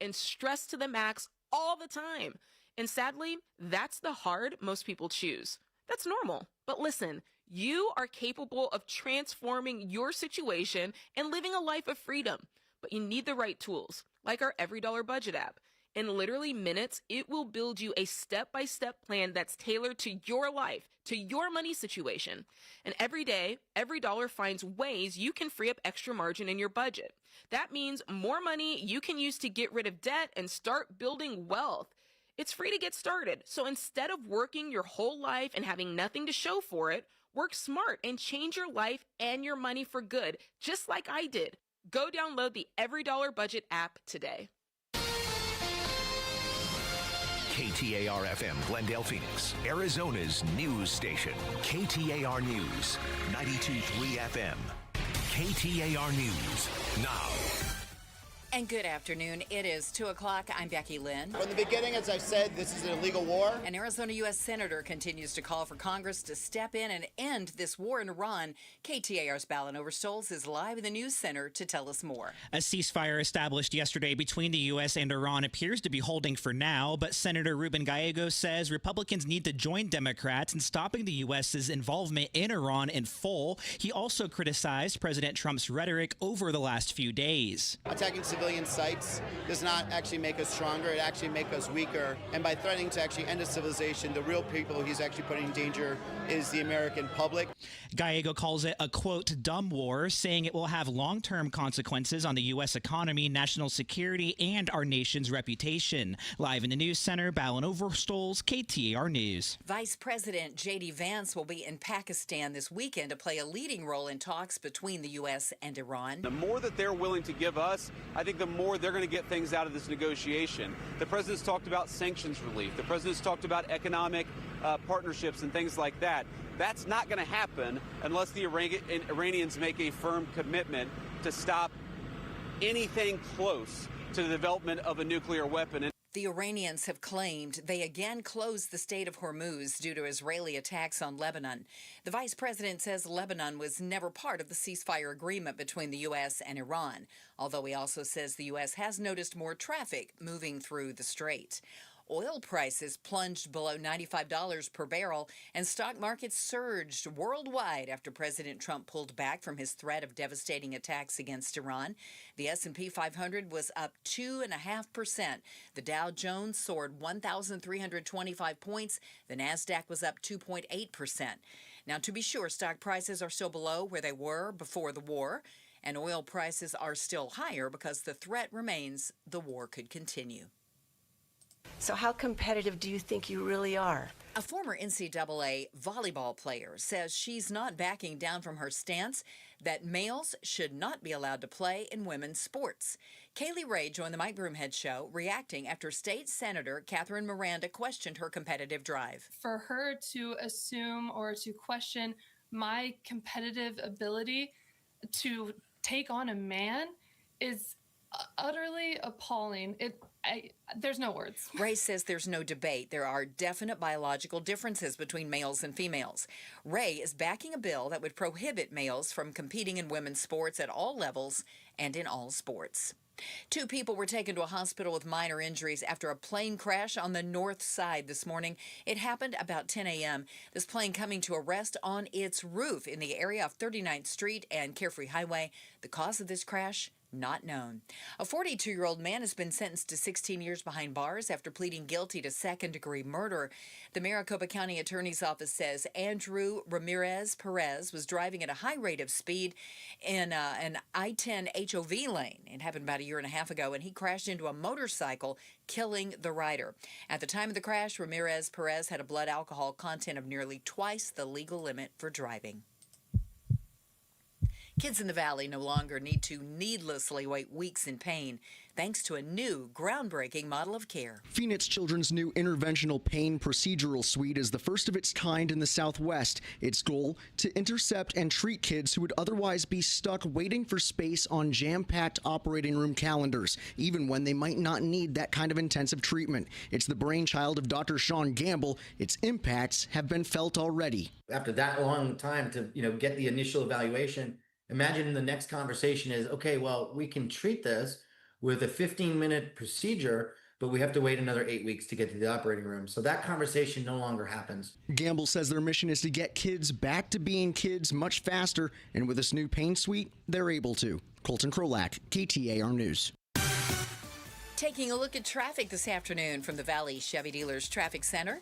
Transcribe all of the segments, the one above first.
and stressed to the max all the time. And sadly, that's the hard most people choose. That's normal. But listen, you are capable of transforming your situation and living a life of freedom. But you need the right tools, like our EveryDollar budget app. In literally minutes, it will build you a step-by-step plan that's tailored to your life, to your money situation. And every day, EveryDollar finds ways you can free up extra margin in your budget. That means more money you can use to get rid of debt and start building wealth. It's free to get started. So instead of working your whole life and having nothing to show for it, work smart and change your life and your money for good, just like I did. Go download the EveryDollar budget app today. KTAR-FM, Glendale, Phoenix, Arizona's news station. KTAR News, 92.3 FM. KTAR News, now. And good afternoon. It is 2 o'clock. I'm Becky Lynn. From the beginning, as I said, this is an illegal war. An Arizona U.S. Senator continues to call for Congress to step in and end this war in Iran. KTAR's Ballin Overstoles is live in the News Center to tell us more. A ceasefire established yesterday between the U.S. and Iran appears to be holding for now, but Senator Ruben Gallegos says Republicans need to join Democrats in stopping the U.S.'s involvement in Iran in full. He also criticized President Trump's rhetoric over the last few days. Attacking civilian sites does not actually make us stronger, it actually makes us weaker. And by threatening to actually end a civilization, the real people he's actually putting in danger is the American public. Gallego calls it a, quote, dumb war, saying it will have long-term consequences on the U.S. economy, national security, and our nation's reputation. Live in the News Center, Ballin Overstoles, KTAR News. Vice President J.D. Vance will be in Pakistan this weekend to play a leading role in talks between the U.S. and Iran. The more that they're willing to give us, I think the more they're going to get things out of this negotiation. The president's talked about sanctions relief. The president's talked about economic partnerships and things like that. That's not going to happen unless the Iranians make a firm commitment to stop anything close to the development of a nuclear weapon. The Iranians have claimed they again closed the Strait of Hormuz due to Israeli attacks on Lebanon. The vice president says Lebanon was never part of the ceasefire agreement between the U.S. and Iran, although he also says the U.S. has noticed more traffic moving through the strait. Oil prices plunged below $95 per barrel, and stock markets surged worldwide after President Trump pulled back from his threat of devastating attacks against Iran. The S&P 500 was up 2.5%. The Dow Jones soared 1,325 points. The Nasdaq was up 2.8%. Now, to be sure, stock prices are still below where they were before the war, and oil prices are still higher because the threat remains the war could continue. So how competitive do you think you really are? A former NCAA volleyball player says she's not backing down from her stance that males should not be allowed to play in women's sports. Kaylee Ray joined the Mike Broomhead Show, reacting after State Senator Catherine Miranda questioned her competitive drive. For her to assume or to question my competitive ability to take on a man is utterly appalling. There's no words. Ray says there's no debate. There are definite biological differences between males and females. Ray is backing a bill that would prohibit males from competing in women's sports at all levels and in all sports. 2 people were taken to a hospital with minor injuries after a plane crash on the north side this morning. It happened about 10 a.m. This plane coming to a rest on its roof in the area of 39th Street and Carefree Highway. The cause of this crash, not known. A 42-year-old man has been sentenced to 16 years behind bars after pleading guilty to second-degree murder. The Maricopa County Attorney's Office says Andrew Ramirez Perez was driving at a high rate of speed in an I-10 HOV lane. It happened about a year and a half ago, and he crashed into a motorcycle, killing the rider. At the time of the crash, Ramirez Perez had a blood alcohol content of nearly twice the legal limit for driving. Kids in the Valley no longer need to needlessly wait weeks in pain thanks to a new groundbreaking model of care. Phoenix Children's new interventional pain procedural suite is the first of its kind in the Southwest. Its goal, to intercept and treat kids who would otherwise be stuck waiting for space on jam-packed operating room calendars, even when they might not need that kind of intensive treatment. It's the brainchild of Dr. Sean Gamble. Its impacts have been felt already. After that long time to, get the initial evaluation, imagine the next conversation is, okay, well, we can treat this, with a 15-minute procedure, but we have to wait another 8 weeks to get to the operating room. So that conversation no longer happens. Gamble says their mission is to get kids back to being kids much faster, and with this new pain suite, they're able to. Colton Krolak, KTAR News. Taking a look at traffic this afternoon from the Valley Chevy Dealers Traffic Center.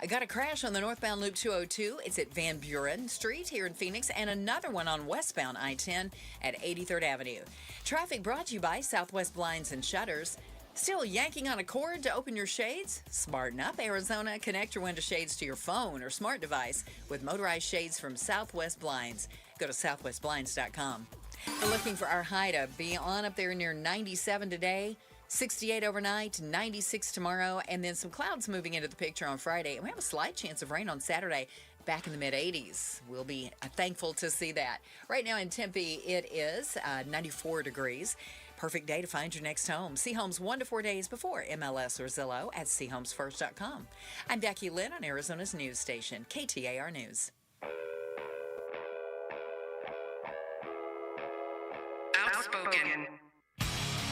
I got a crash on the northbound Loop 202. It's at Van Buren Street here in Phoenix, and another one on westbound I-10 at 83rd Avenue. Traffic brought to you by Southwest Blinds and Shutters. Still yanking on a cord to open your shades? Smarten up, Arizona. Connect your window shades to your phone or smart device with motorized shades from Southwest Blinds. Go to southwestblinds.com. We're looking for our high to be on up there near 97 today. 68 overnight, 96 tomorrow, and then some clouds moving into the picture on Friday. And we have a slight chance of rain on Saturday, back in the mid-80s. We'll be thankful to see that. Right now in Tempe, it is 94 degrees. Perfect day to find your next home. See homes 1 to 4 days before MLS or Zillow at seehomesfirst.com. I'm Becky Lynn on Arizona's news station, KTAR News. Outspoken.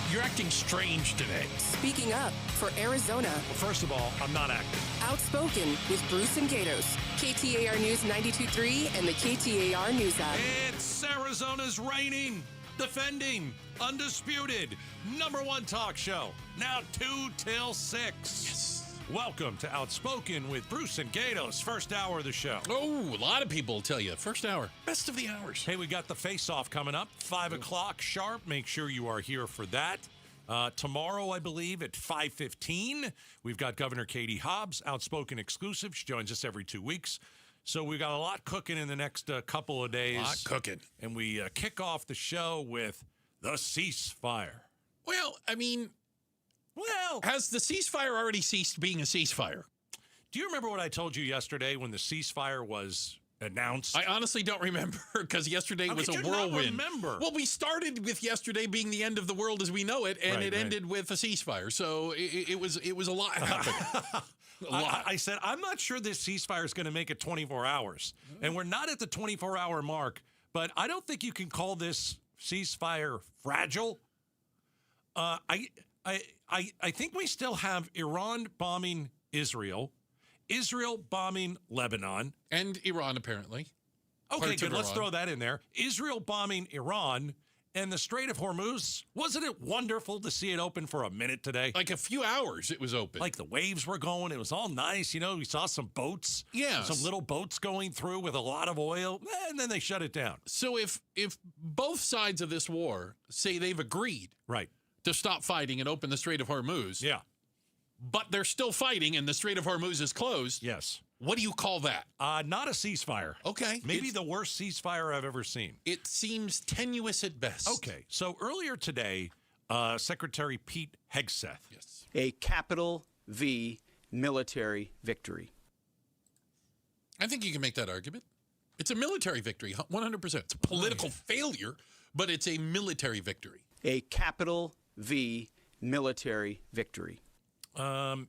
You're acting strange today. Speaking up for Arizona. Well, first of all, I'm not acting. Outspoken with Bruce and Gatos. KTAR News 92.3 and the KTAR News app. It's Arizona's reigning, defending, undisputed, #1 talk show. Now 2 till 6. Yes. Welcome to Outspoken with Bruce and Gatos, first hour of the show. Oh, a lot of people will tell you, first hour, best of the hours. Hey, we got the face-off coming up, 5 o'clock sharp. Make sure you are here for that. Tomorrow, I believe, at 5:15, we've got Governor Katie Hobbs, Outspoken exclusive. She joins us every 2 weeks. So we've got a lot cooking in the next couple of days. A lot cooking. And we kick off the show with the ceasefire. Well, I mean... Well, has the ceasefire already ceased being a ceasefire? Do you remember what I told you yesterday when the ceasefire was announced? I honestly don't remember because yesterday was a whirlwind. Not remember? Well, we started with yesterday being the end of the world as we know it, and it ended with a ceasefire. So it was a lot happening. I said, I'm not sure this ceasefire is going to make it 24 hours. And we're not at the 24-hour mark, but I don't think you can call this ceasefire fragile. I think we still have Iran bombing Israel, Israel bombing Lebanon. And Iran, apparently. Okay, good. Let's throw that in there. Israel bombing Iran and the Strait of Hormuz. Wasn't it wonderful to see it open for a minute today? Like a few hours it was open. Like the waves were going. It was all nice. You know, we saw some boats. Yeah. Some little boats going through with a lot of oil. And then they shut it down. So if both sides of this war say they've agreed. Right. To stop fighting and open the Strait of Hormuz. Yeah. But they're still fighting and the Strait of Hormuz is closed. Yes. What do you call that? Not a ceasefire. Okay. Maybe the worst ceasefire I've ever seen. It seems tenuous at best. Okay. So earlier today, Secretary Pete Hegseth. Yes. A capital V military victory. I think you can make that argument. It's a military victory, 100%. It's a political failure, but it's a military victory. A capital V military victory. I'm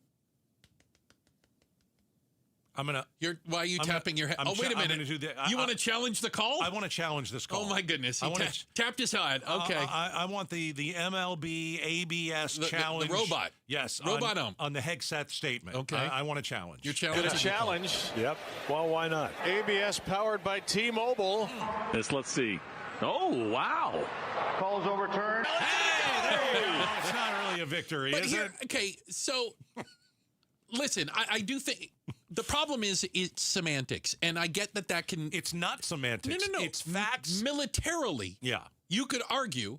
gonna. Why are you tapping your head? Oh, wait a minute. You want to challenge the call? I want to challenge this call. Oh my goodness! He tapped his head. Okay. I want the MLB ABS challenge. The robot. Yes. Robot on the Hegseth statement. Okay. I want to challenge. You're challenging. Good challenge. Yep. Well, why not? ABS powered by T-Mobile. Let's see. Oh, wow. Call's overturned. Hey, there you go. It's not really a victory, is it? Okay, so listen, I do think the problem is it's semantics, and I get that can... It's not semantics. No. It's facts. Militarily, yeah, you could argue,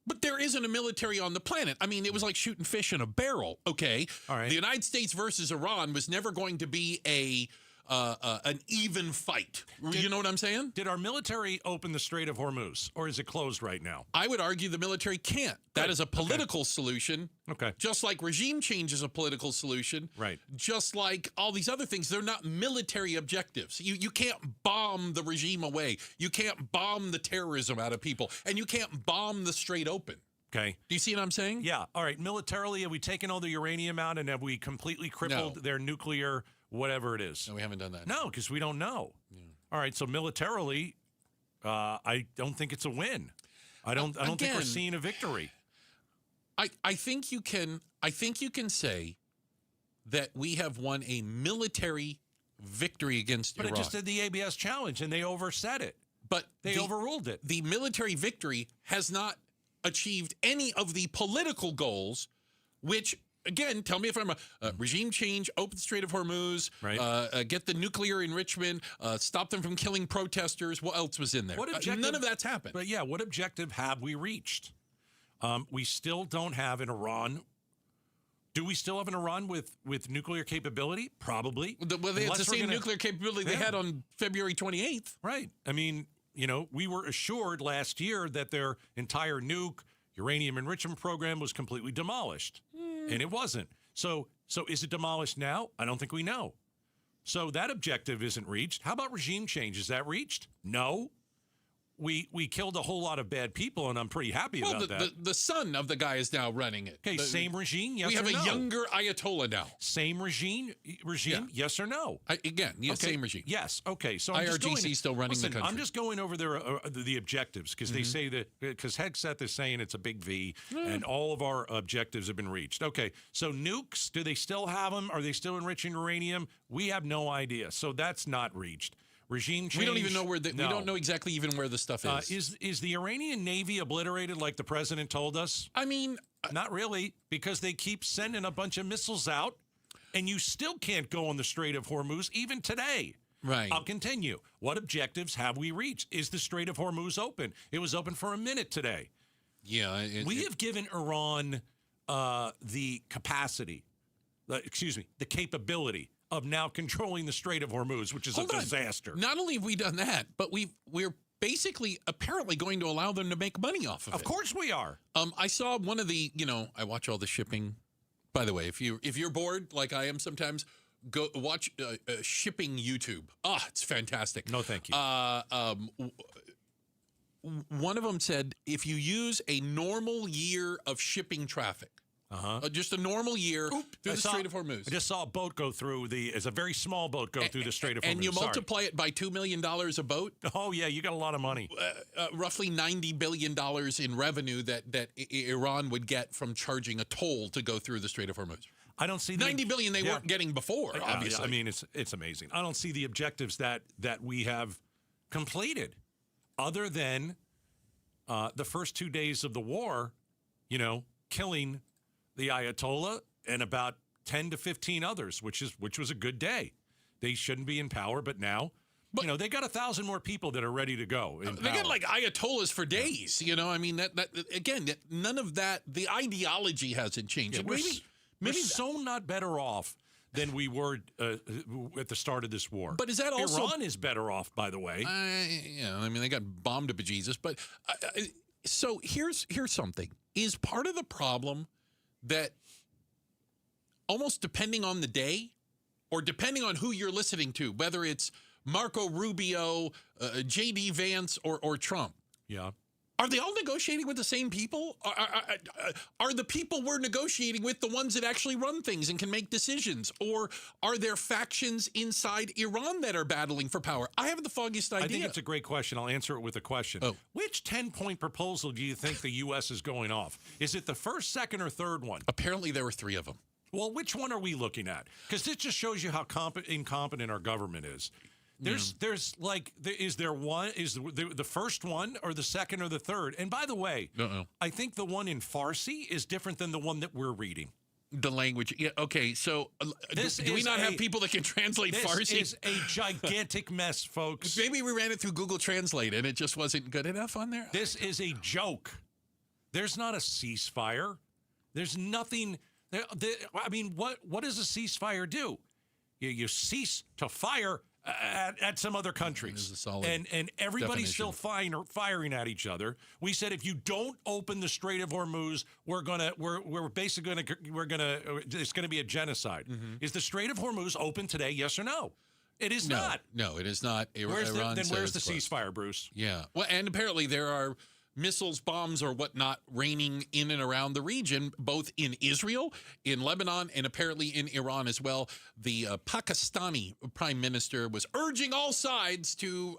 but there isn't a military on the planet. I mean, it was like shooting fish in a barrel, okay? All right. The United States versus Iran was never going to be an even fight. You know what I'm saying? Did our military open the Strait of Hormuz, or is it closed right now? I would argue the military can't. That is a political solution. Okay. Just like regime change is a political solution. Right. Just like all these other things, they're not military objectives. You can't bomb the regime away. You can't bomb the terrorism out of people. And you can't bomb the Strait open. Okay. Do you see what I'm saying? Yeah. All right. Militarily, have we taken all the uranium out and have we completely crippled their nuclear... whatever it is? No, we haven't done that. No, because we don't know. Yeah. All right, so militarily, I don't think it's a win. I don't think we're seeing a victory. I think you can say that we have won a military victory against Iran. But it just did the ABS challenge, and they overset it. But they overruled it. The military victory has not achieved any of the political goals, which, again, tell me if I'm regime change, open the Strait of Hormuz, right. Get the nuclear enrichment, stop them from killing protesters. What else was in there? None of that's happened. But yeah, what objective have we reached? We still don't have an Iran. Do we still have an Iran with nuclear capability? Probably. Well, it's the same nuclear capability they had on February 28th. Right. I mean, we were assured last year that their entire nuke uranium enrichment program was completely demolished, and it wasn't. So is it demolished now? I don't think we know. So that objective isn't reached. How about regime change? Is that reached? No. We killed a whole lot of bad people, and I'm pretty happy about that. The son of the guy is now running it. Okay, same regime, yes or no? We have a younger Ayatollah now. Same regime, yes or no? Same regime. Yes, okay. So IRGC is still running the country. I'm just going over the objectives, because they say that, because Hegseth is saying it's a big V, and all of our objectives have been reached. Okay, so nukes, do they still have them? Are they still enriching uranium? We have no idea, so that's not reached. Regime change. We don't even know we don't know exactly even where the stuff is. Is the Iranian Navy obliterated like the president told us? I mean, not really, because they keep sending a bunch of missiles out, and you still can't go on the Strait of Hormuz even today. Right. I'll continue. What objectives have we reached? Is the Strait of Hormuz open? It was open for a minute today. Yeah. We have given Iran the capacity, the capability of now controlling the Strait of Hormuz, which is a disaster. Not only have we done that, but we're basically apparently going to allow them to make money off of it. Of course we are. I saw one of the, I watch all the shipping. By the way, if you're bored like I am sometimes, go watch shipping YouTube. It's fantastic. No, thank you. One of them said if you use a normal year of shipping traffic, just a normal year through the Strait of Hormuz. I just saw a boat go through it's a very small boat go through the Strait of Hormuz. And you multiply it by $2 million a boat. Oh, yeah, you got a lot of money. Roughly $90 billion in revenue that Iran would get from charging a toll to go through the Strait of Hormuz. I don't see $90 billion they weren't getting before, obviously. I mean, it's amazing. I don't see the objectives that we have completed other than the first 2 days of the war, killing the Ayatollah and about 10 to 15 others, which was a good day. They shouldn't be in power, but now, they got 1,000 more people that are ready to go. They got like Ayatollahs for days. I mean, that again, none of that. The ideology hasn't changed. Yeah, we're so not better off than we were at the start of this war. But is that also Iran is better off, by the way? I mean, they got bombed to bejesus. But so here's something. Is part of the problem that almost depending on the day or depending on who you're listening to, whether it's Marco Rubio, J.D. Vance, or Trump, are they all negotiating with the same people? Are the people we're negotiating with the ones that actually run things and can make decisions? Or are there factions inside Iran that are battling for power? I have the foggiest idea. I think it's a great question. I'll answer it with a question. Which 10-point proposal do you think the U.S. is going off? Is it the first, second, or third one? Apparently there were 3 of them. Well, which one are we looking at? Because this just shows you how incompetent our government is. Is there one? Is the first one or the second or the third? And by the way, I think the one in Farsi is different than the one that we're reading. The language. Yeah. Okay. So do we not have people that can translate Farsi? This is a gigantic mess, folks. Maybe we ran it through Google Translate and it just wasn't good enough on there. This is a joke. There's not a ceasefire. There's nothing. I mean, what does a ceasefire do? You cease to fire at some other countries, and everybody's still firing at each other. We said if you don't open the Strait of Hormuz, it's gonna be a genocide. Is the Strait of Hormuz open today? Yes or no? It is not. No, it is not. Where's the ceasefire, Bruce? Yeah. Well, and apparently there are missiles, bombs, or whatnot raining in and around the region, both in Israel, in Lebanon, and apparently in Iran as well. The Pakistani prime minister was urging all sides to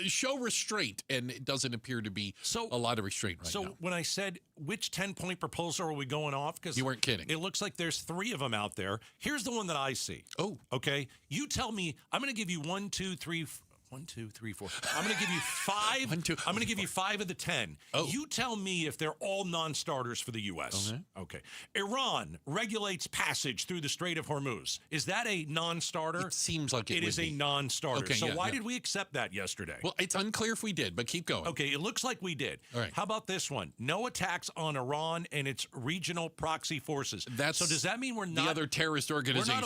show restraint, and it doesn't appear to be a lot of restraint right now. So when I said, which 10-point proposal are we going off? Because you weren't kidding. It looks like there's 3 of them out there. Here's the one that I see. Oh. Okay. You tell me. I'm going to give you 1, 2, 3, 1, 2, 3, 4. I'm going to give you 5. I'm going to give you 5 of the 10. Oh. You tell me if they're all non-starters for the U.S. Okay. Iran regulates passage through the Strait of Hormuz. Is that a non-starter? It seems like it would is a be. non-starter. Okay, so yeah, why yeah. did we accept that yesterday? Well, it's unclear if we did, but keep going. Okay, it looks like we did. All right. How about this one? No attacks on Iran and its regional proxy forces. That's so does that mean we're not the other terrorist organizations?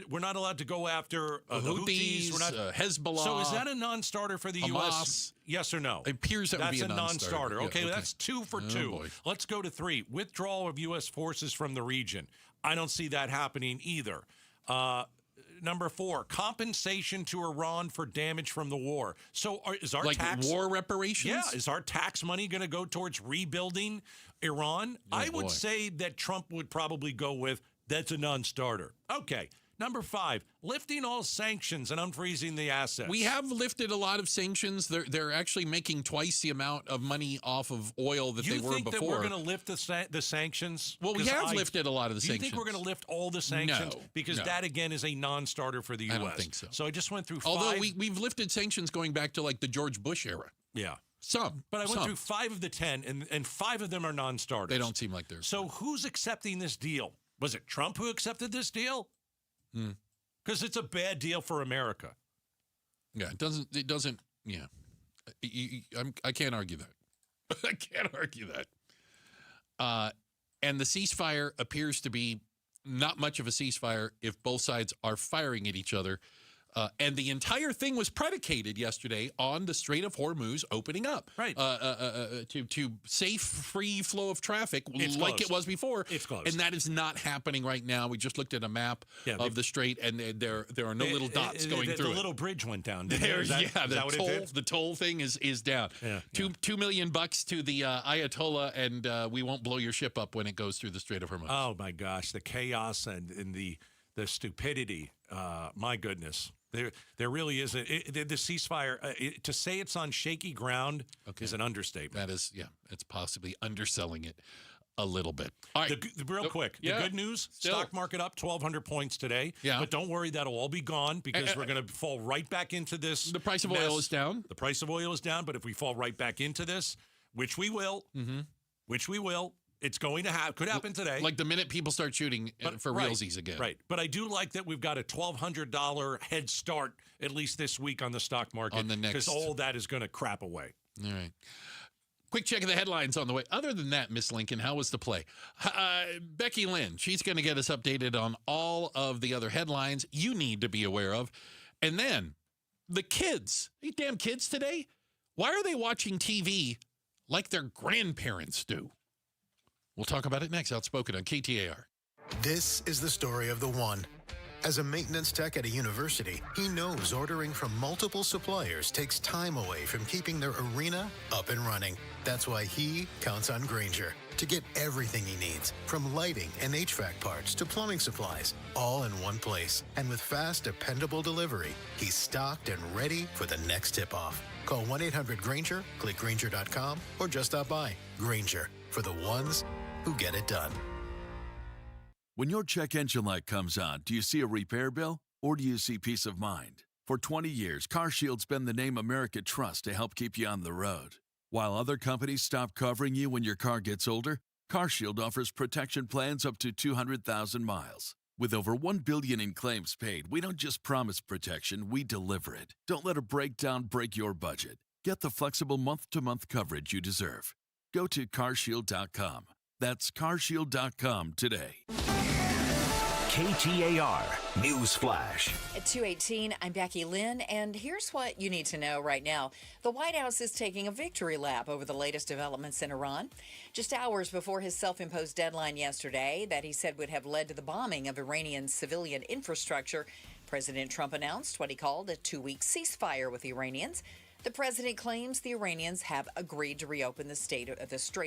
We're not allowed to go after the Houthis, We're not, Hezbollah. So is that a non-starter for the Hamas. U.S.? Yes or no? It appears that would be a non-starter. Yeah, Okay, that's 2 for 2. Boy. Let's go to 3. Withdrawal of U.S. forces from the region. I don't see that happening either. Number 4, compensation to Iran for damage from the war. So is our tax war reparations? Yeah, is our tax money going to go towards rebuilding Iran? I would say that Trump would probably go with that's a non-starter. Okay. Number 5, lifting all sanctions and unfreezing the assets. We have lifted a lot of sanctions. They're actually making twice the amount of money off of oil that they were before. You think that we're going to lift the sanctions? Well, we have lifted a lot of the sanctions. Do you think we're going to lift all the sanctions? No. Because that, again, is a non-starter for the U.S. I don't think so. So I just went through 5. Although we've lifted sanctions going back to like the George Bush era. Yeah. Some. But I went through 5 of the 10, and 5 of them are non-starters. They don't seem like they're. So who's accepting this deal? Was it Trump who accepted this deal? Because it's a bad deal for America. Yeah, it doesn't, yeah. I can't argue that. I can't argue that. And the ceasefire appears to be not much of a ceasefire if both sides are firing at each other. And the entire thing was predicated yesterday on the Strait of Hormuz opening up, right? To safe, free flow of traffic, it's like closed. it was before. It's closed, and that is not happening right now. We just looked at a map of the strait, and there are no little dots going through. The it. little bridge went down. The toll thing is down. Yeah, $2 million to the Ayatollah, and we won't blow your ship up when it goes through the Strait of Hormuz. Oh my gosh, the chaos and the stupidity. My goodness. There really is the ceasefire. To say it's on shaky ground is an understatement. That is, it's possibly underselling it a little bit. All right, real quick. The good news: stock market up 1,200 points today. Yeah, but don't worry, that'll all be gone because we're going to fall right back into this. The price of oil is down. The price of oil is down, but if we fall right back into this, which we will, it's going to happen. Could happen today. Like the minute people start shooting for realsies again. Right. But I do like that we've got a $1,200 head start, at least this week, on the stock market. On the next. Because all that is going to crap away. All right. Quick check of the headlines on the way. Other than that, Miss Lincoln, how was the play? Becky Lynn, she's going to get us updated on all of the other headlines you need to be aware of. And then the kids. These damn kids today, why are they watching TV like their grandparents do? We'll talk about it next. Outspoken on KTAR. This is the story of the one. As a maintenance tech at a university, he knows ordering from multiple suppliers takes time away from keeping their arena up and running. That's why he counts on Grainger to get everything he needs, from lighting and HVAC parts to plumbing supplies, all in one place. And with fast, dependable delivery, he's stocked and ready for the next tip-off. Call 1-800-GRAINGER, click Grainger.com, or just stop by. Grainger, for the ones who get it done. When your check engine light comes on, do you see a repair bill or do you see peace of mind? For 20 years, CarShield's been the name America trusts to help keep you on the road. While other companies stop covering you when your car gets older, CarShield offers protection plans up to 200,000 miles. With over $1 billion in claims paid, we don't just promise protection, we deliver it. Don't let a breakdown break your budget. Get the flexible month-to-month coverage you deserve. Go to CarShield.com. That's CarShield.com today. KTAR News Flash. At 2:18, I'm Becky Lynn, and here's what you need to know right now. The White House is taking a victory lap over the latest developments in Iran. Just hours before his self-imposed deadline yesterday that he said would have led to the bombing of Iranian civilian infrastructure, President Trump announced what he called a 2-week ceasefire with the Iranians. The president claims the Iranians have agreed to reopen the Strait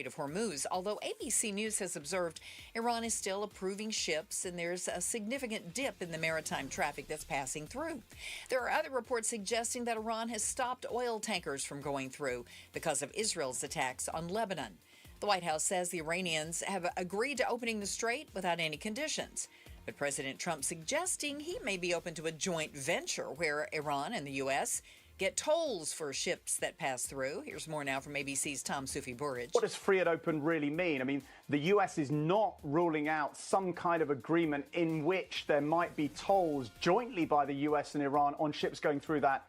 of Hormuz, although ABC News has observed Iran is still approving ships and there's a significant dip in the maritime traffic that's passing through. There are other reports suggesting that Iran has stopped oil tankers from going through because of Israel's attacks on Lebanon. The White House says the Iranians have agreed to opening the strait without any conditions. But President Trump suggesting he may be open to a joint venture where Iran and the U.S. get tolls for ships that pass through. Here's more now from ABC's Tom Sufi-Burridge. What does free and open really mean? I mean, the U.S. is not ruling out some kind of agreement in which there might be tolls jointly by the U.S. and Iran on ships going through that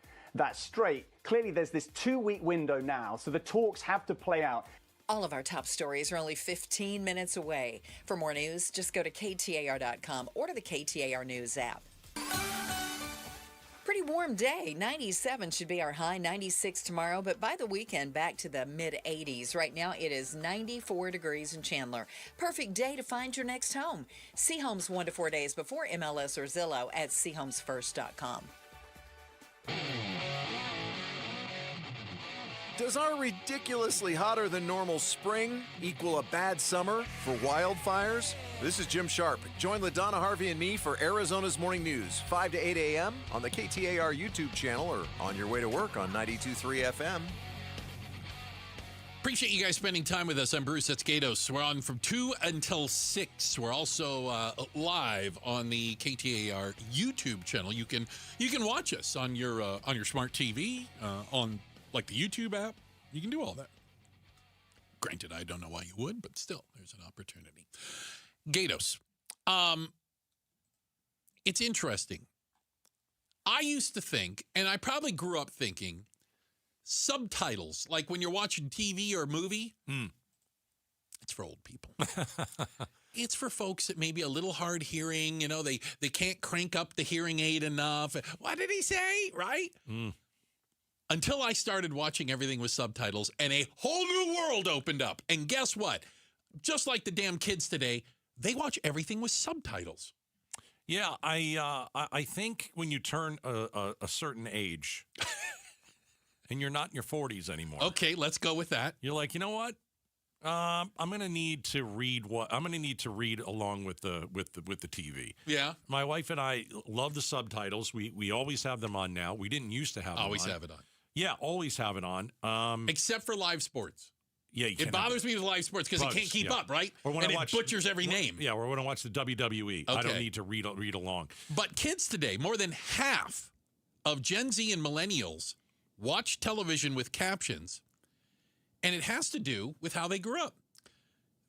strait. Clearly, there's this 2-week window now, so the talks have to play out. All of our top stories are only 15 minutes away. For more news, just go to KTAR.com or to the KTAR News app. Pretty warm day. 97 should be our high, 96 tomorrow, but by the weekend, back to the mid-80s. Right now, it is 94 degrees in Chandler. Perfect day to find your next home. See homes 1 to 4 days before MLS or Zillow at seehomesfirst.com. Does our ridiculously hotter than normal spring equal a bad summer for wildfires? This is Jim Sharp. Join LaDonna Harvey and me for Arizona's Morning News, 5 to 8 a.m. on the KTAR YouTube channel or on your way to work on 92.3 FM. Appreciate you guys spending time with us. I'm Bruce. That's Gatos. We're on from 2 until 6. We're also live on the KTAR YouTube channel. You can watch us on your smart TV, on like the YouTube app. You can do all that. Granted, I don't know why you would, but still, there's an opportunity. Gatos. It's interesting. I used to think, and I probably grew up thinking, subtitles, like when you're watching TV or a movie, it's for old people. It's for folks that may be a little hard hearing. You know, they can't crank up the hearing aid enough. What did he say? Right? Until I started watching everything with subtitles and a whole new world opened up. And guess what? Just like the damn kids today, they watch everything with subtitles. Yeah, I think when you turn a certain age and you're not in your 40s anymore. Okay, let's go with that. You're like, you know what? I'm going to need to read along with the TV. Yeah. My wife and I love the subtitles. We always have them on now. We didn't used to have them on. Always have it on. Yeah, always have it on. Except for live sports. Yeah, it bothers me with live sports because it can't keep up, right? Or when and I watch, it butchers every name. Yeah, or when I watch the WWE, I don't need to read along. But kids today, more than half of Gen Z and millennials watch television with captions, and it has to do with how they grew up.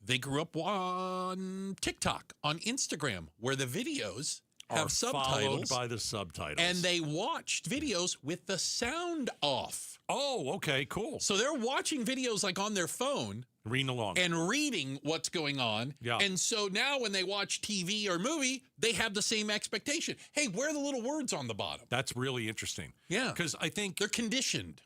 They grew up on TikTok, on Instagram, where the videos have subtitles. Followed by the subtitles. And they watched videos with the sound off. Oh, okay, cool. So they're watching videos like on their phone. Reading along. And reading what's going on. Yeah. And so now when they watch TV or movie, they have the same expectation. Hey, where are the little words on the bottom? That's really interesting. Yeah. Because I think they're conditioned.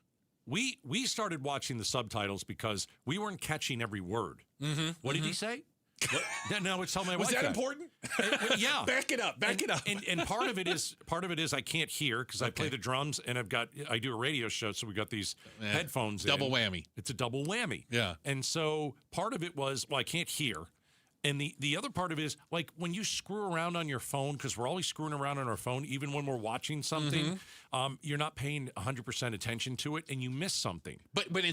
We started watching the subtitles because we weren't catching every word. Mm-hmm. What did he say? No, it's telling my Was wife that important? Yeah. Back it up. And part of it is I can't hear because I play the drums and I do a radio show, so we got these headphones. Double whammy. It's a double whammy. Yeah. And so part of it was, I can't hear. And the other part of it is, like, when you screw around on your phone, because we're always screwing around on our phone, even when we're watching something, you're not paying 100% attention to it, and you miss something. But when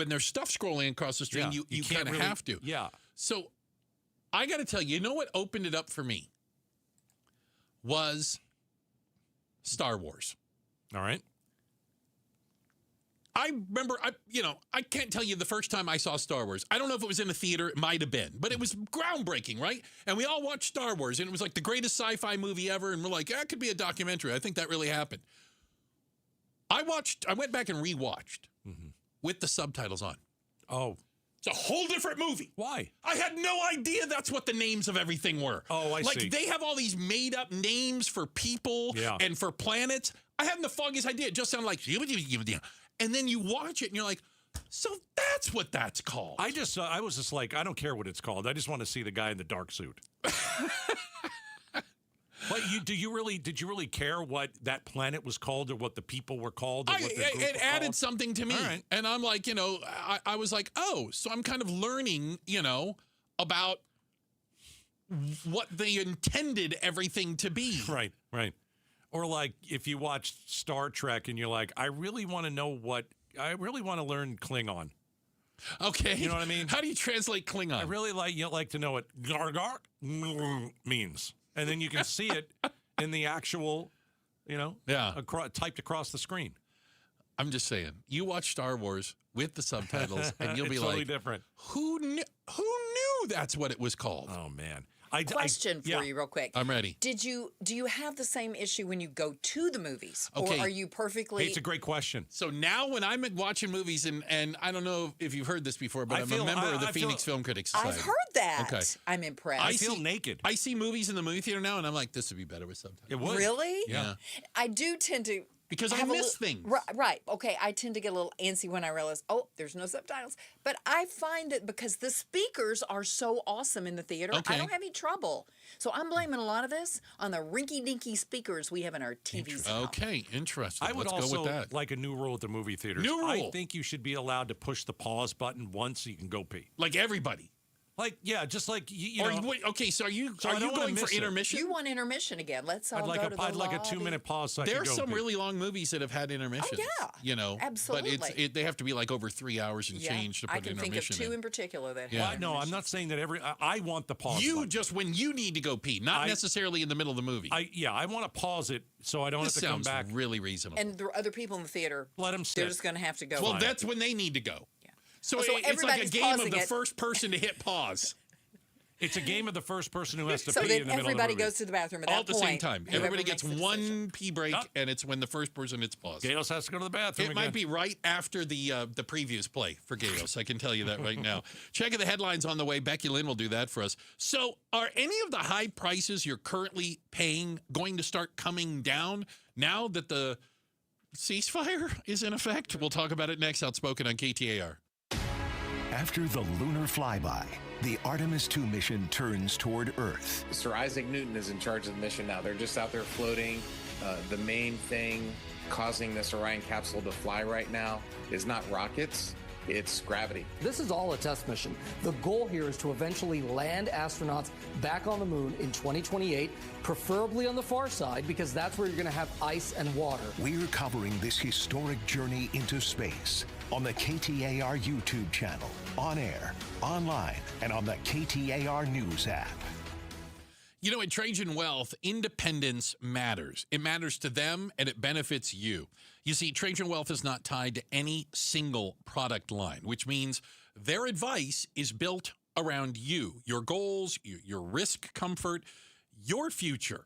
there's stuff scrolling across the screen, you kind of really have to. Yeah. So I got to tell you, you know what opened it up for me was Star Wars. All right. I remember, I can't tell you the first time I saw Star Wars. I don't know if it was in a theater. It might have been. But it was groundbreaking, right? And we all watched Star Wars, and it was like the greatest sci-fi movie ever. And we're like, that could be a documentary. I think that really happened. I went back and rewatched with the subtitles on. Oh. It's a whole different movie. Why? I had no idea that's what the names of everything were. Oh, I see. Like, they have all these made-up names for people and for planets. I hadn't the foggiest idea. It just sounded like... And then you watch it, and you're like, so that's what that's called. I was just like, I don't care what it's called. I just want to see the guy in the dark suit. But Did you really care what that planet was called or what the people were called? Or what the group It were added called? something to me. Right. And I'm like, I was like, oh, so I'm kind of learning, about what they intended everything to be. Right. Or like if you watch Star Trek and you're like, I really want to learn Klingon. Okay. You know what I mean? How do you translate Klingon? I really like to know what gargar means. And then you can see it in the actual, typed across the screen. I'm just saying, you watch Star Wars with the subtitles and you'll be it's like, totally different. Who knew that's what it was called? Oh, man. Question for you real quick. I'm ready. Do you have the same issue when you go to the movies? Okay. Or are you perfectly... Hey, it's a great question. So now when I'm watching movies, and I don't know if you've heard this before, but I'm a member of the Phoenix Film Critics Society. I've heard that. Okay. I'm impressed. I feel naked. I see movies in the movie theater now, and I'm like, this would be better with subtitles. It would. Really? Yeah. I do tend to... Because I miss things. Right. Okay. I tend to get a little antsy when I realize, there's no subtitles. But I find that because the speakers are so awesome in the theater, I don't have any trouble. So I'm blaming a lot of this on the rinky-dinky speakers we have in our TVs. Okay, interesting. I would Let's go with that. like a new rule at the movie theaters. New rule. I think you should be allowed to push the pause button once so you can go pee. Like everybody. Just like you know. Okay, so are you I don't wanna going for miss it. intermission? You want intermission again? Let's all I'd like go to the I'd like a lobby. 2-minute pause. So I There's can go some pee. really long movies that have had intermissions. Oh, yeah. Absolutely. But they have to be like over 3 hours and change to put I can think intermission of two in. in particular that Yeah. have No, I'm not saying that I want the pause. You button. just when you need to go pee, not necessarily in the middle of the movie. I want to pause it so I don't This have to come sounds back. really reasonable. And the other people in the theater, Let them sit. they're just going to have to go. Well, that's when they need to go. Yeah. So, So it's like a everybody's game of pausing the it. first person to hit pause. It's a game of the first person who has to So pee then in the middle of the everybody movie. goes to the bathroom at that All at the point. same time. Whoever Everybody gets makes the one decision. pee break, and it's when the first person hits pause. Gatos has to go to the bathroom It again. might be right after the previews play for Gatos. I can tell you that right now. Checking the headlines on the way. Becky Lynn will do that for us. So are any of the high prices you're currently paying going to start coming down now that the ceasefire is in effect? We'll talk about it next. Outspoken on KTAR. After the lunar flyby, the Artemis 2 mission turns toward Earth. Sir Isaac Newton is in charge of the mission now. They're just out there floating. The main thing causing this Orion capsule to fly right now is not rockets, it's gravity. This is all a test mission. The goal here is to eventually land astronauts back on the moon in 2028, preferably on the far side, because that's where you're going to have ice and water. We're covering this historic journey into space on the KTAR YouTube channel, on air, online, and on the KTAR News app. You know, at Trajan Wealth, independence matters. It matters to them, and it benefits you. You see, Trajan Wealth is not tied to any single product line, which means their advice is built around you, your goals, your risk comfort, your future.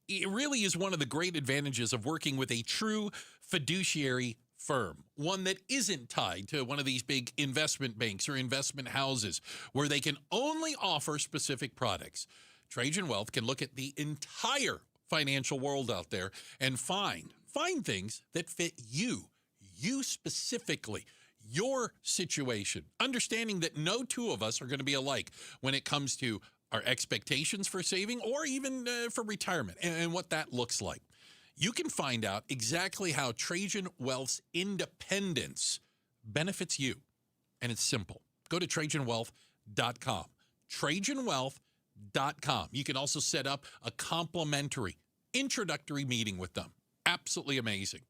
It really is one of the great advantages of working with a true fiduciary firm, one that isn't tied to one of these big investment banks or investment houses where they can only offer specific products. Trajan Wealth can look at the entire financial world out there and find things that fit you specifically, your situation, understanding that no two of us are going to be alike when it comes to our expectations for saving or even for retirement and what that looks like. You can find out exactly how Trajan Wealth's independence benefits you. And it's simple. Go to TrajanWealth.com. TrajanWealth.com. You can also set up a complimentary introductory meeting with them. Absolutely amazing.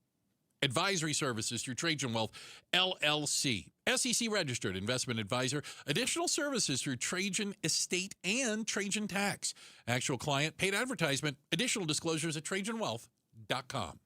Advisory services through Trajan Wealth, LLC. SEC registered investment advisor. Additional services through Trajan Estate and Trajan Tax. Actual client, paid advertisement. Additional disclosures at TrajanWealth.com.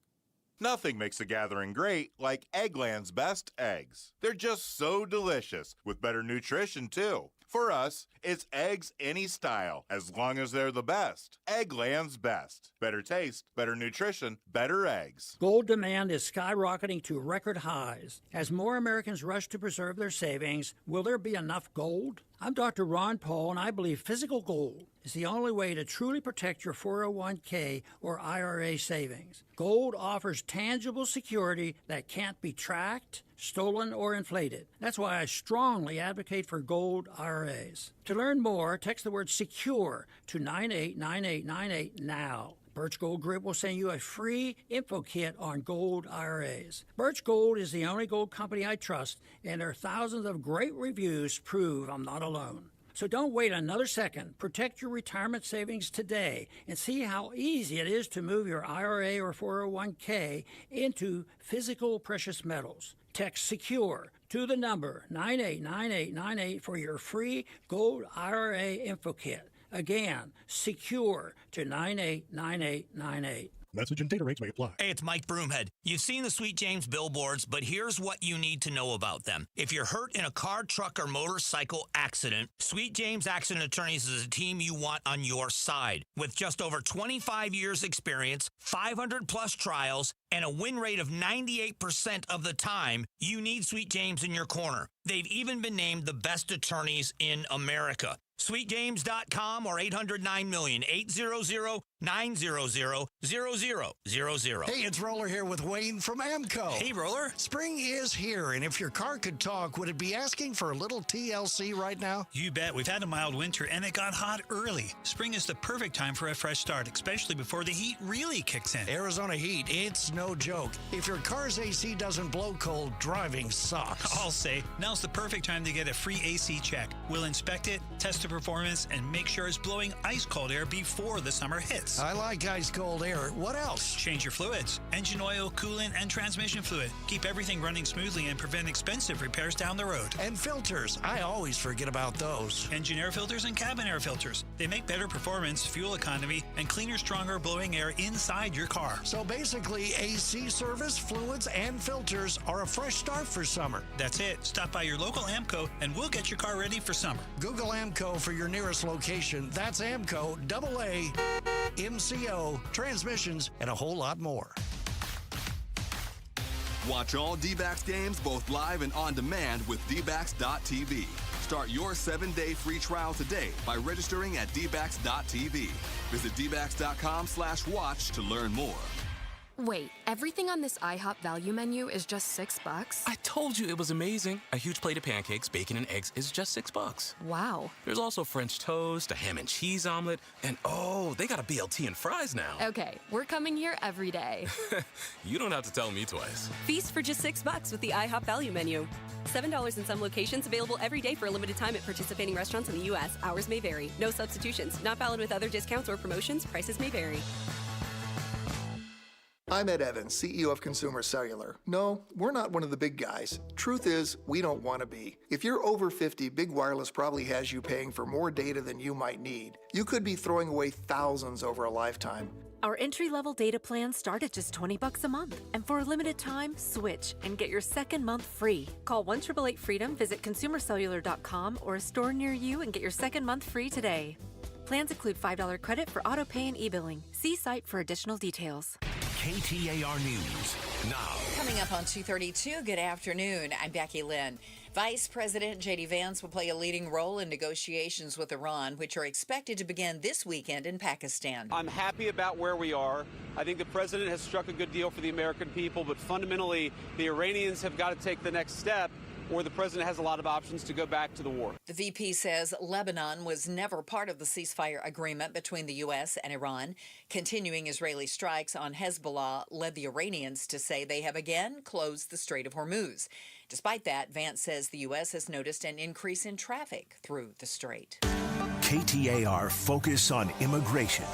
Nothing makes a gathering great like Eggland's best eggs. They're just so delicious, with better nutrition too. For us, it's eggs any style, as long as they're the best. Eggland's best. Better taste, better nutrition, better eggs. Gold demand is skyrocketing to record highs. As more Americans rush to preserve their savings, will there be enough gold? I'm Dr. Ron Paul, and I believe physical gold is the only way to truly protect your 401k or IRA savings. Gold offers tangible security that can't be tracked, stolen, or inflated. That's why I strongly advocate for gold IRAs. To learn more, text the word SECURE to 989898 now. Birch Gold Group will send you a free info kit on gold IRAs. Birch Gold is the only gold company I trust, and their thousands of great reviews prove I'm not alone. So don't wait another second. Protect your retirement savings today and see how easy it is to move your IRA or 401k into physical precious metals. Text SECURE to the number 989898 for your free gold IRA info kit. Again, SECURE to 989898. Message and data rates may apply. Hey, it's Mike Broomhead. You've seen the Sweet James billboards, but here's what you need to know about them. If you're hurt in a car, truck, or motorcycle accident, Sweet James Accident Attorneys is a team you want on your side. With just over 25 years experience, 500 plus trials, and a win rate of 98% of the time, you need Sweet James in your corner. They've even been named the best attorneys in America. SweetJames.com or 800-900-million, 800-900-0000. Hey, it's Roller here with Wayne from AMCO. Hey, Roller. Spring is here, and if your car could talk, would it be asking for a little TLC right now? You bet. We've had a mild winter, and it got hot early. Spring is the perfect time for a fresh start, especially before the heat really kicks in. Arizona heat, it's no joke. If your car's AC doesn't blow cold, driving sucks. I'll say, now's the perfect time to get a free AC check. We'll inspect it, test the performance, and make sure it's blowing ice-cold air before the summer hits. I like ice-cold air. What else? Change your fluids. Engine oil, coolant, and transmission fluid. Keep everything running smoothly and prevent expensive repairs down the road. And filters. I always forget about those. Engine air filters and cabin air filters. They make better performance, fuel economy, and cleaner, stronger blowing air inside your car. So basically, AC service, fluids, and filters are a fresh start for summer. That's it. Stop by your local AMCO, and we'll get your car ready for summer. Google AMCO for your nearest location. That's AMCO, AA, MCO, transmissions, and a whole lot more. Watch all D-backs games both live and on demand with dbacks.tv. Start your 7-day free trial today by registering at dbacks.tv. Visit dbacks.com/watch to learn more. Wait, everything on this IHOP value menu is just $6? I told you it was amazing. A huge plate of pancakes, bacon, and eggs is just $6. Wow. There's also French toast, a ham and cheese omelet, and oh, they got a BLT and fries now. Okay, we're coming here every day. You don't have to tell me twice. Feast for just $6 with the IHOP value menu. $7 in some locations, available every day for a limited time at participating restaurants in the U.S. Hours may vary. No substitutions. Not valid with other discounts or promotions. Prices may vary. I'm Ed Evans, CEO of Consumer Cellular. No, we're not one of the big guys. Truth is, we don't want to be. If you're over 50, Big Wireless probably has you paying for more data than you might need. You could be throwing away thousands over a lifetime. Our entry-level data plans start at just $20 a month. And for a limited time, switch and get your second month free. Call 1-888-FREEDOM, visit consumercellular.com or a store near you and get your second month free today. Plans include $5 credit for auto pay and e-billing. See site for additional details. KTAR News now. Coming up on 2:32, good afternoon. I'm Becky Lynn. Vice President J.D. Vance will play a leading role in negotiations with Iran, which are expected to begin this weekend in Pakistan. I'm happy about where we are. I think the president has struck a good deal for the American people, but fundamentally, the Iranians have got to take the next step, or the president has a lot of options to go back to the war. The VP says Lebanon was never part of the ceasefire agreement between the U.S. and Iran. Continuing Israeli strikes on Hezbollah led the Iranians to say they have again closed the Strait of Hormuz. Despite that, Vance says the U.S. has noticed an increase in traffic through the strait. KTAR Focus on Immigration.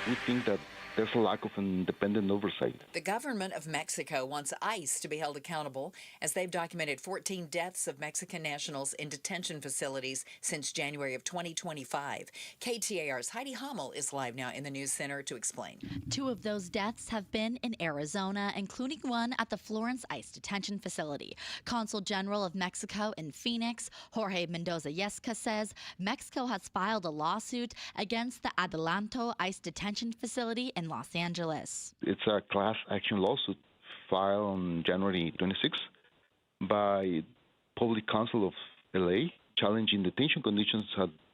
We think that there's a lack of independent oversight. The government of Mexico wants ICE to be held accountable as they've documented 14 deaths of Mexican nationals in detention facilities since January of 2025. KTAR's Heidi Hummel is live now in the news center to explain. 2 of those deaths have been in Arizona, including one at the Florence ICE detention facility. Consul General of Mexico in Phoenix, Jorge Mendoza-Yesca, says Mexico has filed a lawsuit against the Adelanto ICE detention facility in Los Angeles. It's a class action lawsuit filed on January 26 by Public Counsel of LA, challenging detention conditions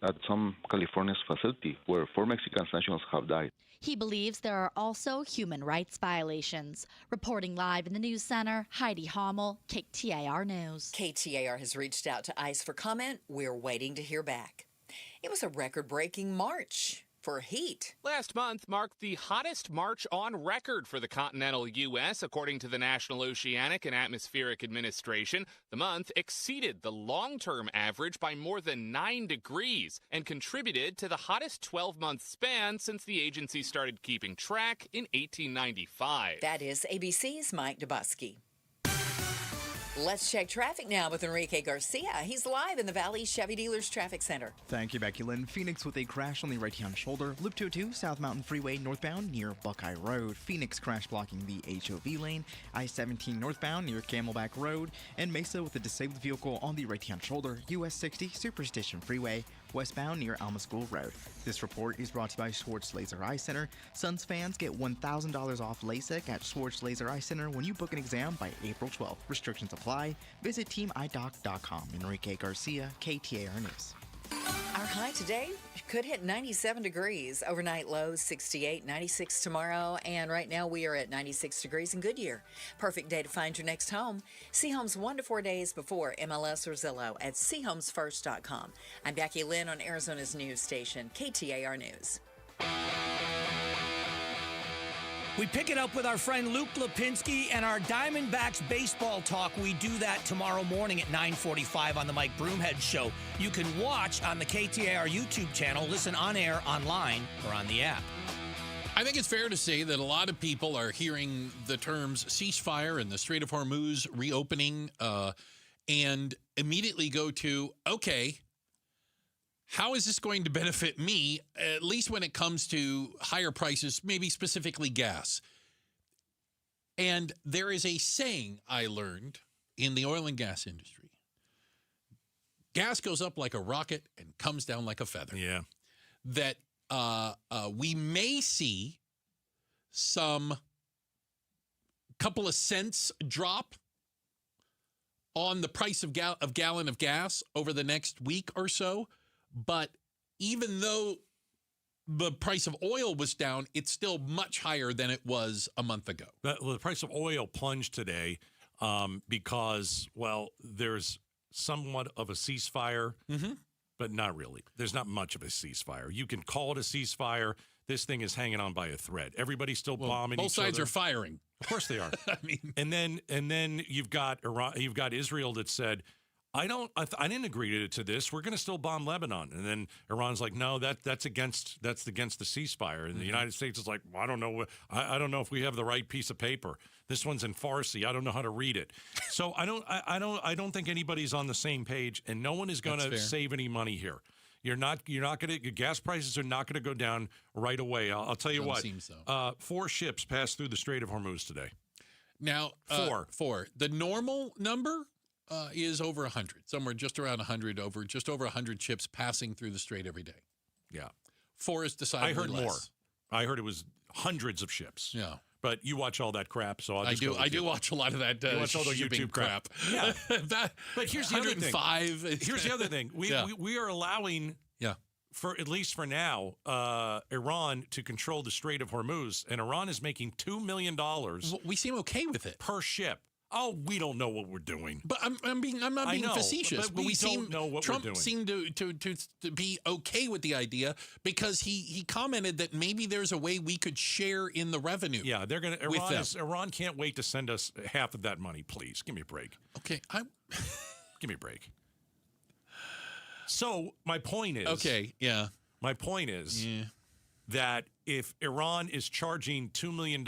at some California's facility where 4 Mexican nationals have died. He believes there are also human rights violations. Reporting live in the news center, Heidi Hummel, KTAR News. KTAR has reached out to ICE for comment. We're waiting to hear back. It was a record-breaking March for heat. Last month marked the hottest March on record for the continental U.S., according to the National Oceanic and Atmospheric Administration. The month exceeded the long-term average by more than 9 degrees and contributed to the hottest 12-month span since the agency started keeping track in 1895. That is ABC's Mike Dubusky. Let's check traffic now with Enrique Garcia. He's live in the Valley Chevy Dealers Traffic Center. Thank you, Becky Lynn. Phoenix with a crash on the right-hand shoulder. Loop 202, South Mountain Freeway northbound near Buckeye Road. Phoenix crash blocking the HOV lane. I-17 northbound near Camelback Road. And Mesa with a disabled vehicle on the right-hand shoulder. US 60 Superstition Freeway westbound near Alma School Road. This report is brought to you by Schwartz Laser Eye Center. Suns fans get $1,000 off LASIK at Schwartz Laser Eye Center when you book an exam by April 12th. Restrictions apply. Visit teamidoc.com. Enrique Garcia, KTAR News. Our high today could hit 97 degrees. Overnight lows 68, 96 tomorrow. And right now we are at 96 degrees in Goodyear. Perfect day to find your next home. See homes 1 to 4 days before MLS or Zillow at seehomesfirst.com. I'm Becky Lynn on Arizona's news station, KTAR News. We pick it up with our friend Luke Lipinski and our Diamondbacks baseball talk. We do that tomorrow morning at 9:45 on the Mike Broomhead Show. You can watch on the KTAR YouTube channel, listen on air, online, or on the app. I think it's fair to say that a lot of people are hearing the terms ceasefire and the Strait of Hormuz reopening and immediately go to, okay, how is this going to benefit me, at least when it comes to higher prices, maybe specifically gas? And there is a saying I learned in the oil and gas industry. Gas goes up like a rocket and comes down like a feather. Yeah. That we may see some couple of cents drop on the price of gallon of gas over the next week or so. But even though the price of oil was down, it's still much higher than it was a month ago. The price of oil plunged today because, well, there's somewhat of a ceasefire, but not really. There's not much of a ceasefire. You can call it a ceasefire. This thing is hanging on by a thread. Everybody's still bombing each other. Both sides are firing. Of course they are. And then you've got Iran, you've got Israel that said, I didn't agree to this. We're going to still bomb Lebanon. And then Iran's like, no, that's against the ceasefire. And the United States is like, well, I don't know. I don't know if we have the right piece of paper. This one's in Farsi. I don't know how to read it. So I don't think anybody's on the same page, and no one is going to save any money here. You're not going to. Gas prices are not going to go down right away. I'll tell you what. Seem so. 4 ships passed through the Strait of Hormuz today. Now, 4. The normal number is over 100, somewhere just around 100, just over 100 ships passing through the strait every day. Yeah. 4 is decidedly I heard less. more. I heard it was hundreds of ships. Yeah. But you watch all that crap, so I do watch a lot of that you watch all the YouTube crap. Yeah. But here's the other thing. 105. Here's the other thing. We are allowing, for at least for now, Iran to control the Strait of Hormuz, and Iran is making $2 million. We seem okay with it. Per ship. Oh, we don't know what we're doing. But I'm not being facetious. But we don't know what Trump we're doing. Seemed to be okay with the idea because he commented that maybe there's a way we could share in the revenue. Yeah, they're going to. Iran can't wait to send us half of that money. Please give me a break. Okay, give me a break. So my point is. My point is that if Iran is charging $2 million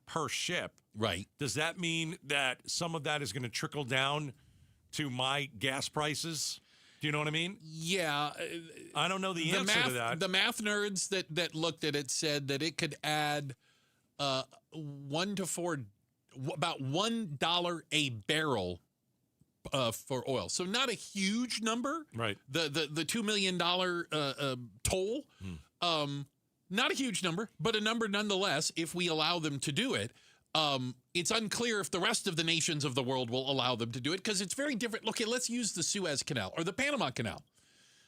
per ship. Right. Does that mean that some of that is going to trickle down to my gas prices? Do you know what I mean? Yeah. I don't know the answer to that. The math nerds that looked at it said that it could add about $1 a barrel for oil. So not a huge number. Right. The $2 million toll. Not a huge number, but a number nonetheless if we allow them to do it. It's unclear if the rest of the nations of the world will allow them to do it because it's very different. Look, let's use the Suez Canal or the Panama Canal.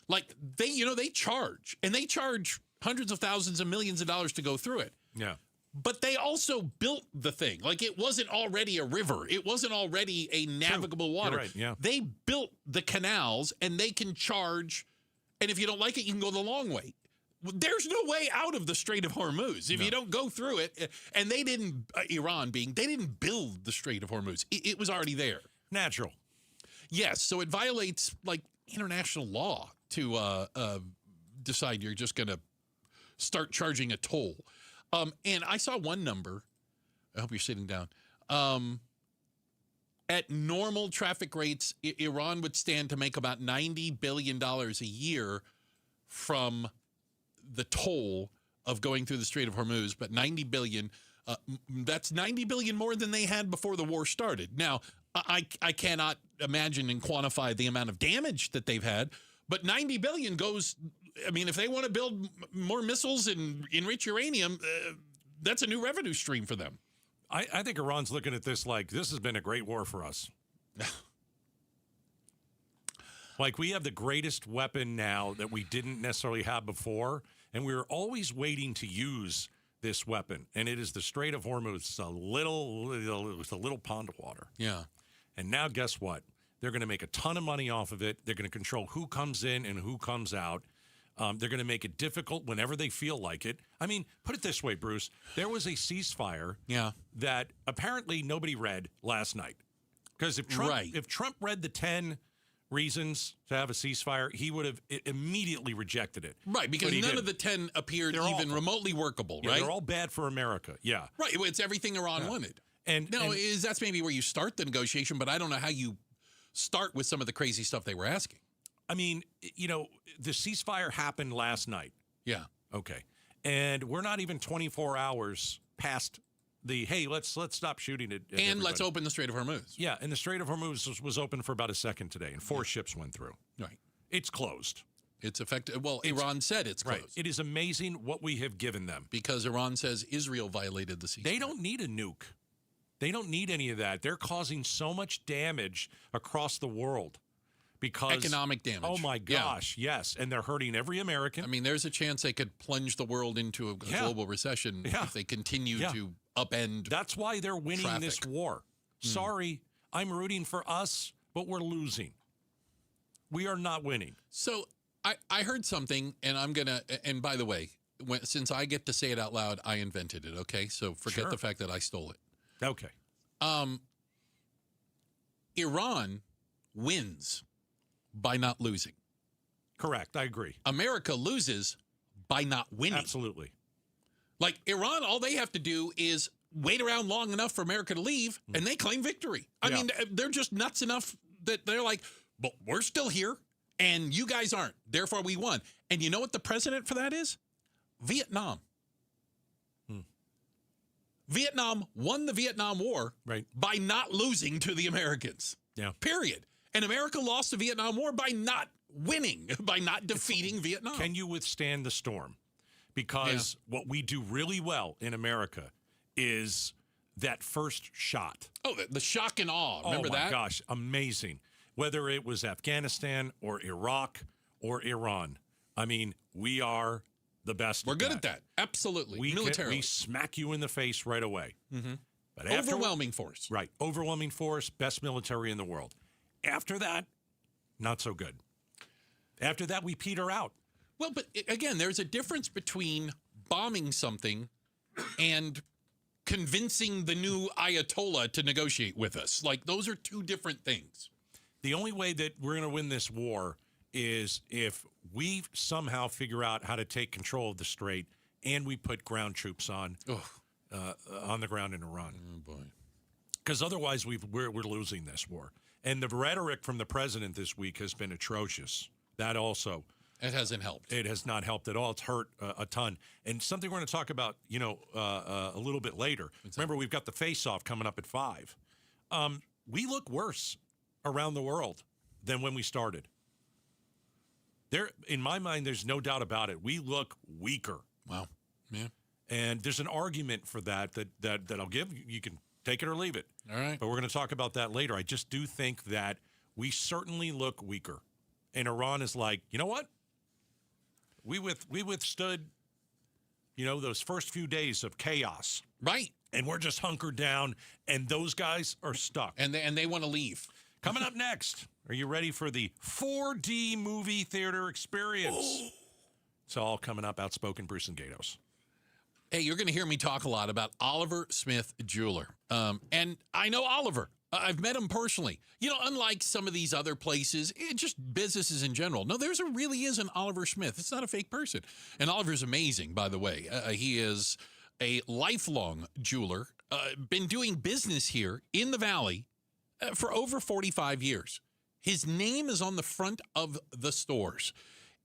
Like they charge hundreds of thousands and millions of dollars to go through it. Yeah. But they also built the thing. Like it wasn't already a river. It wasn't already a navigable water. You're right, yeah. They built the canals and they can charge. And if you don't like it, you can go the long way. there's no way out of the Strait of Hormuz if you don't go through it. And they didn't, Iran being, they didn't build the Strait of Hormuz. It was already there. Natural. Yes, so it violates like international law to decide you're just going to start charging a toll. And I saw one number. I hope you're sitting down. At normal traffic rates, Iran would stand to make about $90 billion a year from the toll of going through the Strait of Hormuz. But $90 billion, that's $90 billion more than they had before the war started. Now, I cannot imagine and quantify the amount of damage that they've had, but $90 billion goes, I mean, if they want to build more missiles and enrich uranium, that's a new revenue stream for them. I think Iran's looking at this like, this has been a great war for us. Like, we have the greatest weapon now that we didn't necessarily have before, and we were always waiting to use this weapon, and it is the Strait of Hormuz. It's a little pond of water. Yeah. And now guess what? They're going to make a ton of money off of it. They're going to control who comes in and who comes out. They're going to make it difficult whenever they feel like it. I mean, put it this way, Bruce. There was a ceasefire that apparently nobody read last night. Because if Trump read the 10 reasons to have a ceasefire, he would have immediately rejected it. Right, because none of the 10 appeared even remotely workable, right? They're all bad for America, yeah. Right, it's everything Iran wanted. And that's maybe where you start the negotiation, but I don't know how you start with some of the crazy stuff they were asking. I mean, you know, the ceasefire happened last night. Yeah. Okay. And we're not even 24 hours past the, hey, let's stop shooting it. And everybody. Let's open the Strait of Hormuz. Yeah, and the Strait of Hormuz was open for about a second today, and 4 ships went through. Right. It's closed. It's effective. Well, Iran said it's closed. Right. It is amazing what we have given them. Because Iran says Israel violated the ceasefire. They don't need a nuke. They don't need any of that. They're causing so much damage across the world. Because economic damage. Oh my gosh, yes. And they're hurting every American. I mean, there's a chance they could plunge the world into a global recession if they continue to upend. That's why they're winning this war. Sorry, I'm rooting for us, but we're losing. We are not winning. So I heard something, and I'm going to, and by the way, since I get to say it out loud, I invented it, okay? So forget the fact that I stole it. Okay. Iran wins by not losing. Correct. I agree. America loses by not winning. Absolutely. Like Iran, all they have to do is wait around long enough for America to leave, and they claim victory. I mean, they're just nuts enough that they're like, but we're still here, and you guys aren't. Therefore, we won. And you know what the precedent for that is? Vietnam. Vietnam won the Vietnam War by not losing to the Americans. Yeah. Period. And America lost the Vietnam War by not winning, by not defeating Vietnam. Can you withstand the storm? Because what we do really well in America is that first shot. Oh, the shock and awe. Remember that? Oh, my gosh. Amazing. Whether it was Afghanistan or Iraq or Iran. I mean, we are the best. We're good at that. Absolutely. Militarily. We smack you in the face right away. Mm-hmm. But overwhelming force. Right. Overwhelming force, best military in the world. After that, not so good. After that, we peter out. Well, but again, there's a difference between bombing something and convincing the new Ayatollah to negotiate with us. Like, those are two different things. The only way that we're going to win this war is if we somehow figure out how to take control of the strait and we put ground troops on the ground in Iran. Oh, boy. Because otherwise, we're losing this war. And the rhetoric from the president this week has been atrocious. That also. It hasn't helped. It has not helped at all. It's hurt a ton. And something we're going to talk about, a little bit later. Exactly. Remember, we've got the face-off coming up at 5. We look worse around the world than when we started. In my mind, there's no doubt about it. We look weaker. Wow. Yeah. And there's an argument for that I'll give. You can take it or leave it. All right. But we're going to talk about that later. I just do think that we certainly look weaker. And Iran is like, you know what? We withstood, those first few days of chaos. Right. And we're just hunkered down, and those guys are stuck. And they want to leave. Coming up next, are you ready for the 4D movie theater experience? It's all coming up. Outspoken Bruce and Gatos. Hey, you're going to hear me talk a lot about Oliver Smith Jeweler. And I know Oliver. I've met him personally. You know, unlike some of these other places, just businesses in general. No, there really is an Oliver Smith. It's not a fake person. And Oliver's amazing, by the way. He is a lifelong jeweler, been doing business here in the Valley for over 45 years. His name is on the front of the stores.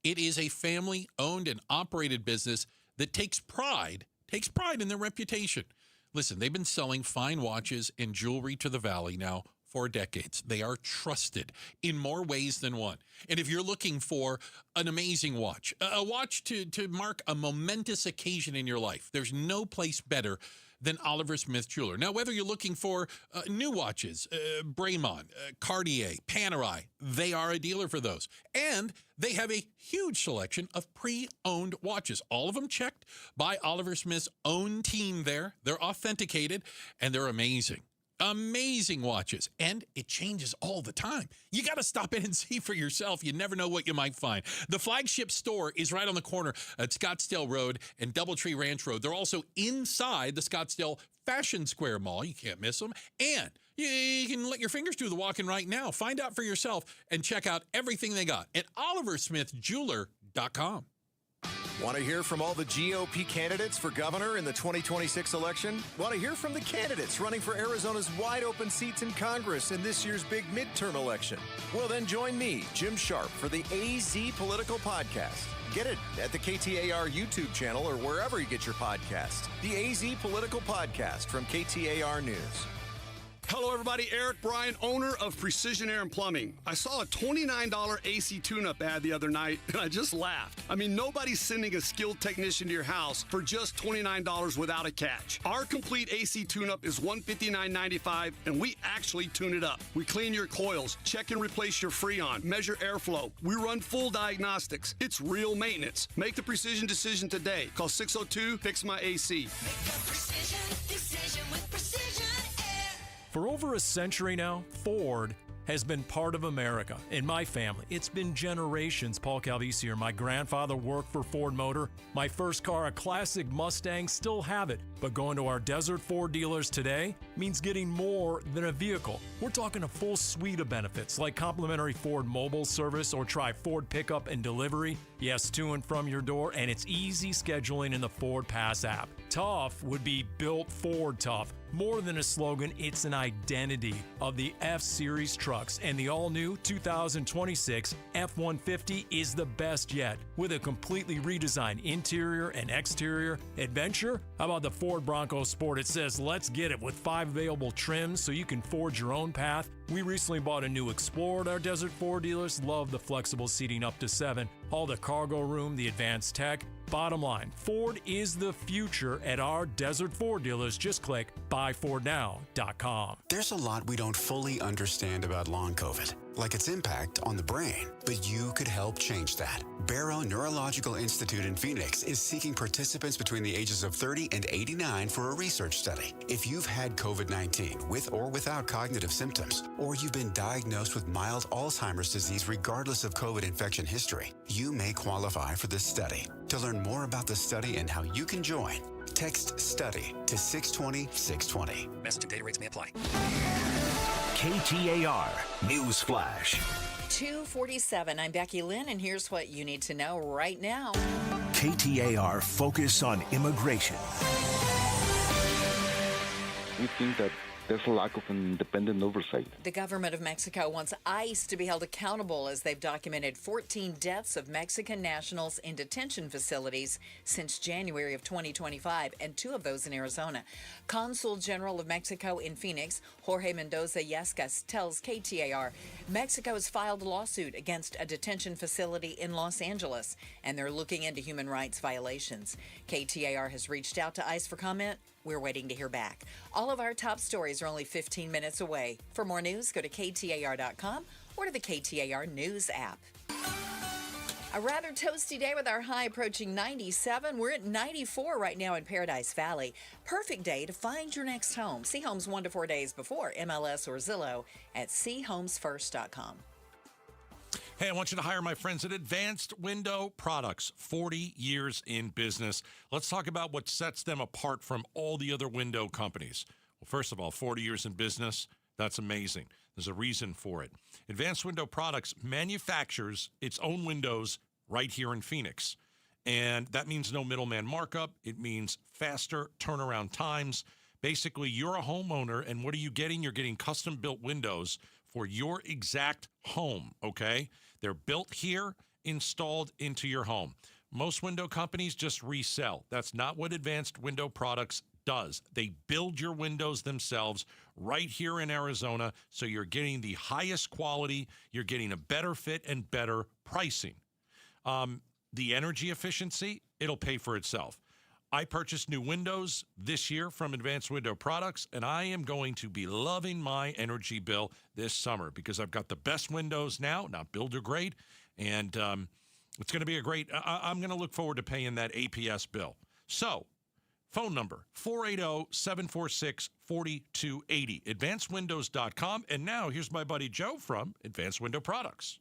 It is a family-owned and operated business that takes pride in their reputation. Listen, they've been selling fine watches and jewelry to the Valley now for decades. They are trusted in more ways than one. And if you're looking for an amazing watch, a watch to mark a momentous occasion in your life, there's no place better than Oliver Smith Jeweler. Now, whether you're looking for new watches, Bremont, Cartier, Panerai, they are a dealer for those. And they have a huge selection of pre-owned watches, all of them checked by Oliver Smith's own team there. They're authenticated, and they're amazing. Amazing watches, and it changes all the time. You got to stop in and see for yourself. You never know what you might find. The flagship store is right on the corner at Scottsdale Road and Doubletree Ranch Road. They're also inside the Scottsdale Fashion Square Mall. You can't miss them. And you can let your fingers do the walking right now. Find out for yourself and check out everything they got at oliversmithjeweler.com. Want to hear from all the GOP candidates for governor in the 2026 election? Want to hear from the candidates running for Arizona's wide open seats in Congress in this year's big midterm election? Well, then join me, Jim Sharp, for the AZ Political Podcast. Get it at the KTAR YouTube channel or wherever you get your podcast. The AZ Political Podcast from KTAR News. Hello, everybody. Eric Bryan, owner of Precision Air and Plumbing. I saw a $29 AC tune-up ad the other night, and I just laughed. I mean, nobody's sending a skilled technician to your house for just $29 without a catch. Our complete AC tune-up is $159.95, and we actually tune it up. We clean your coils, check and replace your Freon, measure airflow. We run full diagnostics. It's real maintenance. Make the precision decision today. Call 602-FIX-MY-AC. Make the precision decision with Precision Air. For over a century now, Ford has been part of America. In my family, it's been generations. Paul Calvisi here. My grandfather worked for Ford Motor. My first car, a classic Mustang, still have it. But going to our Desert Ford dealers today means getting more than a vehicle. We're talking a full suite of benefits like complimentary Ford mobile service or try Ford pickup and delivery. Yes, to and from your door, and it's easy scheduling in the Ford Pass app. Tough would be built Ford tough. More than a slogan, it's an identity of the F-Series trucks, and the all-new 2026 F-150 is the best yet. With a completely redesigned interior and exterior adventure, how about the Ford Bronco Sport? It says, let's get it, with 5 available trims so you can forge your own path. We recently bought a new Explorer at our Desert Ford dealers. Love the flexible seating up to 7. All the cargo room, the advanced tech. Bottom line, Ford is the future at our Desert Ford dealers. Just click buyfordnow.com. There's a lot we don't fully understand about long COVID, like its impact on the brain, but you could help change that. Barrow Neurological Institute in Phoenix is seeking participants between the ages of 30 and 89 for a research study. If you've had COVID-19 with or without cognitive symptoms, or you've been diagnosed with mild Alzheimer's disease regardless of COVID infection history, you may qualify for this study. To learn more about the study and how you can join, text STUDY to 620-620. Message and data rates may apply. KTAR News Flash. 2:47. I'm Becky Lynn, and here's what you need to know right now. KTAR Focus on Immigration. We think that there's a lack of independent oversight. The government of Mexico wants ICE to be held accountable as they've documented 14 deaths of Mexican nationals in detention facilities since January of 2025, and 2 of those in Arizona. Consul General of Mexico in Phoenix, Jorge Mendoza Yescas, tells KTAR Mexico has filed a lawsuit against a detention facility in Los Angeles, and they're looking into human rights violations. KTAR has reached out to ICE for comment. We're waiting to hear back. All of our top stories are only 15 minutes away. For more news, go to KTAR.com or to the KTAR News app. A rather toasty day with our high approaching 97. We're at 94 right now in Paradise Valley. Perfect day to find your next home. See homes 1 to 4 days before MLS or Zillow at chomesfirst.com. Hey, I want you to hire my friends at Advanced Window Products, 40 years in business. Let's talk about what sets them apart from all the other window companies. Well, first of all, 40 years in business, that's amazing. There's a reason for it. Advanced Window Products manufactures its own windows right here in Phoenix. And that means no middleman markup. It means faster turnaround times. Basically, you're a homeowner, and what are you getting? You're getting custom-built windows for your exact home, okay? They're built here, installed into your home. Most window companies just resell. That's not what Advanced Window Products does. They build your windows themselves right here in Arizona, so you're getting the highest quality, you're getting a better fit and better pricing. The energy efficiency, it'll pay for itself. I purchased new windows this year from Advanced Window Products, and I am going to be loving my energy bill this summer because I've got the best windows now, not builder grade, and it's going to be a great, I'm going to look forward to paying that APS bill. So, phone number, 480-746-4280, advancedwindows.com. And now, here's my buddy Joe from Advanced Window Products.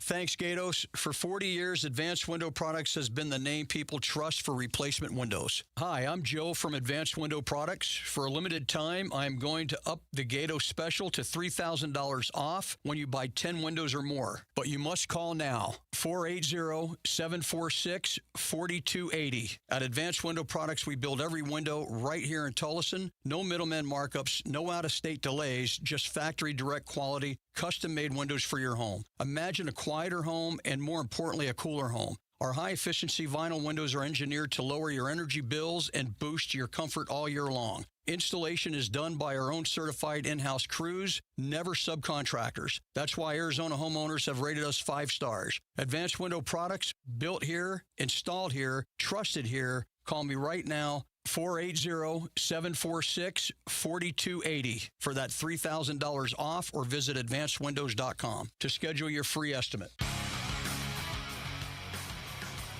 Thanks, Gatos. For 40 years, Advanced Window Products has been the name people trust for replacement windows. Hi, I'm Joe from Advanced Window Products. For a limited time, I'm going to up the Gatos special to $3,000 off when you buy 10 windows or more. But you must call now, 480-746-4280. At Advanced Window Products, we build every window right here in Tullison. No middleman markups, no out-of-state delays, just factory direct quality, custom-made windows for your home. Imagine a quieter home and, more importantly, a cooler home. Our high-efficiency vinyl windows are engineered to lower your energy bills and boost your comfort all year long. Installation is done by our own certified in-house crews, never subcontractors. That's why Arizona homeowners have rated us 5 stars. Advanced Window Products, built here, installed here, trusted here. Call me right now, 480-746-4280 for that $3,000 off, or visit advancedwindows.com to schedule your free estimate.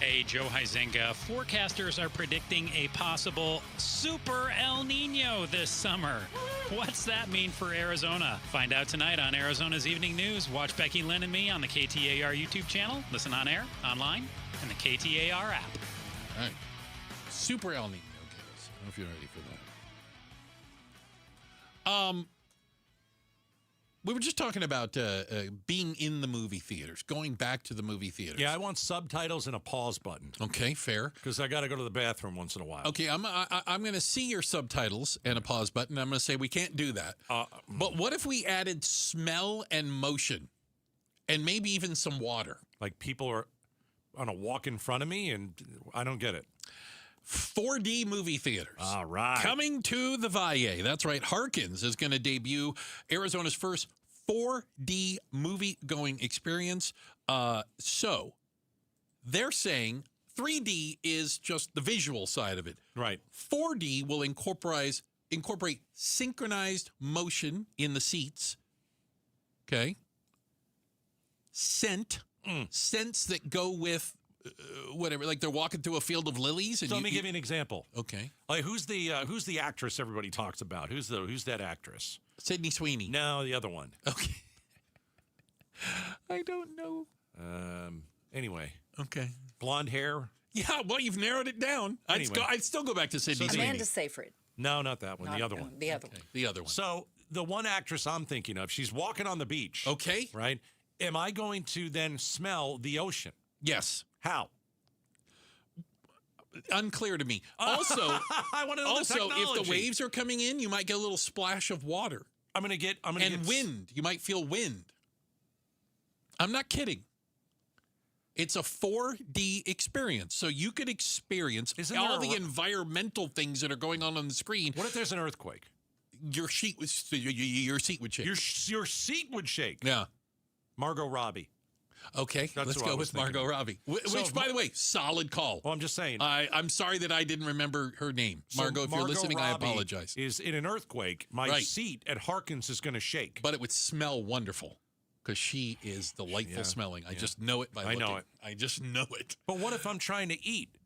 Hey, Joe Huizenga. Forecasters are predicting a possible super El Nino this summer. What's that mean for Arizona? Find out tonight on Arizona's Evening News. Watch Becky Lynn and me on the KTAR YouTube channel. Listen on air, online, and the KTAR app. All right. Super El Nino. Okay, I don't know if you're ready for that. We were just talking about being in the movie theaters, going back to the movie theaters. Yeah, I want subtitles and a pause button. Okay, fair. Because I got to go to the bathroom once in a while. Okay, I'm going to see your subtitles and a pause button. I'm going to say we can't do that. But what if we added smell and motion, and maybe even some water? Like people are on a walk in front of me, and I don't get it. 4D movie theaters. All right. Coming to the Valle. That's right. Harkins is going to debut Arizona's first 4D movie-going experience. So they're saying 3D is just the visual side of it. Right. 4D will incorporate synchronized motion in the seats. Okay. Scents that go with whatever, like they're walking through a field of lilies. And so let me give you an example. Okay. Like who's the actress everybody talks about? Who's that actress? Sydney Sweeney. No, the other one. Okay. I don't know. Anyway. Okay. Blonde hair. Yeah, well, you've narrowed it down. Anyway. I'd still go back to Sydney Sweeney. Amanda Seyfried. No, not that one. The other one. The other one. The other one. So the one actress I'm thinking of, she's walking on the beach. Okay. Right? Am I going to then smell the ocean? Yes. How? Unclear to me. Also, I want to know the technology. If the waves are coming in, you might get a little splash of water. I'm gonna get wind. You might feel wind. I'm not kidding. It's a 4D experience, so you could experience all the environmental things that are going on the screen. What if there's an earthquake? Your seat would shake. Your seat would shake. Yeah. Margot Robbie. Okay, let's go with Margot Robbie. Which, by the way, solid call. Well, I'm just saying. I'm sorry that I didn't remember her name. Margot, if you're listening, Robbie I apologize. Is in an earthquake, my seat at Harkins is going to shake. But it would smell wonderful because she is delightful smelling. I just know it by looking. I know it. I just know it. But what if I'm trying to eat?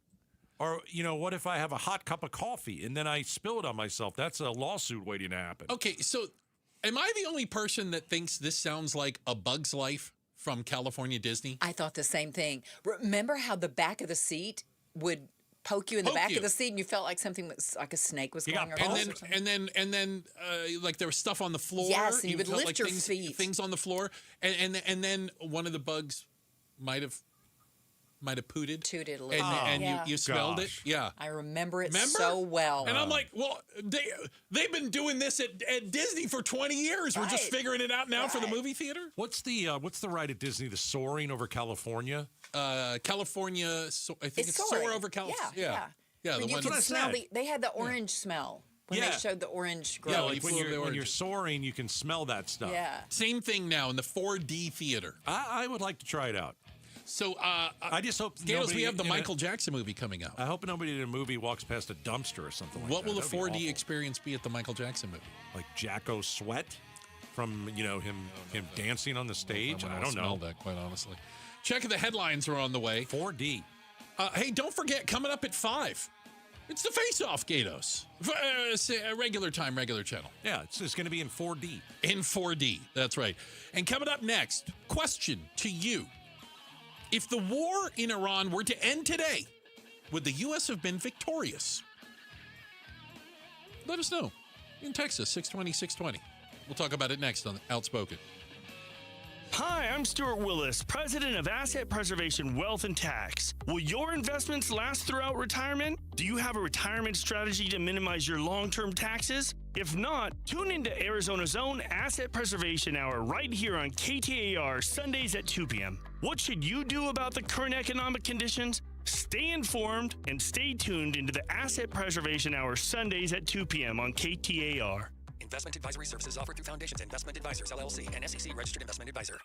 Or, what if I have a hot cup of coffee and then I spill it on myself? That's a lawsuit waiting to happen. Okay, so am I the only person that thinks this sounds like A Bug's Life from California Disney. I thought the same thing. Remember how the back of the seat would poke you in the back of the seat, and you felt like something was like a snake was going across. And then, like there was stuff on the floor. Yes, and you would felt lift like your feet. Things on the floor, and then one of the bugs might have pooted. Tooted a little. And you smelled it. Yeah, I remember it so well. And I'm like, well, they've been doing this at Disney for 20 years. We're just figuring it out now for the movie theater. What's the ride at Disney? The Soaring over California? California. I think it's Soar over California. Yeah. When you can smell they had the orange smell when they showed the orange growth. Yeah, like when you're soaring, you can smell that stuff. Yeah. Same thing now in the 4D theater. I would like to try it out. So I just hope we have the Michael Jackson movie coming out. I hope nobody in a movie walks past a dumpster or something like what that. What will the 4D awful. experience be at the Michael Jackson movie? Like Jacko Sweat from him dancing on the stage. I don't know that, quite honestly. Check the headlines are on the way. 4D. Hey, don't forget, coming up at 5, it's the Face Off, Gatos. Regular time, regular channel. Yeah, it's going to be in 4D. In 4D, that's right. And coming up next, question to you. If the war in Iran were to end today, would the U.S. have been victorious? Let us know. In Texas, 620-620. We'll talk about it next on Outspoken. Hi, I'm Stuart Willis, president of Asset Preservation Wealth and Tax. Will your investments last throughout retirement? Do you have a retirement strategy to minimize your long-term taxes? If not, tune into Arizona's own Asset Preservation Hour right here on KTAR Sundays at 2 p.m. What should you do about the current economic conditions? Stay informed and stay tuned into the Asset Preservation Hour Sundays at 2 p.m. on KTAR. Investment advisory services offered through Foundations Investment Advisors, LLC, and SEC Registered Investment Advisor.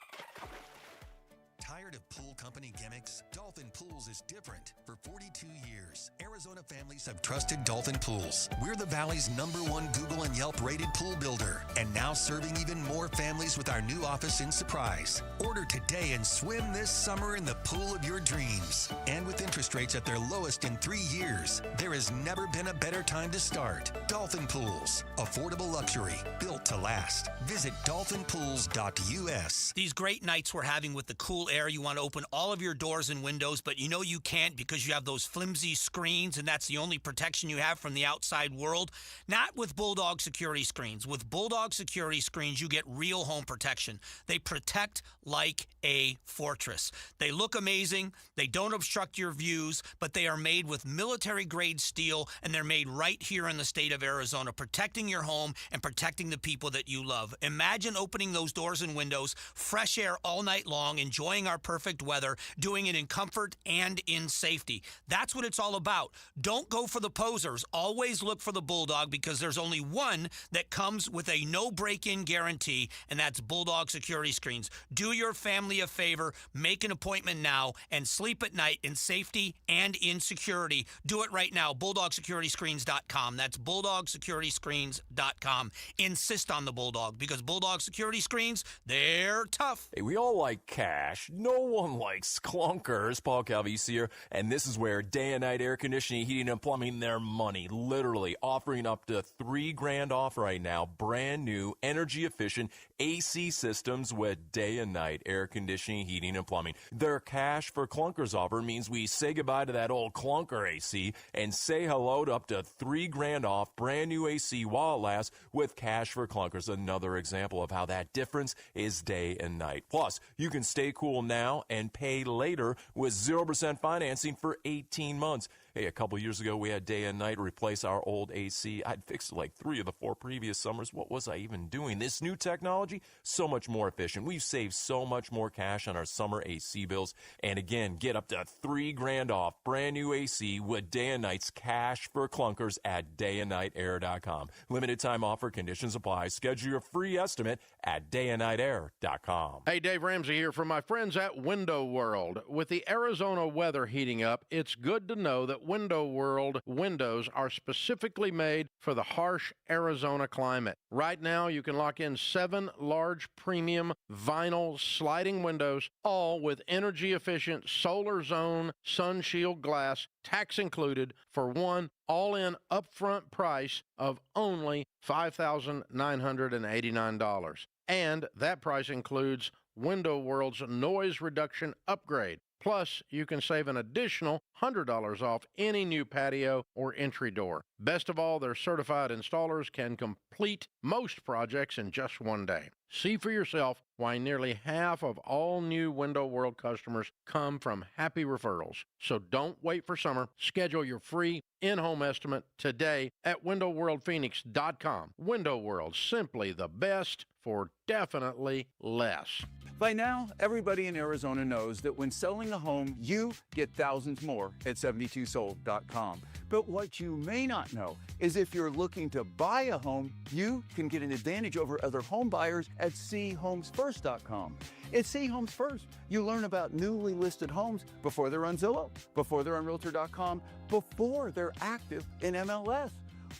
Tired of pool company gimmicks? Dolphin Pools is different. For 42 years, Arizona families have trusted Dolphin Pools. We're the Valley's #1 Google and Yelp rated pool builder, and now serving even more families with our new office in Surprise. Order today and swim this summer in the pool of your dreams. And with interest rates at their lowest in 3 years, there has never been a better time to start. Dolphin Pools, affordable luxury, built to last. Visit dolphinpools.us. These great nights we're having with the cool air, you want to open all of your doors and windows, but you know you can't because you have those flimsy screens, and that's the only protection you have from the outside world. Not with Bulldog Security Screens. With Bulldog Security Screens, you get real home protection. They protect like a fortress. They look amazing. They don't obstruct your views, but they are made with military-grade steel, and they're made right here in the state of Arizona, protecting your home and protecting the people that you love. Imagine opening those doors and windows, fresh air all night long, enjoying our perfect weather, doing it in comfort and in safety. That's what it's all about. Don't go for the posers. Always look for the Bulldog, because there's only one that comes with a no break-in guarantee, and that's Bulldog Security Screens. Do your family a favor, make an appointment now, and sleep at night in safety and in security. Do it right now. BulldogSecurityScreens.com. That's BulldogSecurityScreens.com. Insist on the Bulldog, because Bulldog Security Screens, they're tough. Hey, we all like cash. No one likes clunkers. Paul Calvisi here, and this is where Day and Night Air Conditioning, Heating, and Plumbing their money. Literally offering up to $3,000 off right now. Brand new, energy-efficient AC systems with Day and Night Air Conditioning, Heating, and Plumbing. Their Cash for Clunkers offer means we say goodbye to that old clunker AC and say hello to up to $3,000 off brand new AC while it lasts with Cash for Clunkers. Another example of how that difference is day and night. Plus, you can stay cool now and pay later with 0% financing for 18 months. Hey, a couple years ago, we had Day and Night replace our old AC. I'd fixed like 3 of the 4 previous summers. What was I even doing? This new technology, so much more efficient. We've saved so much more cash on our summer AC bills. And again, get up to $3,000 off brand new AC with Day and Night's Cash for Clunkers at dayandnightair.com. Limited time offer, conditions apply. Schedule your free estimate at dayandnightair.com. Hey, Dave Ramsey here from my friends at Window World. With the Arizona weather heating up, it's good to know that Window World windows are specifically made for the harsh Arizona climate. Right now, you can lock in 7 large premium vinyl sliding windows, all with energy-efficient solar zone sun shield glass, tax included, for one all-in upfront price of only $5,989. And that price includes Window World's noise reduction upgrade. Plus, you can save an additional $100 off any new patio or entry door. Best of all, their certified installers can complete most projects in just one day. See for yourself why nearly half of all new Window World customers come from happy referrals. So don't wait for summer. Schedule your free in-home estimate today at windowworldphoenix.com. Window World, simply the best for definitely less. By now, everybody in Arizona knows that when selling a home, you get thousands more at 72sold.com. But what you may not know is if you're looking to buy a home, you can get an advantage over other home buyers at chomesfirst.com. At C Homes First, you learn about newly listed homes before they're on Zillow, before they're on Realtor.com, before they're active in MLS.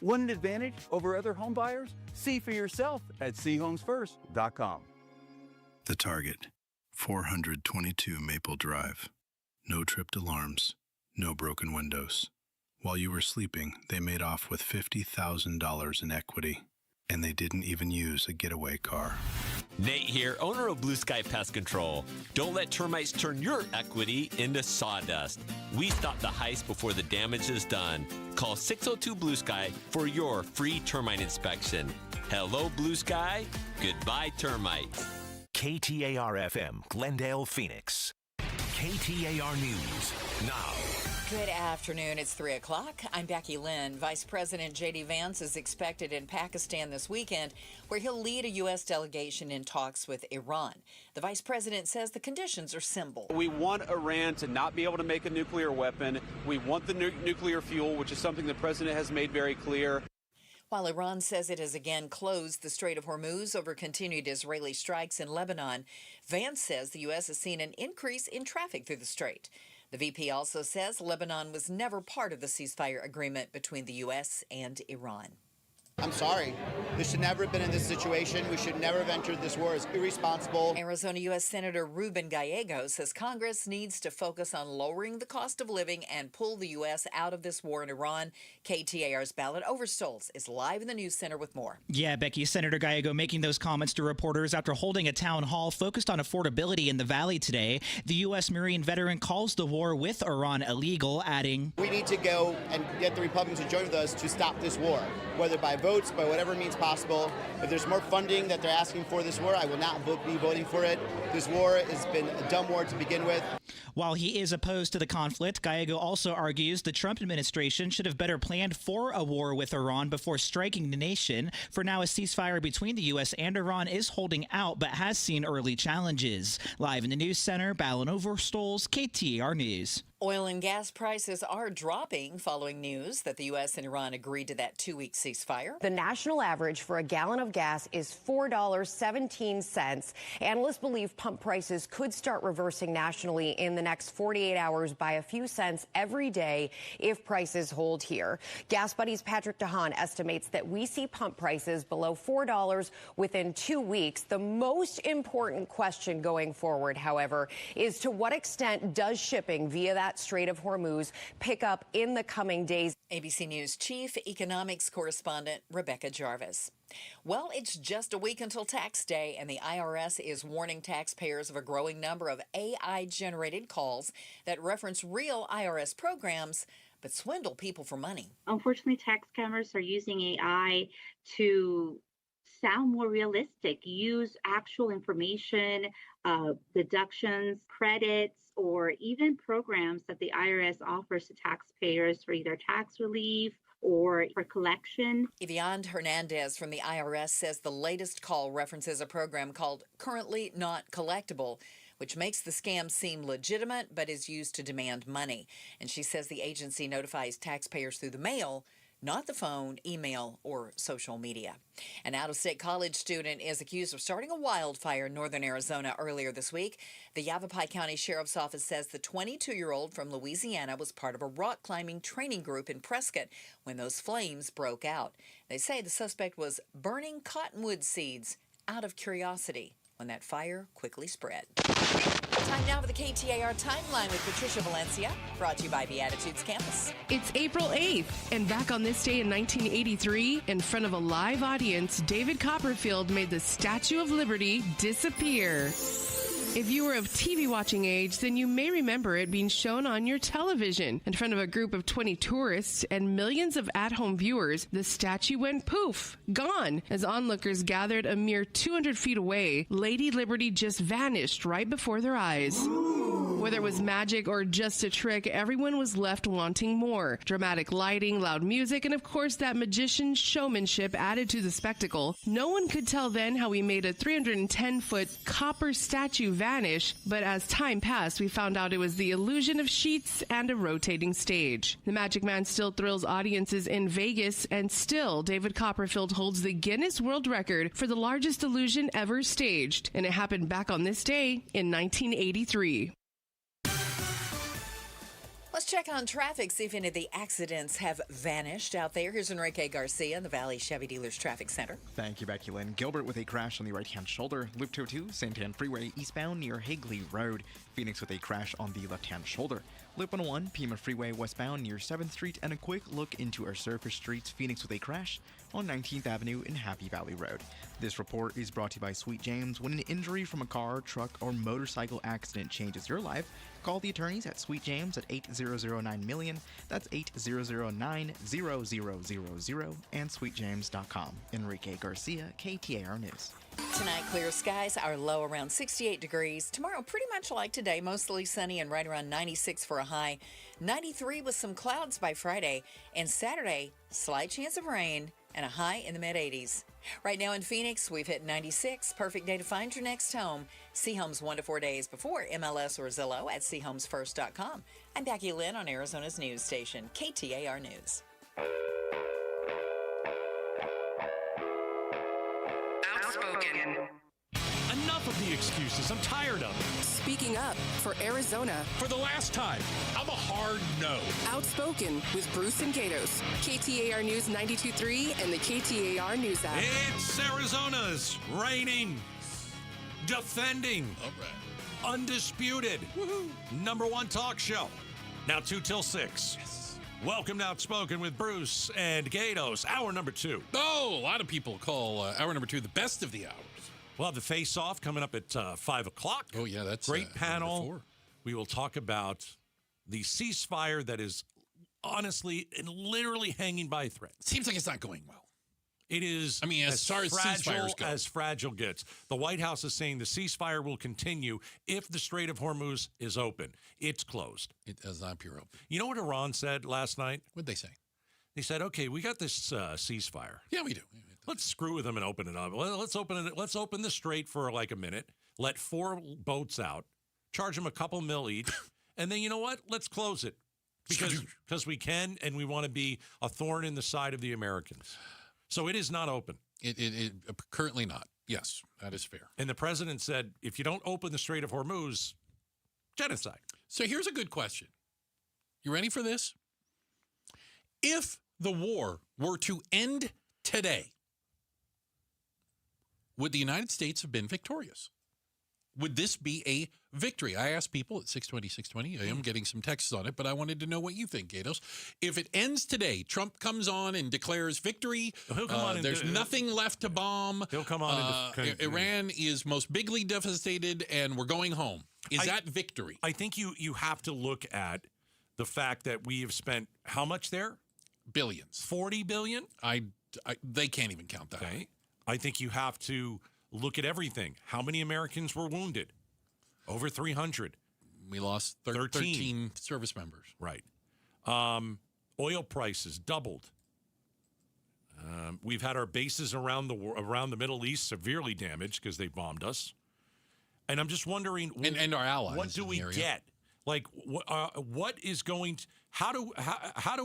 Want an advantage over other home buyers? See for yourself at chomesfirst.com. The Target, 422 Maple Drive. No tripped alarms, no broken windows. While you were sleeping, they made off with $50,000 in equity, and they didn't even use a getaway car. Nate here, owner of Blue Sky Pest Control. Don't let termites turn your equity into sawdust. We stop the heist before the damage is done. Call 602 Blue Sky for your free termite inspection. Hello, Blue Sky. Goodbye, termites. KTAR-FM, Glendale, Phoenix. KTAR News now. Good afternoon. It's 3 o'clock. I'm Becky Lynn. Vice President J.D. Vance is expected in Pakistan this weekend, where he'll lead a U.S. delegation in talks with Iran. The vice president says the conditions are simple. We want Iran to not be able to make a nuclear weapon. We want the nuclear fuel, which is something the president has made very clear. While Iran says it has again closed the Strait of Hormuz over continued Israeli strikes in Lebanon, Vance says the U.S. has seen an increase in traffic through the strait. The VP also says Lebanon was never part of the ceasefire agreement between the U.S. and Iran. I'm sorry. This should never have been in this situation. We should never have entered this war. It's irresponsible. Arizona U.S. Senator Ruben Gallego says Congress needs to focus on lowering the cost of living and pull the U.S. out of this war in Iran. KTAR's Ballard Overstolz is live in the News Center with more. Yeah, Becky, Senator Gallego making those comments to reporters after holding a town hall focused on affordability in the Valley today. The U.S. Marine veteran calls the war with Iran illegal, adding, We need to go and get the Republicans to join with us to stop this war, whether by votes, by whatever means possible. If there's more funding that they're asking for this war, I will not be voting for it. This war has been a dumb war to begin with. While he is opposed to the conflict, Gallego also argues the Trump administration should have better planned for a war with Iran before striking the nation. For now, a ceasefire between the U.S. and Iran is holding out, but has seen early challenges. Live in the News Center, Ballon Overstolz, KTAR News. Oil and gas prices are dropping following news that the U.S. and Iran agreed to that 2-week ceasefire. The national average for a gallon of gas is $4.17. Analysts believe pump prices could start reversing nationally in the next 48 hours by a few cents every day if prices hold here. Gas Buddy's Patrick DeHaan estimates that we see pump prices below $4 within 2 weeks. The most important question going forward, however, is to what extent does shipping via that Strait of Hormuz pick up in the coming days? ABC News Chief Economics Correspondent Rebecca Jarvis. Well, it's just a week until tax day, and the IRS is warning taxpayers of a growing number of AI-generated calls that reference real IRS programs but swindle people for money. Unfortunately, tax scammers are using AI to sound more realistic, use actual information, deductions, credits, or even programs that the IRS offers to taxpayers for either tax relief or for collection. Yvonne Hernandez from the IRS says the latest call references a program called Currently Not Collectible, which makes the scam seem legitimate but is used to demand money. And she says the agency notifies taxpayers through the mail, not the phone, email, or social media. An out-of-state college student is accused of starting a wildfire in northern Arizona earlier this week. The Yavapai County Sheriff's Office says the 22-year-old from Louisiana was part of a rock-climbing training group in Prescott when those flames broke out. They say the suspect was burning cottonwood seeds out of curiosity when that fire quickly spread. Time now for the KTAR Timeline with Patricia Valencia, brought to you by Beatitudes Campus. It's April 8th, and back on this day in 1983, in front of a live audience, David Copperfield made the Statue of Liberty disappear. If you were of TV watching age, then you may remember it being shown on your television. In front of a group of 20 tourists and millions of at-home viewers, the statue went poof, gone. As onlookers gathered a mere 200 feet away, Lady Liberty just vanished right before their eyes. Whether it was magic or just a trick, everyone was left wanting more. Dramatic lighting, loud music, and of course that magician's showmanship added to the spectacle. No one could tell then how we made a 310-foot copper statue vanish, but as time passed, we found out it was the illusion of sheets and a rotating stage. The Magic Man still thrills audiences in Vegas, and still David Copperfield holds the Guinness World Record for the largest illusion ever staged, and it happened back on this day in 1983. Let's check on traffic, see if any of the accidents have vanished out there. Here's Enrique Garcia in the Valley Chevy Dealers Traffic Center. Thank you, Becky Lynn. Gilbert with a crash on the right-hand shoulder. Loop 202, Santan Freeway eastbound near Higley Road. Phoenix with a crash on the left-hand shoulder. Loop 101, Pima Freeway westbound near 7th Street. And a quick look into our surface streets. Phoenix with a crash on 19th Avenue and Happy Valley Road. This report is brought to you by Sweet James. When an injury from a car, truck, or motorcycle accident changes your life, call the attorneys at Sweet James at 8009-MILLION. That's 8009-0000 and sweetjames.com. Enrique Garcia, KTAR News. Tonight, clear skies, our low around 68 degrees. Tomorrow, pretty much like today, mostly sunny and right around 96 for a high. 93 with some clouds by Friday. And Saturday, slight chance of rain and a high in the mid-80s. Right now in Phoenix, we've hit 96. Perfect day to find your next home. See homes 1 to 4 days before MLS or Zillow at seehomesfirst.com. I'm Becky Lynn on Arizona's news station, KTAR News. Outspoken. Enough of the excuses. I'm tired of it. Speaking up for Arizona. For the last time, I'm a hard no. Outspoken with Bruce and Gatos. KTAR News 92.3 and the KTAR News app. It's Arizona's reigning, defending, undisputed, #1 talk show. Now 2 till 6. Yes. Welcome to Outspoken with Bruce and Gatos, hour number 2. Oh, a lot of people call hour number 2 the best of the hours. We'll have the face-off coming up at 5 o'clock. Oh, yeah, that's great panel. number 4. We will talk about the ceasefire that is honestly and literally hanging by a thread. Seems like it's not going well. It is, I mean, as far as ceasefires go, as fragile gets. The White House is saying the ceasefire will continue if the Strait of Hormuz is open. It's closed. It does not appear open. You know what Iran said last night? What'd they say? They said, okay, we got this ceasefire. Yeah, we do. Let's screw with them and open it up. Let's open it. Let's open the strait for like a minute. Let 4 boats out. Charge them a couple mil each, and then you know what? Let's close it because we can, and we want to be a thorn in the side of the Americans. So it is not open. It currently not. Yes, that is fair. And the president said, if you don't open the Strait of Hormuz, genocide. So here's a good question. You ready for this? If the war were to end today, would the United States have been victorious? Would this be a victory? I asked people at 620. I am getting some texts on it, but I wanted to know what you think, Gatos. If it ends today, Trump comes on and declares victory. He'll come on there's nothing left to bomb. He'll come on. Iran is most bigly devastated, and we're going home. Is that victory? I think you have to look at the fact that we have spent how much there? Billions. 40 billion? They can't even count that. Okay. I think you have to look at everything. How many Americans were wounded? Over 300. We lost 13 service members. Right. Oil prices doubled. We've had our bases around the Middle East severely damaged because they bombed us. And I'm just wondering, and our allies. What do we get? Like, what is going to? How do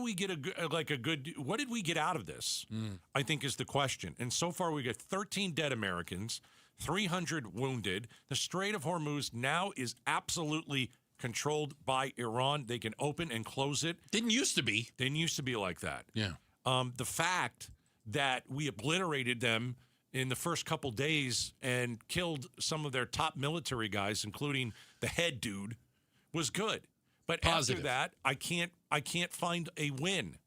we get a good? What did we get out of this? I think is the question. And so far, we got 13 dead Americans, 300 wounded. The Strait of Hormuz now is absolutely controlled by Iran. They can open and close it. Didn't used to be. Didn't used to be like that. Yeah. The fact that we obliterated them in the first couple days and killed some of their top military guys, including the head dude, was good. But Positive. After that, I can't find a win.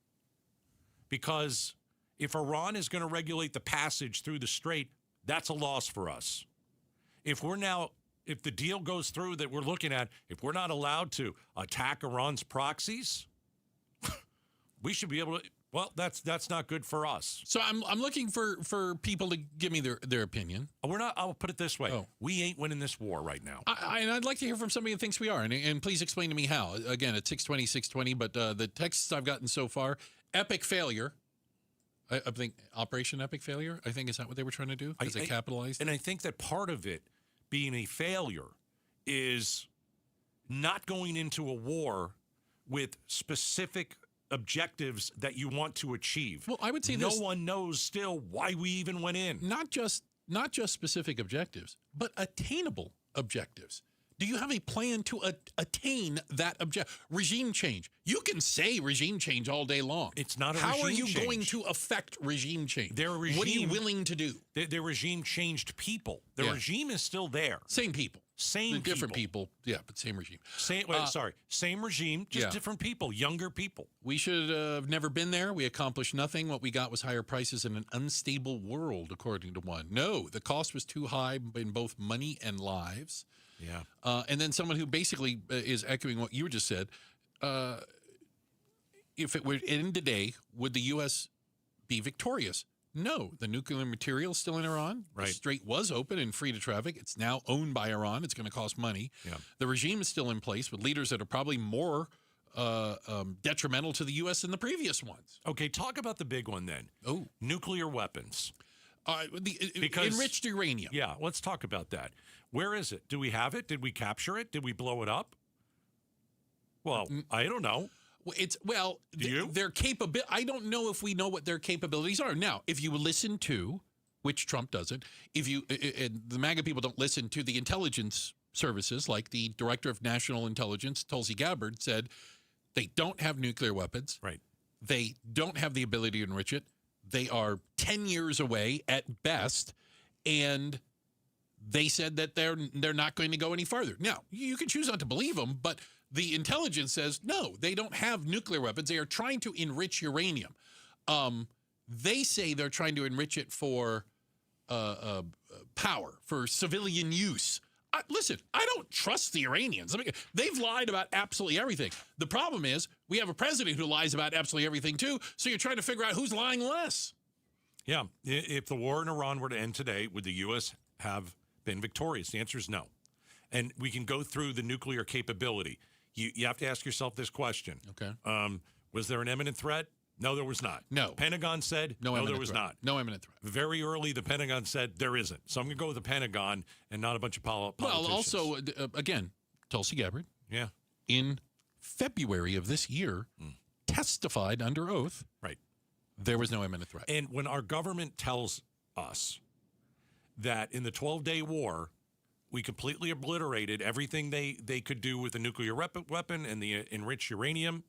Because if Iran is going to regulate the passage through the strait, that's a loss for us. If we're now if the deal goes through that we're looking at, if we're not allowed to attack Iran's proxies, we should be able to. Well, that's not good for us. So I'm looking for people to give me their opinion. We're not. I'll put it this way: we ain't winning this war right now. And I'd like to hear from somebody who thinks we are, and please explain to me how. Again, at 620. But the texts I've gotten so far, epic failure. I think Operation Epic Failure. I think is that what they were trying to do? Because they capitalized. And I think that part of it being a failure is not going into a war with specific objectives that you want to achieve. Well, I would say no one knows still why we even went in. Not just specific objectives, but attainable objectives. Do you have a plan to attain that objective? Regime change. You can say regime change all day long. It's not a How regime are you change. going to affect regime change? Their regime, what are you willing to do? Their regime changed people. The regime is still there. Same people. Different people. Yeah, but same regime. Same regime, just different people, younger people. We should have never been there. We accomplished nothing. What we got was higher prices in an unstable world, according to one. No, the cost was too high in both money and lives. Yeah. And then someone who basically is echoing what you just said. If it were end today, would the U.S. be victorious? No. The nuclear material is still in Iran. Right. The strait was open and free to traffic. It's now owned by Iran. It's going to cost money. Yeah. The regime is still in place with leaders that are probably more detrimental to the U.S. than the previous ones. Okay, talk about the big one then. Oh. Nuclear weapons. Because enriched uranium. Yeah, let's talk about that. Where is it? Do we have it? Did we capture it? Did we blow it up? Well, I don't know. Their capability. I don't know if we know what their capabilities are. Now, if you listen to, which Trump doesn't, and the MAGA people don't listen to the intelligence services, like the Director of National Intelligence, Tulsi Gabbard, said they don't have nuclear weapons. Right. They don't have the ability to enrich it. They are 10 years away at best, and they said that they're not going to go any farther. Now, you can choose not to believe them, but the intelligence says, no, they don't have nuclear weapons. They are trying to enrich uranium. They say they're trying to enrich it for power, for civilian use. Listen, I don't trust the Iranians. I mean, they've lied about absolutely everything. The problem is we have a president who lies about absolutely everything, too, so you're trying to figure out who's lying less. Yeah. If the war in Iran were to end today, would the U.S. have been victorious? The answer is no. And we can go through the nuclear capability. You have to ask yourself this question. Okay. Was there an imminent threat? No, there was not. No. Pentagon said no, there was not. No imminent threat. Very early, the Pentagon said there isn't. So I'm going to go with the Pentagon and not a bunch of politicians. Well, also, again, Tulsi Gabbard, yeah, in February of this year, testified under oath. Right. There was no imminent threat. And when our government tells us that in the 12-day war, we completely obliterated everything they could do with the nuclear weapon and the enriched uranium,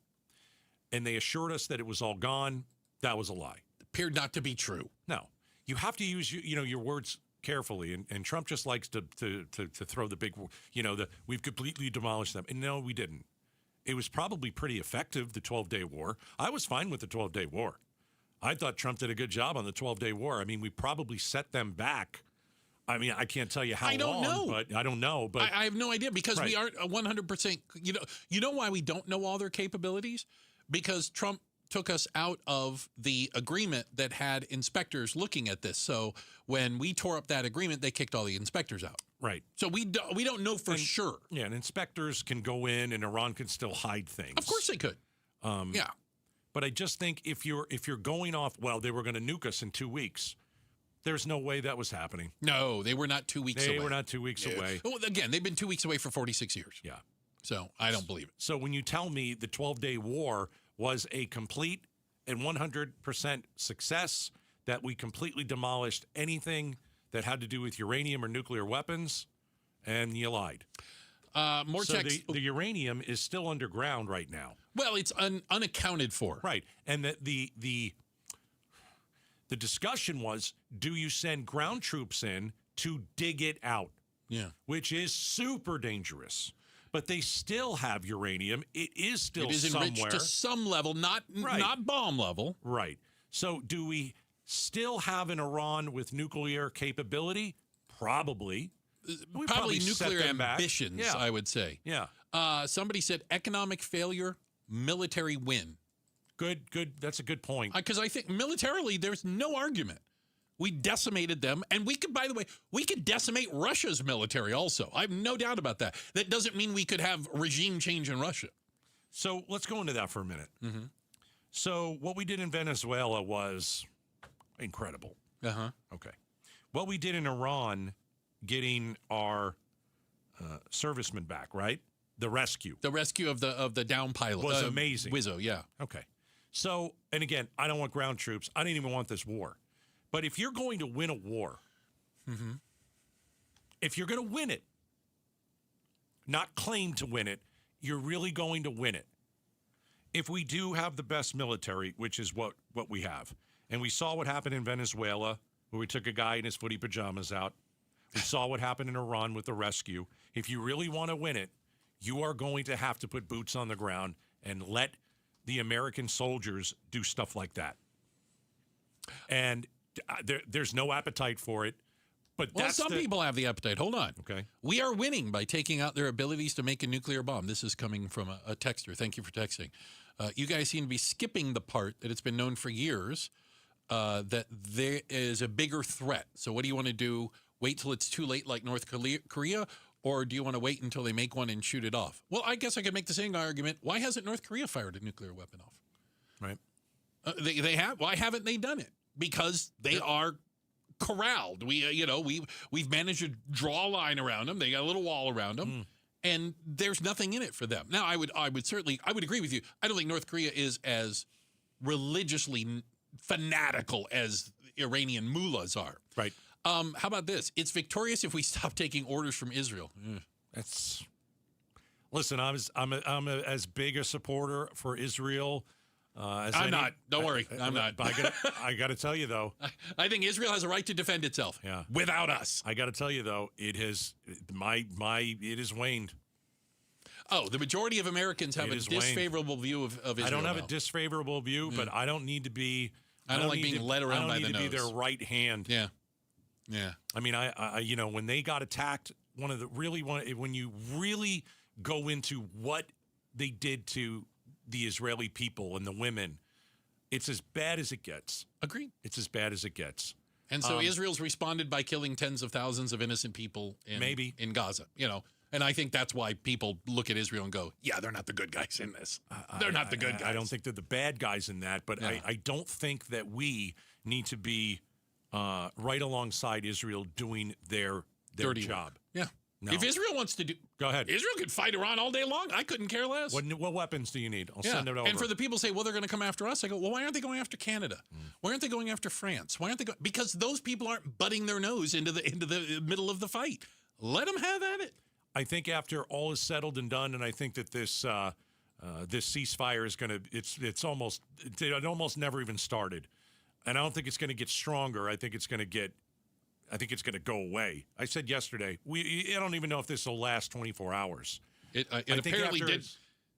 and they assured us that it was all gone, that was a lie. Appeared not to be true. No. You have to use your words carefully, and Trump just likes to throw the big, we've completely demolished them. And no, we didn't. It was probably pretty effective, the 12-day war. I was fine with the 12-day war. I thought Trump did a good job on the 12-day war. I mean, we probably set them back. I mean, I can't tell you how long, but I don't know. But I have no idea because we aren't 100%. You know why we don't know all their capabilities? Because Trump took us out of the agreement that had inspectors looking at this. So when we tore up that agreement, they kicked all the inspectors out. Right. So we don't know for sure. Yeah, and inspectors can go in, and Iran can still hide things. Of course they could. Yeah. But I just think if you're going off, well, they were going to nuke us in 2 weeks. There's no way that was happening. No, they were not 2 weeks away. They were not 2 weeks away. Well, again, they've been 2 weeks away for 46 years. Yeah. So I don't believe it. So when you tell me the 12-day war was a complete and 100% success, that we completely demolished anything that had to do with uranium or nuclear weapons, and you lied. More text. The uranium is still underground right now. Well, it's unaccounted for. Right. And the discussion was, do you send ground troops in to dig it out? Yeah. Which is super dangerous. But they still have uranium. It is still somewhere. Enriched to some level, not bomb level. Right. So do we still have an Iran with nuclear capability? Probably. probably set nuclear them back. ambitions, Yeah. I would say. Yeah. Somebody said economic failure, military win. Good. That's a good point. Because I think militarily, there's no argument. We decimated them, and we could, by the way, we could decimate Russia's military also. I have no doubt about that. That doesn't mean we could have regime change in Russia. So let's go into that for a minute. Mm-hmm. So what we did in Venezuela was incredible. Uh-huh. Okay. What we did in Iran, getting our servicemen back, right? The rescue. The rescue of the down pilot was amazing. Wizzo, yeah. Okay. So, and again, I don't want ground troops. I didn't even want this war. But if you're going to win a war, Mm-hmm. if you're going to win it, not claim to win it, you're really going to win it. If we do have the best military, which is what we have, and we saw what happened in Venezuela, where we took a guy in his footy pajamas out. We saw what happened in Iran with the rescue. If you really want to win it, you are going to have to put boots on the ground and let the American soldiers do stuff like that. And there's no appetite for it. But Well, some people have the appetite. Hold on. Okay. We are winning by taking out their abilities to make a nuclear bomb. This is coming from a texter. Thank you for texting. You guys seem to be skipping the part that it's been known for years that there is a bigger threat. So what do you want to do? Wait till it's too late like North Korea? Or do you want to wait until they make one and shoot it off? Well, I guess I could make the same argument. Why hasn't North Korea fired a nuclear weapon off? Right. They have. Why haven't they done it? Because they are corralled. We've managed to draw a line around them. They got a little wall around them, and there's nothing in it for them. Now, I would agree with you. I don't think North Korea is as religiously fanatical as Iranian mullahs are. Right. How about this? It's victorious if we stop taking orders from Israel. That's. Listen, I'm as big a supporter for Israel. I'm not. Don't worry. I'm not. I got to tell you though. I think Israel has a right to defend itself. Yeah. Without us. I got to tell you though, it has waned. Oh, the majority of Americans have a disfavorable view of Israel. I don't have now. a disfavorable view, but I don't need to be. I don't like being led around by the nose. I don't need to be their right hand. Yeah. Yeah. I mean, I when they got attacked, when you really go into what they did to the Israeli people and the women, it's as bad as it gets. Agreed. It's as bad as it gets. And so Israel's responded by killing tens of thousands of innocent people in Gaza, And I think that's why people look at Israel and go, yeah, they're not the good guys in this. They're not the good guys. I don't think they're the bad guys in that, but yeah. I don't think that we need to be right alongside Israel doing their dirty job. Work. Yeah. No. If Israel wants to do... Go ahead. Israel could fight Iran all day long. I couldn't care less. What weapons do you need? I'll send it over. And for the people who say, well, they're going to come after us, I go, well, why aren't they going after Canada? Why aren't they going after France? Why aren't they because those people aren't butting their nose into the middle of the fight. Let them have at it. I think after all is settled and done, and I think that this ceasefire is going to... It almost never even started. And I don't think it's going to get stronger. I think it's going to go away. I said yesterday, I don't even know if this will last 24 hours. It apparently did.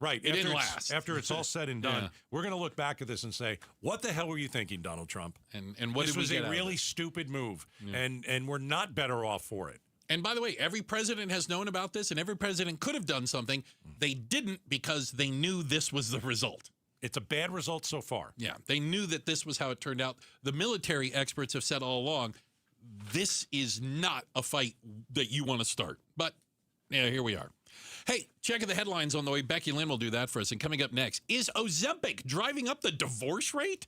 Right. It didn't last. After it's all said and done, we're going to look back at this and say, what the hell were you thinking, Donald Trump? And what this did we was get a really stupid move, and we're not better off for it. And by the way, every president has known about this, and every president could have done something. They didn't because they knew this was the result. It's a bad result so far. Yeah, they knew that this was how it turned out. The military experts have said all along, this is not a fight that you want to start. But, yeah, here we are. Hey, checking the headlines on the way. Becky Lynn will do that for us. And coming up next, is Ozempic driving up the divorce rate?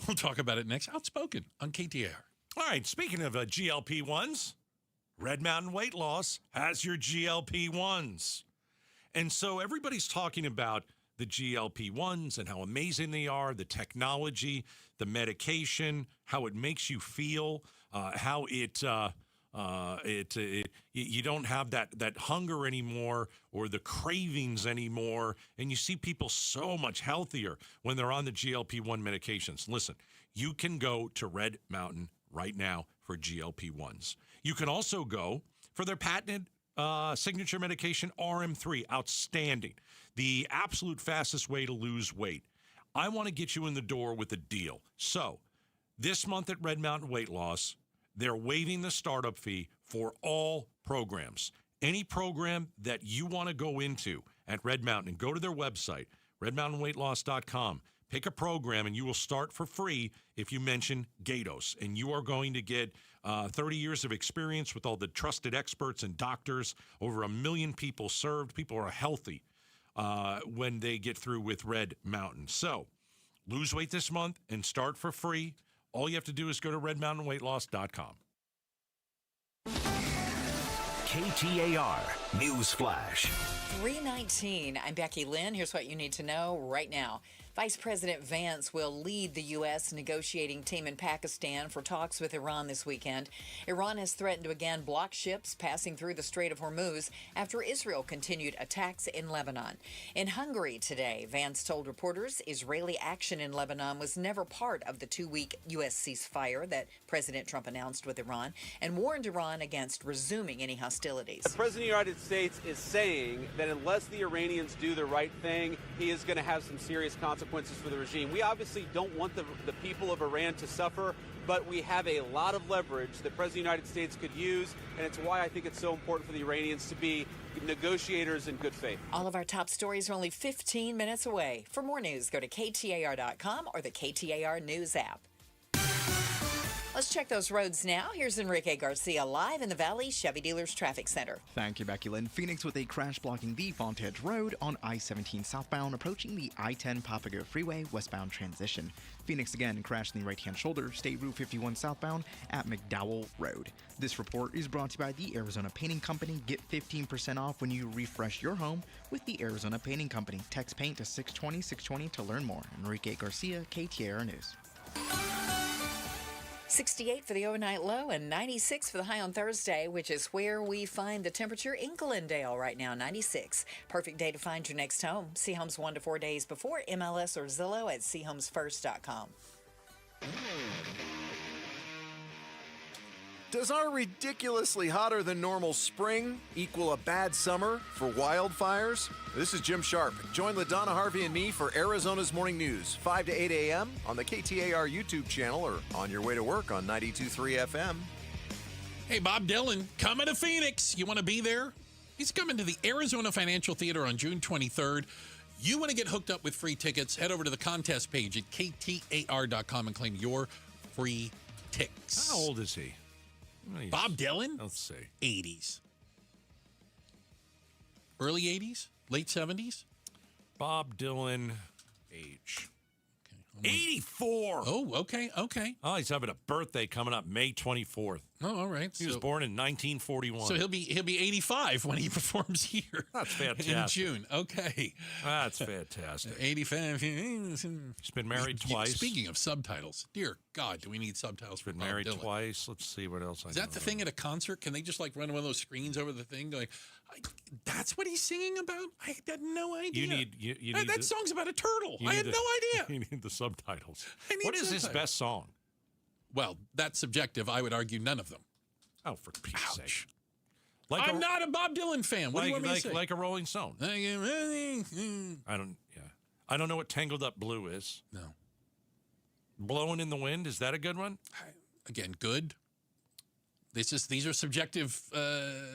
We'll talk about it next. Outspoken on KTAR. All right, speaking of GLP-1s, Red Mountain Weight Loss has your GLP-1s. And so everybody's talking about the GLP-1s and how amazing they are, the technology, the medication, how it makes you feel, how you don't have that hunger anymore or the cravings anymore, and you see people so much healthier when they're on the GLP-1 medications. Listen, you can go to Red Mountain right now for GLP-1s. You can also go for their patented signature medication, RM3, outstanding. The absolute fastest way to lose weight. I want to get you in the door with a deal. So, this month at Red Mountain Weight Loss, they're waiving the startup fee for all programs. Any program that you want to go into at Red Mountain, go to their website, redmountainweightloss.com. Pick a program, and you will start for free if you mention Gatos. And you are going to get 30 years of experience with all the trusted experts and doctors, over 1 million people served. People are healthy when they get through with Red Mountain. So lose weight this month and start for free. All you have to do is go to redmountainweightloss.com. KTAR News Flash. 3:19. I'm Becky Lynn. Here's what you need to know right now. Vice President Vance will lead the U.S. negotiating team in Pakistan for talks with Iran this weekend. Iran has threatened to again block ships passing through the Strait of Hormuz after Israel continued attacks in Lebanon. In Hungary today, Vance told reporters Israeli action in Lebanon was never part of the 2-week U.S. ceasefire that President Trump announced with Iran, and warned Iran against resuming any hostilities. The President of the United States is saying that unless the Iranians do the right thing, he is going to have some serious consequences for the regime. We obviously don't want the people of Iran to suffer, but we have a lot of leverage that the President of the United States could use, and it's why I think it's so important for the Iranians to be negotiators in good faith. All of our top stories are only 15 minutes away. For more news, go to KTAR.com or the KTAR News app. Let's check those roads now. Here's Enrique Garcia live in the Valley Chevy Dealers Traffic Center. Thank you, Becky Lynn. Phoenix with a crash blocking the Fontage Road on I-17 southbound, approaching the I-10 Papago Freeway westbound transition. Phoenix again crashed in the right-hand shoulder, State Route 51 southbound at McDowell Road. This report is brought to you by the Arizona Painting Company. Get 15% off when you refresh your home with the Arizona Painting Company. Text paint to 620-620 to learn more. Enrique Garcia, KTAR News. 68 for the overnight low and 96 for the high on Thursday, which is where we find the temperature in Glendale right now, 96. Perfect day to find your next home. See homes 1 to 4 days before MLS or Zillow at seehomesfirst.com. Does our ridiculously hotter than normal spring equal a bad summer for wildfires? This is Jim Sharp. Join LaDonna Harvey and me for Arizona's Morning News, 5 to 8 a.m. on the KTAR YouTube channel or on your way to work on 92.3 FM. Hey, Bob Dylan, coming to Phoenix. You want to be there? He's coming to the Arizona Financial Theater on June 23rd. You want to get hooked up with free tickets? Head over to the contest page at KTAR.com and claim your free tickets. How old is he? Bob Dylan? Let's see. 80s. Early 80s? Late 70s? Bob Dylan, age. 84. Oh, okay. Oh, he's having a birthday coming up May 24th. Oh, all right. He was born in 1941. So he'll be 85 when he performs here. That's fantastic. In June. Okay. That's fantastic. 85. He's been married twice. Speaking of subtitles, dear God, do we need subtitles for Been Bob married Dylan? twice. Let's see what else I Is that the thing at a concert? Can they just like run one of those screens over the thing going, that's what he's singing about? I had no idea. You need that song's about a turtle. I had no idea. You need the subtitles. I need What is his subtitles. best song? Well, that's subjective. I would argue none of them. Oh, for Pete's sake. I'm not a Bob Dylan fan. What do you want me to say? Like a Rolling Stone. I don't know what Tangled Up Blue is. No. Blowing in the Wind, is that a good one? Again, good. These are subjective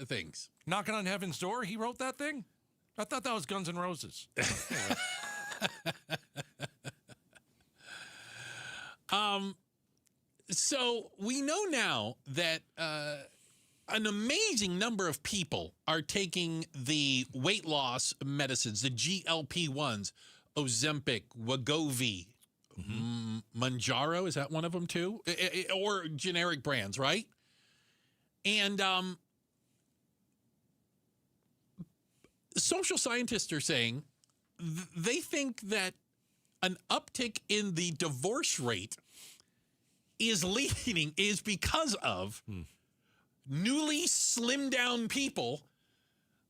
things. Knocking on Heaven's Door, he wrote that thing? I thought that was Guns N' Roses. So we know now that an amazing number of people are taking the weight loss medicines, the GLP-1s, Ozempic, Wegovy, Mounjaro, is that one of them too? Or generic brands, right? And social scientists are saying they think that an uptick in the divorce rate is because of newly slimmed down people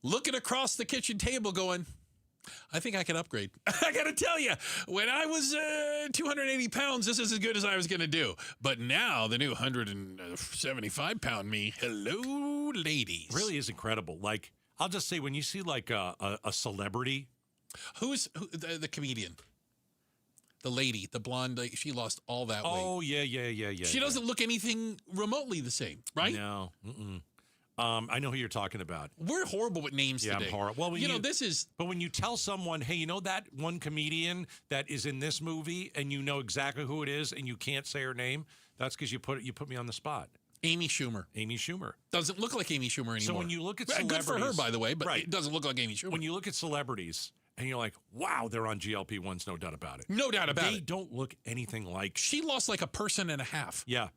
looking across the kitchen table going, I think I can upgrade. I got to tell you, when I was 280 pounds, this is as good as I was going to do. But now the new 175-pound me, hello, ladies. It really is incredible. Like, I'll just say, when you see like a celebrity. Who's the comedian? the lady, the blonde, she lost all that weight. Oh, yeah. She doesn't look anything remotely the same, right? No. I know who you're talking about. We're horrible with names today. I'm horrible. Well, this is... But when you tell someone, hey, you know that one comedian that is in this movie, and you know exactly who it is, and you can't say her name, that's because you put me on the spot. Amy Schumer. Doesn't look like Amy Schumer anymore. So when you look at celebrities... Good for her, by the way, but right. it doesn't look like Amy Schumer. When you look at celebrities... And you're like, wow, they're on GLP-1s, no doubt about it. No doubt about it. They don't look anything like... She lost like a person and a half. Yeah.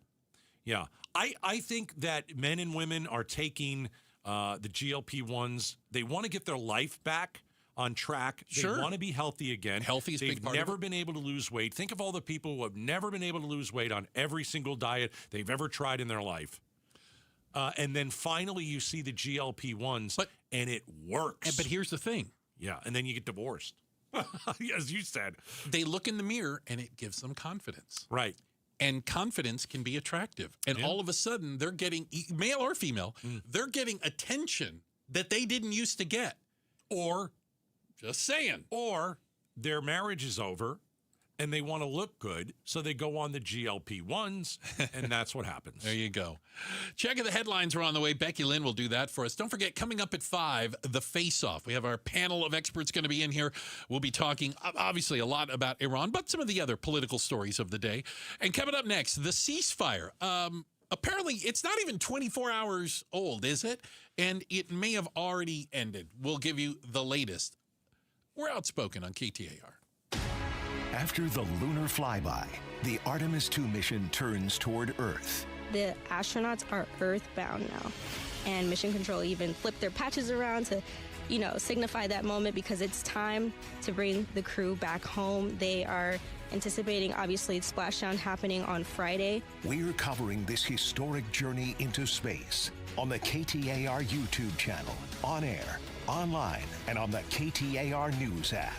I think that men and women are taking the GLP-1s. They want to get their life back on track. Sure. They want to be healthy again. Healthy is a big part of it. They've never been able to lose weight. Think of all the people who have never been able to lose weight on every single diet they've ever tried in their life. And then finally you see the GLP-1s, and it works. But here's the thing. Yeah, and then you get divorced, as you said. They look in the mirror, and it gives them confidence. Right. And confidence can be attractive. And all of a sudden, they're getting, male or female, they're getting attention that they didn't used to get. Or, just saying. Or their marriage is over, and they want to look good, so they go on the GLP-1s, and that's what happens. There you go. Checking the headlines are on the way. Becky Lynn will do that for us. Don't forget, coming up at 5, the face-off. We have our panel of experts going to be in here. We'll be talking, obviously, a lot about Iran, but some of the other political stories of the day. And coming up next, the ceasefire. Apparently, it's not even 24 hours old, is it? And it may have already ended. We'll give you the latest. We're Outspoken on KTAR. After the lunar flyby, the Artemis 2 mission turns toward Earth. The astronauts are Earthbound now, and Mission Control even flipped their patches around to, signify that moment because it's time to bring the crew back home. They are anticipating, obviously, splashdown happening on Friday. We're covering this historic journey into space on the KTAR YouTube channel, on air, online, and on the KTAR News app.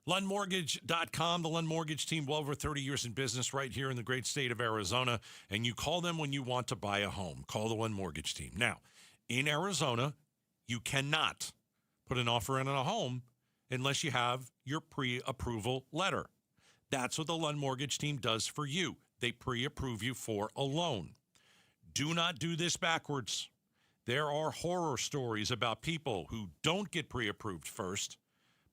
LundMortgage.com, the Lund Mortgage team, well over 30 years in business right here in the great state of Arizona. And you call them when you want to buy a home. Call the Lund Mortgage team. Now, in Arizona, you cannot put an offer in on a home unless you have your pre-approval letter. That's what the Lund Mortgage team does for you. They pre-approve you for a loan. Do not do this backwards. There are horror stories about people who don't get pre-approved first,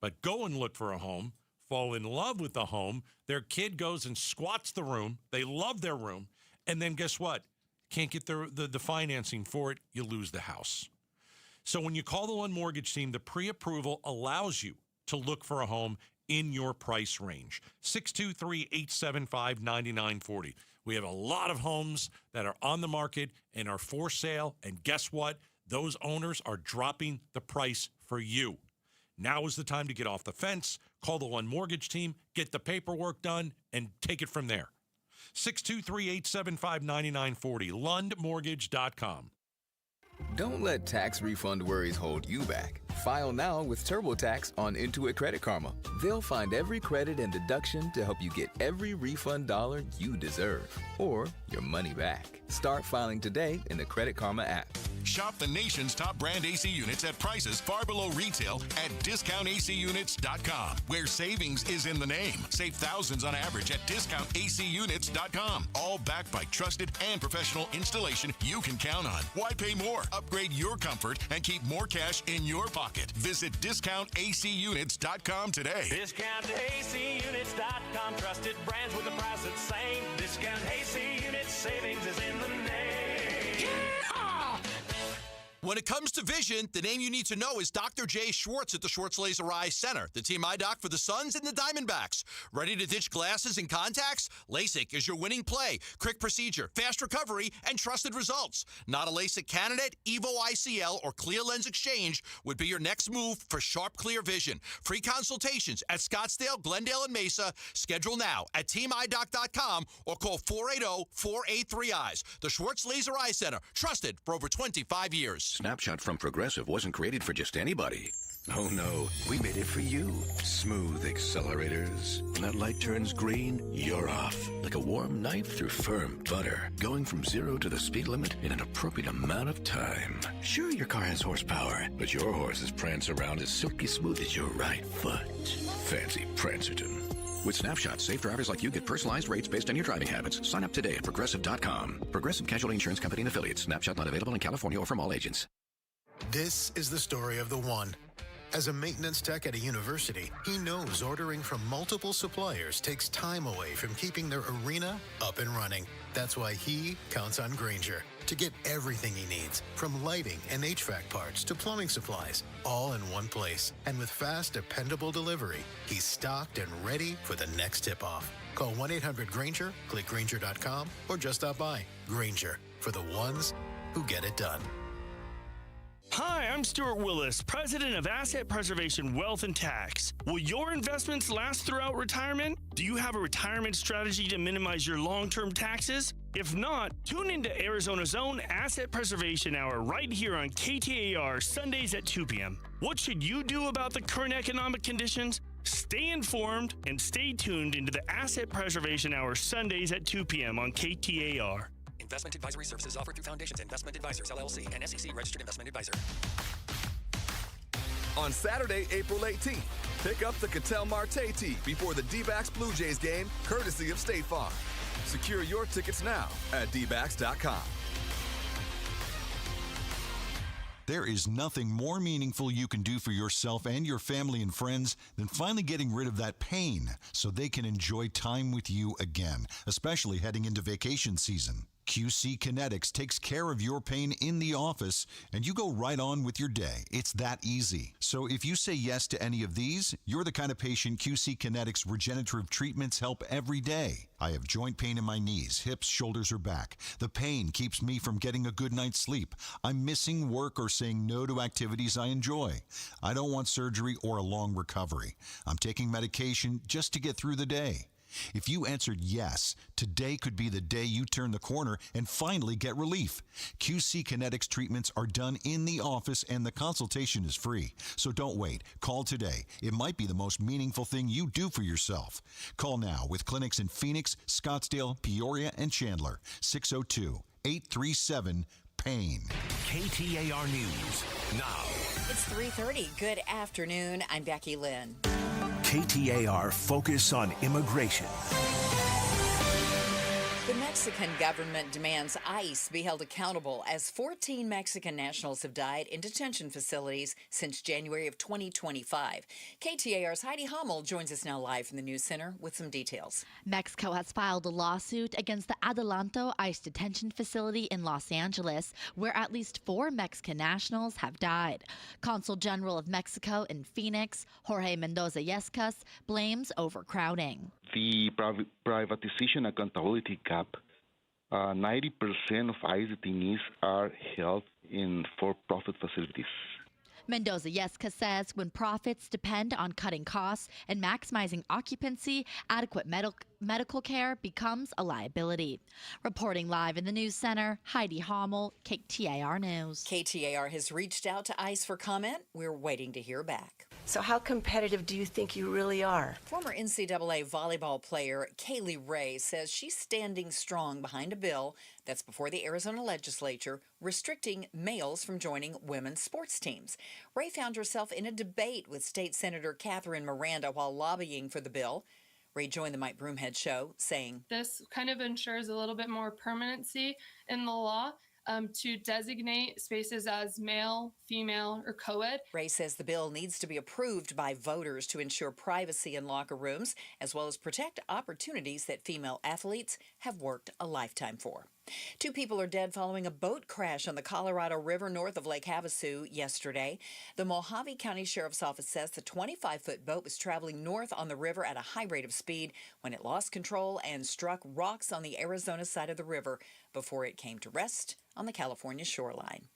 but go and look for a home, fall in love with the home, their kid goes and squats the room, they love their room, and then guess what? Can't get the financing for it, you lose the house. So when you call the Lund Mortgage team, the pre-approval allows you to look for a home in your price range. 623-875-9940. We have a lot of homes that are on the market and are for sale, and guess what? Those owners are dropping the price for you. Now is the time to get off the fence, call the Lund Mortgage team, get the paperwork done, and take it from there. 623-875-9940, LundMortgage.com. Don't let tax refund worries hold you back. File now with TurboTax on Intuit Credit Karma. They'll find every credit and deduction to help you get every refund dollar you deserve, or your money back. Start filing today in the Credit Karma app. Shop the nation's top brand AC units at prices far below retail at DiscountACUnits.com, where savings is in the name. Save thousands on average at DiscountACUnits.com. All backed by trusted and professional installation you can count on. Why pay more? Upgrade your comfort and keep more cash in your pocket. Visit DiscountACUnits.com today. DiscountACUnits.com. Trusted brands with the price that's same. Discount AC Units. Savings is in the name. When it comes to vision, the name you need to know is Dr. Jay Schwartz at the Schwartz Laser Eye Center, the team eye doc for the Suns and the Diamondbacks. Ready to ditch glasses and contacts? LASIK is your winning play. Quick procedure, fast recovery, and trusted results. Not a LASIK candidate? Evo ICL or Clear Lens Exchange would be your next move for sharp, clear vision. Free consultations at Scottsdale, Glendale, and Mesa. Schedule now at teamidoc.com or call 480-483-EYES. The Schwartz Laser Eye Center, trusted for over 25 years. Snapshot from Progressive wasn't created for just anybody. Oh no, we made it for you. Smooth accelerators. When that light turns green, you're off. Like a warm knife through firm butter. Going from 0 to the speed limit in an appropriate amount of time. Sure, your car has horsepower, but your horses prance around as silky smooth as your right foot. Fancy Prancerton. With Snapshot, safe drivers like you get personalized rates based on your driving habits. Sign up today at Progressive.com. Progressive Casualty Insurance Company and Affiliates. Snapshot not available in California or from all agents. This is the story of the one. As a maintenance tech at a university, he knows ordering from multiple suppliers takes time away from keeping their arena up and running. That's why he counts on Grainger to get everything he needs, from lighting and HVAC parts to plumbing supplies, all in one place. And with fast, dependable delivery, he's stocked and ready for the next tip-off. Call 1-800-GRAINGER, click Grainger.com, or just stop by. Grainger, for the ones who get it done. Hi, I'm Stuart Willis, president of Asset Preservation Wealth and Tax. Will your investments last throughout retirement? Do you have a retirement strategy to minimize your long-term taxes? If not, tune into Arizona's own Asset Preservation Hour right here on KTAR Sundays at 2 p.m. What should you do about the current economic conditions? Stay informed and stay tuned into the Asset Preservation Hour Sundays at 2 p.m. on KTAR. Investment advisory services offered through Foundations Investment Advisors, LLC, and SEC Registered Investment Advisor. On Saturday, April 18th, pick up the Cattell Marte tee before the D-backs Blue Jays game, courtesy of State Farm. Secure your tickets now at dbacks.com. There is nothing more meaningful you can do for yourself and your family and friends than finally getting rid of that pain so they can enjoy time with you again, especially heading into vacation season. QC Kinetics takes care of your pain in the office, and you go right on with your day. It's that easy. So if you say yes to any of these, you're the kind of patient QC Kinetics regenerative treatments help every day. I have joint pain in my knees, hips, shoulders, or back. The pain keeps me from getting a good night's sleep. I'm missing work or saying no to activities I enjoy. I don't want surgery or a long recovery. I'm taking medication just to get through the day. If you answered yes, today could be the day you turn the corner and finally get relief. QC Kinetics treatments are done in the office and the consultation is free. So don't wait. Call today. It might be the most meaningful thing you do for yourself. Call now with clinics in Phoenix, Scottsdale, Peoria, and Chandler. 602-837-PAIN. KTAR News now. It's 3:30. Good afternoon. I'm Becky Lynn. KTAR Focus on Immigration. The Mexican government demands ICE be held accountable as 14 Mexican nationals have died in detention facilities since January of 2025. KTAR's Heidi Hummel joins us now live from the News Center with some details. Mexico has filed a lawsuit against the Adelanto ICE detention facility in Los Angeles, where at least 4 Mexican nationals have died. Consul General of Mexico in Phoenix, Jorge Mendoza-Yescas, blames overcrowding. The privatization accountability gap, 90% of ICE detainees are held in for-profit facilities. Mendoza-Yescas says when profits depend on cutting costs and maximizing occupancy, adequate medical care becomes a liability. Reporting live in the News Center, Heidi Hummel, KTAR News. KTAR has reached out to ICE for comment. We're waiting to hear back. So how competitive do you think you really are? Former NCAA volleyball player Kaylee Ray says she's standing strong behind a bill that's before the Arizona legislature restricting males from joining women's sports teams. Ray found herself in a debate with State Senator Catherine Miranda while lobbying for the bill. Ray joined the Mike Broomhead show saying, "This kind of ensures a little bit more permanency in the law to designate spaces as male, female, or co-ed." Ray says the bill needs to be approved by voters to ensure privacy in locker rooms, as well as protect opportunities that female athletes have worked a lifetime for. 2 people are dead following a boat crash on the Colorado River north of Lake Havasu yesterday. The Mojave County Sheriff's Office says the 25-foot boat was traveling north on the river at a high rate of speed when it lost control and struck rocks on the Arizona side of the river before it came to rest on the California shoreline.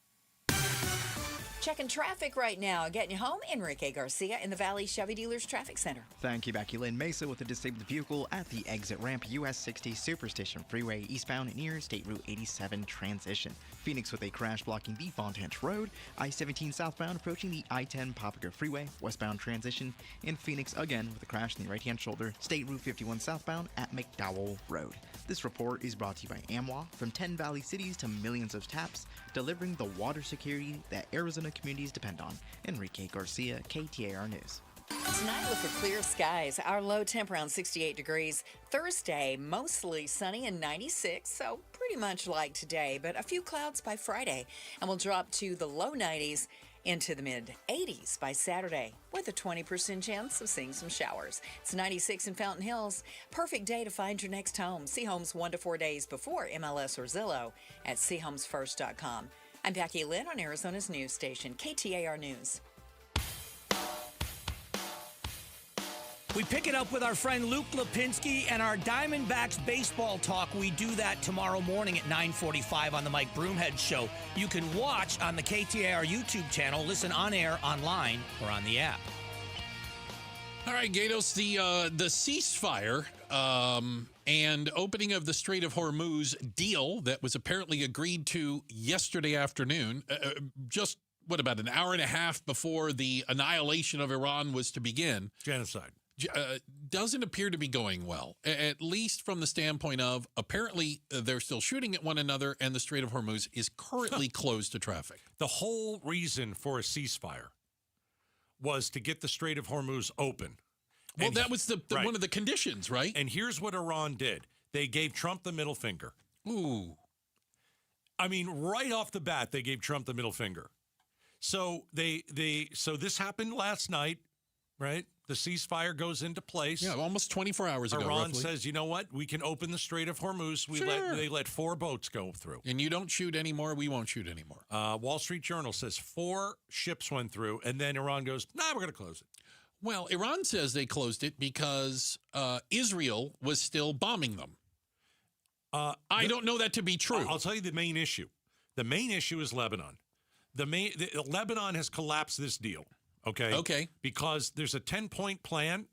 Checking traffic right now. Getting you home, Enrique Garcia in the Valley Chevy Dealers Traffic Center. Thank you, Becky Lynn. Mesa with a disabled vehicle at the exit ramp, US 60 Superstation Freeway eastbound near State Route 87 transition. Phoenix with a crash blocking the Fontanche Road. I-17 southbound approaching the I-10 Papago Freeway westbound transition. In Phoenix again with a crash in the right-hand shoulder, State Route 51 southbound at McDowell Road. This report is brought to you by AMWA. From 10 Valley cities to millions of taps, delivering the water security that Arizona communities depend on. Enrique Garcia, KTAR News. Tonight, look for clear skies. Our low temp around 68 degrees. Thursday, mostly sunny and 96, so pretty much like today, but a few clouds by Friday. And we'll drop to the low 90s into the mid-80s by Saturday, with a 20% chance of seeing some showers. It's 96 in Fountain Hills. Perfect day to find your next home. See homes 1 to 4 days before MLS or Zillow at seehomesfirst.com. I'm Becky Lynn on Arizona's news station, KTAR News. We pick it up with our friend Luke Lipinski and our Diamondbacks baseball talk. We do that tomorrow morning at 9:45 on the Mike Broomhead Show. You can watch on the KTAR YouTube channel, listen on air, online, or on the app. All right, Gatos, the ceasefire and opening of the Strait of Hormuz deal that was apparently agreed to yesterday afternoon, just, about an hour and a half before the annihilation of Iran was to begin. Genocide. Doesn't appear to be going well, at least from the standpoint of apparently they're still shooting at one another and the Strait of Hormuz is currently closed to traffic. The whole reason for a ceasefire was to get the Strait of Hormuz open. Well, that was one of the conditions, right? And here's what Iran did. They gave Trump the middle finger. Ooh. I mean, right off the bat, they gave Trump the middle finger. So so this happened last night, right? The ceasefire goes into place. Yeah, almost 24 hours ago, Iran roughly. says, you know what? We can open the Strait of Hormuz. They let 4 boats go through. And you don't shoot anymore, we won't shoot anymore. Wall Street Journal says 4 ships went through, and then Iran goes, nah, we're going to close it. Well, Iran says they closed it because Israel was still bombing them. I don't know that to be true. I'll tell you the main issue. The main issue is Lebanon. Lebanon has collapsed this deal. Okay. Because there's a 10-point plan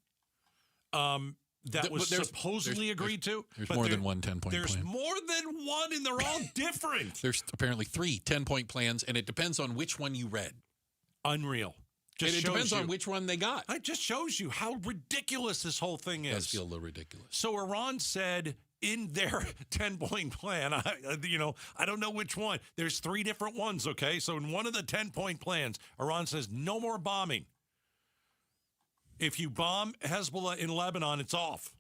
that was supposedly agreed to. There's more than one 10-point plan. There's more than one, and they're all different. There's apparently 3 10-point plans, and it depends on which one you read. Unreal. And it depends on which one they got. It just shows you how ridiculous this whole thing is. It does feel a little ridiculous. So Iran said in their 10-point plan, I don't know which one. There's 3 different ones, okay? So in one of the 10-point plans, Iran says no more bombing. If you bomb Hezbollah in Lebanon, it's off.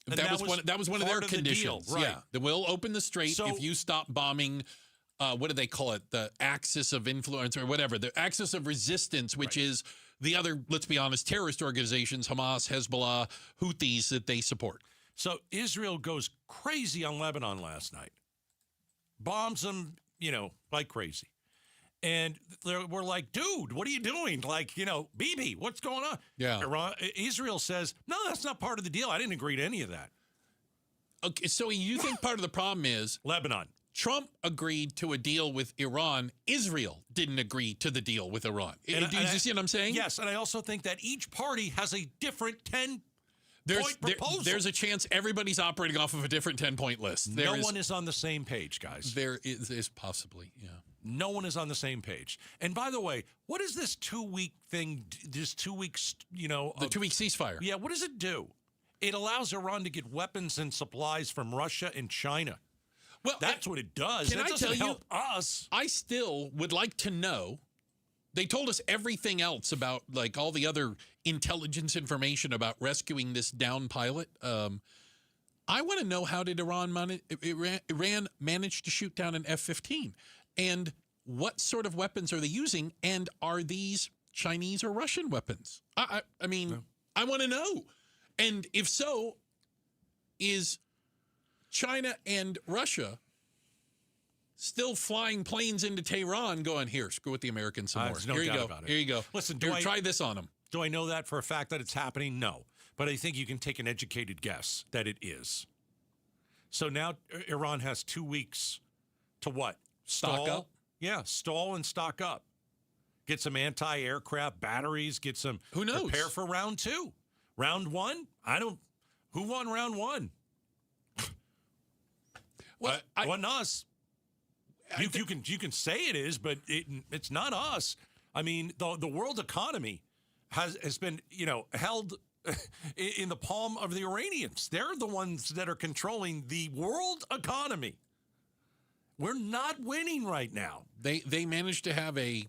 And that was one of their conditions. The deal, right. Yeah, we'll open the strait if you stop bombing. What do they call it? The axis of influence or whatever. The axis of resistance, which is the other, let's be honest, terrorist organizations, Hamas, Hezbollah, Houthis that they support. So Israel goes crazy on Lebanon last night. Bombs them, like crazy. And we're like, dude, what are you doing? Like, Bibi, what's going on? Yeah. Israel says, no, that's not part of the deal. I didn't agree to any of that. Okay, so you think part of the problem is Lebanon. Trump agreed to a deal with Iran. Israel didn't agree to the deal with Iran. Do you see what I'm saying? Yes, and I also think that each party has a different 10-point proposal. There's a chance everybody's operating off of a different 10-point list. No one is on the same page, guys. There is possibly, yeah. No one is on the same page. And by the way, what is this 2-week thing, this 2 weeks, the 2-week ceasefire. Yeah, what does it do? It allows Iran to get weapons and supplies from Russia and China. Well, that's what it does. Can I tell you, help us. I still would like to know. They told us everything else about, like, all the other intelligence information about rescuing this downed pilot. I want to know, how did Iran manage to shoot down an F-15? And what sort of weapons are they using? And are these Chinese or Russian weapons? I mean, I want to know. And if so, is China and Russia still flying planes into Tehran going, here, screw with the Americans some more. No Here you doubt go. about it. Here you go. Listen, try this on them. Do I know that for a fact that it's happening? No. But I think you can take an educated guess that it is. So now Iran has 2 weeks to what? Stock up? Yeah, stall and stock up. Get some anti-aircraft batteries, get some... Who knows? Prepare for round 2. Round 1? Who won round 1? Well, it wasn't us. You can say it is, but it's not us. I mean, the world economy has been, held in the palm of the Iranians. They're the ones that are controlling the world economy. We're not winning right now. They managed to have a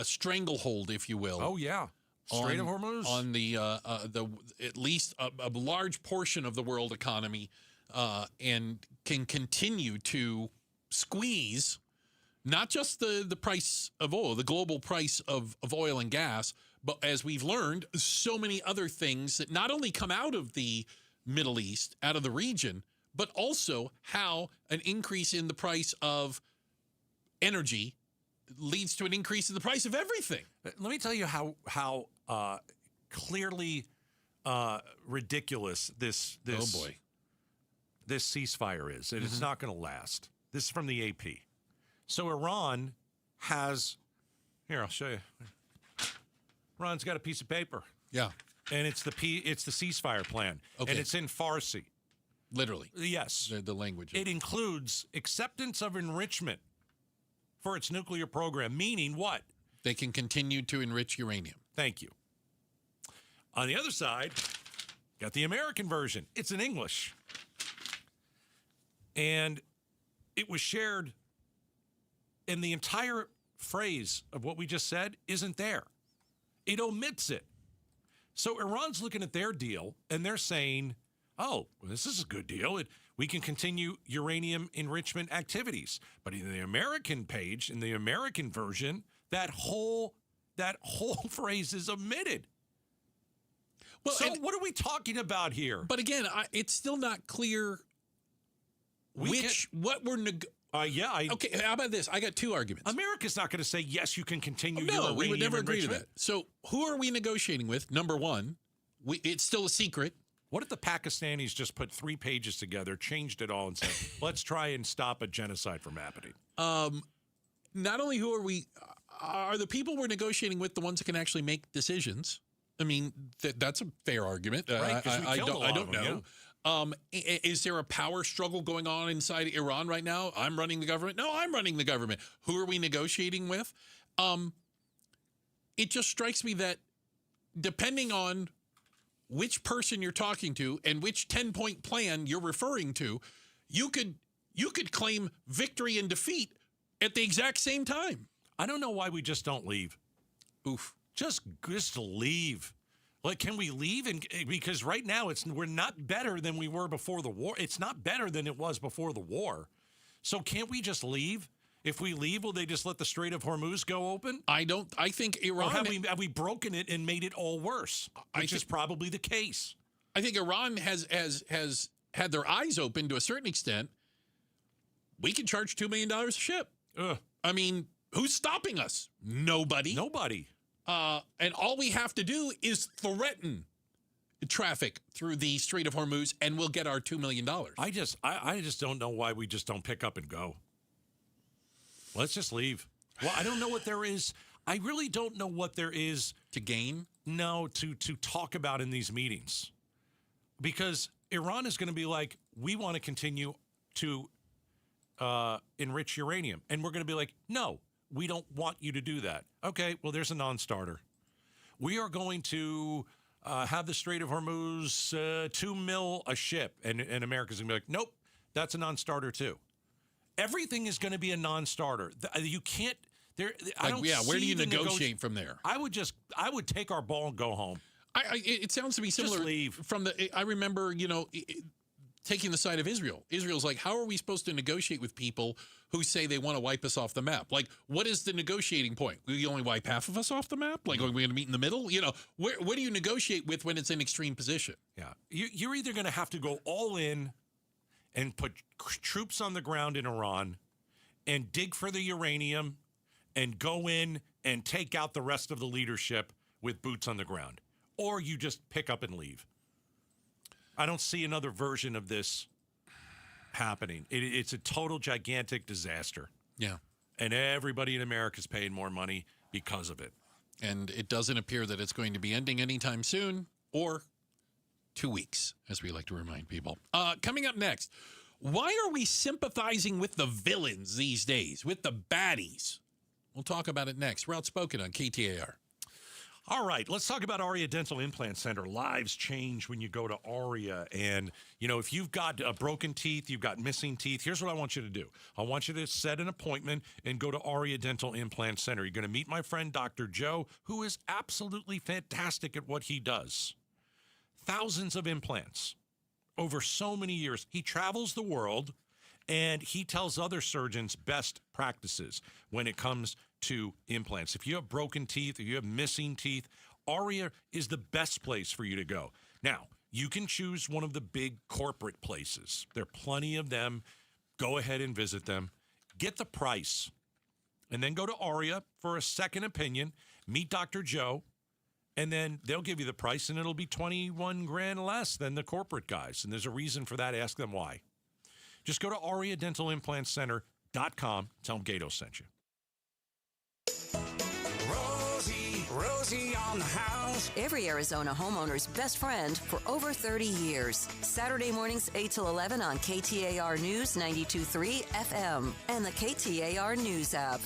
stranglehold, if you will. Oh, yeah. Strait of Hormuz? On the at least a large portion of the world economy, and can continue to squeeze not just the price of oil, the global price of oil and gas, but as we've learned, so many other things that not only come out of the Middle East, out of the region, but also how an increase in the price of energy leads to an increase in the price of everything. Let me tell you how clearly ridiculous this this ceasefire is. And it's not going to last. This is from the AP. So Iran has, here, I'll show you. Iran's got a piece of paper. Yeah. And it's the ceasefire plan. Okay. And it's in Farsi. Literally. Yes. The language. It includes acceptance of enrichment for its nuclear program, meaning what? They can continue to enrich uranium. Thank you. On the other side, got the American version. It's in English. And it was shared, and the entire phrase of what we just said isn't there. It omits it. So Iran's looking at their deal, and they're saying, oh, well, this is a good deal. We can continue uranium enrichment activities. But in the American page, in the American version, that whole phrase is omitted. Well, so what are we talking about here? But again, it's still not clear what we're okay, how about this? I got two arguments. America's not going to say, yes, you can continue your uranium we would never agree to enrichment. that. So who are we negotiating with? Number one, it's still a secret. What if the Pakistanis just put 3 pages together, changed it all, and said, let's try and stop a genocide from happening? Not only who are the people we're negotiating with the ones that can actually make decisions? I mean, that's a fair argument. Right, I don't know. Yeah. Is there a power struggle going on inside Iran right now? I'm running the government. No, I'm running the government. Who are we negotiating with? It just strikes me that depending on which person you're talking to and which 10-point plan you're referring to, you could claim victory and defeat at the exact same time. I don't know why we just don't leave. Oof. Just leave. Like, can we leave? And because right now we're not better than we were before the war. It's not better than it was before the war. So can't we just leave? If we leave, will they just let the Strait of Hormuz go open? I think Iran... Or have we broken it and made it all worse? Which is probably the case. I think Iran has had their eyes open to a certain extent. We can charge $2 million a ship. I mean, who's stopping us? Nobody. And all we have to do is threaten traffic through the Strait of Hormuz, and we'll get our $2 million. I just don't know why we just don't pick up and go. Let's just leave. Well, I don't know what there is. I really don't know what there is to gain. No, to talk about in these meetings, because Iran is going to be like, we want to continue to enrich uranium, and we're going to be like, no. We don't want you to do that. Okay, well, there's a non-starter. We are going to have the Strait of Hormuz 2 mil a ship, and America's going to be like, nope, that's a non-starter too. Everything is going to be a non-starter. You can't. I don't. Yeah, where do you negotiate from there? I would take our ball and go home. It sounds to me similar. Just leave. I remember, taking the side of Israel. Israel's like, how are we supposed to negotiate with people who say they want to wipe us off the map? Like, what is the negotiating point? Will you only wipe half of us off the map? Like, are we going to meet in the middle? What do you negotiate with when it's an extreme position? Yeah. You're either going to have to go all in and put troops on the ground in Iran and dig for the uranium and go in and take out the rest of the leadership with boots on the ground. Or you just pick up and leave. I don't see another version of this happening. It's a total gigantic disaster. Yeah. And everybody in America is paying more money because of it. And it doesn't appear that it's going to be ending anytime soon or 2 weeks, as we like to remind people. Coming up next, why are we sympathizing with the villains these days, with the baddies? We'll talk about it next. We're Outspoken on KTAR. All right, let's talk about Aria Dental Implant Center. Lives change when you go to Aria. And, you know, if you've got broken teeth, you've got missing teeth, here's what I want you to do. I want you to set an appointment and go to Aria Dental Implant Center. You're going to meet my friend, Dr. Joe, who is absolutely fantastic at what he does. Thousands of implants over so many years. He travels the world, and he tells other surgeons best practices when it comes to implants. If you have broken teeth, if you have missing teeth, Aria is the best place for you to go. Now, you can choose one of the big corporate places. There are plenty of them. Go ahead and visit them. Get the price, and then go to Aria for a second opinion. Meet Dr. Joe, and then they'll give you the price, and it'll be $21,000 less than the corporate guys. And there's a reason for that. Ask them why. Just go to AriaDentalImplantCenter.com. Tell them Gato sent you. Rosie on the house. Every Arizona homeowner's best friend for over 30 years. Saturday mornings 8 till 11 on KTAR News 92.3 FM and the KTAR News app.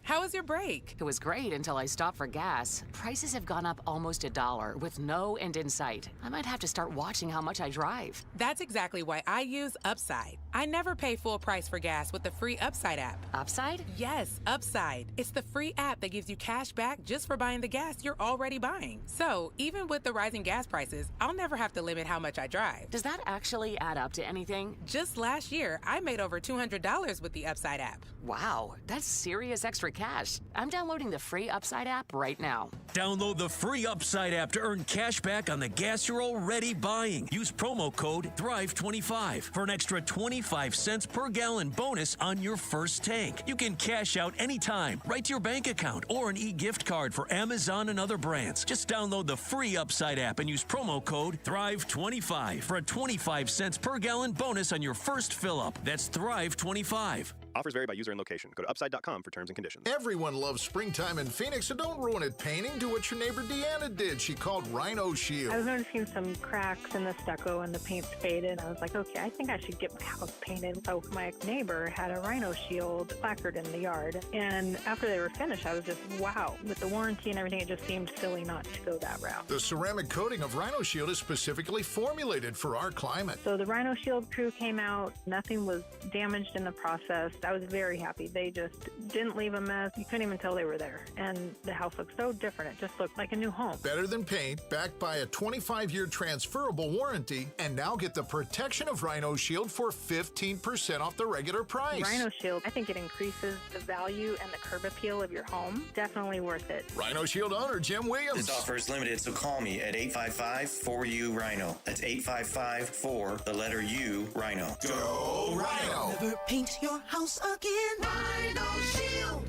How was your break? It was great until I stopped for gas. Prices have gone up almost $1 with no end in sight. I might have to start watching how much I drive. That's exactly why I use Upside. I never pay full price for gas with the free Upside app. Upside? Yes, Upside. It's the free app that gives you cash back just for buying the gas you're already buying. So, even with the rising gas prices, I'll never have to limit how much I drive. Does that actually add up to anything? Just last year, I made over $200 with the Upside app. Wow, that's serious extra cash. I'm downloading the free Upside app right now. Download the free Upside app to earn cash back on the gas you're already buying. Use promo code THRIVE25 for an extra 25 cents per gallon bonus on your first tank. You can cash out anytime, right to your bank account, or an e-gift card for Amazon and other brands. Just download the free Upside app and use promo code THRIVE25 for a 25 cents per gallon bonus on your first fill-up. That's THRIVE25. Offers vary by user and location. Go to upside.com for terms and conditions. Everyone loves springtime in Phoenix, so don't ruin it painting. Do what your neighbor Deanna did. She called Rhino Shield. I was noticing some cracks in the stucco and the paint's faded. I was like, okay, I think I should get my house painted. So my neighbor had a Rhino Shield placard in the yard. And after they were finished, I was just, wow. With the warranty and everything, it just seemed silly not to go that route. The ceramic coating of Rhino Shield is specifically formulated for our climate. So the Rhino Shield crew came out. Nothing was damaged in the process. I was very happy. They just didn't leave a mess. You couldn't even tell they were there. And the house looked so different. It just looked like a new home. Better than paint, backed by a 25-year transferable warranty, and now get the protection of Rhino Shield for 15% off the regular price. Rhino Shield, I think it increases the value and the curb appeal of your home. Definitely worth it. Rhino Shield owner Jim Williams. This offer is limited, so call me at 855-4U-RHINO. That's 855-4, the letter U, Rhino. Go Rhino! Never paint your house again. Rhino Shield.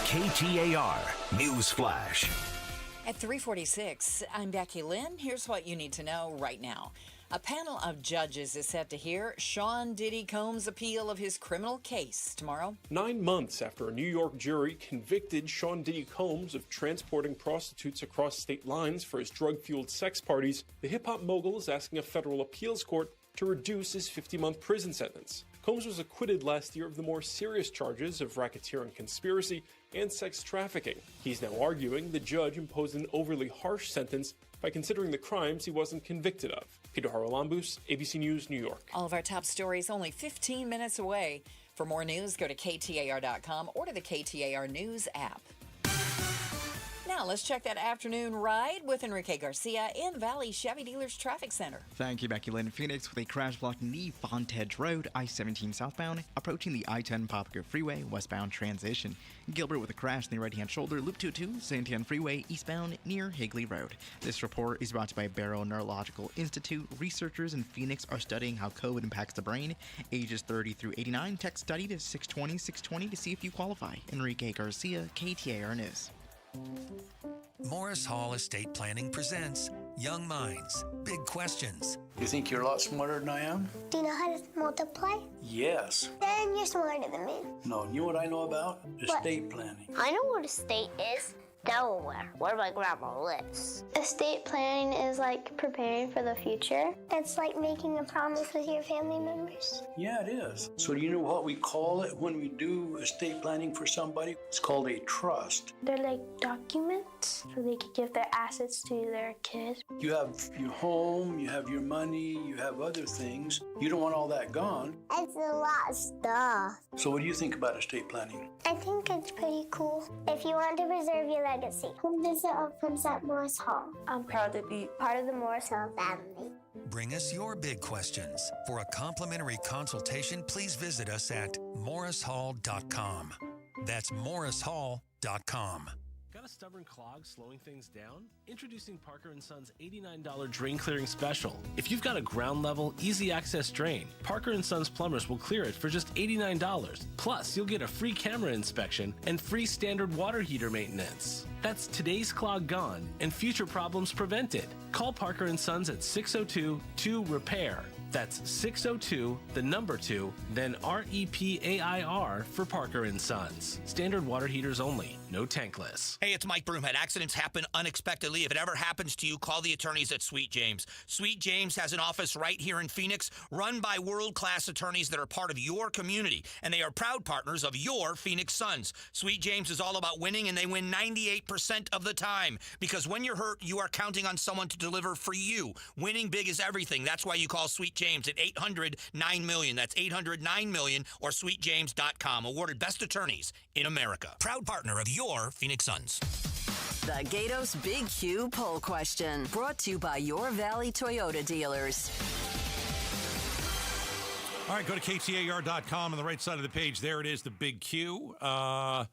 KTAR News Flash. At 3:46, I'm Becky Lynn. Here's what you need to know right now. A panel of judges is set to hear Sean Diddy Combs' appeal of his criminal case tomorrow. 9 months after a New York jury convicted Sean Diddy Combs of transporting prostitutes across state lines for his drug-fueled sex parties, the hip-hop mogul is asking a federal appeals court to reduce his 50-month prison sentence. Combs was acquitted last year of the more serious charges of racketeering conspiracy and sex trafficking. He's now arguing the judge imposed an overly harsh sentence by considering the crimes he wasn't convicted of. Peter Haralambous, ABC News, New York. All of our top stories only 15 minutes away. For more news, go to KTAR.com or to the KTAR News app. Now, let's check that afternoon ride with Enrique Garcia in Valley Chevy Dealers Traffic Center. Thank you, Becky Lynn. Phoenix with a crash blocked knee Fontedge Road, I-17 southbound, approaching the I-10 Popico Freeway, westbound transition. Gilbert with a crash in the right-hand shoulder, Loop 22, Santiago Freeway, eastbound near Higley Road. This report is brought to you by Barrow Neurological Institute. Researchers in Phoenix are studying how COVID impacts the brain. Ages 30 through 89, text study to 620-620 to see if you qualify. Enrique Garcia, KTAR News. Morris Hall Estate Planning presents Young Minds, Big Questions. You think you're a lot smarter than I am? Do you know how to multiply? Yes. Then you're smarter than me. No, you know what I know about? Estate planning. I know what estate is. Delaware, where my grandma lives. Estate planning is like preparing for the future. It's like making a promise with your family members. Yeah, it is. So do you know what we call it when we do estate planning for somebody? It's called a trust. They're like documents, so they can give their assets to their kids. You have your home, you have your money, you have other things. You don't want all that gone. It's a lot of stuff. So what do you think about estate planning? I think it's pretty cool. If you want to preserve your legacy, come visit our friends at Morris Hall. I'm proud to be part of the Morris Hall family. Bring us your big questions. For a complimentary consultation, please visit us at morrishall.com. That's morrishall.com. Got a stubborn clog slowing things down? Introducing Parker & Son's $89 drain clearing special. If you've got a ground level, easy access drain, Parker & Son's plumbers will clear it for just $89. Plus, you'll get a free camera inspection and free standard water heater maintenance. That's today's clog gone and future problems prevented. Call Parker & Sons at 602-2-REPAIR. That's 602, the number 2, then REPAIR for Parker & Sons. Standard water heaters only, no tankless. Hey, it's Mike Broomhead. Accidents happen unexpectedly. If it ever happens to you, call the attorneys at Sweet James. Sweet James has an office right here in Phoenix, run by world-class attorneys that are part of your community, and they are proud partners of your Phoenix Suns. Sweet James is all about winning, and they win 98% of the time, because when you're hurt, you are counting on someone to deliver for you. Winning big is everything. That's why you call Sweet James at 800-9-MILLION. That's 800-9-MILLION or sweetjames.com. Awarded best attorneys in America. Proud partner of your Phoenix Suns. The Gatos Big Q poll question, brought to you by your Valley Toyota dealers. All right, go to KTAR.com on the right side of the page. There it is, the big Q. A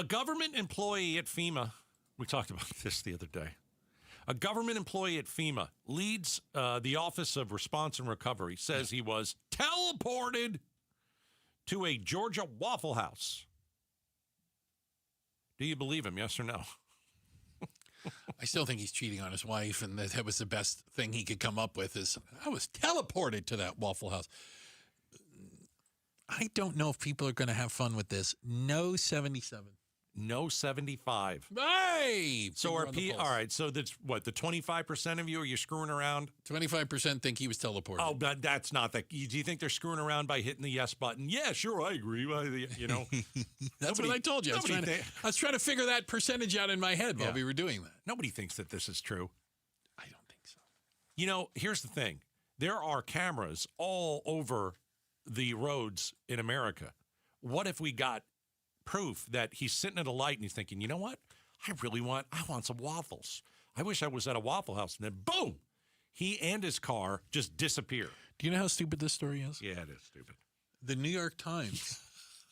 government employee at FEMA, we talked about this the other day. A government employee at FEMA leads the Office of Response and Recovery, says he was teleported to a Georgia Waffle House. Do you believe him, yes or no? I still think he's cheating on his wife, and that was the best thing he could come up with is, I was teleported to that Waffle House. I don't know if people are going to have fun with this. No 77. No 75. Hey! So all right, so that's what, the 25% of you, are you screwing around? 25% think he was teleported. Oh, but that's not that. Do you think they're screwing around by hitting the yes button? Yeah, sure, I agree. You know, that's what I told you. I was trying to figure that percentage out in my head while we were doing that. Nobody thinks that this is true. I don't think so. You know, here's the thing. There are cameras all over the roads in America. What if we got proof that he's sitting at a light and he's thinking, you know what? I want some waffles. I wish I was at a Waffle House. And then boom, he and his car just disappear. Do you know how stupid this story is? Yeah, it is stupid. The New York Times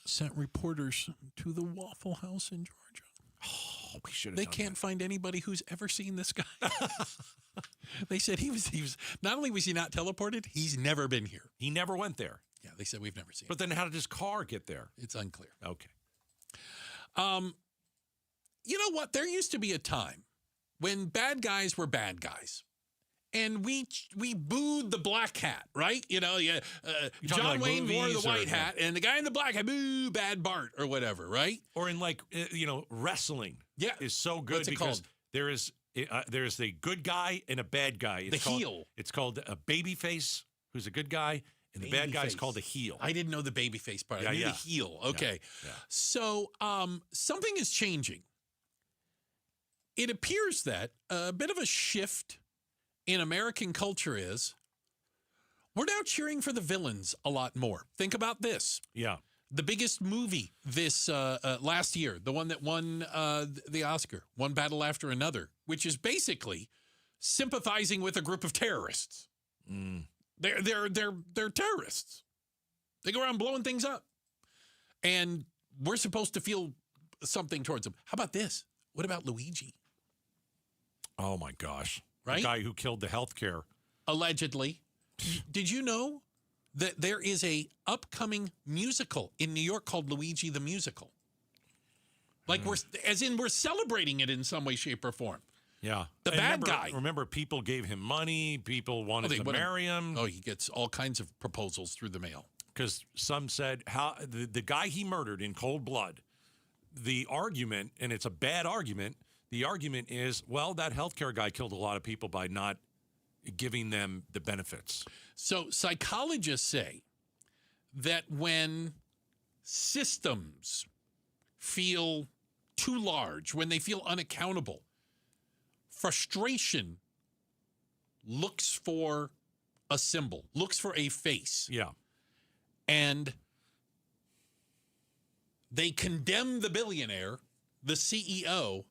sent reporters to the Waffle House in Georgia. Oh, we should have. They can't find anybody who's ever seen this guy. They said he was not only was he not teleported, he's never been here. He never went there. Yeah, they said we've never seen him. But then how did his car get there? It's unclear. Okay. You know what? There used to be a time when bad guys were bad guys. And we booed the black hat, right? You know, John like Wayne wore the white or, hat, and the guy in the black hat, boo, bad Bart, or whatever, right? Or in wrestling, is so good. What's it because called? there's a good guy and a bad guy. It's called heel. It's called a baby face, who's a good guy, and the bad guy is called a heel. I didn't know the baby face part. I knew the heel. Okay. Yeah. So something is changing. It appears that a bit of a shift in American culture is we're now cheering for the villains a lot more. Think about this. Yeah. The biggest movie this last year, the one that won the Oscar, One Battle After Another, which is basically sympathizing with a group of terrorists. Mm. They're terrorists. They go around blowing things up. And we're supposed to feel something towards them. How about this? What about Luigi? Oh, my gosh. Right? The guy who killed the healthcare. Allegedly. Did you know that there is a upcoming musical in New York called Luigi the Musical? Like we're celebrating it in some way, shape, or form. Yeah. The bad guy. Remember, people gave him money. People wanted to marry him. Oh, he gets all kinds of proposals through the mail. Because some said the guy he murdered in cold blood, the argument, and it's a bad argument, the argument is, well, that healthcare guy killed a lot of people by not giving them the benefits. So psychologists say that when systems feel too large, when they feel unaccountable, frustration looks for a symbol, looks for a face. Yeah. And they condemn the billionaire, the CEO,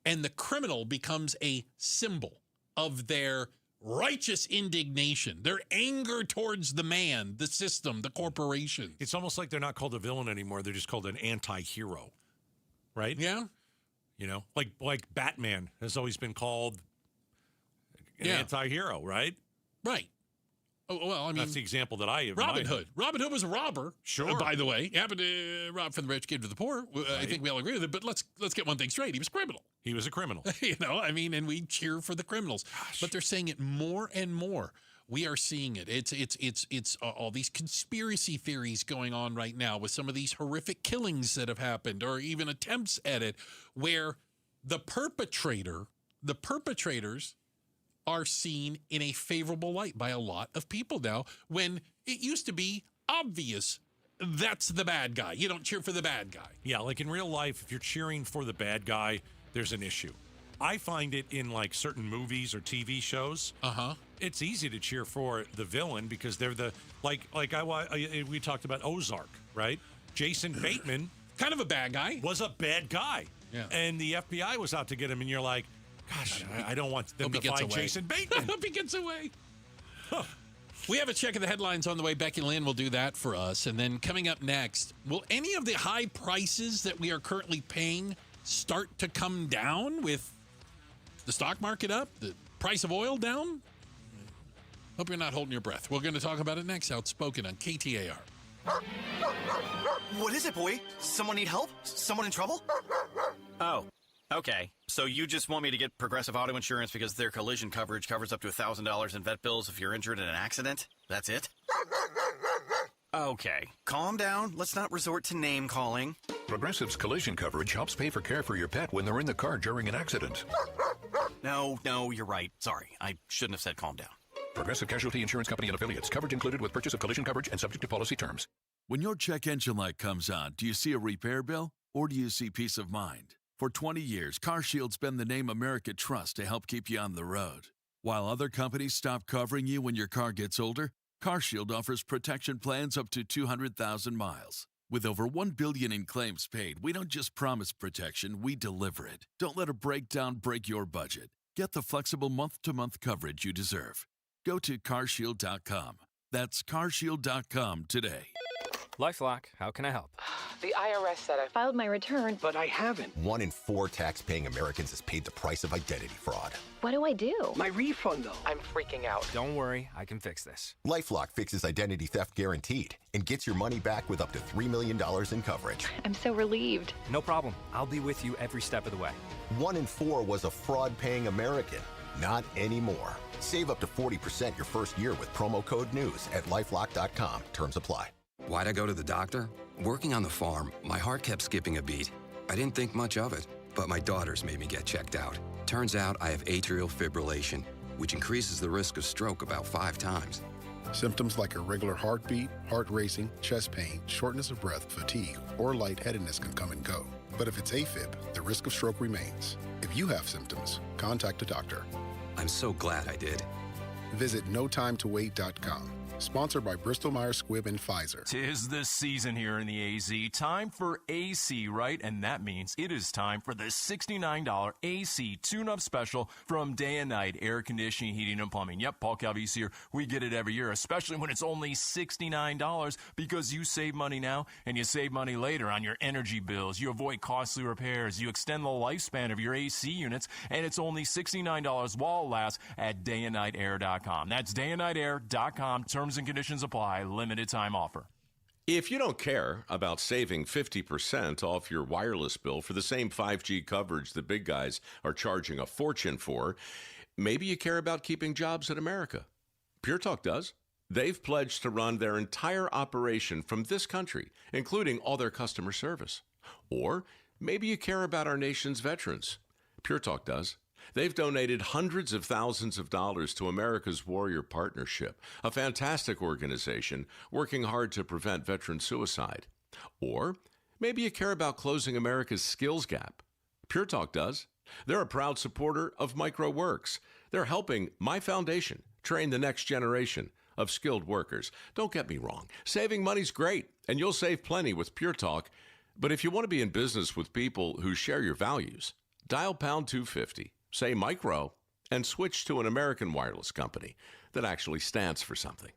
and the criminal becomes a symbol of their righteous indignation, their anger towards the man, the system, the corporation. It's almost like they're not called a villain anymore. They're just called an anti-hero, right? Yeah. You know, like Batman has always been called an anti-hero, right? Right. Oh, well, I mean, that's the example that I have. Robin Hood. Robin Hood was a robber. Sure. By the way, happened to rob from the rich, give to the poor. Right. I think we all agree with it. But let's get one thing straight. He was a criminal. He was a criminal. You know, I mean, and we cheer for the criminals. Gosh. But they're saying it more and more. We are seeing it. It's all these conspiracy theories going on right now with some of these horrific killings that have happened, or even attempts at it, where the perpetrators are seen in a favorable light by a lot of people now, when it used to be obvious that's the bad guy. You don't cheer for the bad guy. Yeah, like in real life, if you're cheering for the bad guy, there's an issue. I find it in like certain movies or TV shows. It's easy to cheer for the villain because they're the we talked about Ozark, right? Jason Bateman, kind of a bad guy, was a bad guy. Yeah. And the FBI was out to get him, and you're like, gosh, I don't want them to find Jason Bateman. Hope he gets away. We have a check of the headlines on the way. Becky Lynn will do that for us. And then coming up next, will any of the high prices that we are currently paying start to come down with the stock market up, the price of oil down? Hope you're not holding your breath. We're going to talk about it next. Outspoken on KTAR. What is it, boy? Someone need help? Someone in trouble? Oh, okay. So you just want me to get Progressive Auto Insurance because their collision coverage covers up to $1,000 in vet bills if you're injured in an accident? That's it? Okay. Calm down. Let's not resort to name calling. Progressive's collision coverage helps pay for care for your pet when they're in the car during an accident. No, you're right. Sorry. I shouldn't have said calm down. Progressive Casualty Insurance Company and Affiliates. Coverage included with purchase of collision coverage and subject to policy terms. When your check engine light comes on, do you see a repair bill or do you see peace of mind? For 20 years, CarShield's been the name America trusts to help keep you on the road. While other companies stop covering you when your car gets older, CarShield offers protection plans up to 200,000 miles. With over $1 billion in claims paid, we don't just promise protection, we deliver it. Don't let a breakdown break your budget. Get the flexible month-to-month coverage you deserve. Go to CarShield.com. That's CarShield.com today. LifeLock, how can I help? The IRS said I filed my return, but I haven't. 1 in 4 tax-paying Americans has paid the price of identity fraud. What do I do? My refund, though. I'm freaking out. Don't worry, I can fix this. LifeLock fixes identity theft guaranteed and gets your money back with up to $3 million in coverage. I'm so relieved. No problem. I'll be with you every step of the way. 1 in 4 was a fraud-paying American. Not anymore. Save up to 40% your first year with promo code NEWS at LifeLock.com. Terms apply. Why'd I go to the doctor? Working on the farm, my heart kept skipping a beat. I didn't think much of it, but my daughters made me get checked out. Turns out I have atrial fibrillation, which increases the risk of stroke about 5 times. Symptoms like irregular heartbeat, heart racing, chest pain, shortness of breath, fatigue, or lightheadedness can come and go. But if it's AFib, the risk of stroke remains. If you have symptoms, contact a doctor. I'm so glad I did. Visit notimetowait.com. Sponsored by Bristol-Myers Squibb and Pfizer. 'Tis the season here in the AZ. Time for AC, right? And that means it is time for the $69 AC tune-up special from Day and Night Air Conditioning, Heating, and Plumbing. Yep, Paul Calvise here. We get it every year, especially when it's only $69 because you save money now and you save money later on your energy bills. You avoid costly repairs. You extend the lifespan of your AC units, and it's only $69 while it lasts at dayandnightair.com. That's dayandnightair.com. Terms and conditions apply. Limited time offer. If you don't care about saving 50% off your wireless bill for the same 5G coverage the big guys are charging a fortune for, maybe you care about keeping jobs in America. Pure Talk does. They've pledged to run their entire operation from this country, including all their customer service. Or maybe you care about our nation's veterans. Pure Talk does. They've donated hundreds of thousands of dollars to America's Warrior Partnership, a fantastic organization working hard to prevent veteran suicide. Or maybe you care about closing America's skills gap. Pure Talk does. They're a proud supporter of MicroWorks. They're helping my foundation train the next generation of skilled workers. Don't get me wrong. Saving money's great, and you'll save plenty with Pure Talk. But if you want to be in business with people who share your values, dial pound 250, say micro, and switch to an American wireless company that actually stands for something.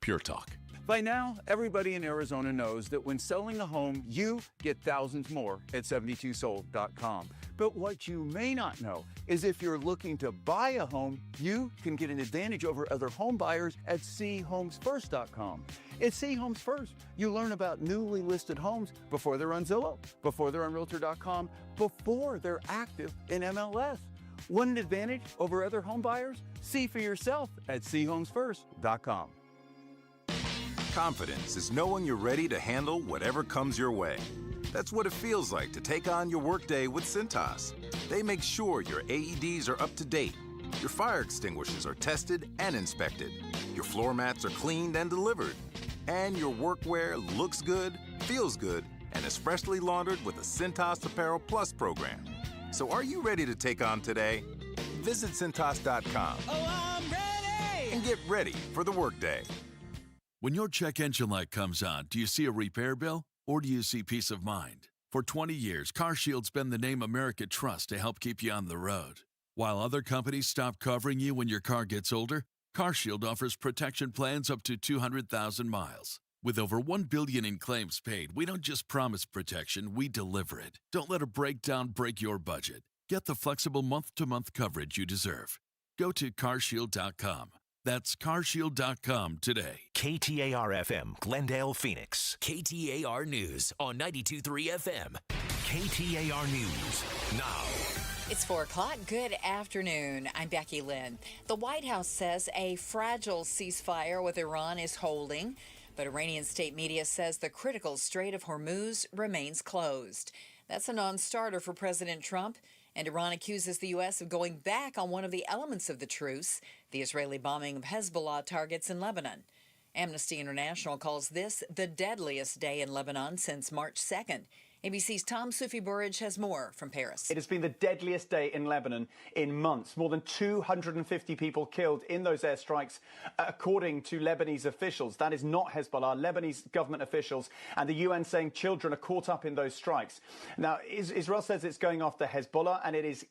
Pure Talk. By now, everybody in Arizona knows that when selling a home, you get thousands more at 72sold.com. But what you may not know is if you're looking to buy a home, you can get an advantage over other home buyers at chomesfirst.com. At C Homes First, you learn about newly listed homes before they're on Zillow, before they're on Realtor.com, before they're active in MLS. Want an advantage over other home buyers? See for yourself at chomesfirst.com. Confidence is knowing you're ready to handle whatever comes your way. That's what it feels like to take on your workday with Cintas. They make sure your AEDs are up to date, your fire extinguishers are tested and inspected, your floor mats are cleaned and delivered, and your workwear looks good, feels good, and is freshly laundered with a Cintas Apparel Plus program. So are you ready to take on today? Visit Cintas.com. Oh, I'm ready! And get ready for the workday. When your check engine light comes on, do you see a repair bill or do you see peace of mind? For 20 years, CarShield's been the name America trusts to help keep you on the road. While other companies stop covering you when your car gets older, CarShield offers protection plans up to 200,000 miles. With over $1 billion in claims paid, we don't just promise protection, we deliver it. Don't let a breakdown break your budget. Get the flexible month-to-month coverage you deserve. Go to carshield.com. That's carshield.com today. KTAR-FM, Glendale, Phoenix. KTAR News on 92.3 FM. KTAR News now. It's 4 o'clock. Good afternoon. I'm Becky Lynn. The White House says a fragile ceasefire with Iran is holding, but Iranian state media says the critical Strait of Hormuz remains closed. That's a non-starter for President Trump. And Iran accuses the U.S. of going back on one of the elements of the truce, the Israeli bombing of Hezbollah targets in Lebanon. Amnesty International calls this the deadliest day in Lebanon since March 2nd. ABC's Tom Sufi-Burridge has more from Paris. It has been the deadliest day in Lebanon in months. More than 250 people killed in those airstrikes, according to Lebanese officials. That is not Hezbollah. Lebanese government officials and the UN saying children are caught up in those strikes. Now, Israel says it's going after Hezbollah, and it is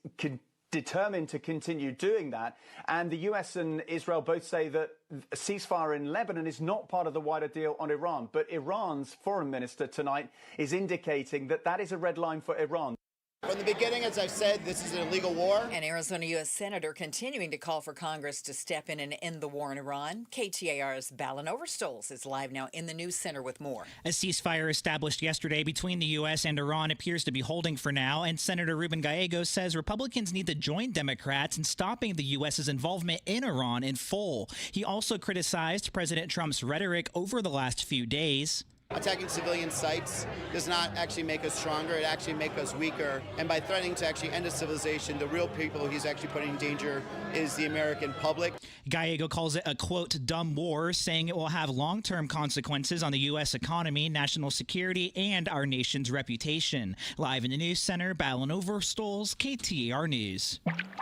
determined to continue doing that. And the US and Israel both say that a ceasefire in Lebanon is not part of the wider deal on Iran. But Iran's foreign minister tonight is indicating that that is a red line for Iran. From the beginning, as I've said, this is an illegal war. An Arizona U.S. Senator continuing to call for Congress to step in and end the war in Iran. KTAR's Balin Overstoles is live now in the news center with more. A ceasefire established yesterday between the U.S. and Iran appears to be holding for now, and Senator Ruben Gallegos says Republicans need to join Democrats in stopping the U.S.'s involvement in Iran in full. He also criticized President Trump's rhetoric over the last few days. Attacking civilian sites does not actually make us stronger. It actually makes us weaker. And by threatening to actually end a civilization, the real people he's actually putting in danger is the American public. Gallego calls it a, quote, dumb war, saying it will have long-term consequences on the U.S. economy, national security, and our nation's reputation. Live in the news center, Balin Overstoles, KTAR News.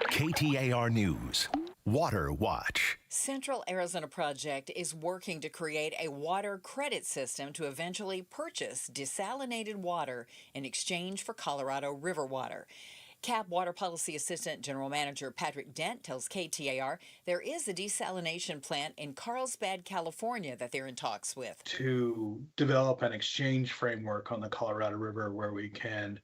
KTAR News. Water Watch. Central Arizona Project is working to create a water credit system to eventually purchase desalinated water in exchange for Colorado River water. CAP Water Policy Assistant General Manager Patrick Dent tells KTAR there is a desalination plant in Carlsbad, California that they're in talks with. To develop an exchange framework on the Colorado River where we can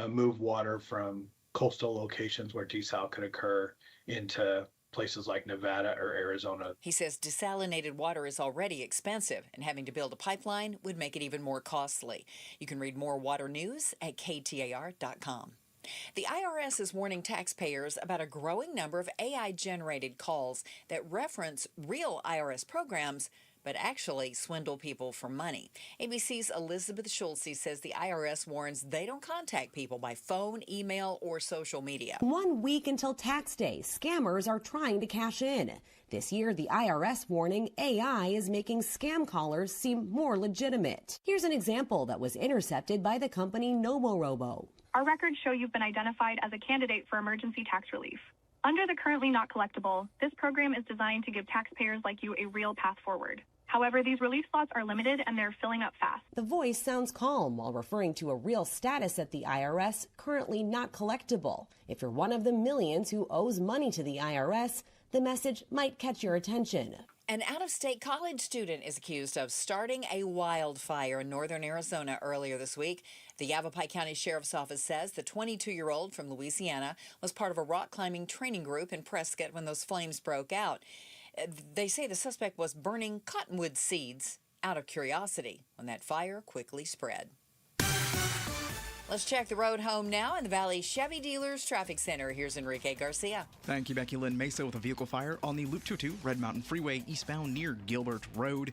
move water from coastal locations where desal could occur into places like Nevada or Arizona. He says desalinated water is already expensive, and having to build a pipeline would make it even more costly. You can read more water news at KTAR.com. The IRS is warning taxpayers about a growing number of AI-generated calls that reference real IRS programs but actually swindle people for money. ABC's Elizabeth Schulze says the IRS warns they don't contact people by phone, email, or social media. 1 week until tax day, scammers are trying to cash in. This year, the IRS warning AI is making scam callers seem more legitimate. Here's an example that was intercepted by the company Nomorobo. Our records show you've been identified as a candidate for emergency tax relief. Under the currently not collectible, this program is designed to give taxpayers like you a real path forward. However, these relief slots are limited and they're filling up fast. The voice sounds calm while referring to a real status at the IRS currently not collectible. If you're one of the millions who owes money to the IRS, the message might catch your attention. An out-of-state college student is accused of starting a wildfire in northern Arizona earlier this week. The Yavapai County Sheriff's Office says the 22-year-old from Louisiana was part of a rock-climbing training group in Prescott when those flames broke out. They say the suspect was burning cottonwood seeds out of curiosity when that fire quickly spread. Let's check the road home now in the Valley Chevy Dealers Traffic Center. Here's Enrique Garcia. Thank you, Becky Lynn. Mesa with a vehicle fire on the Loop 22 Red Mountain Freeway eastbound near Gilbert Road.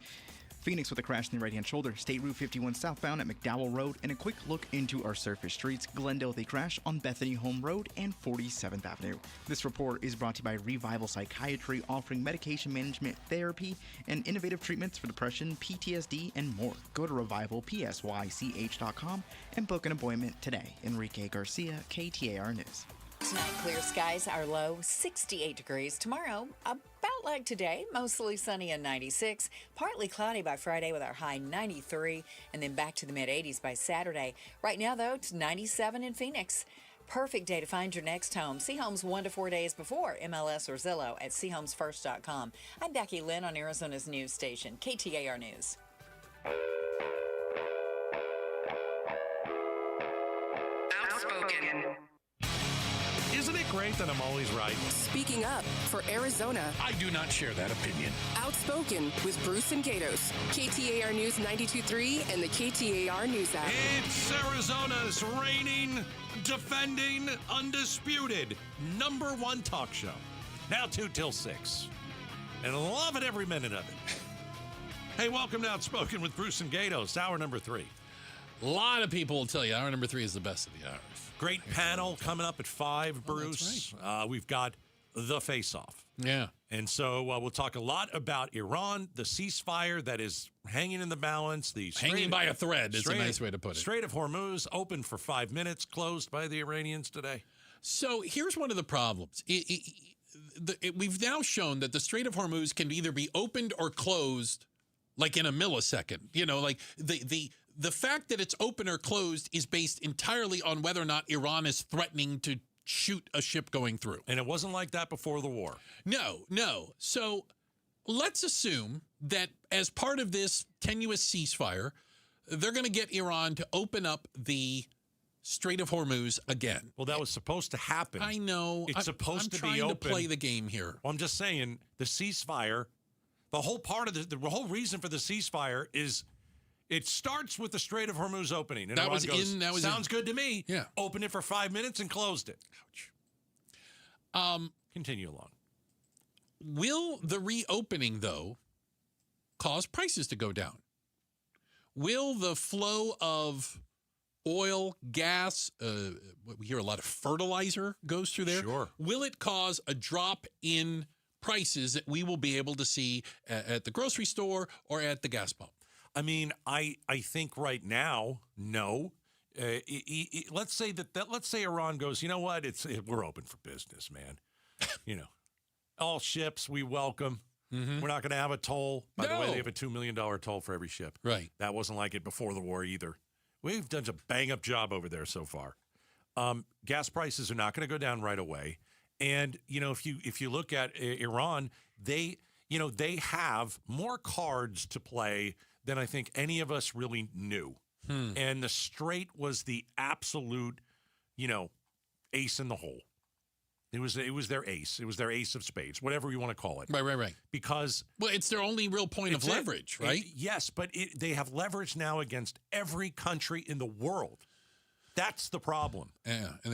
Phoenix with a crash in the right-hand shoulder. State Route 51 southbound at McDowell Road. And a quick look into our surface streets. Glendale with a crash on Bethany Home Road and 47th Avenue. This report is brought to you by Revival Psychiatry, offering medication management, therapy, and innovative treatments for depression, PTSD, and more. Go to revivalpsych.com and book an appointment today. Enrique Garcia, KTAR News. Tonight, clear skies, our low 68 degrees. Tomorrow, about like today, mostly sunny and 96. Partly cloudy by Friday with our high 93, and then back to the mid-80s by Saturday. Right now, though, it's 97 in Phoenix. Perfect day to find your next home. See homes 1 to 4 days before MLS or Zillow at seehomesfirst.com. I'm Becky Lynn on Arizona's news station, KTAR News. Outspoken. Isn't it great that I'm always right? Speaking up for Arizona. I do not share that opinion. Outspoken with Bruce and Gatos. KTAR News 92.3 and the KTAR News app. It's Arizona's reigning, defending, undisputed #1 talk show. Now 2 till 6. And love it every minute of it. Hey, welcome to Outspoken with Bruce and Gatos, hour number 3. A lot of people will tell you hour number 3 is the best of the hours. Great panel coming up at 5, Bruce. Right. We've got the face-off. Yeah. And so we'll talk a lot about Iran, the ceasefire that is hanging in the balance. Hanging by a thread is a nice way to put it. Strait of Hormuz open for 5 minutes, closed by the Iranians today. So here's one of the problems. We've now shown that the Strait of Hormuz can either be opened or closed like in a millisecond. You know, like the fact that it's open or closed is based entirely on whether or not Iran is threatening to shoot a ship going through. And it wasn't like that before the war. No. So let's assume that as part of this tenuous ceasefire, they're going to get Iran to open up the Strait of Hormuz again. Well, that was supposed to happen. I know. It's supposed to be open. open. I'm trying to play the game here. Well, I'm just saying the ceasefire, the whole part of the whole reason for the ceasefire is it starts with the Strait of Hormuz opening. And Iran goes, sounds good to me. Yeah. Opened it for 5 minutes and closed it. Ouch. Continue along. Will the reopening, though, cause prices to go down? Will the flow of oil, gas, we hear a lot of fertilizer goes through there. Sure. Will it cause a drop in prices that we will be able to see at the grocery store or at the gas pump? I mean, I think right now, no. Let's say let's say Iran goes, you know what? We're open for business, man. You know, all ships we welcome. Mm-hmm. We're not going to have a toll. By the way, No. they have a $2 million toll for every ship. Right. That wasn't like it before the war either. We've done a bang-up job over there so far. Gas prices are not going to go down right away. And, you know, if you look at Iran, they have more cards to play than I think any of us really knew. And the Strait was the absolute, ace in the hole. It was their ace. It was their ace of spades, whatever you want to call it. Right. Because it's their only real point of leverage, right? Yes, but they have leverage now against every country in the world. That's the problem. Yeah, and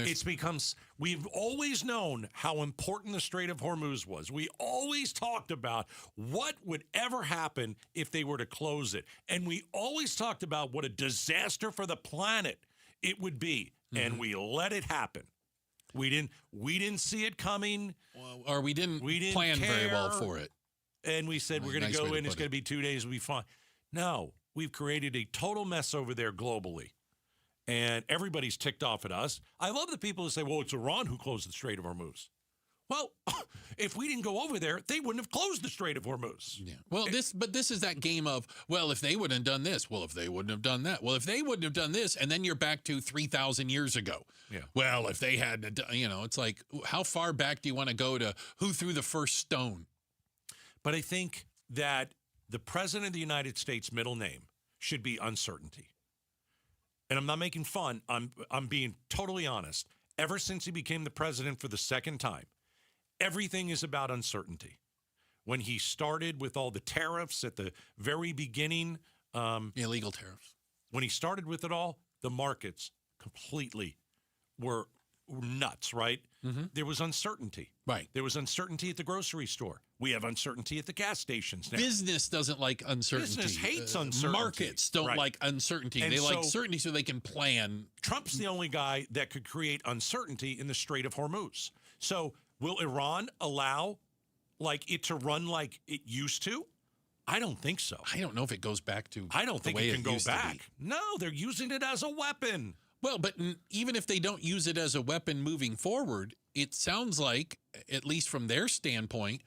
we've always known how important the Strait of Hormuz was. We always talked about what would ever happen if they were to close it. And we always talked about what a disaster for the planet it would be. And we let it happen. We didn't see it coming. Or we didn't plan very well for it. And we said, we're going to go in, it's going to be 2 days, we'll be fine. No, we've created a total mess over there globally. And everybody's ticked off at us. I love the people who say, well, it's Iran who closed the Strait of Hormuz. Well, if we didn't go over there, they wouldn't have closed the Strait of Hormuz. Yeah. Well, this is that game of, well, if they wouldn't have done this, well, if they wouldn't have done that, well, if they wouldn't have done this, and then you're back to 3,000 years ago. Yeah. Well, if they had, it's like, how far back do you want to go to who threw the first stone? But I think that the President of the United States' middle name should be uncertainty. And I'm not making fun. I'm being totally honest. Ever since he became the president for the second time, everything is about uncertainty. When he started with all the tariffs at the very beginning. Illegal tariffs. When he started with it all, the markets completely were nuts, right? Mm-hmm. There was uncertainty. Right. There was uncertainty at the grocery store. We have uncertainty at the gas stations now. Business doesn't like uncertainty. Business hates uncertainty. Markets don't like uncertainty. And they like certainty so they can plan. Trump's the only guy that could create uncertainty in the Strait of Hormuz. So will Iran allow it to run like it used to? I don't think so. I don't know if it goes back to I don't think the way it can go back. To be. No, they're using it as a weapon. Well, but even if they don't use it as a weapon moving forward, it sounds like, at least from their standpoint,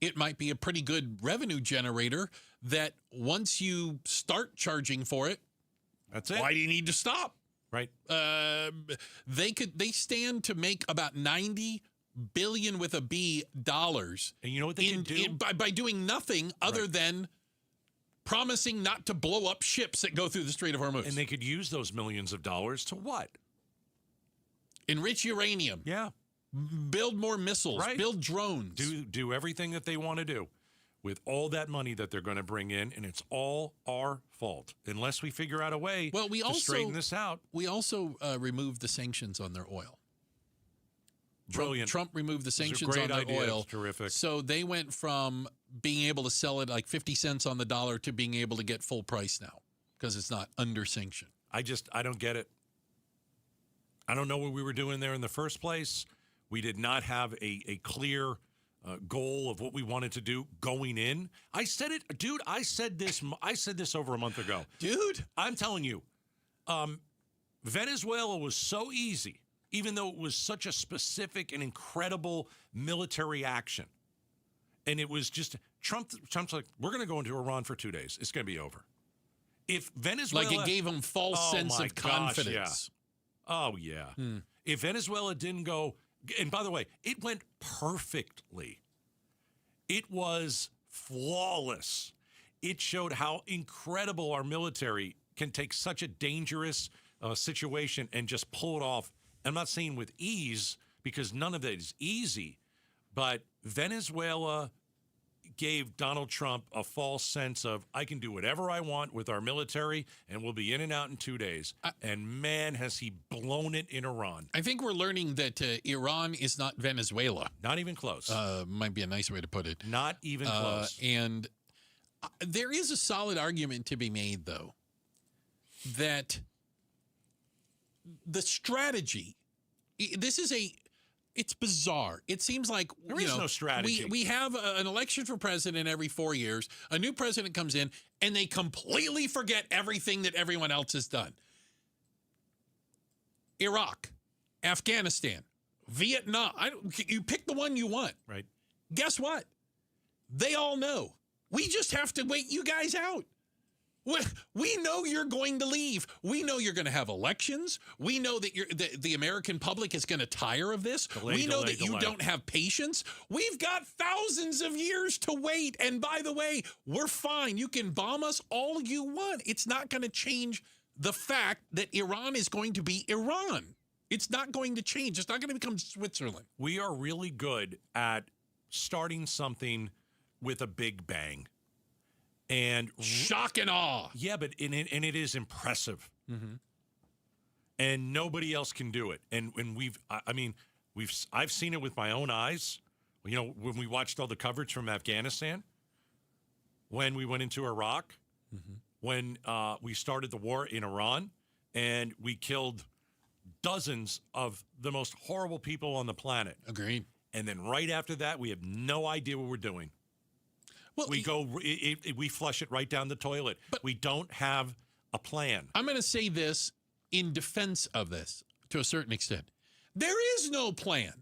it might be a pretty good revenue generator that once you start charging for it, that's it. Why do you need to stop? Right. They stand to make about $90 billion with a B dollars. And you know what they can do? By doing nothing other than promising not to blow up ships that go through the Strait of Hormuz. And they could use those millions of dollars to what? Enrich uranium. Yeah. Build more missiles. Right. Build drones. Do everything that they want to do with all that money that they're going to bring in, and it's all our fault unless we figure out a way to straighten this out. We also removed the sanctions on their oil. Brilliant. Trump removed the sanctions on their oil. Terrific. So they went from being able to sell it like 50 cents on the dollar to being able to get full price now because it's not under sanction. I don't get it. I don't know what we were doing there in the first place. We did not have a clear goal of what we wanted to do going in. I said it, dude. I said this over a month ago, dude. I'm telling you, Venezuela was so easy, even though it was such a specific and incredible military action. And it was just Trump's like, we're going to go into Iran for 2 days. It's going to be over. If Venezuela, like it gave him false sense of confidence. Yeah. Oh yeah. If Venezuela didn't go. And by the way, it went perfectly. It was flawless. It showed how incredible our military can take such a dangerous situation and just pull it off. I'm not saying with ease, because none of it is easy, but Venezuela gave Donald Trump a false sense of, I can do whatever I want with our military, and we'll be in and out in 2 days. And man, has he blown it in Iran. I think we're learning that Iran is not Venezuela. Not even close. Might be a nice way to put it. Not even close. And there is a solid argument to be made, though, that the strategy, it's bizarre. It seems like there is no strategy. We have an election for president every 4 years. A new president comes in, and they completely forget everything that everyone else has done. Iraq, Afghanistan, Vietnam. You pick the one you want. Right. Guess what? They all know. We just have to wait you guys out. We know you're going to leave. We know you're going to have elections. We know that the American public is going to tire of this. We know that you don't have patience. We've got thousands of years to wait. And by the way, we're fine. You can bomb us all you want. It's not going to change the fact that Iran is going to be Iran. It's not going to change. It's not going to become Switzerland. We are really good at starting something with a big bang. And shock and awe. Yeah, but it is impressive. Mm-hmm. and nobody else can do it. And I've seen it with my own eyes. You know, when we watched all the coverage from Afghanistan, when we went into Iraq, when we started the war in Iran, and we killed dozens of the most horrible people on the planet. Agreed. And then right after that, we have no idea what we're doing. Well, we flush it right down the toilet. But we don't have a plan. I'm going to say this in defense of this to a certain extent. There is no plan.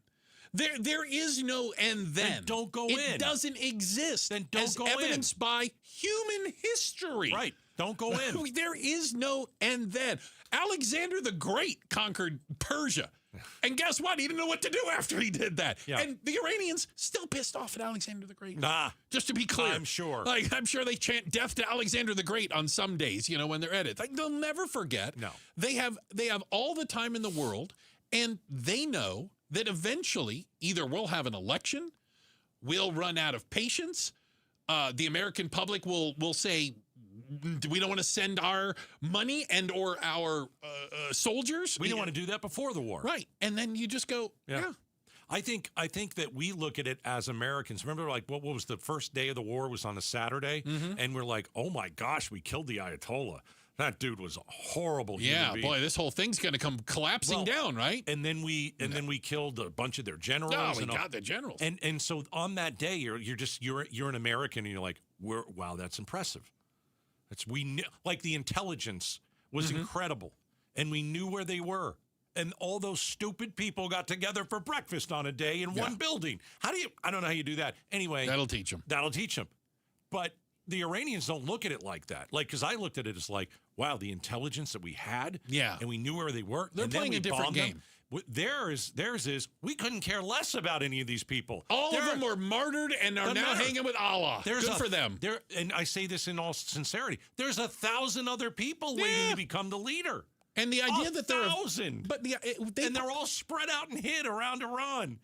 There is no and then. Don't go in. It doesn't exist. Then don't go in. As evidenced by human history. Right. Don't go in. There is no and then. Alexander the Great conquered Persia. And guess what? He didn't know what to do after he did that. Yeah. And the Iranians still pissed off at Alexander the Great. Just to be clear. I'm sure. I'm sure they chant death to Alexander the Great on some days, when they're at it. They'll never forget. No. They have all the time in the world, and they know that eventually either we'll have an election, we'll run out of patience, the American public will say, we don't want to send our money and or our soldiers. We didn't want to do that before the war. Right. And then you just go, yeah. I think that we look at it as Americans. Remember, like, what was the first day of the war was on a Saturday? And we're like, oh, my gosh, we killed the Ayatollah. That dude was a horrible human being. Boy, this whole thing's going to come collapsing down, right? And then we killed a bunch of their generals. No, we got the generals. And so on that day, you're an American, and you're like, wow, that's impressive. Like the intelligence was incredible, and we knew where they were. And all those stupid people got together for breakfast on a day in one building. I don't know how you do that. Anyway, that'll teach them. But the Iranians don't look at it like that. Like, because I looked at it as like, wow, the intelligence that we had, and we knew where they were. They're playing a different game. Theirs is we couldn't care less about any of these people. All of them were martyred and are now hanging with Allah. Good for them. And I say this in all sincerity. There's 1,000 other people waiting to become the leader. And the idea that they're 1,000, and they're all spread out and hid around Iran.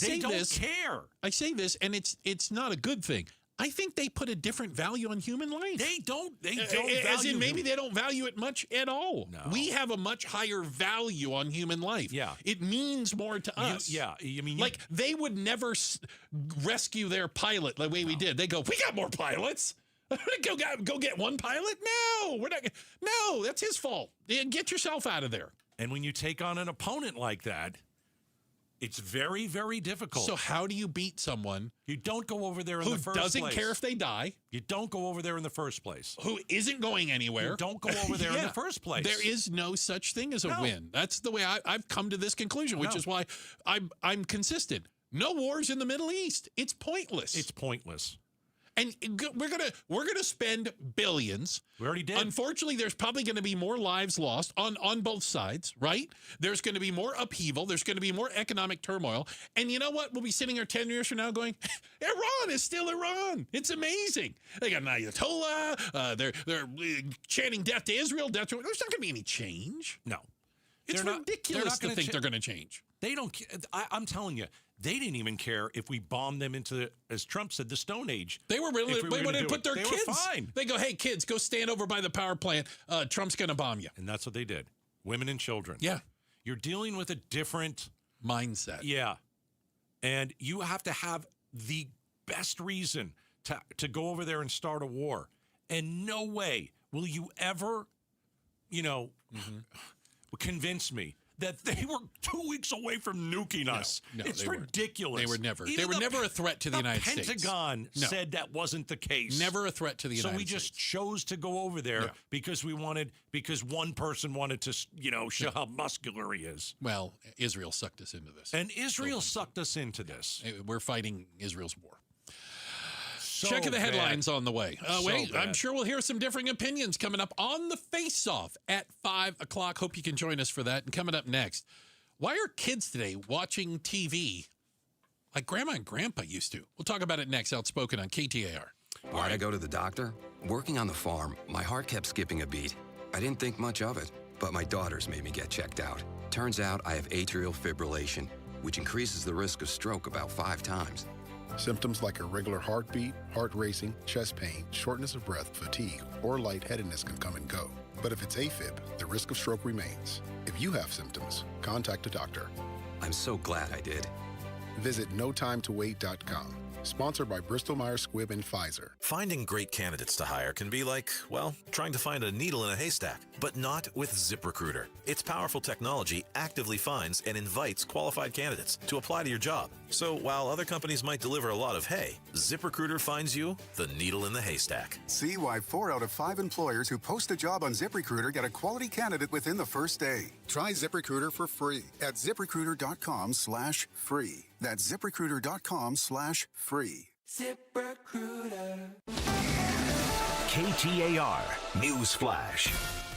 They don't care. I say this, and it's not a good thing. I think they put a different value on human life. They don't as in maybe they don't value it much at all. No. We have a much higher value on human life. Yeah. It means more to us. They would never rescue their pilot the way we did. They go, we got more pilots. Go get one pilot? No, we're not. No, that's his fault. Get yourself out of there. And when you take on an opponent like that, it's very, very difficult. So how do you beat someone? You don't go over there in the first place. Who doesn't care if they die. You don't go over there in the first place. Who isn't going anywhere. You don't go over there in the first place. There is no such thing as a win. That's the way I've come to this conclusion, which is why I'm consistent. No wars in the Middle East. It's pointless. It's pointless. And we're gonna spend billions. We already did. Unfortunately, there's probably going to be more lives lost on both sides, right? There's going to be more upheaval. There's going to be more economic turmoil. And you know what? We'll be sitting here 10 years from now going, Iran is still Iran. It's amazing. They got an Ayatollah. They're chanting death to Israel. There's not going to be any change. No. It's ridiculous to think they're going to change. They don't. I'm telling you. They didn't even care if we bombed them into, as Trump said, the Stone Age. They were really, they wanted to put their kids. Were fine. They go, hey, kids, go stand over by the power plant. Trump's going to bomb you. And that's what they did. Women and children. Yeah. You're dealing with a different mindset. Yeah. And you have to have the best reason to go over there and start a war. And no way will you ever, convince me that they were 2 weeks away from nuking us. No, it's ridiculous. They were never. They were never a threat to the United States. The Pentagon said that wasn't the case. Never a threat to the United States. So we just chose to go over there because one person wanted to, show how muscular he is. Well, Israel sucked us into this. And Israel sucked us into this. We're fighting Israel's war. So Check of the headlines on the way. Bad. I'm sure we'll hear some differing opinions coming up on the Face-Off at 5 o'clock. Hope you can join us for that. And coming up next, why are kids today watching TV like Grandma and Grandpa used to? We'll talk about it next. Outspoken on KTAR. Why'd I go to the doctor? Working on the farm, my heart kept skipping a beat. I didn't think much of it, but my daughters made me get checked out. Turns out I have atrial fibrillation, which increases the risk of stroke about 5 times. Symptoms like irregular heartbeat, heart racing, chest pain, shortness of breath, fatigue, or lightheadedness can come and go. But if it's AFib, the risk of stroke remains. If you have symptoms, contact a doctor. I'm so glad I did. Visit notimetowait.com. Sponsored by Bristol-Myers Squibb and Pfizer. Finding great candidates to hire can be like, well, trying to find a needle in a haystack, but not with ZipRecruiter. Its powerful technology actively finds and invites qualified candidates to apply to your job. So while other companies might deliver a lot of hay, ZipRecruiter finds you the needle in the haystack. See why 4 out of 5 employers who post a job on ZipRecruiter get a quality candidate within the first day. Try ZipRecruiter for free at ZipRecruiter.com/free. That's ZipRecruiter.com/free. ZipRecruiter. KTAR News Flash.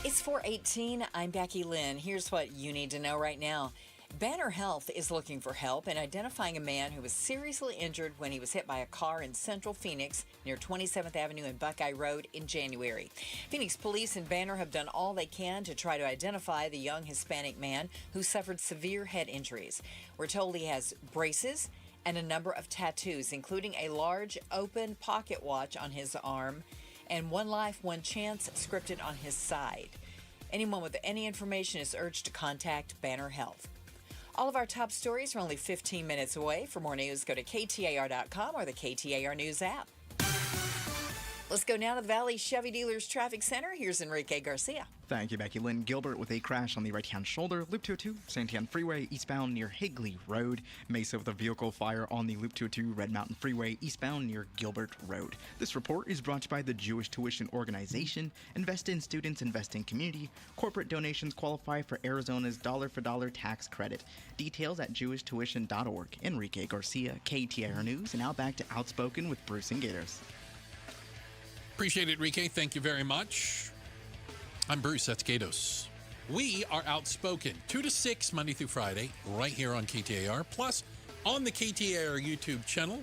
It's 4:18. I'm Becky Lynn. Here's what you need to know right now. Banner Health is looking for help in identifying a man who was seriously injured when he was hit by a car in central Phoenix near 27th Avenue and Buckeye Road in January. Phoenix police and Banner have done all they can to try to identify the young Hispanic man who suffered severe head injuries. We're told he has braces and a number of tattoos, including a large open pocket watch on his arm and "One Life, One Chance" scripted on his side. Anyone with any information is urged to contact Banner Health. All of our top stories are only 15 minutes away. For more news, go to KTAR.com or the KTAR News app. Let's go now to the Valley Chevy Dealers Traffic Center. Here's Enrique Garcia. Thank you, Becky Lynn. Gilbert with a crash on the right-hand shoulder. Loop 202, Santiago Freeway, eastbound near Higley Road. Mesa with a vehicle fire on the Loop 202, Red Mountain Freeway, eastbound near Gilbert Road. This report is brought to you by the Jewish Tuition Organization. Invest in students, invest in community. Corporate donations qualify for Arizona's dollar-for-dollar tax credit. Details at jewishtuition.org. Enrique Garcia, KTAR News. And now back to Outspoken with Bruce and Gatos. Appreciate it, Enrique. Thank you very much. I'm Bruce. That's Gatos. We are Outspoken 2 to 6 Monday through Friday right here on KTAR, plus on the KTAR YouTube channel.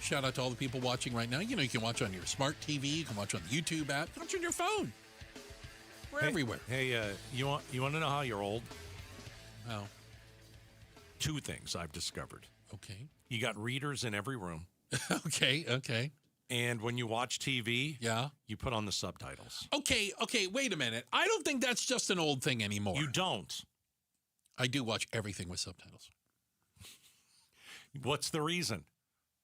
Shout out to all the people watching right now. You know, you can watch on your smart TV. You can watch on the YouTube app. Watch on your phone. We're everywhere. Hey, you want to know how you're old? How? 2 things I've discovered. Okay. You got readers in every room. Okay. And when you watch TV, yeah, you put on the subtitles. Okay, wait a minute. I don't think that's just an old thing anymore. You don't. I do watch everything with subtitles. What's the reason?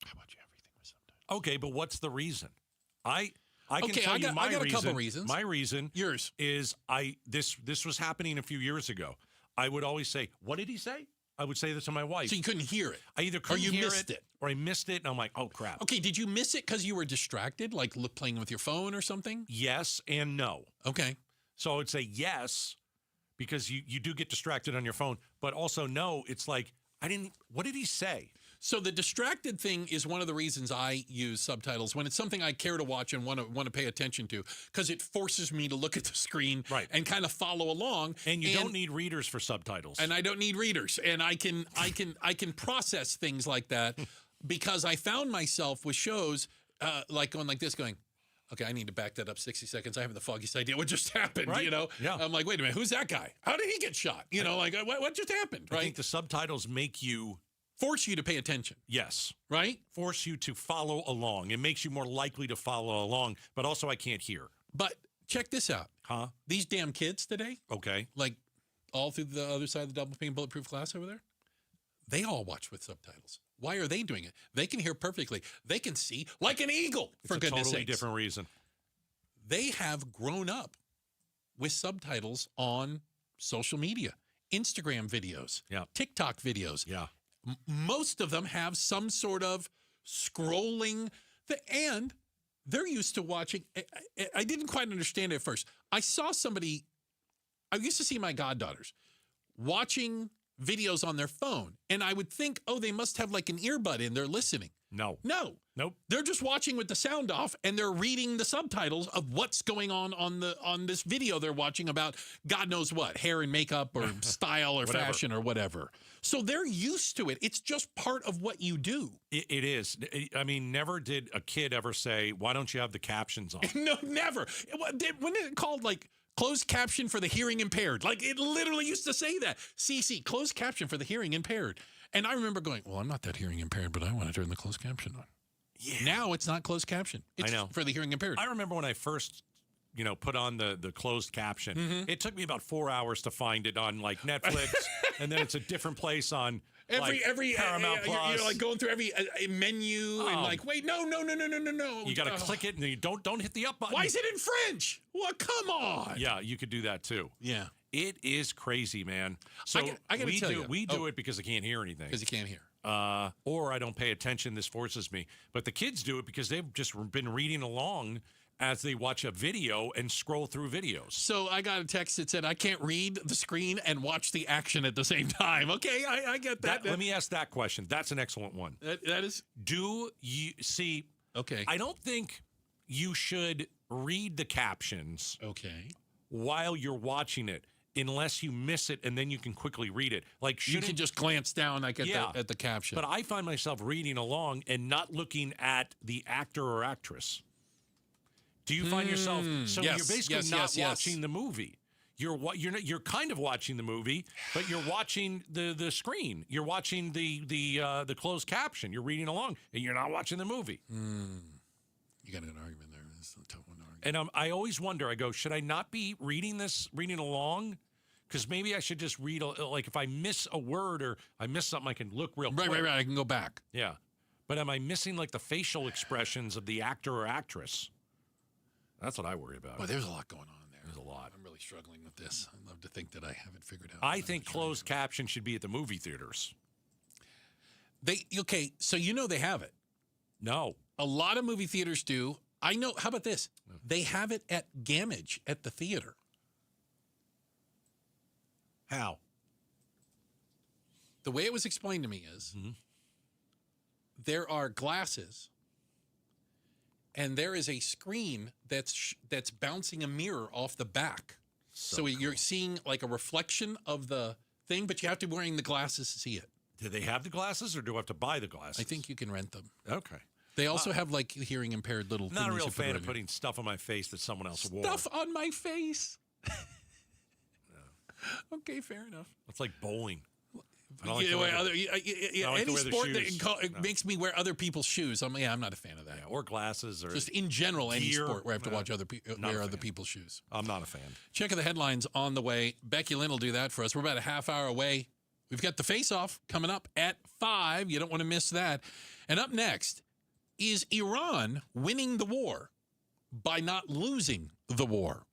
I watch everything with subtitles. Okay, but what's the reason? I can tell I you my got reason. A couple reasons. My reason Yours. is this was happening a few years ago. I would always say, "What did he say?" I would say this to my wife. So you couldn't hear it. I either couldn't or you hear missed it. Or I missed it, and I'm like, oh, crap. Okay, did you miss it because you were distracted, like playing with your phone or something? Yes and no. Okay. So I would say yes, because you do get distracted on your phone, but also no, it's like, what did he say? So the distracted thing is one of the reasons I use subtitles when it's something I care to watch and want to pay attention to, because it forces me to look at the screen and kind of follow along. And you don't need readers for subtitles. And I don't need readers, and I can process things like that because I found myself with shows like going like this, going, okay, I need to back that up 60 seconds. I have the foggiest idea what just happened. Right. You know, yeah. I'm like, wait a minute, who's that guy? How did he get shot? You know, like what just happened? Right. I think the subtitles make you. Force you to pay attention. Yes. Right? Force you to follow along. It makes you more likely to follow along, but also I can't hear. But check this out. Huh? These damn kids today. Okay. Like all through the other side of the double pane bulletproof glass over there. They all watch with subtitles. Why are they doing it? They can hear perfectly. They can see like an eagle, for goodness sakes. It's a totally different reason. They have grown up with subtitles on social media, Instagram videos, TikTok videos. Yeah. Most of them have some sort of scrolling and they're used to watching. I didn't quite understand it at first. I used to see my goddaughters watching videos on their phone, and I would think, oh, they must have like an earbud in. They're listening. No. Nope. They're just watching with the sound off, and they're reading the subtitles of what's going on this video they're watching about God knows what, hair and makeup or style or fashion or whatever. So they're used to it. It's just part of what you do. It is. I mean, never did a kid ever say, why don't you have the captions on? No, never. When it called like closed caption for the hearing impaired? Like it literally used to say that. CC, closed caption for the hearing impaired. And I remember going, well, I'm not that hearing impaired, but I want to turn the closed caption on. Yeah. Now it's not closed caption. It's I know. For the hearing impaired. I remember when I first put on the closed caption. It took me about 4 hours to find it on like Netflix, and then it's a different place on every Paramount Plus. You're like going through every menu and like, wait, no. You got to click it, and you don't hit the up button. Why is it in French? Well, come on. Yeah, you could do that too. Yeah. It is crazy, man. So I gotta tell you. We do it because I can't hear anything. Because you can't hear. Or I don't pay attention. This forces me. But the kids do it because they've just been reading along as they watch a video and scroll through videos. So I got a text that said, I can't read the screen and watch the action at the same time. Okay, I get that. Let me ask that question. That's an excellent one. That is. Do you see? Okay. I don't think you should read the captions. Okay. While you're watching it, unless you miss it, and then you can quickly read it. Like you can just glance down like at the caption. But I find myself reading along and not looking at the actor or actress. Do you find yourself? So you're basically not watching the movie. You're kind of watching the movie, but you're watching the screen. You're watching the closed caption. You're reading along, and you're not watching the movie. You got an argument there. It's a tough one to argue. And I always wonder. I go, should I not be reading along? Because maybe I should just read. Like if I miss a word or I miss something, I can look real quick. Right. I can go back. Yeah, but am I missing like the facial expressions of the actor or actress? That's what I worry about. Well, there's a lot going on there. There's a lot. I'm really struggling with this. I'd love to think that I have it figured out. I think closed caption should be at the movie theaters. So they have it. No. A lot of movie theaters do. I know. How about this? They have it at Gamage at the theater. How? The way it was explained to me is there are glasses and there is a screen that's bouncing a mirror off the back. So you're seeing like a reflection of the thing, but you have to be wearing the glasses to see it. Do they have the glasses or do I have to buy the glasses? I think you can rent them. Okay. They also have like hearing impaired little things. Not a real fan of putting stuff on my face that someone else wore. Stuff on my face? Okay, fair enough. It's like bowling. Any sport that makes me wear other people's shoes. I'm not a fan of that. Yeah, or glasses, or just in general, any sport where I have to watch wear other people's shoes. I'm not a fan. Check the headlines on the way. Becky Lynn will do that for us. We're about a half hour away. We've got the face-off coming up at 5. You don't want to miss that. And up next, is Iran winning the war by not losing the war?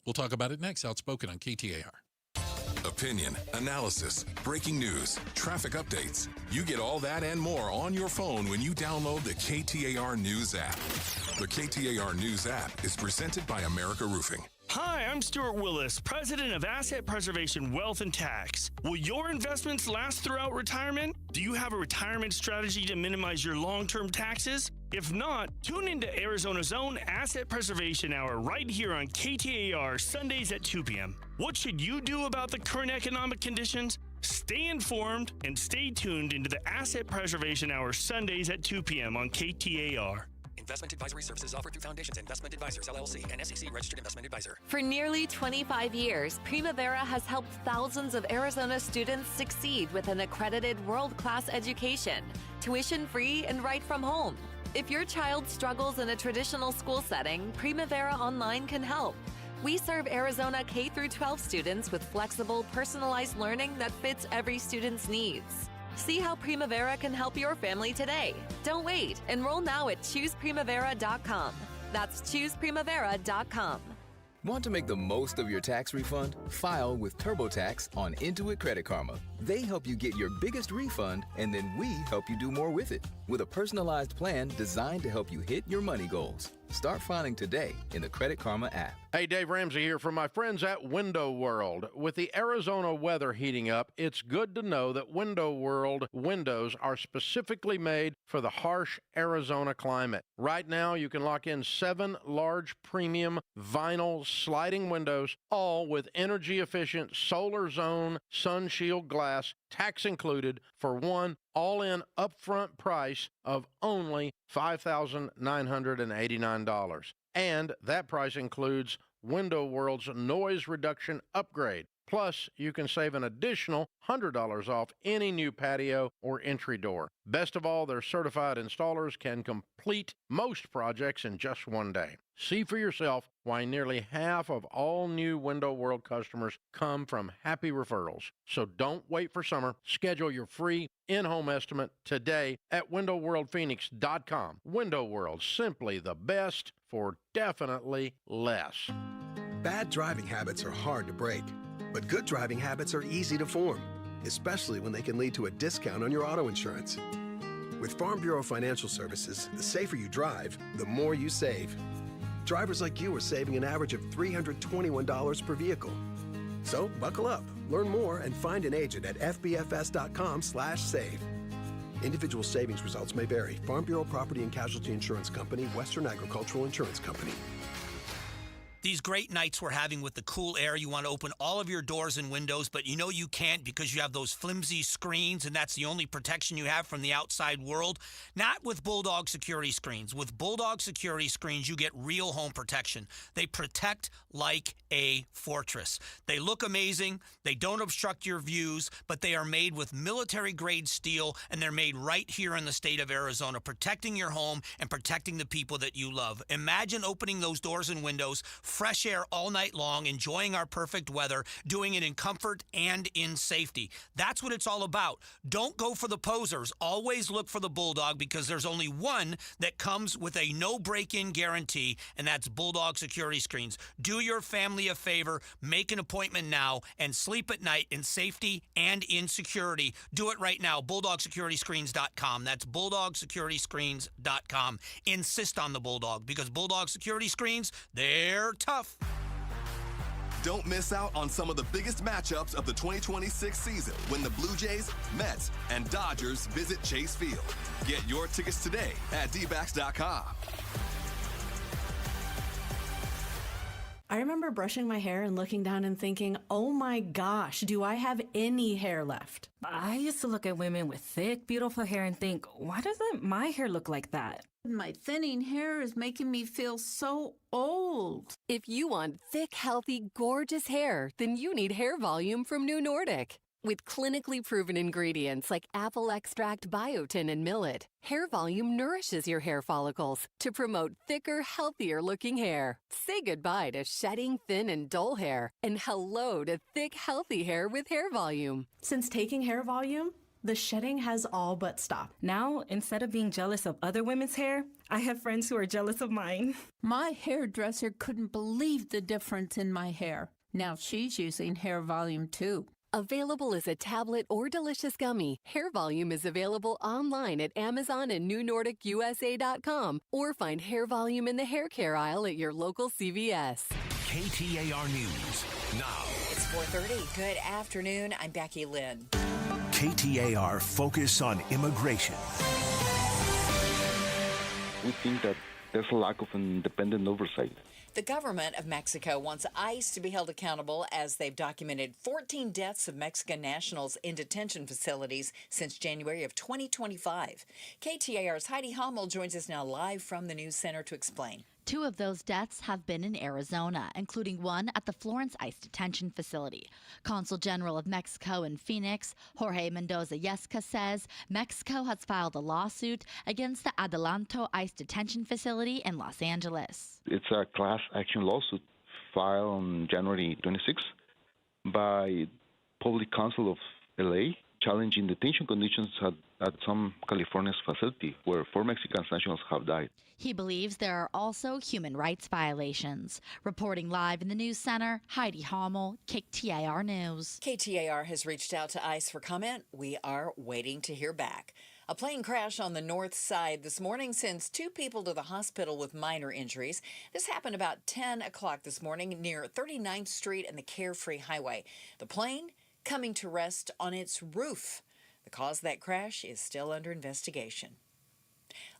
We'll talk about it next. Outspoken on KTAR. Opinion, analysis, breaking news, traffic updates. You get all that and more on your phone when you download the KTAR News app. The KTAR News app is presented by America Roofing. Hi, I'm Stuart Willis, president of Asset Preservation Wealth and Tax. Will your investments last throughout retirement? Do you have a retirement strategy to minimize your long-term taxes? If not, tune into Arizona's own Asset Preservation Hour right here on KTAR Sundays at 2 p.m. What should you do about the current economic conditions? Stay informed and stay tuned into the Asset Preservation Hour Sundays at 2 p.m. on KTAR. Investment advisory services offered through Foundations Investment Advisors, LLC, and SEC Registered Investment Advisor. For nearly 25 years, Primavera has helped thousands of Arizona students succeed with an accredited world-class education, tuition-free and right from home. If your child struggles in a traditional school setting, Primavera Online can help. We serve Arizona K-12 students with flexible, personalized learning that fits every student's needs. See how Primavera can help your family today. Don't wait. Enroll now at ChoosePrimavera.com. That's ChoosePrimavera.com. Want to make the most of your tax refund? File with TurboTax on Intuit Credit Karma. They help you get your biggest refund, and then we help you do more with it. With a personalized plan designed to help you hit your money goals. Start filing today in the Credit Karma app. Hey, Dave Ramsey here from my friends at Window World. With the Arizona weather heating up, it's good to know that Window World windows are specifically made for the harsh Arizona climate. Right now, you can lock in 7 large premium vinyl sliding windows, all with energy-efficient solar zone sun shield glass, tax included, for one all-in upfront price of only $5,989. And that price includes Window World's noise reduction upgrade. Plus, you can save an additional $100 off any new patio or entry door. Best of all, their certified installers can complete most projects in just one day. See for yourself why nearly half of all new Window World customers come from happy referrals. So don't wait for summer. Schedule your free in-home estimate today at windowworldphoenix.com. Window World, simply the best for definitely less. Bad driving habits are hard to break, but good driving habits are easy to form, especially when they can lead to a discount on your auto insurance. With Farm Bureau Financial Services, the safer you drive, the more you save. Drivers like you are saving an average of $321 per vehicle. So buckle up, learn more, and find an agent at fbfs.com/save. Individual savings results may vary. Farm Bureau Property and Casualty Insurance Company, Western Agricultural Insurance Company. These great nights we're having with the cool air, you want to open all of your doors and windows, but you know you can't because you have those flimsy screens, and that's the only protection you have from the outside world. Not with Bulldog Security Screens. With Bulldog Security Screens, you get real home protection. They protect like a fortress. They look amazing. They don't obstruct your views, but they are made with military-grade steel, and they're made right here in the state of Arizona, protecting your home and protecting the people that you love. Imagine opening those doors and windows, fresh air all night long, enjoying our perfect weather, doing it in comfort and in safety. That's what it's all about. Don't go for the posers. Always look for the Bulldog, because there's only one that comes with a no break-in guarantee, and that's Bulldog Security Screens. Do your family a favor, make an appointment now, and sleep at night in safety and in security. Do it right now. BulldogSecurityScreens.com. That's BulldogSecurityScreens.com. Insist on the Bulldog, because Bulldog Security Screens, they're tough. Don't miss out on some of the biggest matchups of the 2026 season when the Blue Jays, Mets, and Dodgers visit Chase Field. Get your tickets today at dbacks.com. I remember brushing my hair and looking down and thinking, oh my gosh, do I have any hair left? I used to look at women with thick, beautiful hair and think, why doesn't my hair look like that? My thinning hair is making me feel so old. If you want thick, healthy, gorgeous hair, then you need Hair Volume from New Nordic. With clinically proven ingredients like apple extract, biotin, and millet, Hair Volume nourishes your hair follicles to promote thicker, healthier-looking hair. Say goodbye to shedding, thin, and dull hair, and hello to thick, healthy hair with Hair Volume. Since taking Hair Volume, the shedding has all but stopped. Now, instead of being jealous of other women's hair, I have friends who are jealous of mine. My hairdresser couldn't believe the difference in my hair. Now she's using Hair Volume too. Available as a tablet or delicious gummy, Hair Volume is available online at Amazon and NewNordicUSA.com, or find Hair Volume in the hair care aisle at your local CVS. KTAR News now. It's 4:30. Good afternoon. I'm Becky Lynn. KTAR Focus on Immigration. We think that there's a lack of independent oversight. The government of Mexico wants ICE to be held accountable as they've documented 14 deaths of Mexican nationals in detention facilities since January of 2025. KTAR's Heidi Hommel joins us now live from the News Center to explain. 2 of those deaths have been in Arizona, including one at the Florence ICE detention facility. Consul General of Mexico in Phoenix, Jorge Mendoza Yesca, says Mexico has filed a lawsuit against the Adelanto ICE detention facility in Los Angeles. It's a class action lawsuit filed on January 26 by Public Counsel of LA, challenging detention conditions at some California's facility where 4 Mexican nationals have died. He believes there are also human rights violations. Reporting live in the News Center, Heidi Hommel, KTAR News. KTAR has reached out to ICE for comment. We are waiting to hear back. A plane crash on the north side this morning sends 2 people to the hospital with minor injuries. This happened about 10 o'clock this morning near 39th Street and the Carefree Highway. The plane coming to rest on its roof. The cause of that crash is still under investigation.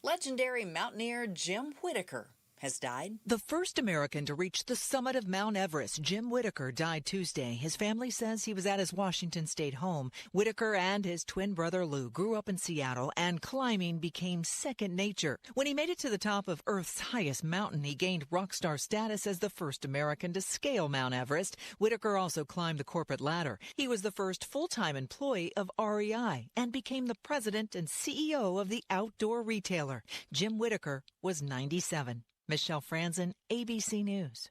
Legendary mountaineer Jim Whitaker has died. The first American to reach the summit of Mount Everest, Jim Whittaker, died Tuesday. His family says he was at his Washington State home. Whittaker and his twin brother Lou grew up in Seattle, and climbing became second nature. When he made it to the top of Earth's highest mountain, he gained rock star status as the first American to scale Mount Everest. Whittaker also climbed the corporate ladder. He was the first full-time employee of REI and became the president and CEO of the outdoor retailer. Jim Whittaker was 97. Michelle Franzen, ABC News.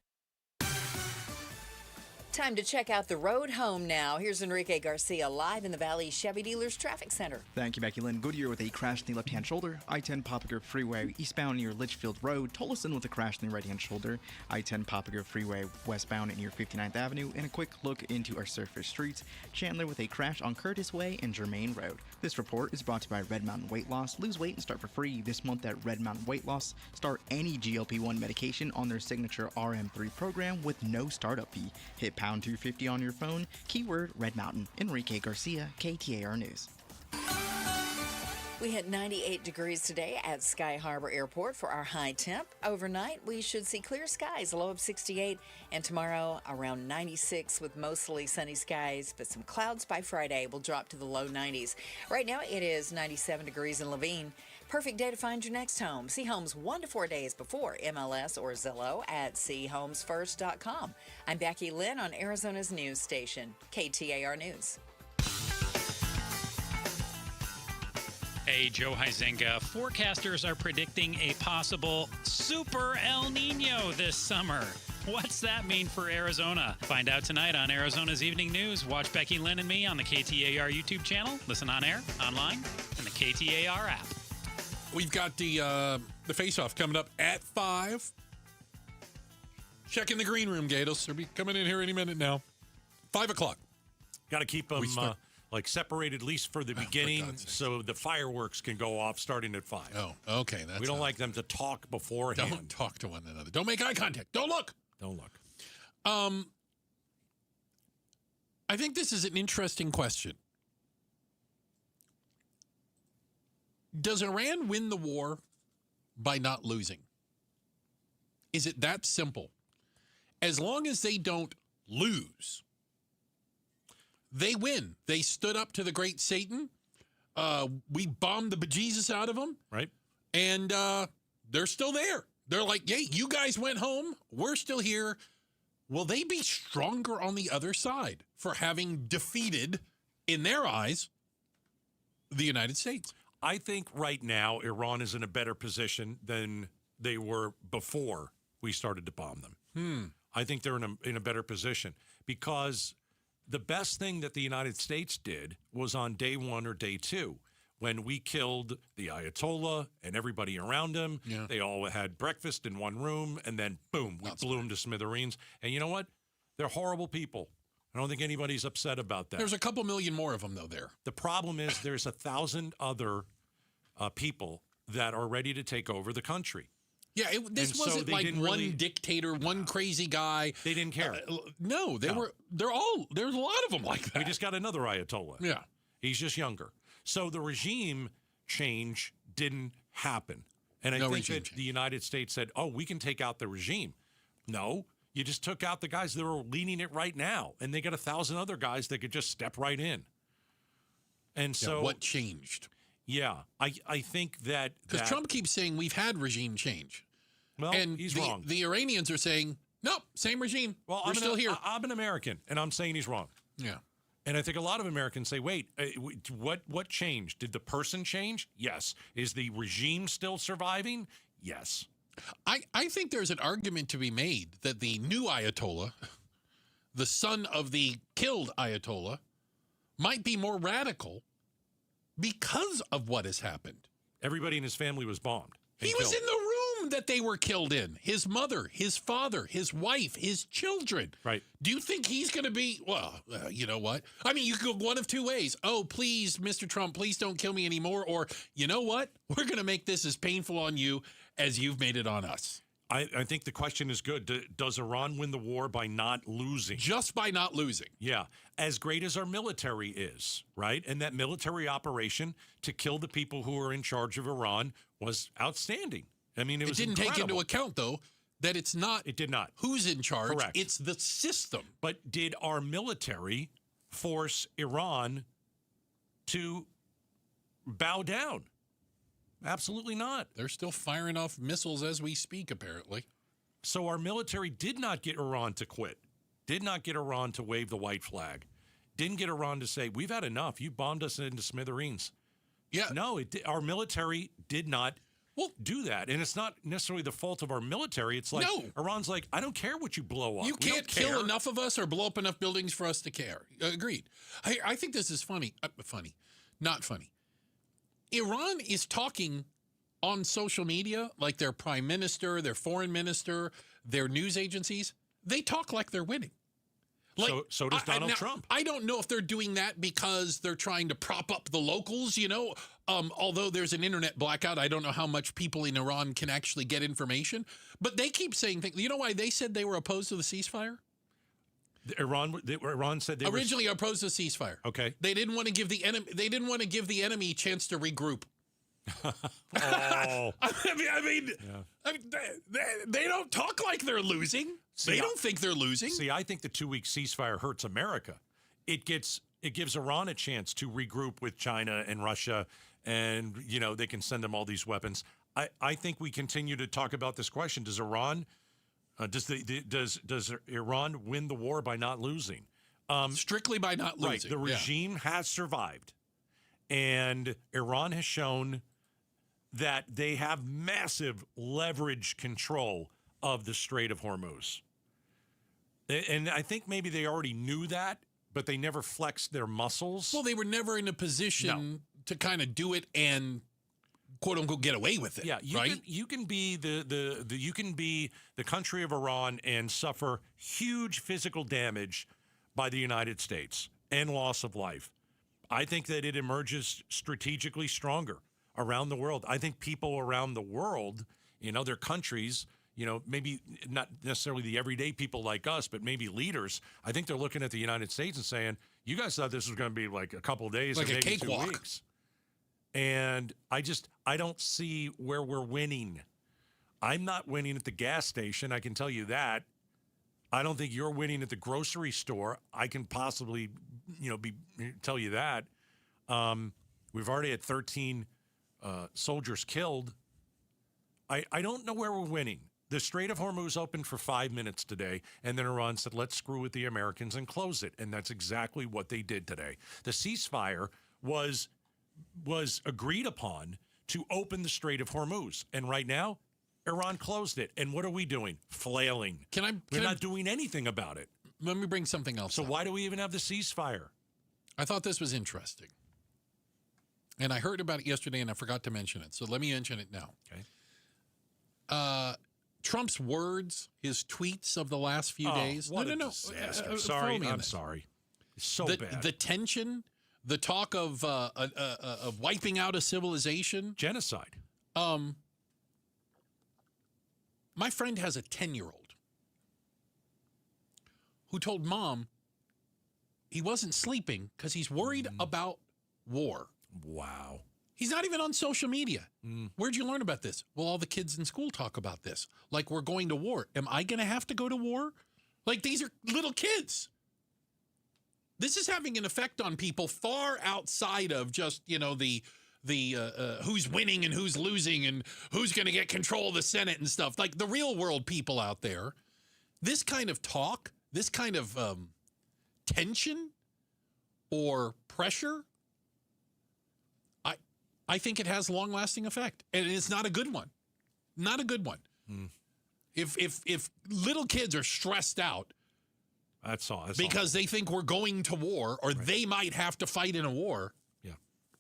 Time to check out the road home now. Here's Enrique Garcia live in the Valley Chevy Dealers Traffic Center. Thank you, Becky Lynn. Goodyear with a crash in the left-hand shoulder. I-10 Popplegrove Freeway eastbound near Litchfield Road. Tolleson with a crash in the right-hand shoulder. I-10 Popplegrove Freeway westbound near 59th Avenue. And a quick look into our surface streets. Chandler with a crash on Curtis Way and Germain Road. This report is brought to you by Red Mountain Weight Loss. Lose weight and start for free this month at Red Mountain Weight Loss. Start any GLP-1 medication on their signature RM3 program with no startup fee. Hit pound 250 on your phone. Keyword Red Mountain. Enrique Garcia, KTAR News. We hit 98 degrees today at Sky Harbor Airport for our high temp. Overnight, we should see clear skies, a low of 68, and tomorrow around 96 with mostly sunny skies, but some clouds by Friday will drop to the low 90s. Right now, it is 97 degrees in Levine. Perfect day to find your next home. See homes 1 to 4 days before MLS or Zillow at seehomesfirst.com. I'm Becky Lynn on Arizona's news station, KTAR News. Hey, Joe Huizenga. Forecasters are predicting a possible super El Nino this summer. What's that mean for Arizona? Find out tonight on Arizona's Evening News. Watch Becky Lynn and me on the KTAR YouTube channel. Listen on air, online, and the KTAR app. We've got the face-off coming up at 5. Checking the green room, Gatos. They'll be coming in here any minute now. 5 o'clock. Got to keep them separated, at least for the beginning, so the fireworks can go off starting at 5. Oh, okay. We don't like them to talk beforehand. Don't talk to one another. Don't make eye contact. Don't look. Don't look. I think this is an interesting question. Does Iran win the war by not losing? Is it that simple? As long as they don't lose, they win. They stood up to the great Satan. We bombed the bejesus out of them. Right. And they're still there. They're like, hey, you guys went home. We're still here. Will they be stronger on the other side for having defeated, in their eyes, the United States? I think right now Iran is in a better position than they were before we started to bomb them. I think they're in a better position because the best thing that the United States did was on day 1 or day 2 when we killed the Ayatollah and everybody around him. Yeah. They all had breakfast in one room, and then, boom, we blew them to smithereens. And you know what? They're horrible people. I don't think anybody's upset about that. There's a couple million more of them, though, there. The problem is there's 1,000 other people that are ready to take over the country. Yeah, this wasn't like one dictator, one crazy guy. They didn't care. No, there's a lot of them like that. We just got another Ayatollah. Yeah. He's just younger. So the regime change didn't happen. And I think that the United States said, oh, we can take out the regime. No, you just took out the guys that are leading it right now. And they got 1,000 other guys that could just step right in. And so what changed? Yeah, I think that... Because Trump keeps saying we've had regime change. Well, and he's wrong. The Iranians are saying, nope, same regime. Well, we're still here. I'm an American, and I'm saying he's wrong. Yeah. And I think a lot of Americans say, wait, what changed? Did the person change? Yes. Is the regime still surviving? Yes. I think there's an argument to be made that the new Ayatollah, the son of the killed Ayatollah, might be more radical because of what has happened. Everybody in his family was bombed. He was in the room that they were killed in. His mother, his father, his wife, his children. Right. Do you think he's going to be, you know what? I mean, you could go one of two ways. Oh, please, Mr. Trump, please don't kill me anymore. Or, you know what? We're going to make this as painful on you as you've made it on us. I think the question is good. Does Iran win the war by not losing? Just by not losing. Yeah. As great as our military is, right? And that military operation to kill the people who are in charge of Iran was outstanding. I mean, it didn't take into account, though, that it's not. It did not. Who's in charge? Correct. It's the system. But did our military force Iran to bow down? Absolutely not. They're still firing off missiles as we speak, apparently. So our military did not get Iran to quit, did not get Iran to wave the white flag, didn't get Iran to say, we've had enough. You bombed us into smithereens. Yeah. No, our military did not do that. And it's not necessarily the fault of our military. It's like Iran's like, I don't care what you blow up. You can't kill enough of us or blow up enough buildings for us to care. Agreed. I think this is funny. Not funny. Iran is talking on social media, like their prime minister, their foreign minister, their news agencies. They talk like they're winning. Like, so does Donald Trump. I don't know if they're doing that because they're trying to prop up the locals, although there's an internet blackout. I don't know how much people in Iran can actually get information. But they keep saying things. You know why they said they were opposed to the ceasefire? Iran said they originally opposed to the ceasefire. Okay. They didn't want to give the enemy. They didn't want to give the enemy a chance to regroup. Oh. I mean, they don't talk like they're losing. They don't think they're losing. See, I think the 2-week ceasefire hurts America. It gives Iran a chance to regroup with China and Russia, and they can send them all these weapons. I think we continue to talk about this question: does Iran, does Iran win the war by not losing? Strictly by not losing. Right. The regime has survived, and Iran has shown that they have massive leverage control of the Strait of Hormuz. And I think maybe they already knew that, but they never flexed their muscles. Well, they were never in a position to kind of do it and quote unquote get away with it. Yeah, right? You can be you can be the country of Iran and suffer huge physical damage by the United States and loss of life. I think that it emerges strategically stronger around the world. I think people around the world, in other countries, maybe not necessarily the everyday people like us, but maybe leaders, I think they're looking at the United States and saying, you guys thought this was going to be like a couple of days, like or a maybe 2 cakewalk. weeks. And I don't see where we're winning. I'm not winning at the gas station, I can tell you that. I don't think you're winning at the grocery store. I can possibly, tell you that. We've already had 13 soldiers killed. I don't know where we're winning. The Strait of Hormuz opened for 5 minutes today, and then Iran said, let's screw with the Americans and close it. And that's exactly what they did today. The ceasefire was agreed upon to open the Strait of Hormuz. And right now, Iran closed it. And what are we doing? Flailing. We're not doing anything about it. Let me bring something else So up. why do we even have the ceasefire? I thought this was interesting. And I heard about it yesterday, and I forgot to mention it. So let me mention it now. Okay. Trump's words, his tweets of the last few days. What no. disaster. Sorry, I'm sorry. It's so bad. The tension, the talk of wiping out a civilization. Genocide. My friend has a 10-year-old who told mom he wasn't sleeping because he's worried about war. Wow. He's not even on social media. Where'd you learn about this? Well, all the kids in school talk about this. Like, we're going to war. Am I going to have to go to war? Like, these are little kids. This is having an effect on people far outside of just, the who's winning and who's losing and who's going to get control of the Senate and stuff. Like, the real world people out there, this kind of talk, this kind of tension or pressure, I think it has long-lasting effect, and it's not a good one. Not a good one. If little kids are stressed out, that's all. Because they think we're going to war, or they might have to fight in a war,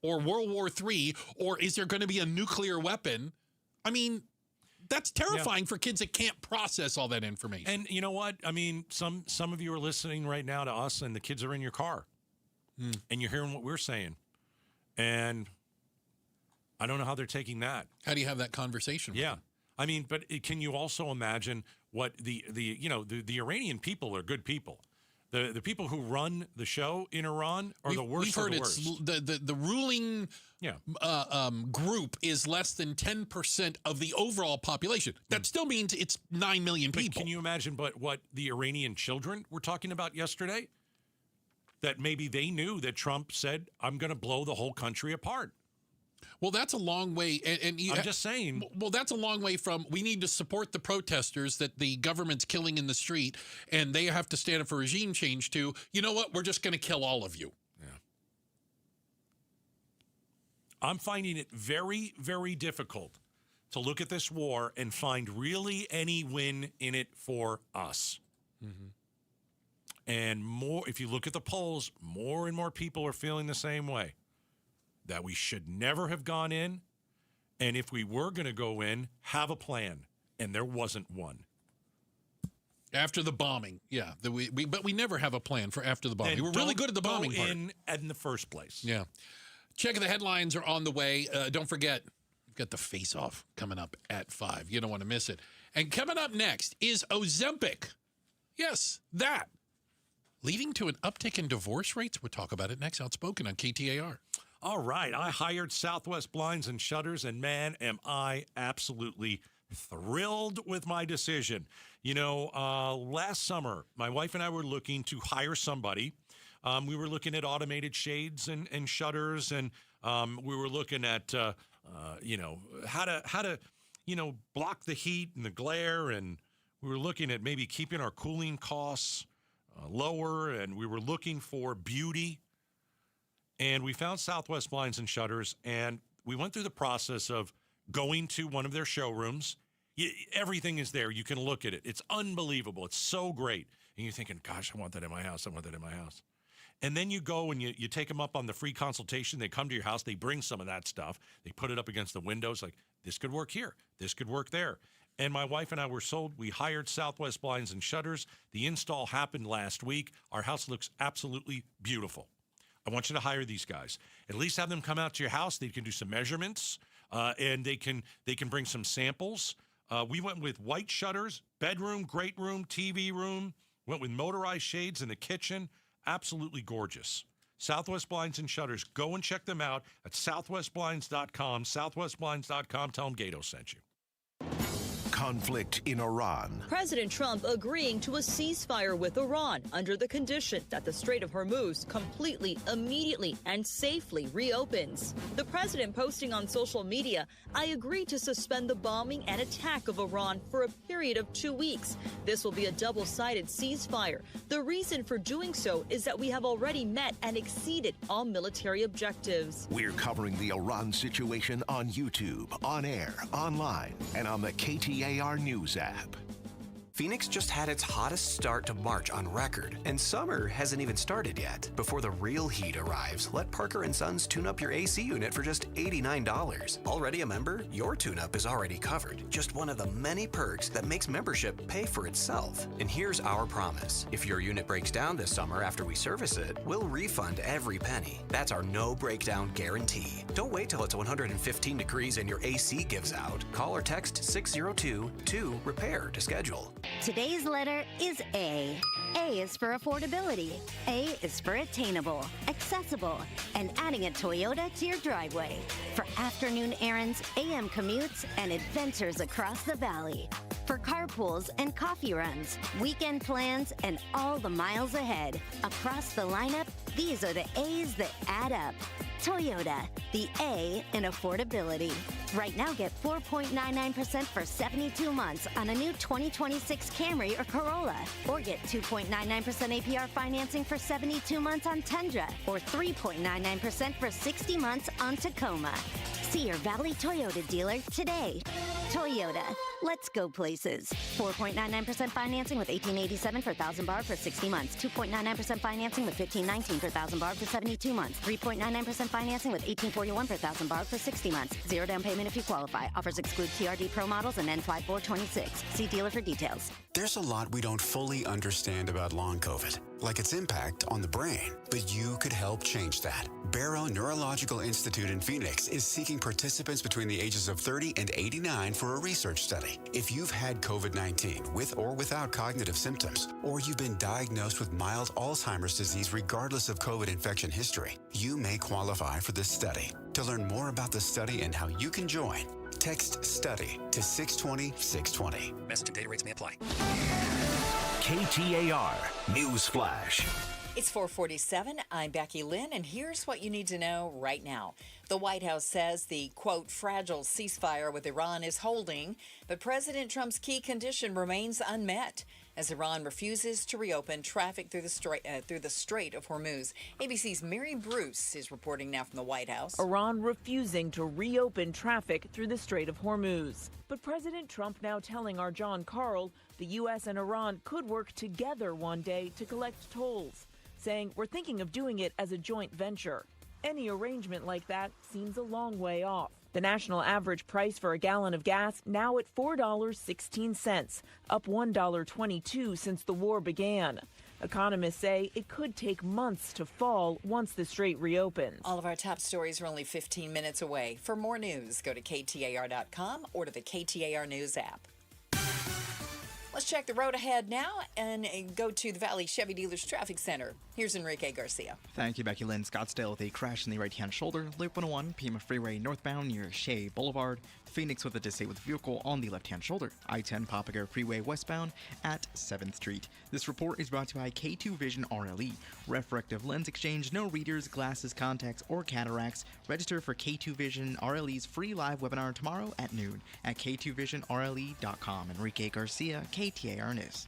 or World War III, or is there going to be a nuclear weapon? I mean, that's terrifying for kids that can't process all that information. And you know what? I mean, some of you are listening right now to us, and the kids are in your car, and you're hearing what we're saying, and I don't know how they're taking that. How do you have that conversation with them? I mean, but can you also imagine what the Iranian people are good people. The people who run the show in Iran are the worst of the worst. We've heard the ruling group is less than 10% of the overall population. That still means it's 9 million people. But can you imagine what the Iranian children were talking about yesterday? That maybe they knew that Trump said, I'm going to blow the whole country apart. Well, that's a long way. And I'm just saying. Well, that's a long way from we need to support the protesters that the government's killing in the street, and they have to stand up for regime change to, you know what, we're just going to kill all of you. Yeah. I'm finding it very, very difficult to look at this war and find really any win in it for us. Mm-hmm. And more, if you look at the polls, more and more people are feeling the same way. That we should never have gone in, and if we were going to go in, have a plan, and there wasn't one. After the bombing, yeah. But we never have a plan for after the bombing. We're really good at the bombing part. In the first place. Yeah. Checking the headlines are on the way. Don't forget, we've got the face-off coming up at 5. You don't want to miss it. And coming up next is Ozempic. Yes, that. Leading to an uptick in divorce rates. We'll talk about it next. Outspoken on KTAR. All right, I hired Southwest Blinds and Shutters, and man, am I absolutely thrilled with my decision. You know, last summer, my wife and I were looking to hire somebody. We were looking at automated shades and shutters, and we were looking at, how to block the heat and the glare, and we were looking at maybe keeping our cooling costs lower, and we were looking for beauty. And we found Southwest Blinds and Shutters, and we went through the process of going to one of their showrooms. Everything is there. You can look at it. It's unbelievable. It's so great. And you're thinking, gosh, I want that in my house. I want that in my house. And then you go and you take them up on the free consultation. They come to your house. They bring some of that stuff. They put it up against the windows like, this could work here. This could work there. And my wife and I were sold. We hired Southwest Blinds and Shutters. The install happened last week. Our house looks absolutely beautiful. I want you to hire these guys. At least have them come out to your house. They can do some measurements, and they can bring some samples. We went with white shutters, bedroom, great room, TV room. Went with motorized shades in the kitchen. Absolutely gorgeous. Southwest Blinds and Shutters. Go and check them out at southwestblinds.com. Southwestblinds.com. Tell them Gato sent you. Conflict in Iran. President Trump agreeing to a ceasefire with Iran under the condition that the Strait of Hormuz completely, immediately, and safely reopens. The president posting on social media, I agree to suspend the bombing and attack of Iran for a period of 2 weeks. This will be a double-sided ceasefire. The reason for doing so is that we have already met and exceeded all military objectives. We're covering the Iran situation on YouTube, on air, online, and on the KTAR News app. Phoenix just had its hottest start to March on record, and summer hasn't even started yet. Before the real heat arrives, let Parker & Sons tune up your AC unit for just $89. Already a member? Your tune-up is already covered. Just one of the many perks that makes membership pay for itself. And here's our promise. If your unit breaks down this summer after we service it, we'll refund every penny. That's our no breakdown guarantee. Don't wait till it's 115 degrees and your AC gives out. Call or text 602-2-REPAIR to schedule. Today's letter is A. A is for affordability. A is for attainable, accessible, and adding a Toyota to your driveway. For afternoon errands, AM commutes, and adventures across the valley. For carpools and coffee runs, weekend plans, and all the miles ahead. Across the lineup, these are the A's that add up. Toyota, the A in affordability. Right now, get 4.99% for 72 months on a new 2026 Camry or Corolla. Or get 2.99% APR financing for 72 months on Tundra. Or 3.99% for 60 months on Tacoma. See your Valley Toyota dealer today. Toyota, let's go places. 4.99% financing with $1,887 for 1,000 bar for 60 months. 2.99% financing with $1,519 for 1,000 bar for 72 months. 3.99% financing with $1,841 for 1,000 bar for 60 months. Zero down payment if you qualify. Offers exclude TRD Pro models and N5426. See dealer for details. There's a lot we don't fully understand about long COVID, like its impact on the brain. But you could help change that. Barrow Neurological Institute in Phoenix is seeking participants between the ages of 30 and 89 for a research study. If you've had COVID-19 with or without cognitive symptoms, or you've been diagnosed with mild Alzheimer's disease regardless of COVID infection history, you may qualify for this study. To learn more about the study and how you can join, text STUDY to 620-620. Message and data rates may apply. KTAR News Flash. It's 4:47. I'm Becky Lynn, and here's what you need to know right now. The White House says the, quote, fragile ceasefire with Iran is holding, but President Trump's key condition remains unmet as Iran refuses to reopen traffic through the Strait of Hormuz. ABC's Mary Bruce is reporting now from the White House. Iran refusing to reopen traffic through the Strait of Hormuz. But President Trump now telling our John Carl the U.S. and Iran could work together one day to collect tolls, saying we're thinking of doing it as a joint venture. Any arrangement like that seems a long way off. The national average price for a gallon of gas now at $4.16, up $1.22 since the war began. Economists say it could take months to fall once the strait reopens. All of our top stories are only 15 minutes away. For more news, go to KTAR.com or to the KTAR News app. Let's check the road ahead now and go to the Valley Chevy Dealers Traffic Center. Here's Enrique Garcia. Thank you, Becky Lynn. Scottsdale with a crash in the right-hand shoulder. Loop 101, Pima Freeway northbound near Shea Boulevard. Phoenix with a disabled vehicle on the left-hand shoulder. I-10 Papago Freeway westbound at 7th Street. This report is brought to you by K2 Vision RLE. Refractive lens exchange, no readers, glasses, contacts, or cataracts. Register for K2 Vision RLE's free live webinar tomorrow at noon at k2visionrle.com. Enrique Garcia, KTAR News.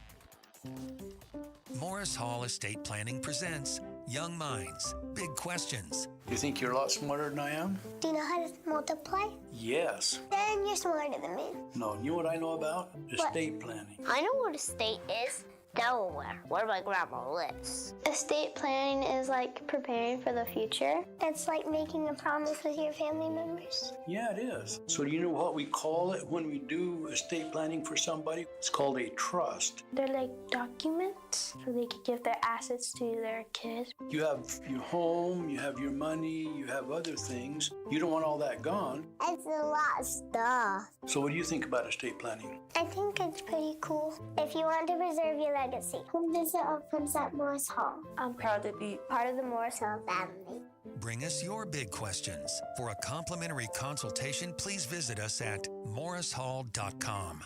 Morris Hall Estate Planning presents Young Minds, Big Questions. You think you're a lot smarter than I am? Do you know how to multiply? Yes. Then you're smarter than me. No, you know what I know about? Estate planning. I know what a state is. Delaware, where my grandma lives. Estate planning is like preparing for the future. It's like making a promise with your family members. Yeah, it is. So do you know what we call it when we do estate planning for somebody? It's called a trust. They're like documents, so they can give their assets to their kids. You have your home, you have your money, you have other things. You don't want all that gone. It's a lot of stuff. So what do you think about estate planning? I think it's pretty cool. If you want to preserve your legacy, come visit our friends at Morris Hall. I'm proud to be part of the Morris Hall family. Bring us your big questions. For a complimentary consultation, please visit us at morrishall.com.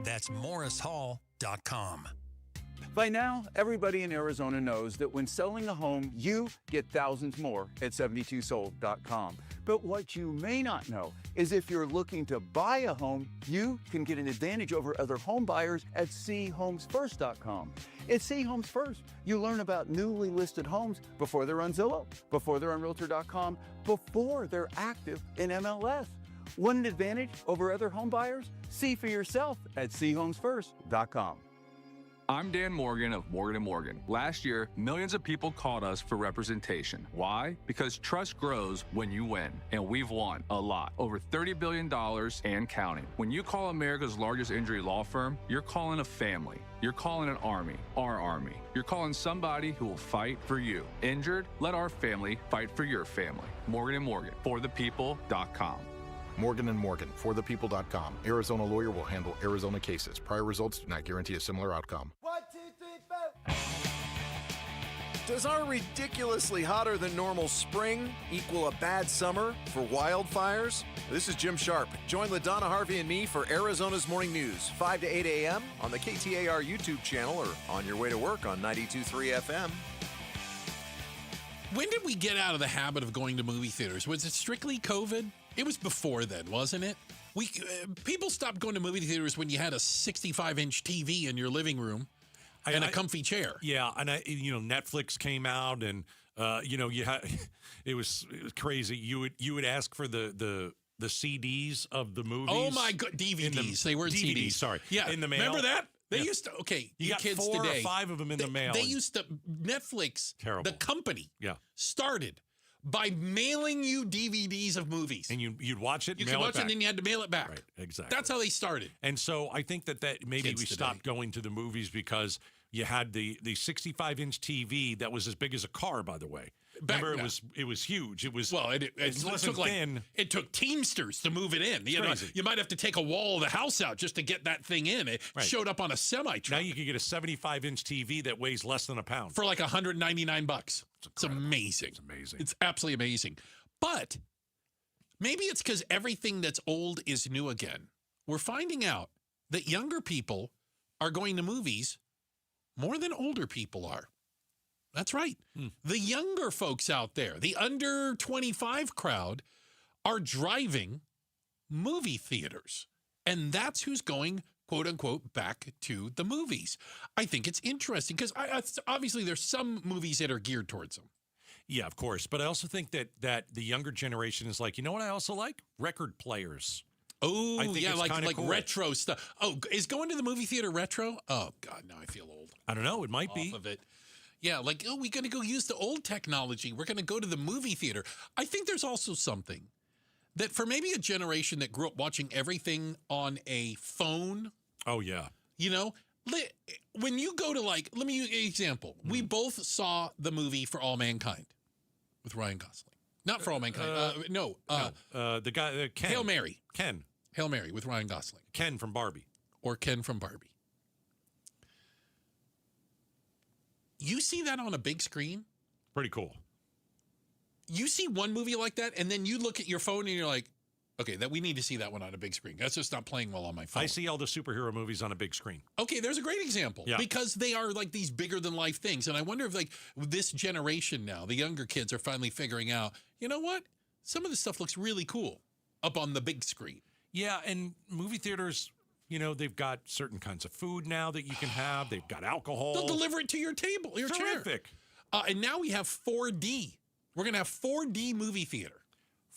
That's morrishall.com. By now, everybody in Arizona knows that when selling a home, you get thousands more at 72sold.com. But what you may not know is if you're looking to buy a home, you can get an advantage over other home buyers at chomesfirst.com. At C Homes First, you learn about newly listed homes before they're on Zillow, before they're on Realtor.com, before they're active in MLS. Want an advantage over other home buyers? See for yourself at chomesfirst.com. I'm Dan Morgan of Morgan & Morgan. Last year, millions of people called us for representation. Why? Because trust grows when you win, and we've won a lot. Over $30 billion and counting. When you call America's largest injury law firm, you're calling a family. You're calling an army, our army. You're calling somebody who will fight for you. Injured? Let our family fight for your family. Morgan & Morgan, forthepeople.com. Morgan & Morgan, forthepeople.com. Arizona lawyer will handle Arizona cases. Prior results do not guarantee a similar outcome. 1, 2, 3, 4. Does our ridiculously hotter than normal spring equal a bad summer for wildfires? This is Jim Sharp. Join LaDonna Harvey and me for Arizona's Morning News, 5 to 8 a.m. on the KTAR YouTube channel or on your way to work on 92.3 FM. When did we get out of the habit of going to movie theaters? Was it strictly COVID? It was before then, wasn't it? People stopped going to movie theaters when you had a 65-inch TV in your living room and a comfy chair. Yeah, and Netflix came out, and you had it was crazy. You would ask for the CDs of the movies. Oh my God, DVDs. They weren't CDs. Sorry. Yeah, in the mail. Remember that? They used to, you got kids 4 today, or 5 of them in the mail. They used to, Netflix, terrible. The company, started by mailing you DVDs of movies. And you'd watch it, you could watch it, and then you had to mail it back. Right, exactly. That's how they started. And so I think that maybe we stopped going to the movies because you had the 65-inch TV that was as big as a car, by the way. Remember, it was huge. It was it took Teamsters to move it in. You might have to take a wall of the house out just to get that thing in. It showed up on a semi-truck. Now you can get a 75-inch TV that weighs less than a pound for like $199. It's amazing. It's amazing. It's absolutely amazing. But maybe it's because everything that's old is new again. We're finding out that younger people are going to movies more than older people are. That's right. The younger folks out there, the under 25 crowd, are driving movie theaters. And that's who's going, quote unquote, back to the movies. I think it's interesting because obviously there's some movies that are geared towards them. Yeah, of course. But I also think that the younger generation is like, you know what I also like? Record players. Oh, I think yeah, like cool. retro stuff. Oh, is going to the movie theater retro? Oh, God, now I feel old. I don't know. It might be. Of it. Yeah, like, we're going to go use the old technology. We're going to go to the movie theater. I think there's also something that for maybe a generation that grew up watching everything on a phone. Oh, yeah. You know, when you go to let me use an example. We both saw the movie For All Mankind with Ryan Gosling. Not For All Mankind. No. The guy, Ken. Hail Mary. Ken. Hail Mary with Ryan Gosling. Ken from Barbie. Or Ken from Barbie. You see that on a big screen? Pretty cool. You see one movie like that, and then you look at your phone and you're like, okay, we need to see that one on a big screen. That's just not playing well on my phone. I see all the superhero movies on a big screen. Okay, there's a great example. Yeah. Because they are like these bigger than life things. And I wonder if this generation now, the younger kids are finally figuring out, you know what? Some of this stuff looks really cool up on the big screen. Yeah, and movie theaters, they've got certain kinds of food now that you can have. They've got alcohol. They'll deliver it to your table, your chair. Terrific. And now we have 4D. We're going to have 4D movie theater.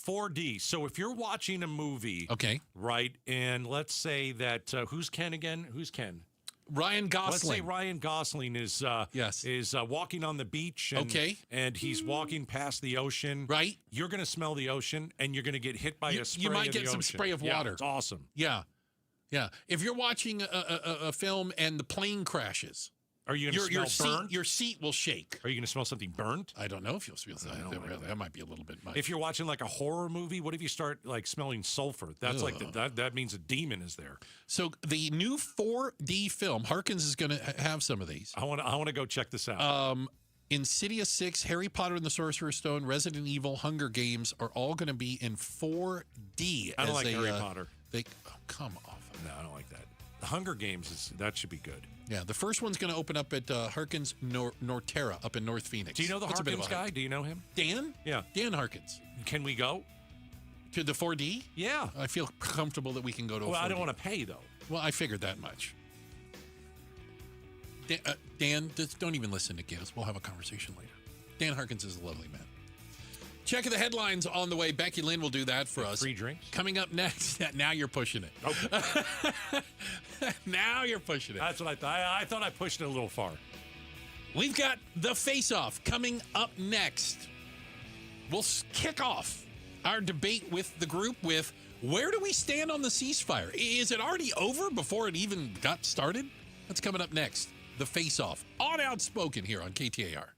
4D. So if you're watching a movie, okay, right, and let's say that who's Ken again? Who's Ken? Ryan Gosling. Let's say Ryan Gosling is walking on the beach. And he's walking past the ocean. Right. You're going to smell the ocean, and you're going to get hit by a spray. You might get some spray of water. It's awesome. Yeah. Yeah. If you're watching a film and the plane crashes, are you going to smell burnt? Your seat will shake. Are you going to smell something burnt? I don't know if you'll smell that. That might be a little bit much. If you're watching like a horror movie, what if you start like smelling sulfur? That's that means a demon is there. So the new 4D film, Harkins is going to have some of these. I want to go check this out. Insidious 6, Harry Potter and the Sorcerer's Stone, Resident Evil, Hunger Games are all going to be in 4D. I don't like Harry Potter. Come off. No, I don't like that. The Hunger Games that should be good. Yeah, the first one's going to open up at Harkins Norterra up in North Phoenix. Do you know the Harkins guy? Do you know him? Dan? Yeah. Dan Harkins. Can we go? To the 4D? Yeah. I feel comfortable that we can go to a 4D. Well, I don't want to pay, though. Well, I figured that much. Dan, just don't even listen to Giz. We'll have a conversation later. Dan Harkins is a lovely man. Check the headlines on the way. Becky Lynn will do that for us. Free drinks. Coming up next. Now you're pushing it. Okay. Now you're pushing it. That's what I thought. I thought I pushed it a little far. We've got the face-off coming up next. We'll kick off our debate with the group with where do we stand on the ceasefire? Is it already over before it even got started? That's coming up next. The face-off on Outspoken here on KTAR.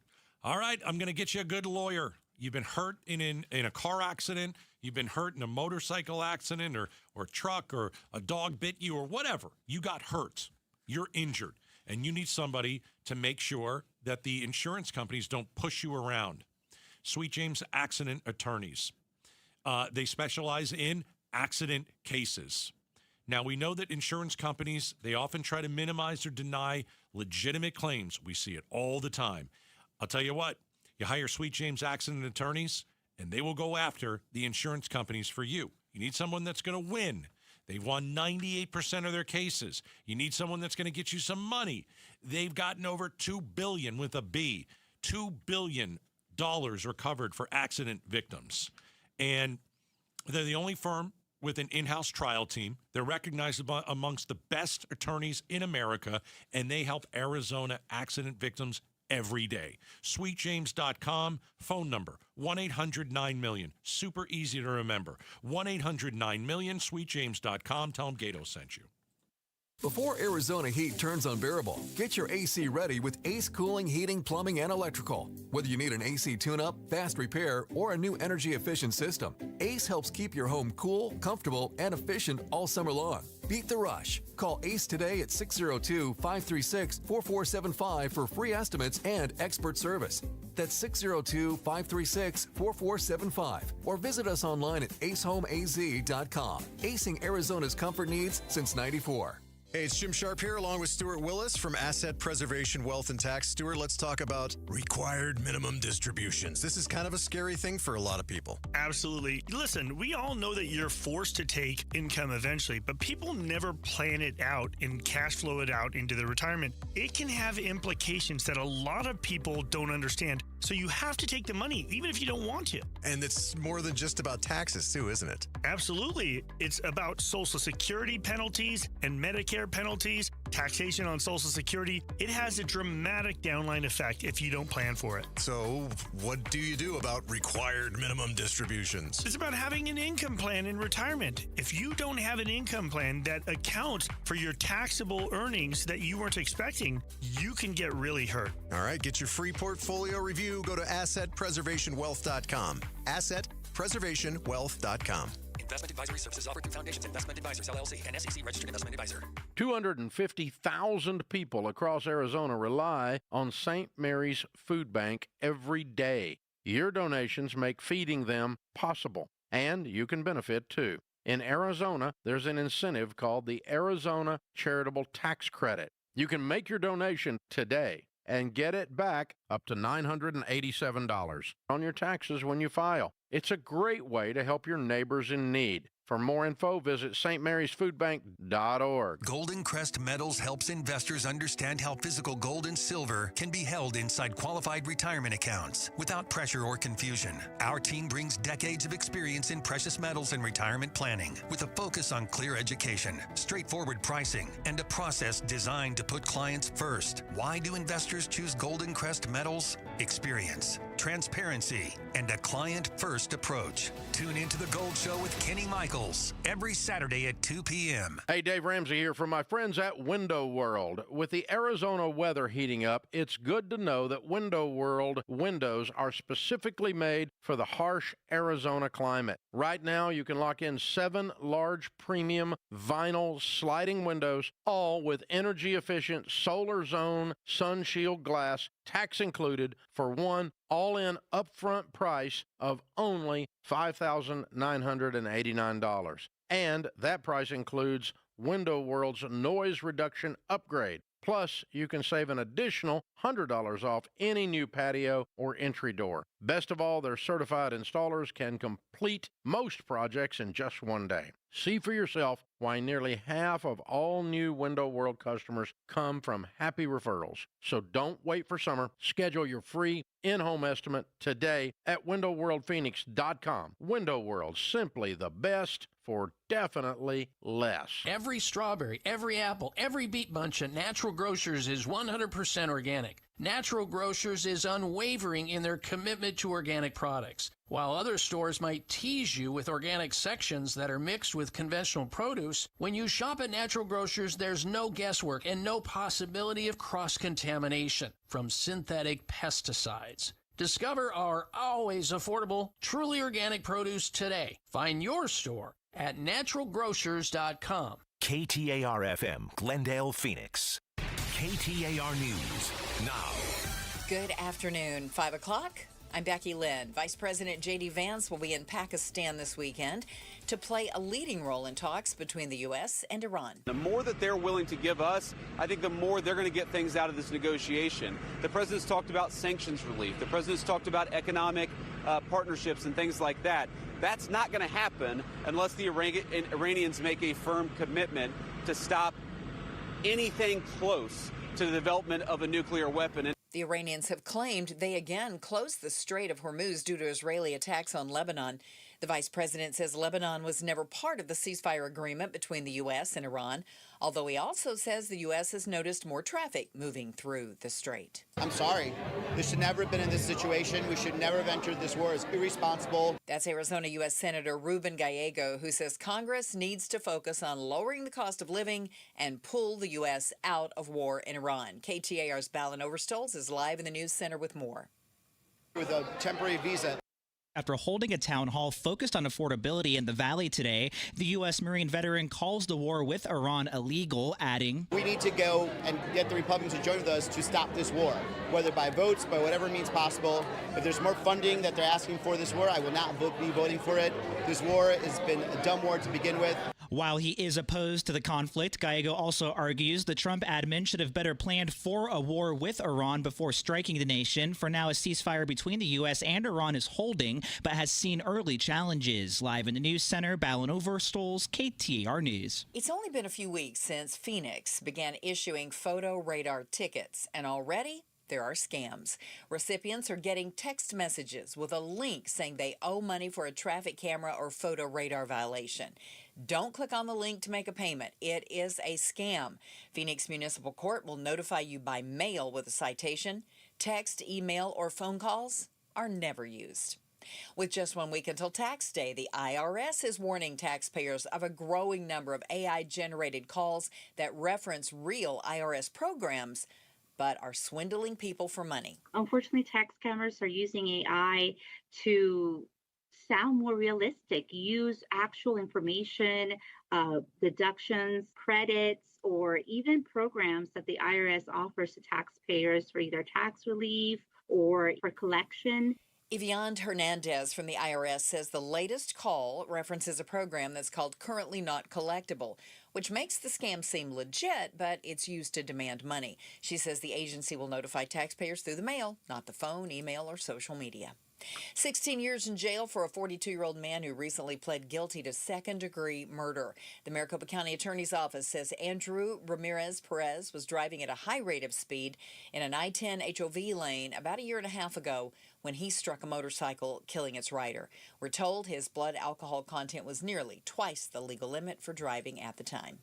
All right, I'm going to get you a good lawyer. You've been hurt in a car accident. You've been hurt in a motorcycle accident or truck or a dog bit you or whatever. You got hurt. You're injured. And you need somebody to make sure that the insurance companies don't push you around. Sweet James Accident Attorneys. They specialize in accident cases. Now, we know that insurance companies, they often try to minimize or deny legitimate claims. We see it all the time. I'll tell you what. You hire Sweet James Accident Attorneys, and they will go after the insurance companies for you. You need someone that's going to win. They've won 98% of their cases. You need someone that's going to get you some money. They've gotten over $2 billion with a B. $2 billion recovered for accident victims. And they're the only firm with an in-house trial team. They're recognized amongst the best attorneys in America, and they help Arizona accident victims every day. SweetJames.com, phone number 1-800-9-MILLION. Super easy to remember. 1-800-9-MILLION, SweetJames.com. Tell them Gato sent you. Before Arizona heat turns unbearable, get your AC ready with Ace Cooling, Heating, Plumbing, and Electrical. Whether you need an AC tune-up, fast repair, or a new energy-efficient system, Ace helps keep your home cool, comfortable, and efficient all summer long. Beat the rush. Call Ace today at 602-536-4475 for free estimates and expert service. That's 602-536-4475. Or visit us online at acehomeaz.com. Acing Arizona's comfort needs since '94. Hey, it's Jim Sharp here along with Stuart Willis from Asset Preservation Wealth and Tax. Stuart, let's talk about required minimum distributions. This is kind of a scary thing for a lot of people. Absolutely. Listen, we all know that you're forced to take income eventually, but people never plan it out and cash flow it out into their retirement. It can have implications that a lot of people don't understand. So you have to take the money, even if you don't want to. And it's more than just about taxes, too, isn't it? Absolutely. It's about Social Security penalties and Medicare penalties, taxation on Social Security. It has a dramatic downline effect if you don't plan for it. So what do you do about required minimum distributions? It's about having an income plan in retirement. If you don't have an income plan that accounts for your taxable earnings that you weren't expecting, you can get really hurt. All right, get your free portfolio review. Go to assetpreservationwealth.com. Assetpreservationwealth.com. Investment advisory services offered through Foundations Investment Advisors, LLC, and SEC registered investment advisor. 250,000 people across Arizona rely on St. Mary's Food Bank every day. Your donations make feeding them possible, and you can benefit too. In Arizona, there's an incentive called the Arizona Charitable Tax Credit. You can make your donation today and get it back up to $987 on your taxes when you file. It's a great way to help your neighbors in need. For more info, visit stmarysfoodbank.org. Golden Crest Metals helps investors understand how physical gold and silver can be held inside qualified retirement accounts without pressure or confusion. Our team brings decades of experience in precious metals and retirement planning with a focus on clear education, straightforward pricing, and a process designed to put clients first. Why do investors choose Golden Crest Metals? Experience, transparency, and a client-first approach. Tune into The Gold Show with Kenny Michaels every Saturday at 2 p.m. Hey, Dave Ramsey here from my friends at Window World. With the Arizona weather heating up, it's good to know that Window World windows are specifically made for the harsh Arizona climate. Right now, you can lock in 7 large premium vinyl sliding windows, all with energy-efficient solar zone sun shield glass, tax included, for one all-in upfront price of only $5,989. And that price includes Window World's noise reduction upgrade. Plus, you can save an additional $100 off any new patio or entry door. Best of all, their certified installers can complete most projects in just one day. See for yourself why nearly half of all new Window World customers come from happy referrals. So don't wait for summer. Schedule your free in-home estimate today at windowworldphoenix.com. Window World, simply the best for definitely less. Every strawberry, every apple, every beet bunch at Natural Grocers is 100% organic. Natural Grocers is unwavering in their commitment to organic products. While other stores might tease you with organic sections that are mixed with conventional produce, when you shop at Natural Grocers, there's no guesswork and no possibility of cross-contamination from synthetic pesticides. Discover our always affordable, truly organic produce today. Find your store at naturalgrocers.com. KTAR-FM, Glendale, Phoenix. KTAR News now. Good afternoon. 5 o'clock. I'm Becky Lynn. Vice President J.D. Vance will be in Pakistan this weekend to play a leading role in talks between the U.S. and Iran. The more that they're willing to give us, I think the more they're going to get things out of this negotiation. The president's talked about sanctions relief. The president's talked about economic partnerships and things like that. That's not going to happen unless the Iranians make a firm commitment to stop anything close to the development of a nuclear weapon. The Iranians have claimed they again closed the Strait of Hormuz due to Israeli attacks on Lebanon. The vice president says Lebanon was never part of the ceasefire agreement between the U.S. and Iran, although he also says the U.S. has noticed more traffic moving through the strait. I'm sorry. This should never have been in this situation. We should never have entered this war. It's irresponsible. That's Arizona U.S. Senator Ruben Gallego, who says Congress needs to focus on lowering the cost of living and pull the U.S. out of war in Iran. KTAR's Balin Overstolz is live in the news center with more. With a temporary visa. After holding a town hall focused on affordability in the Valley today, the U.S. Marine veteran calls the war with Iran illegal, adding, "We need to go and get the Republicans to join with us to stop this war, whether by votes, by whatever means possible. If there's more funding that they're asking for this war, I will not be voting for it. This war has been a dumb war to begin with." While he is opposed to the conflict, Gallego also argues the Trump admin should have better planned for a war with Iran before striking the nation. For now, a ceasefire between the U.S. and Iran is holding, but has seen early challenges. Live in the news center, Balin Overstolz, KTAR News. It's only been a few weeks since Phoenix began issuing photo radar tickets, and already there are scams. Recipients are getting text messages with a link saying they owe money for a traffic camera or photo radar violation. Don't click on the link to make a payment. It is a scam. Phoenix Municipal Court will notify you by mail with a citation. Text, email, or phone calls are never used. With just 1 week until tax day, the IRS is warning taxpayers of a growing number of AI-generated calls that reference real IRS programs, but are swindling people for money. Unfortunately, tax scammers are using AI to sound more realistic, use actual information, deductions, credits, or even programs that the IRS offers to taxpayers for either tax relief or for collection. Yvonne Hernandez from the IRS says the latest call references a program that's called Currently Not Collectible, which makes the scam seem legit, but it's used to demand money. She says the agency will notify taxpayers through the mail, not the phone, email, or social media. 16 years in jail for a 42-year-old man who recently pled guilty to second-degree murder. The Maricopa County Attorney's Office says Andrew Ramirez Perez was driving at a high rate of speed in an I-10 HOV lane about a year and a half ago when he struck a motorcycle, killing its rider. We're told his blood alcohol content was nearly twice the legal limit for driving at the time.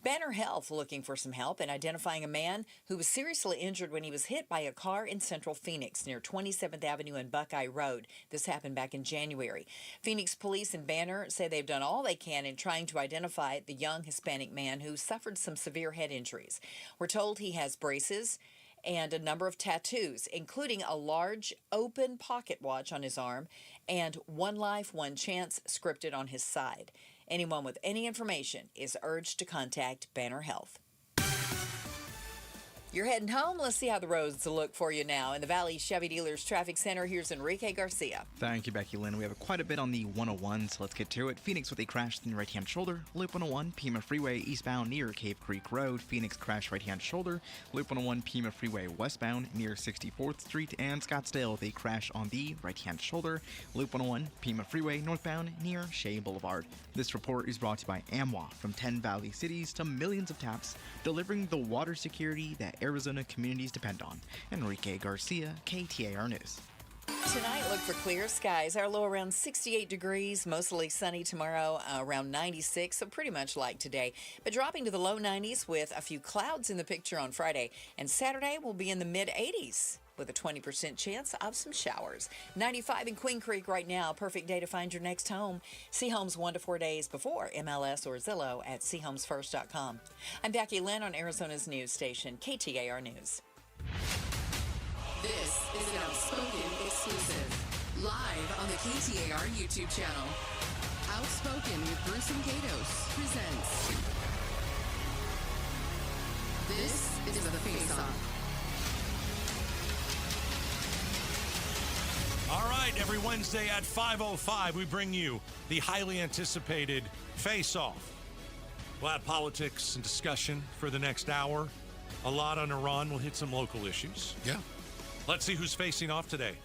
Banner Health looking for some help in identifying a man who was seriously injured when he was hit by a car in central Phoenix near 27th Avenue and Buckeye Road. This happened back in January. Phoenix police and Banner say they've done all they can in trying to identify the young Hispanic man who suffered some severe head injuries. We're told he has braces and a number of tattoos, including a large open pocket watch on his arm and "One Life, One Chance" scripted on his side. Anyone with any information is urged to contact Banner Health. You're heading home. Let's see how the roads look for you now. In the Valley Chevy Dealers Traffic Center, here's Enrique Garcia. Thank you, Becky Lynn. We have quite a bit on the 101, so let's get to it. Phoenix with a crash in the right-hand shoulder. Loop 101, Pima Freeway eastbound near Cave Creek Road. Phoenix crash right-hand shoulder. Loop 101, Pima Freeway westbound near 64th Street. And Scottsdale with a crash on the right-hand shoulder. Loop 101, Pima Freeway northbound near Shea Boulevard. This report is brought to you by AMWA. From 10 Valley cities to millions of taps, delivering the water security that Arizona communities depend on. Enrique Garcia, KTAR News. Tonight, look for clear skies. Our low around 68 degrees, mostly sunny tomorrow, around 96, so pretty much like today. But dropping to the low 90s with a few clouds in the picture on Friday. And Saturday will be in the mid-80s with a 20% chance of some showers. 95 in Queen Creek right now. Perfect day to find your next home. See homes 1 to 4 days before MLS or Zillow at seehomesfirst.com. I'm Becky Lynn on Arizona's news station, KTAR News. This is an Outspoken exclusive. Live on the KTAR YouTube channel. Outspoken with Bruce and Gatos presents. This is the Face-Off. All right, every Wednesday at 5:05, we bring you the highly anticipated Face-Off. We'll have politics and discussion for the next hour. A lot on Iran. We'll hit some local issues. Yeah. Let's see who's facing off today.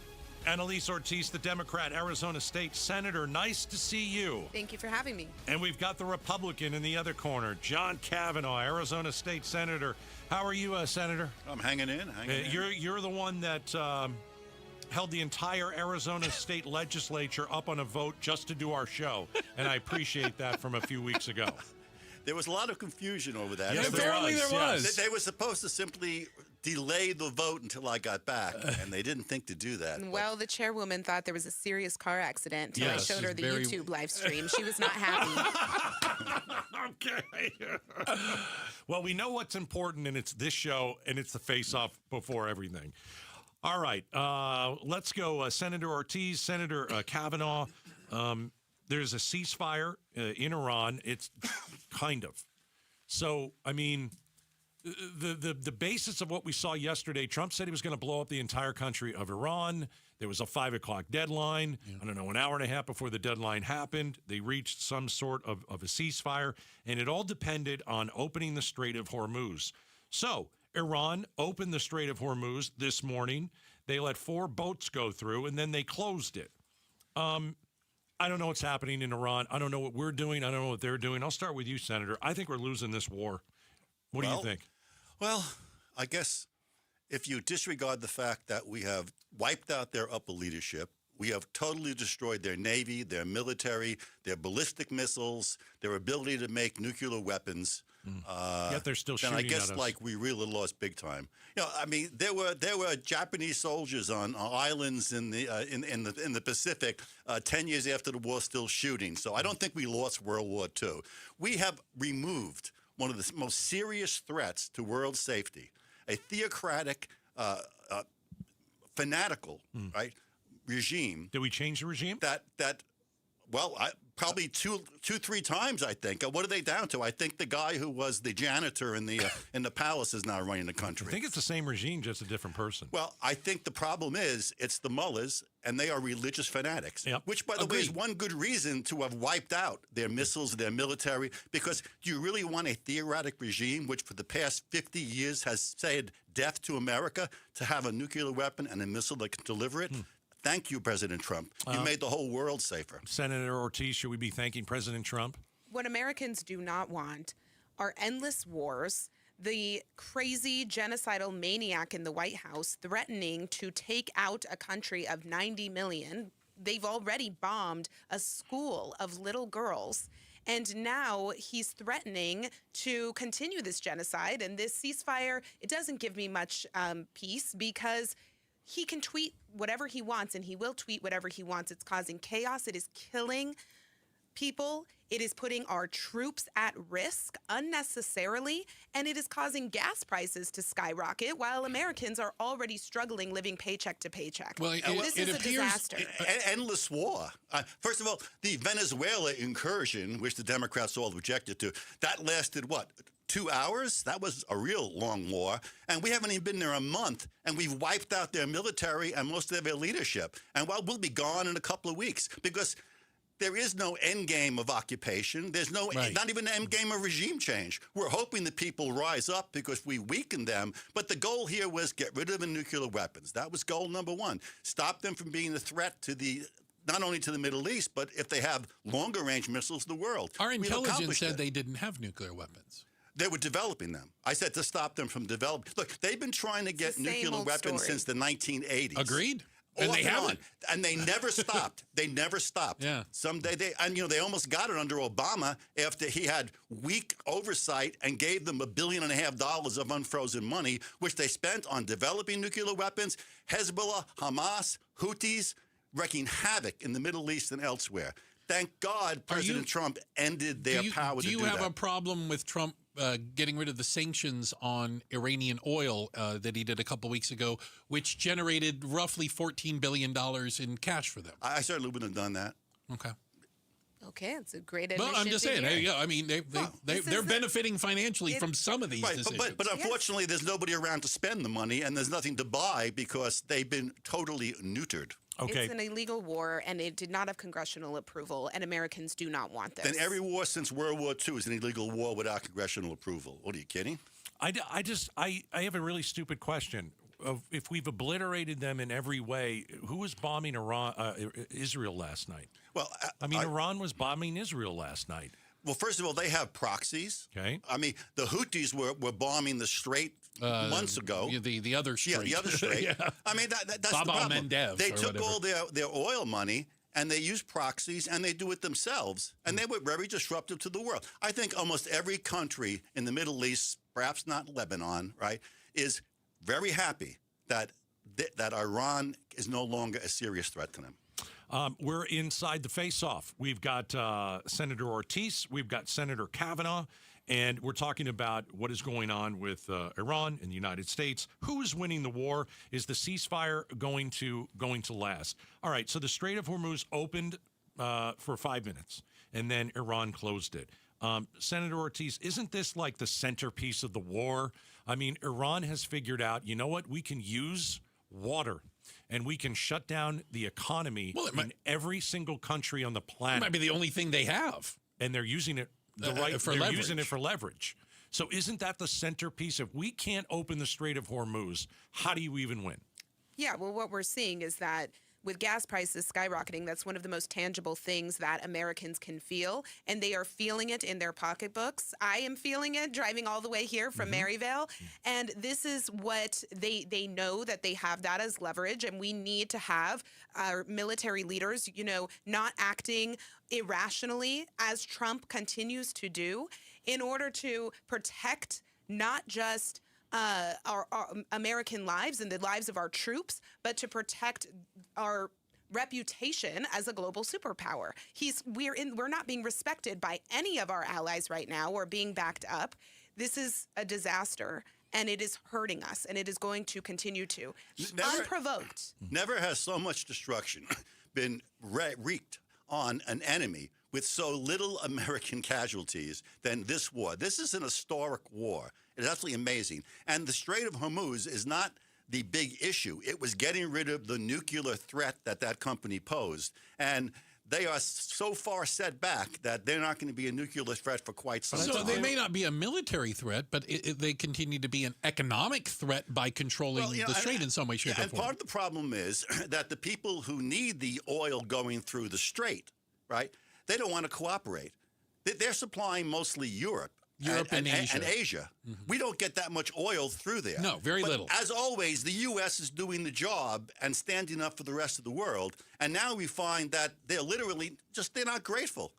Annalise Ortiz, the Democrat, Arizona State Senator. Nice to see you. Thank you for having me. And we've got the Republican in the other corner, John Kavanaugh, Arizona State Senator. How are you, Senator? I'm hanging in. You're the one that held the entire Arizona state legislature up on a vote just to do our show, and I appreciate that from a few weeks ago. There was a lot of confusion over that. Yes, there was. They were supposed to simply delay the vote until I got back, and they didn't think to do that. Well, the chairwoman thought there was a serious car accident until I showed her the very... YouTube live stream. She was not happy. Okay. Well, we know what's important, and it's this show, and it's the face-off before everything. All right, let's go. Senator Ortiz, Senator Kavanaugh. There's a ceasefire in Iran. It's kind of. So, I mean, the basis of what we saw yesterday, Trump said he was going to blow up the entire country of Iran. There was a 5 o'clock deadline. Yeah. I don't know, an hour and a half before the deadline happened, they reached some sort of a ceasefire, and it all depended on opening the Strait of Hormuz. So Iran opened the Strait of Hormuz this morning. They let 4 boats go through, and then they closed it. I don't know what's happening in Iran. I don't know what we're doing. I don't know what they're doing. I'll start with you, Senator. I think we're losing this war. What do you think? Well, I guess if you disregard the fact that we have wiped out their upper leadership, we have totally destroyed their navy, their military, their ballistic missiles, their ability to make nuclear weapons. Yet they're still shooting at us. Then I guess like we really lost big time. You know, I mean, there were Japanese soldiers on islands in the Pacific 10 years after the war, still shooting. So I don't think we lost World War II. We have removed one of the most serious threats to world safety, a theocratic, fanatical, right, regime. Did we change the regime? Probably two, 3 times, I think. What are they down to? I think the guy who was the janitor in the palace is now running the country. I think it's the same regime, just a different person. Well, I think the problem is it's the mullahs, and they are religious fanatics, which, by the way, is one good reason to have wiped out their missiles, their military, because do you really want a theocratic regime which for the past 50 years has said death to America to have a nuclear weapon and a missile that can deliver it? Thank you, President Trump. You made the whole world safer. Senator Ortiz, should we be thanking President Trump? What Americans do not want are endless wars, the crazy genocidal maniac in the White House threatening to take out a country of 90 million. They've already bombed a school of little girls. And now he's threatening to continue this genocide. And this ceasefire, it doesn't give me much peace because he can tweet whatever he wants, and he will tweet whatever he wants. It's causing chaos. It is killing people. It is putting our troops at risk unnecessarily, and it is causing gas prices to skyrocket while Americans are already struggling living paycheck to paycheck. Well, this is a disaster. Endless war. First of all, the Venezuela incursion, which the Democrats all objected to, that lasted, 2 hours? That was a real long war. And we haven't even been there a month, and we've wiped out their military and most of their leadership. And we'll be gone in a couple of weeks because there is no end game of occupation. There's not even an end game of regime change. We're hoping the people rise up because we weaken them. But the goal here was get rid of the nuclear weapons. That was goal number 1. Stop them from being a threat to not only to the Middle East, but if they have longer range missiles, the world. Our intelligence said they didn't have nuclear weapons. They were developing them. I said to stop them from developing. Look, they've been trying to get nuclear weapons since the 1980s. Agreed. And they haven't. And they never stopped. They never stopped. Yeah. Someday they almost got it under Obama after he had weak oversight and gave them $1.5 billion of unfrozen money, which they spent on developing nuclear weapons. Hezbollah, Hamas, Houthis, wreaking havoc in the Middle East and elsewhere. Thank God President Trump ended their power to do that. Do you have a problem with Trump getting rid of the sanctions on Iranian oil that he did a couple weeks ago, which generated roughly $14 billion in cash for them? I certainly wouldn't have done that. Okay. Okay, it's a great admission. Well, I'm just saying. I mean, they're benefiting financially from some of these decisions. But unfortunately, there's nobody around to spend the money, and there's nothing to buy because they've been totally neutered. Okay. It's an illegal war, and it did not have congressional approval, and Americans do not want this. Then every war since World War II is an illegal war without congressional approval. What, are you kidding? I have a really stupid question. If we've obliterated them in every way, who was bombing Israel last night? Well, Iran was bombing Israel last night. Well, first of all, they have proxies. Okay. I mean, the Houthis were bombing the Strait months ago. The other strait. Yeah, the other strait. Yeah. I mean, that's Bab the problem. al-Mandeb They or took whatever. all their oil money and they use proxies and they do it themselves. And they were very disruptive to the world. I think almost every country in the Middle East, perhaps not Lebanon, right, is very happy that Iran is no longer a serious threat to them. We're inside the face-off. We've got Senator Ortiz. We've got Senator Kavanaugh. And we're talking about what is going on with Iran and the United States. Who is winning the war? Is the ceasefire going to last? All right, so the Strait of Hormuz opened for 5 minutes, and then Iran closed it. Senator Ortiz, isn't this like the centerpiece of the war? I mean, Iran has figured out, you know what? We can use water, and we can shut down the economy in every single country on the planet. It might be the only thing they have. And they're using it using it for leverage. So isn't that the centerpiece? If we can't open the Strait of Hormuz, how do you even win? Yeah, well, what we're seeing is that with gas prices skyrocketing, that's one of the most tangible things that Americans can feel, and they are feeling it in their pocketbooks. I am feeling it driving all the way here from Maryvale, and this is what they know, that they have that as leverage, and we need to have our military leaders, not acting irrationally as Trump continues to do in order to protect not just our American lives and the lives of our troops, but to protect our reputation as a global superpower. We're not being respected by any of our allies right now or being backed up. This is a disaster, and it is hurting us, and it is going to continue to. Unprovoked. Never has so much destruction been wreaked on an enemy with so little American casualties than this war. This is an historic war. It's absolutely amazing. And the Strait of Hormuz is not the big issue. It was getting rid of the nuclear threat that company posed. And they are so far set back that they're not going to be a nuclear threat for quite some time. So they may not be a military threat, but they continue to be an economic threat by controlling the strait in some way, shape, or form. And part of the problem is that the people who need the oil going through the strait, right, they don't want to cooperate. They're supplying mostly Europe and Asia. We don't get that much oil through there. No, very little. As always, the U.S. is doing the job and standing up for the rest of the world. And now we find that they're literally they're not grateful.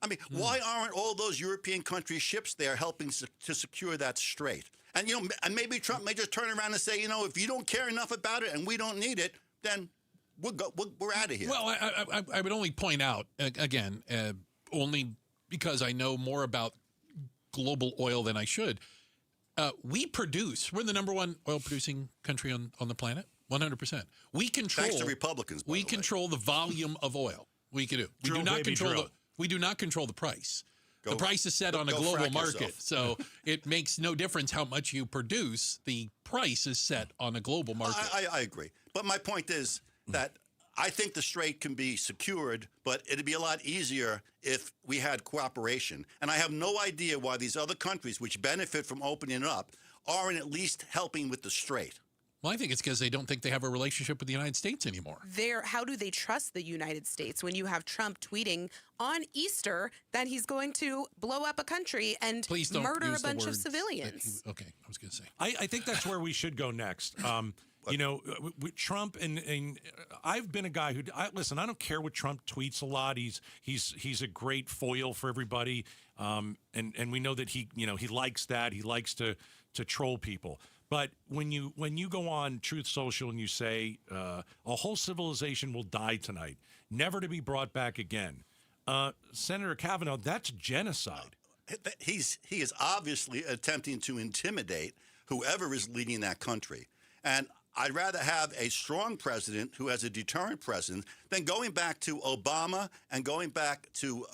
I mean, why aren't all those European countries' ships there helping to secure that strait? And, and maybe Trump may just turn around and say, if you don't care enough about it and we don't need it, then we're out of here. Well, I would only point out, again, only because I know more about global oil than I should. We're the number one oil producing country on the planet, 100%. We control. Thanks to Republicans. We control the volume of oil. We can do. We do not control the price. The price is set on a global market, so it makes no difference how much you produce. The price is set on a global market. I agree, but my point is that I think the strait can be secured, but it'd be a lot easier if we had cooperation. And I have no idea why these other countries, which benefit from opening it up, aren't at least helping with the strait. Well, I think it's because they don't think they have a relationship with the United States anymore. How do they trust the United States when you have Trump tweeting on Easter that he's going to blow up a country and murder a bunch of civilians? Okay, I was going to say. I think that's where we should go next. With Trump and I've been a guy who listen. I don't care what Trump tweets a lot. He's a great foil for everybody, and we know that he likes that. He likes to troll people. But when you go on Truth Social and you say a whole civilization will die tonight, never to be brought back again, Senator Kavanaugh, that's genocide. He is obviously attempting to intimidate whoever is leading that country, and I'd rather have a strong president who has a deterrent presence than going back to Obama and going back to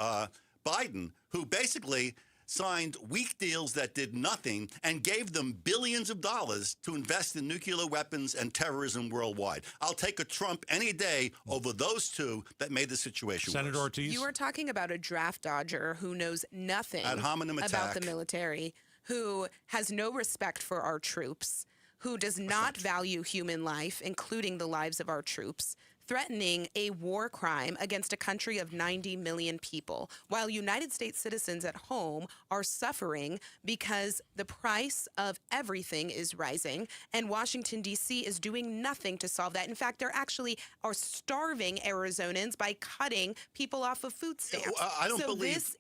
Biden, who basically signed weak deals that did nothing and gave them billions of dollars to invest in nuclear weapons and terrorism worldwide. I'll take a Trump any day over those two that made the situation Senator worse. Ortiz? You are talking about a draft dodger who knows nothing Ad hominem about attack. the military, who has no respect for our troops, who does not value human life, including the lives of our troops, threatening a war crime against a country of 90 million people, while United States citizens at home are suffering because the price of everything is rising, and Washington, D.C. is doing nothing to solve that. In fact, they're actually are starving Arizonans by cutting people off of food stamps. I don't believe...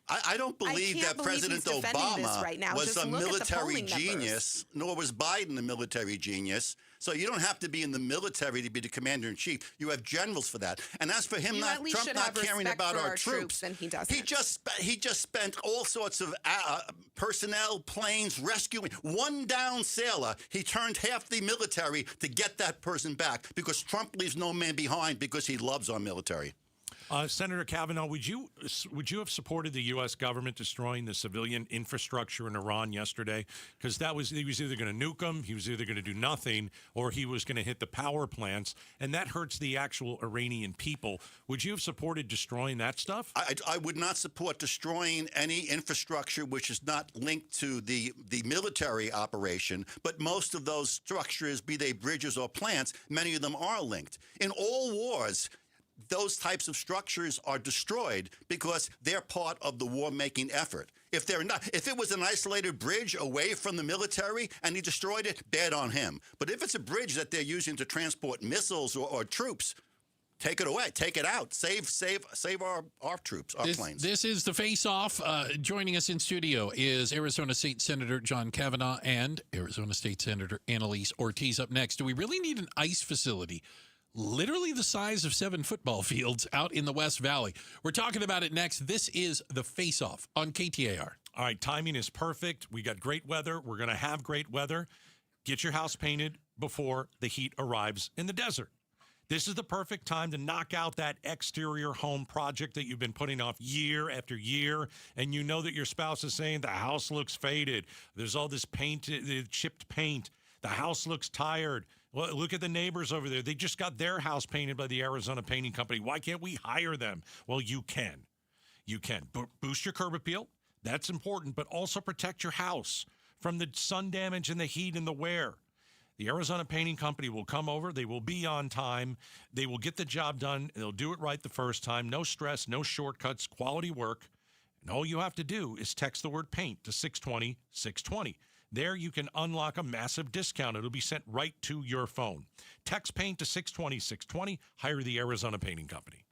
I don't believe that President Obama was a military genius, nor was Biden a military genius. So you don't have to be in the military to be the commander-in-chief. You have generals for that. And as for him, Trump not caring about our troops, and he doesn't. He just spent all sorts of personnel, planes, rescuing. One down sailor, he turned half the military to get that person back because Trump leaves no man behind because he loves our military. Senator Kavanaugh, would you have supported the U.S. government destroying the civilian infrastructure in Iran yesterday? Because he was either going to nuke them, he was either going to do nothing, or he was going to hit the power plants, and that hurts the actual Iranian people. Would you have supported destroying that stuff? I would not support destroying any infrastructure which is not linked to the military operation, but most of those structures, be they bridges or plants, many of them are linked. In all wars, those types of structures are destroyed because they're part of the war-making effort. If they're not, if it was an isolated bridge away from the military and he destroyed it, bad on him. But if it's a bridge that they're using to transport missiles or troops, take it away, take it out, save our troops, our planes. This is the Face-Off. Joining us in studio is Arizona State Senator John Kavanaugh and Arizona State Senator Annalise Ortiz. Up next, do we really need an ICE facility literally the size of 7 football fields out in the West Valley? We're talking about it next. This is the Face-Off on KTAR. All right, timing is perfect. We got great weather. We're going to have great weather. Get your house painted before the heat arrives in the desert. This is the perfect time to knock out that exterior home project that you've been putting off year after year, and you know that your spouse is saying the house looks faded. There's all this paint, chipped paint. The house looks tired. Well, look at the neighbors over there. They just got their house painted by the Arizona Painting Company. Why can't we hire them? Well, you can. You can. Boost your curb appeal. That's important, but also protect your house from the sun damage and the heat and the wear. The Arizona Painting Company will come over. They will be on time. They will get the job done. They'll do it right the first time. No stress, no shortcuts, quality work. And all you have to do is text the word paint to 620-620. There you can unlock a massive discount. It'll be sent right to your phone. Text paint to 620-620. Hire the Arizona Painting Company.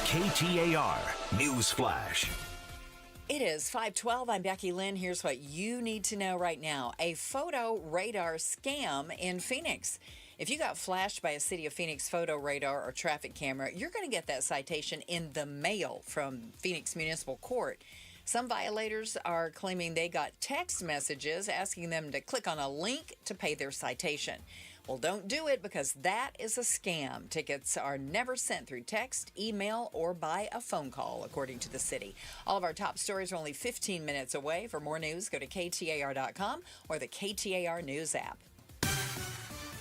KTAR News Flash. It is 5:12. I'm Becky Lynn. Here's what you need to know right now. A photo radar scam in Phoenix. If you got flashed by a City of Phoenix photo radar or traffic camera, you're going to get that citation in the mail from Phoenix Municipal Court. Some violators are claiming they got text messages asking them to click on a link to pay their citation. Well, don't do it because that is a scam. Tickets are never sent through text, email, or by a phone call, according to the city. All of our top stories are only 15 minutes away. For more news, go to KTAR.com or the KTAR News app.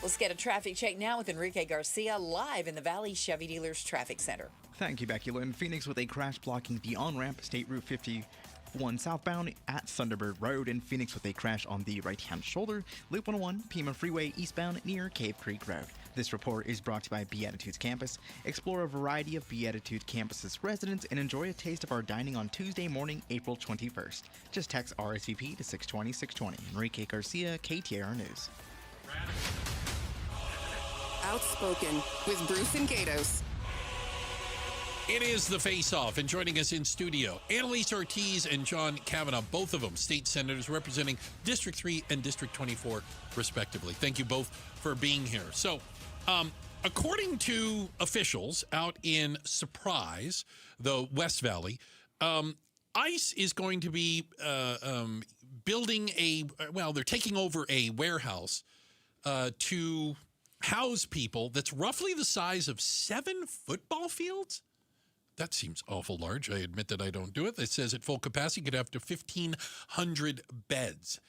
Let's get a traffic check now with Enrique Garcia live in the Valley Chevy Dealers Traffic Center. Thank you, Becky Lynn. Phoenix with a crash blocking the on-ramp, State Route 51 southbound at Thunderbird Road, and Phoenix with a crash on the right-hand shoulder, Loop 101, Pima Freeway eastbound near Cave Creek Road. This report is brought to you by Beatitudes Campus. Explore a variety of Beatitude Campus's residents and enjoy a taste of our dining on Tuesday morning, April 21st. Just text RSVP to 620-620. Enrique Garcia, KTAR News. Outspoken with Bruce and Gatos. It is the Face-Off, and joining us in studio, Annalise Ortiz and John Kavanaugh, both of them state senators representing District 3 and District 24, respectively. Thank you both for being here. So, according to officials out in Surprise, the West Valley, ICE is going to be building they're taking over a warehouse to house people that's roughly the size of 7 football fields. That seems awful large. I admit that I don't do it. It says at full capacity, you could have up to 1,500 beds.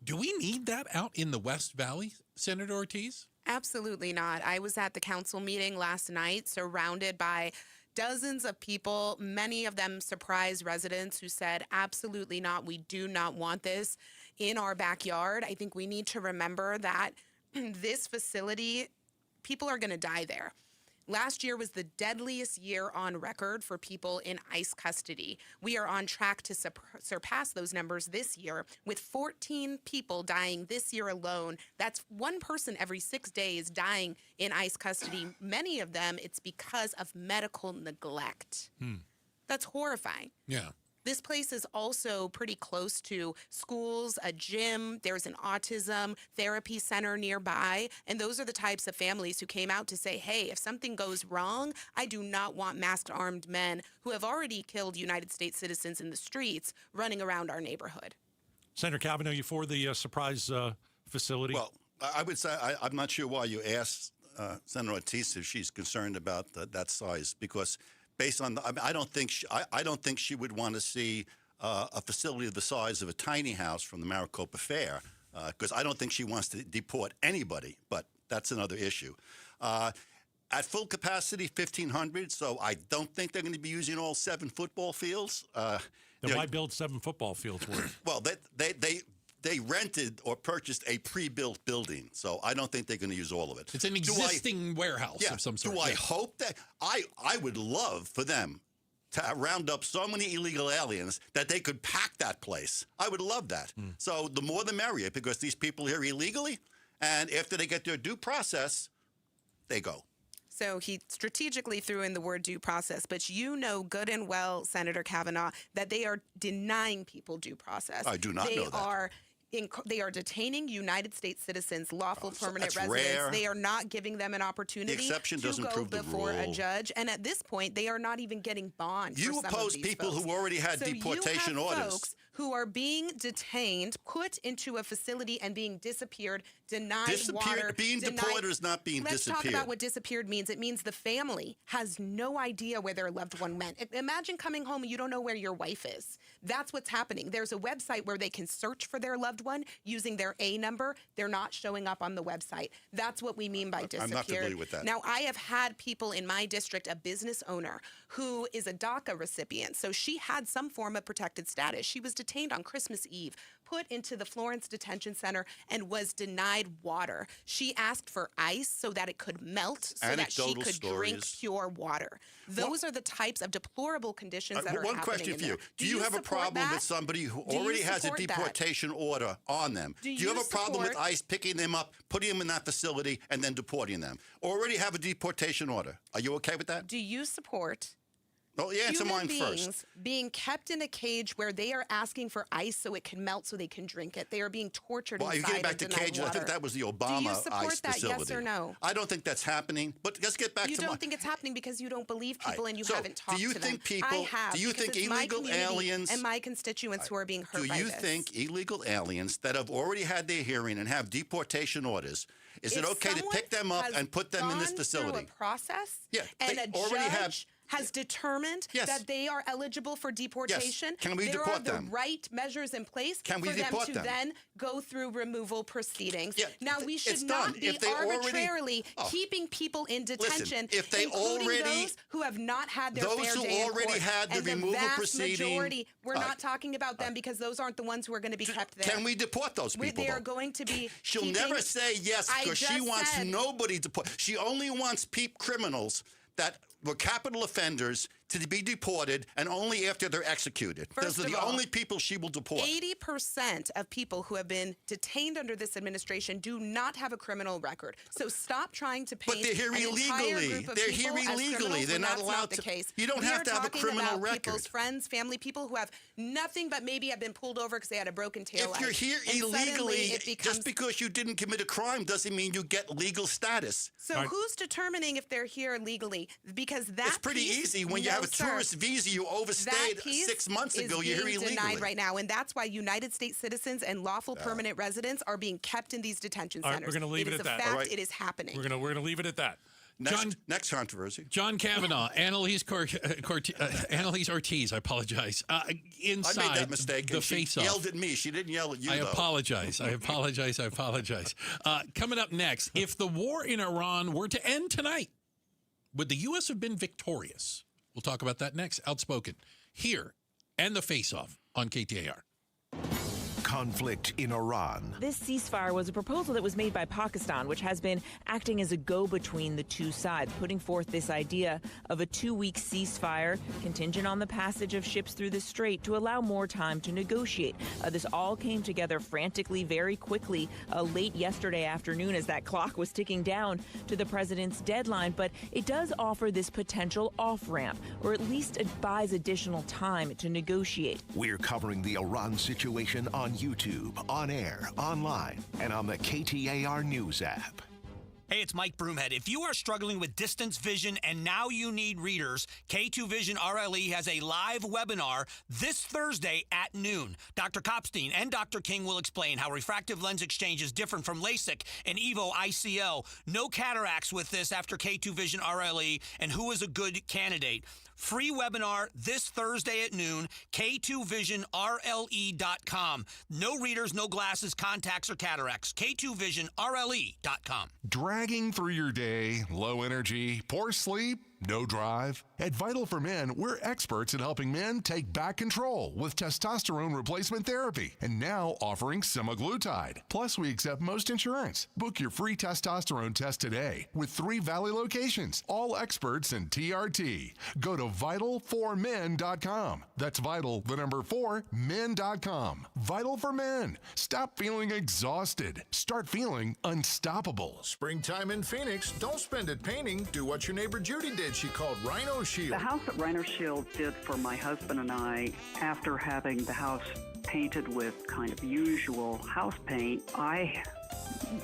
Do we need that out in the West Valley, Senator Ortiz? Absolutely not. I was at the council meeting last night, surrounded by dozens of people, many of them Surprise residents who said, absolutely not. We do not want this in our backyard. I think we need to remember that this facility people are going to die there. Last year was the deadliest year on record for people in ICE custody. We are on track to surpass those numbers this year, with 14 people dying this year alone. That's one person every 6 days dying in ICE custody. Many of them, it's because of medical neglect. That's horrifying. Yeah. This place is also pretty close to schools, a gym, there's an autism therapy center nearby, and those are the types of families who came out to say, hey, if something goes wrong, I do not want masked armed men who have already killed United States citizens in the streets running around our neighborhood. Senator Kavanaugh, you for the surprise facility? Well, I would say I'm not sure why you asked Senator Ortiz if she's concerned about that size, because based on, I don't think she would want to see a facility the size of a tiny house from the Maricopa Fair, because I don't think she wants to deport anybody. But that's another issue. At full capacity, 1,500. So I don't think they're going to be using all 7 football fields. Then why build 7 football fields worth? Well, they rented or purchased a pre-built building, so I don't think they're going to use all of it. It's an existing warehouse of some sort. Do I hope that? I would love for them to round up so many illegal aliens that they could pack that place. I would love that. So the more the merrier, because these people are here illegally, and after they get their due process, they go. So he strategically threw in the word due process, but you know good and well, Senator Kavanaugh, that they are denying people due process. I do not know that. They are detaining United States citizens, lawful permanent that's residents. rare. They are not giving them an opportunity The exception to doesn't go prove the before a rule. judge. And at this point, they are not even getting bond. You for some oppose of these people folks. who already had So deportation you have orders. Folks who are being detained, put into a facility, and being disappeared, denied water. Being deported is not being Let's disappeared. talk about what disappeared means. It means the family has no idea where their loved one went. Imagine coming home and you don't know where your wife is. That's what's happening. There's a website where they can search for their loved one using their A number. They're not showing up on the website. That's what we mean by disappeared. I'm not familiar with that. Now, I have had people in my district, a business owner who is a DACA recipient. So she had some form of protected status. She was detained on Christmas Eve, put into the Florence Detention Center, and was denied water. She asked for ice so that it could melt, so that she Anecdotal could drink stories. pure water. Those are the types of deplorable conditions that are One happening question in for you. there. Do you have a support problem that? with somebody who Do you already has a support that? deportation order on them? Do you have you a problem with support- ICE picking them up, putting them in that facility, and then deporting them? Already have a deportation order. Are you okay with that? Do you support Oh, yeah, answer human mine beings first. being kept in a cage where they are asking for ice so it can melt so they can drink it? They are being tortured Well, you're inside getting back and to denied cages. I think water. that was the Do you Obama support ICE that, facility. yes or no? I don't think that's happening. But let's get back You to don't think it's happening because you don't believe people and you So, haven't talked do you to think them. people- I have. do you because think it's my illegal community aliens- and my constituents who are being hurt Do by you this? think illegal aliens that have already had their hearing and have deportation orders, is it If okay to someone pick them up has and put them in this gone facility? Through a process, Yeah, and they a already judge have- has determined Yes. that they are eligible for deportation. Can we there deport are the them? right measures in place Can we for them deport to them? then go through removal proceedings. Now, we should it's not done. be If they already- arbitrarily Oh. keeping people in detention, if they including already- those who have not had their those fair who day in already court. had the and removal vast proceeding- majority, we're All not right. talking about them because those aren't the ones who are going to be kept there. Can we deport those people? They are though? going to be She'll keeping- never say yes I because she just wants said- nobody deport. She only wants criminals that were capital offenders to be deported, and only after they're executed. First Those are of the all, only people she will deport. 80% of people who have been detained under this administration do not have a criminal record. So stop trying to paint But they're here an entire illegally. group of They're people here as illegally. criminals They're when not that's allowed the to- case. you don't We have are to have a talking criminal about record. people's friends, family, people who have nothing but maybe have been pulled over because they had a broken tail If you're light. here And suddenly illegally, it becomes- just because you didn't commit a crime doesn't mean you get legal status. So who's determining if they're here legally? Because that It's pretty piece- easy. When you No, have a sir. tourist visa, you overstayed That piece 6 months is ago. You're here being illegally. denied right now, and that's why United States citizens and lawful permanent residents are being kept in these detention All right, centers. we're going to leave it is at a that. fact. All right. It is happening. We're gonna leave it at that. Next controversy. John Kavanaugh, Annalise Ortiz, I apologize. Inside I made that mistake. the And she face-off. yelled at me. She didn't yell at you, I though. apologize. I apologize. Coming up next, if the war in Iran were to end tonight, would the U.S. have been victorious? We'll talk about that next. Outspoken here and the face-off on KTAR. conflict in Iran. This ceasefire was a proposal that was made by Pakistan, which has been acting as a go-between the two sides, putting forth this idea of a 2-week ceasefire contingent on the passage of ships through the strait to allow more time to negotiate. This all came together frantically, very quickly, late yesterday afternoon as that clock was ticking down to the president's deadline. But it does offer this potential off-ramp, or at least it buys additional time to negotiate. We're covering the Iran situation on YouTube, on air, online, and on the KTAR News app. Hey, it's Mike Broomhead. If you are struggling with distance vision and now you need readers, K2 Vision RLE has a live webinar this Thursday at noon. Dr. Kopstein and Dr. King will explain how refractive lens exchange is different from LASIK and EVO ICL. No cataracts with this after K2 Vision RLE, and who is a good candidate. Free webinar this Thursday at noon, K2VisionRLE.com. No readers, no glasses, contacts, or cataracts. K2VisionRLE.com. Dragging through your day, low energy, poor sleep, no drive? At Vital for Men, we're experts in helping men take back control with testosterone replacement therapy, and now offering semaglutide. Plus, we accept most insurance. Book your free testosterone test today with 3 Valley locations, all experts in TRT. Go to vital4men.com. That's vital, the number 4, men.com. Vital for Men. Stop feeling exhausted. Start feeling unstoppable. Springtime in Phoenix. Don't spend it painting. Do what your neighbor Judy did. She called Rhino Shield. The house that Rhino Shield did for my husband and I, after having the house painted with kind of usual house paint, I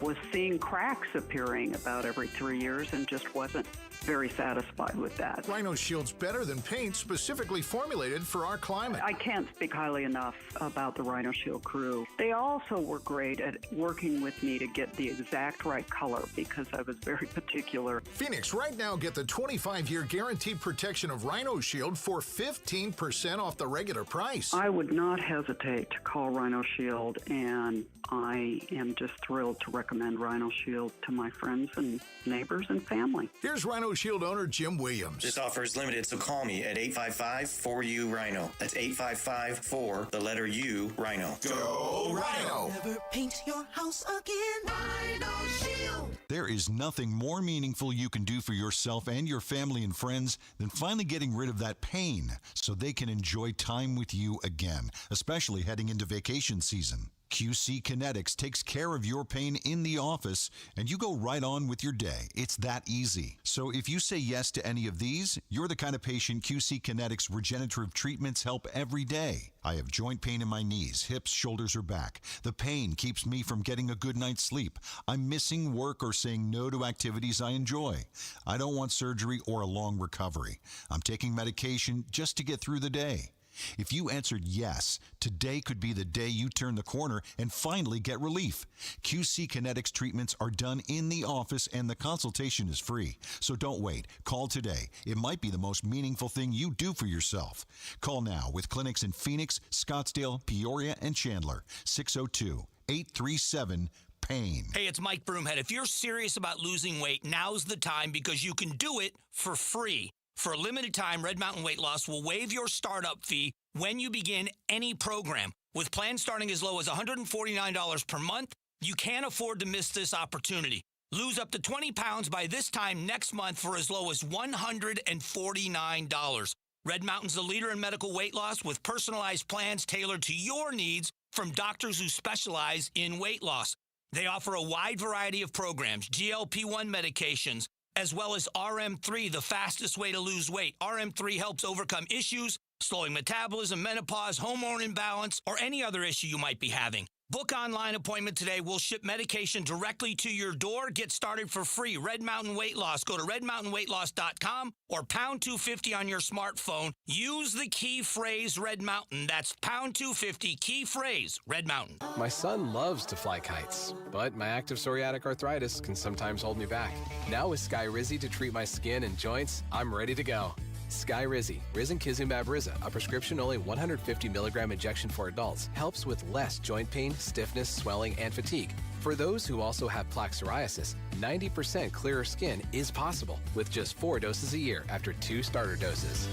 was seeing cracks appearing about every 3 years and just wasn't very satisfied with that. Rhino Shield's better than paint, specifically formulated for our climate. I can't speak highly enough about the Rhino Shield crew. They also were great at working with me to get the exact right color because I was very particular. Phoenix, right now get the 25-year guaranteed protection of Rhino Shield for 15% off the regular price. I would not hesitate to call Rhino Shield, and I am just thrilled to recommend Rhino Shield to my friends and neighbors and family. Here's Rhino Shield owner Jim Williams. This offer is limited, so call me at 855-4U-RHINO. That's 855-4, the letter U, Rhino. Go Rhino! Never paint your house again. Rhino Shield. There is nothing more meaningful you can do for yourself and your family and friends than finally getting rid of that pain so they can enjoy time with you again, especially heading into vacation season. QC Kinetics takes care of your pain in the office, and you go right on with your day. It's that easy. So if you say yes to any of these, you're the kind of patient QC Kinetics regenerative treatments help every day. I have joint pain in my knees, hips, shoulders, or back. The pain keeps me from getting a good night's sleep. I'm missing work or saying no to activities I enjoy. I don't want surgery or a long recovery. I'm taking medication just to get through the day. If you answered yes, today could be the day you turn the corner and finally get relief. QC Kinetics treatments are done in the office and the consultation is free. So don't wait. Call today. It might be the most meaningful thing you do for yourself. Call now with clinics in Phoenix, Scottsdale, Peoria, and Chandler. 602-837-PAIN. Hey, it's Mike Broomhead. If you're serious about losing weight, now's the time because you can do it for free. For a limited time, Red Mountain Weight Loss will waive your startup fee when you begin any program. With plans starting as low as $149 per month, you can't afford to miss this opportunity. Lose up to 20 pounds by this time next month for as low as $149. Red Mountain's the leader in medical weight loss with personalized plans tailored to your needs from doctors who specialize in weight loss. They offer a wide variety of programs, GLP-1 medications, as well as RM3, the fastest way to lose weight. RM3 helps overcome issues, slowing metabolism, menopause, hormone imbalance, or any other issue you might be having. Book online appointment today. We'll ship medication directly to your door. Get started for free. Red Mountain Weight Loss. Go to redmountainweightloss.com or pound 250 on your smartphone. Use the key phrase Red Mountain. That's pound 250, key phrase Red Mountain. My son loves to fly kites, but my active psoriatic arthritis can sometimes hold me back. Now with Skyrizi to treat my skin and joints, I'm ready to go. Skyrizi, risankizumab Riza, a prescription-only 150 milligram injection for adults, helps with less joint pain, stiffness, swelling, and fatigue. For those who also have plaque psoriasis, 90% clearer skin is possible with just 4 doses a year after 2 starter doses.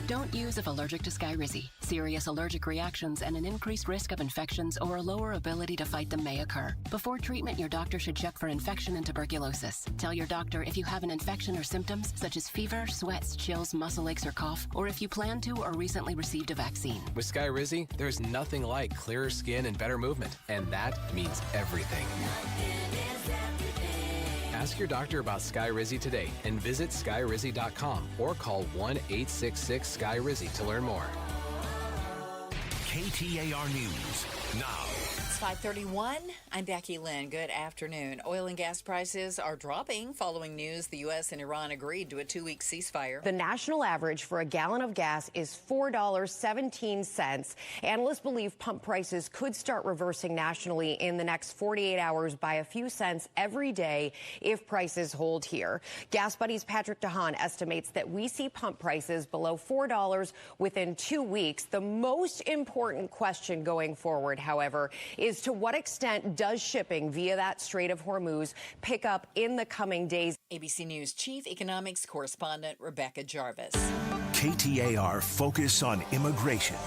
Don't use if allergic to Skyrizi. Serious allergic reactions and an increased risk of infections or a lower ability to fight them may occur. Before treatment, your doctor should check for infection and tuberculosis. Tell your doctor if you have an infection or symptoms such as fever, sweats, chills, muscle aches, or cough, or if you plan to or recently received a vaccine. With Skyrizi, there's nothing like clearer skin and better movement, and that means everything. Ask your doctor about Skyrizi today and visit skyrizi.com or call 1-866-SKY-RIZZI to learn more. KTAR News now. It's 5:31. I'm Becky Lynn. Good afternoon. Oil and gas prices are dropping following news the U.S. and Iran agreed to a 2-week ceasefire. The national average for a gallon of gas is $4.17. Analysts believe pump prices could start reversing nationally in the next 48 hours by a few cents every day if prices hold here. Gas Buddy's Patrick DeHaan estimates that we see pump prices below $4 within 2 weeks. The most important question going forward, however, is to what extent does shipping via that Strait of Hormuz pick up in the coming days? ABC News Chief Economics Correspondent Rebecca Jarvis. KTAR Focus on Immigration.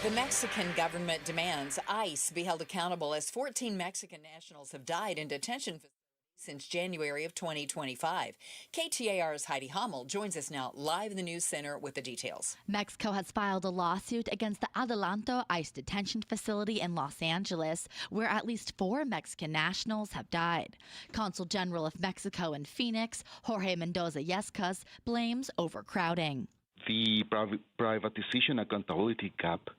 The Mexican government demands ICE be held accountable as 14 Mexican nationals have died in detention facilities since January of 2025. KTAR's Heidi Hommel joins us now live in the news center with the details. Mexico has filed a lawsuit against the Adelanto ICE detention facility in Los Angeles, where at least 4 Mexican nationals have died. Consul General of Mexico in Phoenix, Jorge Mendoza Yescas, blames overcrowding. The privatization accountability gap.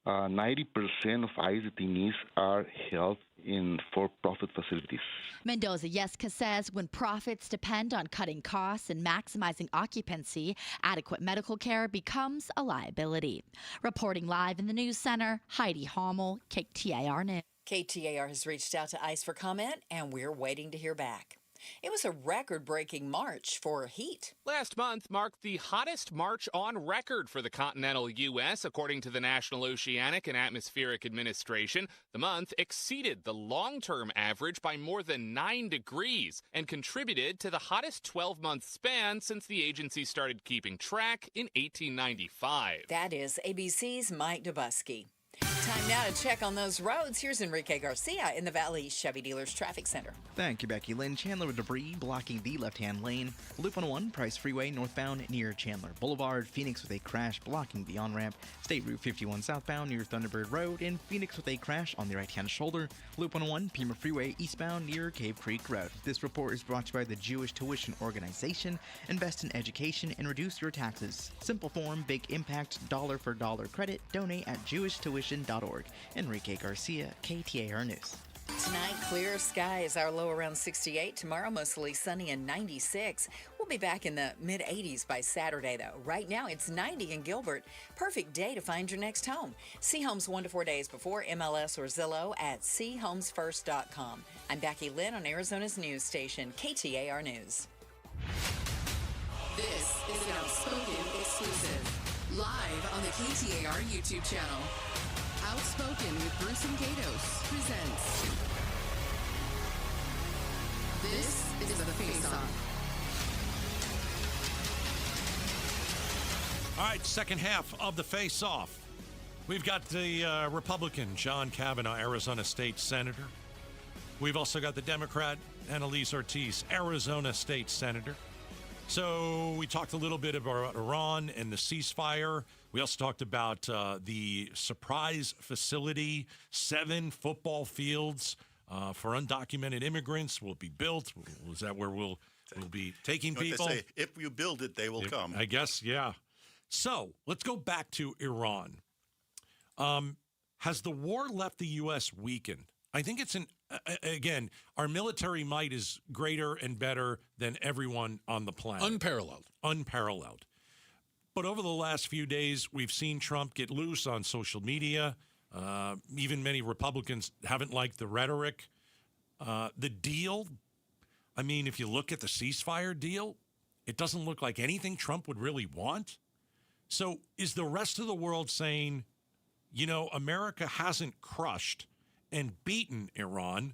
90% of ICE detainees are held in for-profit facilities. Mendoza Yesca says when profits depend on cutting costs and maximizing occupancy, adequate medical care becomes a liability. Reporting live in the news center, Heidi Hommel, KTAR News. KTAR has reached out to ICE for comment, and we're waiting to hear back. It was a record-breaking March for heat. Last month marked the hottest March on record for the continental U.S., according to the National Oceanic and Atmospheric Administration. The month exceeded the long-term average by more than 9 degrees and contributed to the hottest 12-month span since the agency started keeping track in 1895. That is ABC's Mike Dubusky. Time now to check on those roads. Here's Enrique Garcia in the Valley Chevy Dealers Traffic Center. Thank you, Becky Lynn. Chandler with debris blocking the left-hand lane. Loop 101, Price Freeway northbound near Chandler Boulevard. Phoenix with a crash blocking the on-ramp. State Route 51 southbound near Thunderbird Road. And Phoenix with a crash on the right-hand shoulder. Loop 101, Pima Freeway eastbound near Cave Creek Road. This report is brought to you by the Jewish Tuition Organization. Invest in education and reduce your taxes. Simple form, big impact, dollar for dollar credit. Donate at jewishtuition.org. Enrique Garcia, KTAR News. Tonight, clear skies. Our low around 68. Tomorrow, mostly sunny and 96. We'll be back in the mid-80s by Saturday, though. Right now, it's 90 in Gilbert. Perfect day to find your next home. See homes 1 to 4 days before MLS or Zillow at seehomesfirst.com. I'm Becky Lynn on Arizona's news station, KTAR News. This is an Outspoken exclusive. Live on the KTAR YouTube channel. Outspoken with Bruce and Gatos presents. This is the Face-Off. All right, second half of the Face-Off. We've got the Republican John Kavanaugh, Arizona State Senator. We've also got the Democrat Annalise Ortiz, Arizona State Senator. So we talked a little bit about Iran and the ceasefire. We also talked about the surprise facility, 7 football fields for undocumented immigrants will be built. Is that where we'll be taking people? They say, if you build it, they will come. I guess, yeah. So let's go back to Iran. Has the war left the U.S. weakened? I think it's again, our military might is greater and better than everyone on the planet. Unparalleled. But over the last few days, we've seen Trump get loose on social media. Even many Republicans haven't liked the rhetoric. The deal, I mean, if you look at the ceasefire deal, it doesn't look like anything Trump would really want. So is the rest of the world saying, you know, America hasn't crushed and beaten Iran?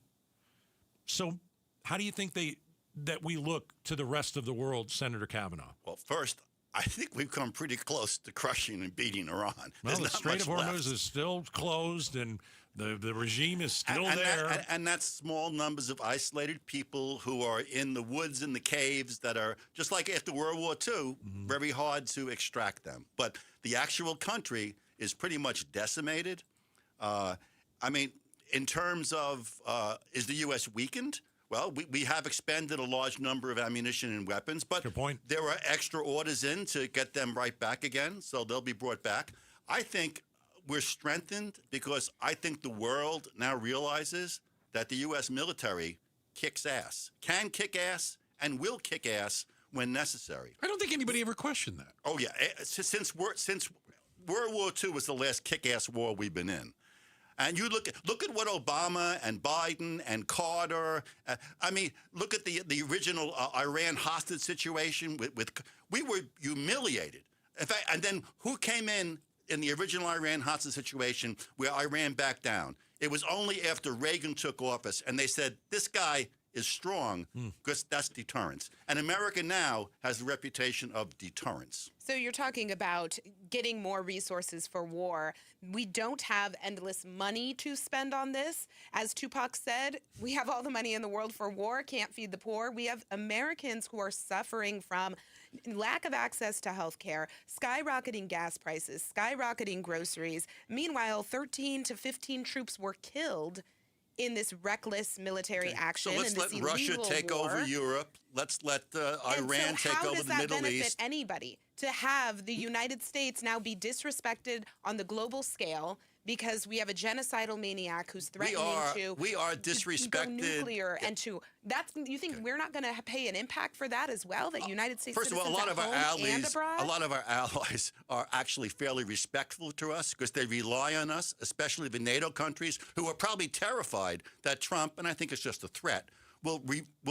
So how do you think that we look to the rest of the world, Senator Kavanaugh? Well, first, I think we've come pretty close to crushing and beating Iran. Well, There's the not Strait much of Hormuz left. is still closed, and the regime is still there. And that's small numbers of isolated people who are in the woods and the caves that are, just like after World War II, very hard to extract them. But the actual country is pretty much decimated. I mean, in terms of, is the U.S. weakened? Well, we have expended a large number of ammunition and weapons, but there are extra orders in to get them right back again, so they'll be brought back. I think we're strengthened because I think the world now realizes that the U.S. military kicks ass, can kick ass, and will kick ass when necessary. I don't think anybody ever questioned that. Oh, yeah. Since World War II was the last kick-ass war we've been in. And you look at what Obama and Biden and Carter. I mean, look at the original Iran hostage situation. We were humiliated. In fact, and then who came in the original Iran hostage situation where Iran backed down? It was only after Reagan took office, and they said this guy is strong because that's deterrence. And America now has the reputation of deterrence. So you're talking about getting more resources for war. We don't have endless money to spend on this. As Tupac said, we have all the money in the world for war, can't feed the poor. We have Americans who are suffering from lack of access to health care, skyrocketing gas prices, skyrocketing groceries. Meanwhile, 13 to 15 troops were killed in this reckless military action. So let's and this let Russia take war. over Europe. Let's let Iran take over the Middle East. How does that benefit anybody to have the United States now be disrespected on the global scale because we have a genocidal maniac who's threatening to disrespected. go nuclear and to that's you think we're not going to pay an impact for that as well? That United States First of all, a lot of our allies are actually fairly respectful to us because they rely on us, especially the NATO countries who are probably terrified that Trump, and I think it's just a threat, will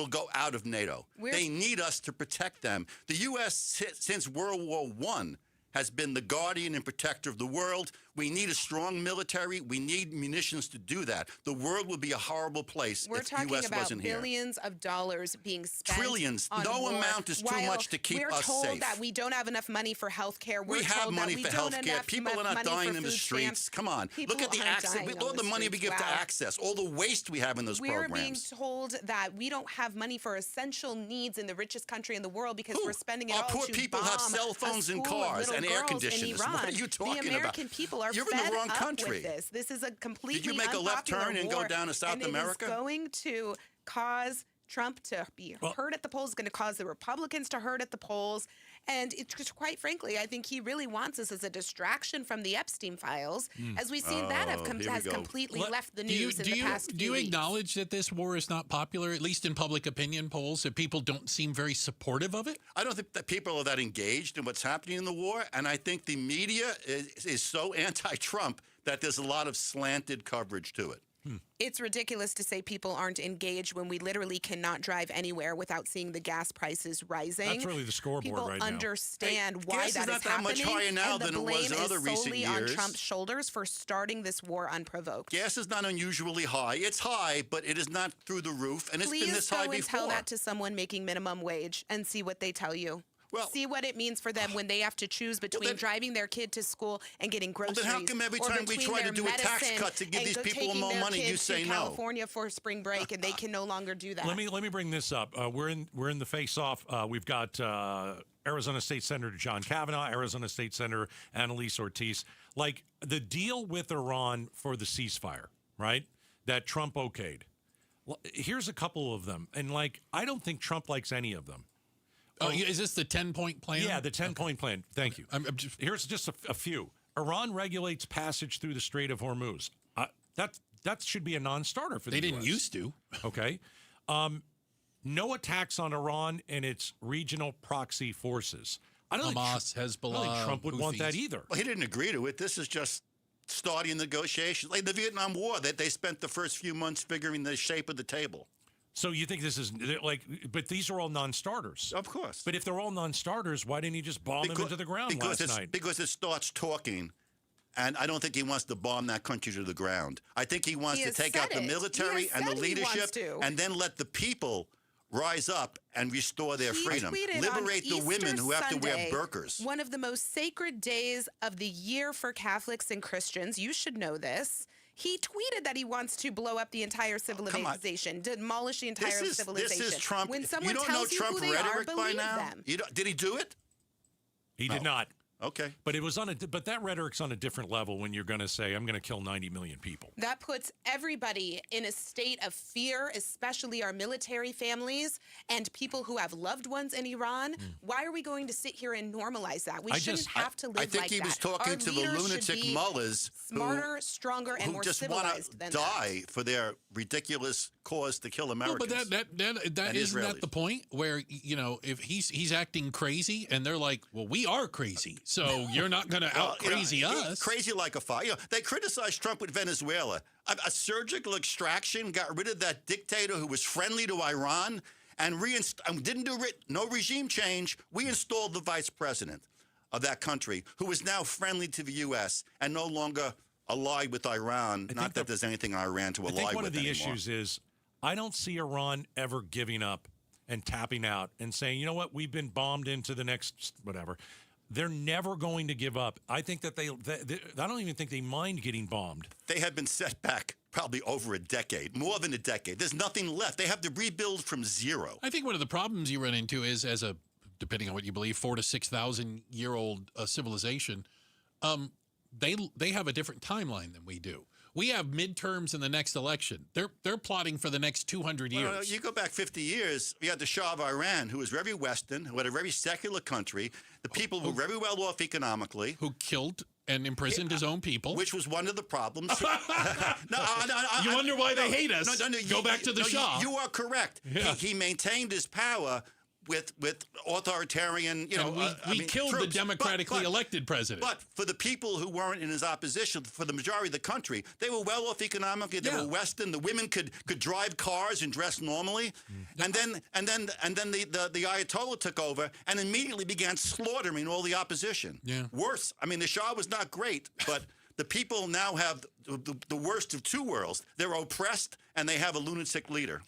go out of NATO. They need us to protect them. The U.S. since World War I has been the guardian and protector of the world. We need a strong military. We need munitions to do that. The world would be a horrible place if the U.S. wasn't here. We're talking about billions of dollars being spent. Trillions. On No war, amount is too much to keep us safe. We're told that we don't have enough money for health care. We have money for health care. People are not dying in the streets. Come on. Look at the access. All the money we give to access. All the waste we have in those programs. We're being told that we don't have money for essential needs in the richest country in the world because we're spending it all to bomb Our poor people have cell phones and cars and air conditioners. What are you talking about? The American people are You're fed in the wrong country. With this. This is a completely Did you make a left turn and go down to South America? It is going to cause Trump to be hurt at the polls. It's going to cause the Republicans to hurt at the polls. And it's just, quite frankly, I think he really wants us as a distraction from the Epstein files. As we've seen, that has completely left the news in the past few weeks. Do you acknowledge that this war is not popular, at least in public opinion polls, that people don't seem very supportive of it? I don't think that people are that engaged in what's happening in the war. And I think the media is so anti-Trump that there's a lot of slanted coverage to it. It's ridiculous to say people aren't engaged when we literally cannot drive anywhere without seeing the gas prices rising. That's really the scoreboard right now. People understand why that is happening. Gas is not that much higher now than it was in other recent years. The blame is solely on Trump's shoulders for starting this war unprovoked. Gas is not unusually high. It's high, but it is not through the roof, and it's been this high before. Please go and tell that to someone making minimum wage and see what they tell you. Well, see what it means for them when they have to choose between driving their kid to school and getting groceries. Well, then how come every time we try to do a tax cut to give these people more money, you say no? California for spring break, and they can no longer do that. Let me bring this up. We're in the face-off. We've got Arizona State Senator John Kavanaugh, Arizona State Senator Annalise Ortiz. Like the deal with Iran for the ceasefire, right? That Trump okayed. Well, here's a couple of them, and I don't think Trump likes any of them. Oh, is this the 10-point plan? Yeah, the 10-point plan. Thank you. Here's just a few. Iran regulates passage through the Strait of Hormuz. That should be a non-starter for the They US. didn't used to. Okay. No attacks on Iran and its regional proxy forces. I don't Hamas, Hezbollah, I don't think Trump would Houthis. want that either. Well, he didn't agree to it. This is just starting negotiations. Like the Vietnam War, that they spent the first few months figuring the shape of the table. So you think this is but these are all non-starters. Of course. But if they're all non-starters, why didn't he just bomb them into the ground last night? Because it starts talking, and I don't think he wants to bomb that country to the ground. I think he wants to take out the military and the leadership and then let the people rise up and restore their freedom. Liberate the women who have to wear burqas. One of the most sacred days of the year for Catholics and Christians. You should know this. He tweeted that he wants to blow up the entire civilization, demolish the entire civilization. This is Trump. When someone you don't tells know Trump you who they rhetoric are, by believe now? them. Did he do it? He did not. Okay. But it was but that rhetoric's on a different level when you're going to say, I'm going to kill 90 million people. That puts everybody in a state of fear, especially our military families and people who have loved ones in Iran. Why are we going to sit here and normalize that? We shouldn't have to live like that. I think he was talking to the lunatic mullahs smarter, stronger, and more just civilized want than to die for their ridiculous cause to kill Americans. No, but that isn't that the point where, if he's acting crazy and they're like, well, we are crazy, so you're not going to out crazy us. Crazy like a fire. They criticized Trump with Venezuela. A surgical extraction got rid of that dictator who was friendly to Iran and didn't do no regime change. We installed the vice president of that country who is now friendly to the U.S. and no longer allied with Iran. Not that there's anything in Iran to ally with I think one of the anymore. issues is I don't see Iran ever giving up and tapping out and saying, you know what, we've been bombed into the next whatever. They're never going to give up. I think that I don't even think they mind getting bombed. They have been set back probably over a decade, more than a decade. There's nothing left. They have to rebuild from zero. I think one of the problems you run into is, depending on what you believe, 4,000 to 6,000 year old civilization, they have a different timeline than we do. We have midterms in the next election. They're plotting for the next 200 years. Well, you go back 50 years, you had the Shah of Iran, who was very Western, who had a very secular country. The people were very well off economically. Who killed and imprisoned his own people. Which was one of the problems. You wonder why they hate us. Go back to the Shah. You are correct. Yeah. He maintained his power with authoritarian, we killed troops. the democratically elected president. But for the people who weren't in his opposition, for the majority of the country, they were well off economically. They were Western. The women could drive cars and dress normally. And then the Ayatollah took over and immediately began slaughtering all the opposition. Yeah. Worse. I mean, the Shah was not great, but the people now have the worst of two worlds. They're oppressed and they have a lunatic leader.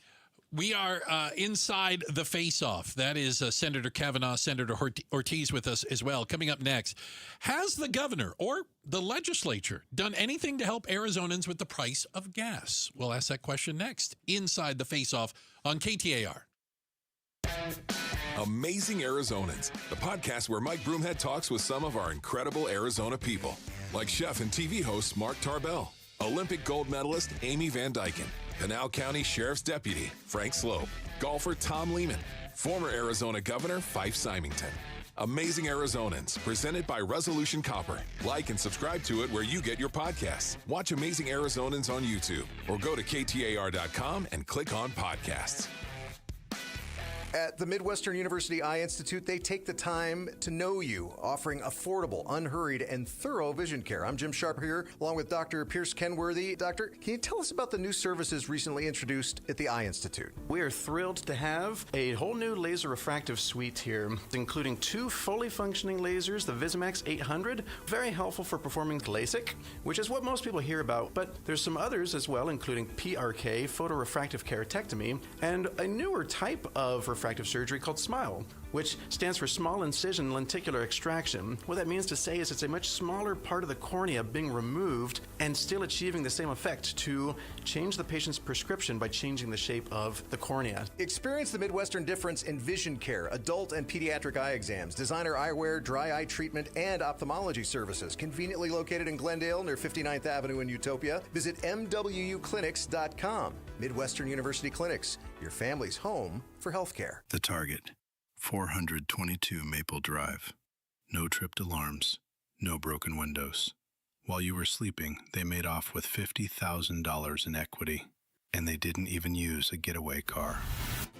We are inside the face-off. That is Senator Kavanaugh, Senator Ortiz with us as well. Coming up next, has the governor or the legislature done anything to help Arizonans with the price of gas? We'll ask that question next. Inside the face-off on KTAR. Amazing Arizonans, the podcast where Mike Broomhead talks with some of our incredible Arizona people, like chef and TV host Mark Tarbell, Olympic gold medalist Amy Van Dyken, Pinal County Sheriff's Deputy Frank Slope, golfer Tom Lehman, former Arizona Governor Fife Symington. Amazing Arizonans, presented by Resolution Copper. Like and subscribe to it where you get your podcasts. Watch Amazing Arizonans on YouTube or go to KTAR.com and click on podcasts. At the Midwestern University Eye Institute, they take the time to know you, offering affordable, unhurried, and thorough vision care. I'm Jim Sharp here, along with Dr. Pierce Kenworthy. Doctor, can you tell us about the new services recently introduced at the Eye Institute? We are thrilled to have a whole new laser refractive suite here, including 2 fully functioning lasers, the Visimax 800, very helpful for performing LASIK, which is what most people hear about, but there's some others as well, including PRK, photorefractive keratectomy, and a newer type of refractive surgery called SMILE, which stands for small incision lenticular extraction. What that means to say is it's a much smaller part of the cornea being removed and still achieving the same effect to change the patient's prescription by changing the shape of the cornea. Experience the Midwestern difference in vision care, adult and pediatric eye exams, designer eyewear, dry eye treatment, and ophthalmology services. Conveniently located in Glendale near 59th Avenue in Utopia. Visit MWUclinics.com. Midwestern University Clinics, your family's home for healthcare. The Target, 422 Maple Drive. No tripped alarms, no broken windows. While you were sleeping, they made off with $50,000 in equity, and they didn't even use a getaway car.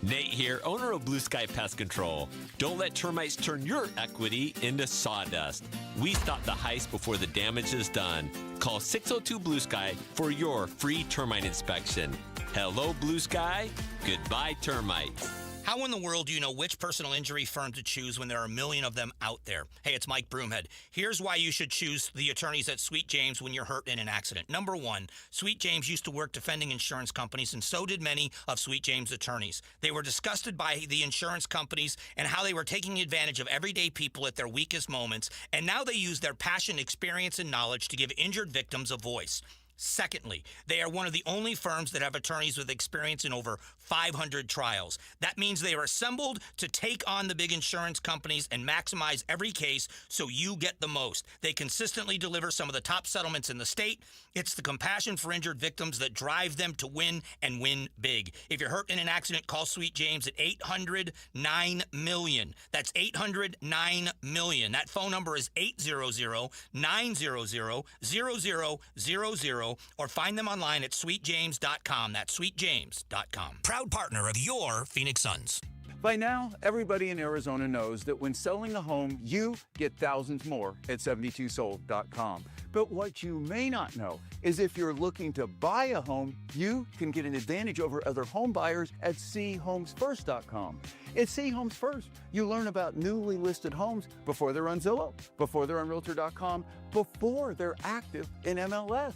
Nate here, owner of Blue Sky Pest Control. Don't let termites turn your equity into sawdust. We stop the heist before the damage is done. Call 602 Blue Sky for your free termite inspection. Hello, Blue Sky. Goodbye, termites. How in the world do you know which personal injury firm to choose when there are a million of them out there? Hey, it's Mike Broomhead. Here's why you should choose the attorneys at Sweet James when you're hurt in an accident. Number one, Sweet James used to work defending insurance companies, and so did many of Sweet James' attorneys. They were disgusted by the insurance companies and how they were taking advantage of everyday people at their weakest moments, and now they use their passion, experience, and knowledge to give injured victims a voice. Secondly, they are one of the only firms that have attorneys with experience in over 500 trials. That means they are assembled to take on the big insurance companies and maximize every case so you get the most. They consistently deliver some of the top settlements in the state. It's the compassion for injured victims that drive them to win and win big. If you're hurt in an accident, call Sweet James at 800-9-MILLION. That's 800-9-MILLION. That phone number is 800-900-0000. Or find them online at sweetjames.com. That's sweetjames.com. Proud partner of your Phoenix Suns. By now, everybody in Arizona knows that when selling a home, you get thousands more at 72sold.com. But what you may not know is if you're looking to buy a home, you can get an advantage over other home buyers at chomesfirst.com. At C Homes First, you learn about newly listed homes before they're on Zillow, before they're on Realtor.com, before they're active in MLS.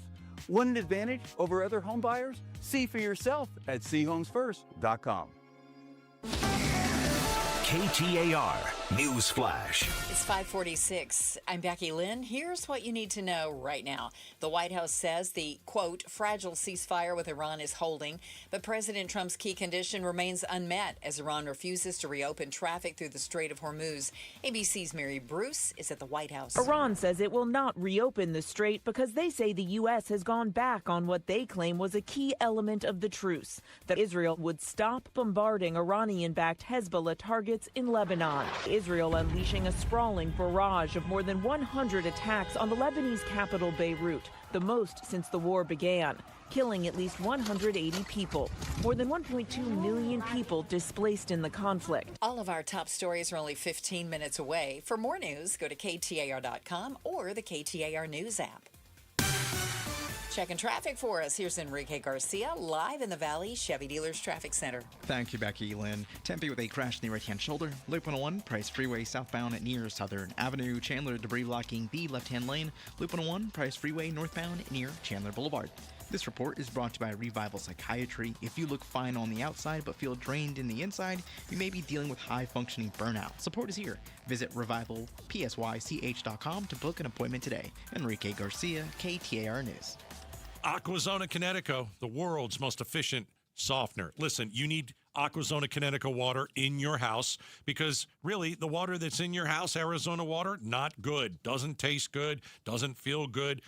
Want an advantage over other home buyers? See for yourself at chomesfirst.com. KTAR News Flash. It's 5:46. I'm Becky Lynn. Here's what you need to know right now. The White House says the, quote, fragile ceasefire with Iran is holding, but President Trump's key condition remains unmet as Iran refuses to reopen traffic through the Strait of Hormuz. ABC's Mary Bruce is at the White House. Iran says it will not reopen the strait because they say the U.S. has gone back on what they claim was a key element of the truce, that Israel would stop bombarding Iranian-backed Hezbollah targets in Lebanon. Israel unleashing a sprawling barrage of more than 100 attacks on the Lebanese capital Beirut, the most since the war began, killing at least 180 people. More than 1.2 million people displaced in the conflict. All of our top stories are only 15 minutes away. For more news, go to KTAR.com or the KTAR News app. Checking traffic for us. Here's Enrique Garcia live in the Valley Chevy Dealers Traffic Center. Thank you, Becky Lynn. Tempe with a crash in the right-hand shoulder. Loop 101, Price Freeway southbound near Southern Avenue. Chandler debris blocking the left-hand lane. Loop 101, Price Freeway northbound near Chandler Boulevard. This report is brought to you by Revival Psychiatry. If you look fine on the outside but feel drained in the inside, you may be dealing with high-functioning burnout. Support is here. Visit revivalpsych.com to book an appointment today. Enrique Garcia, KTAR News. Aquazona Connecticut, the world's most efficient softener. Listen, you need Aquazona Connecticut water in your house because really the water that's in your house, Arizona water, not good. Doesn't taste good, doesn't feel good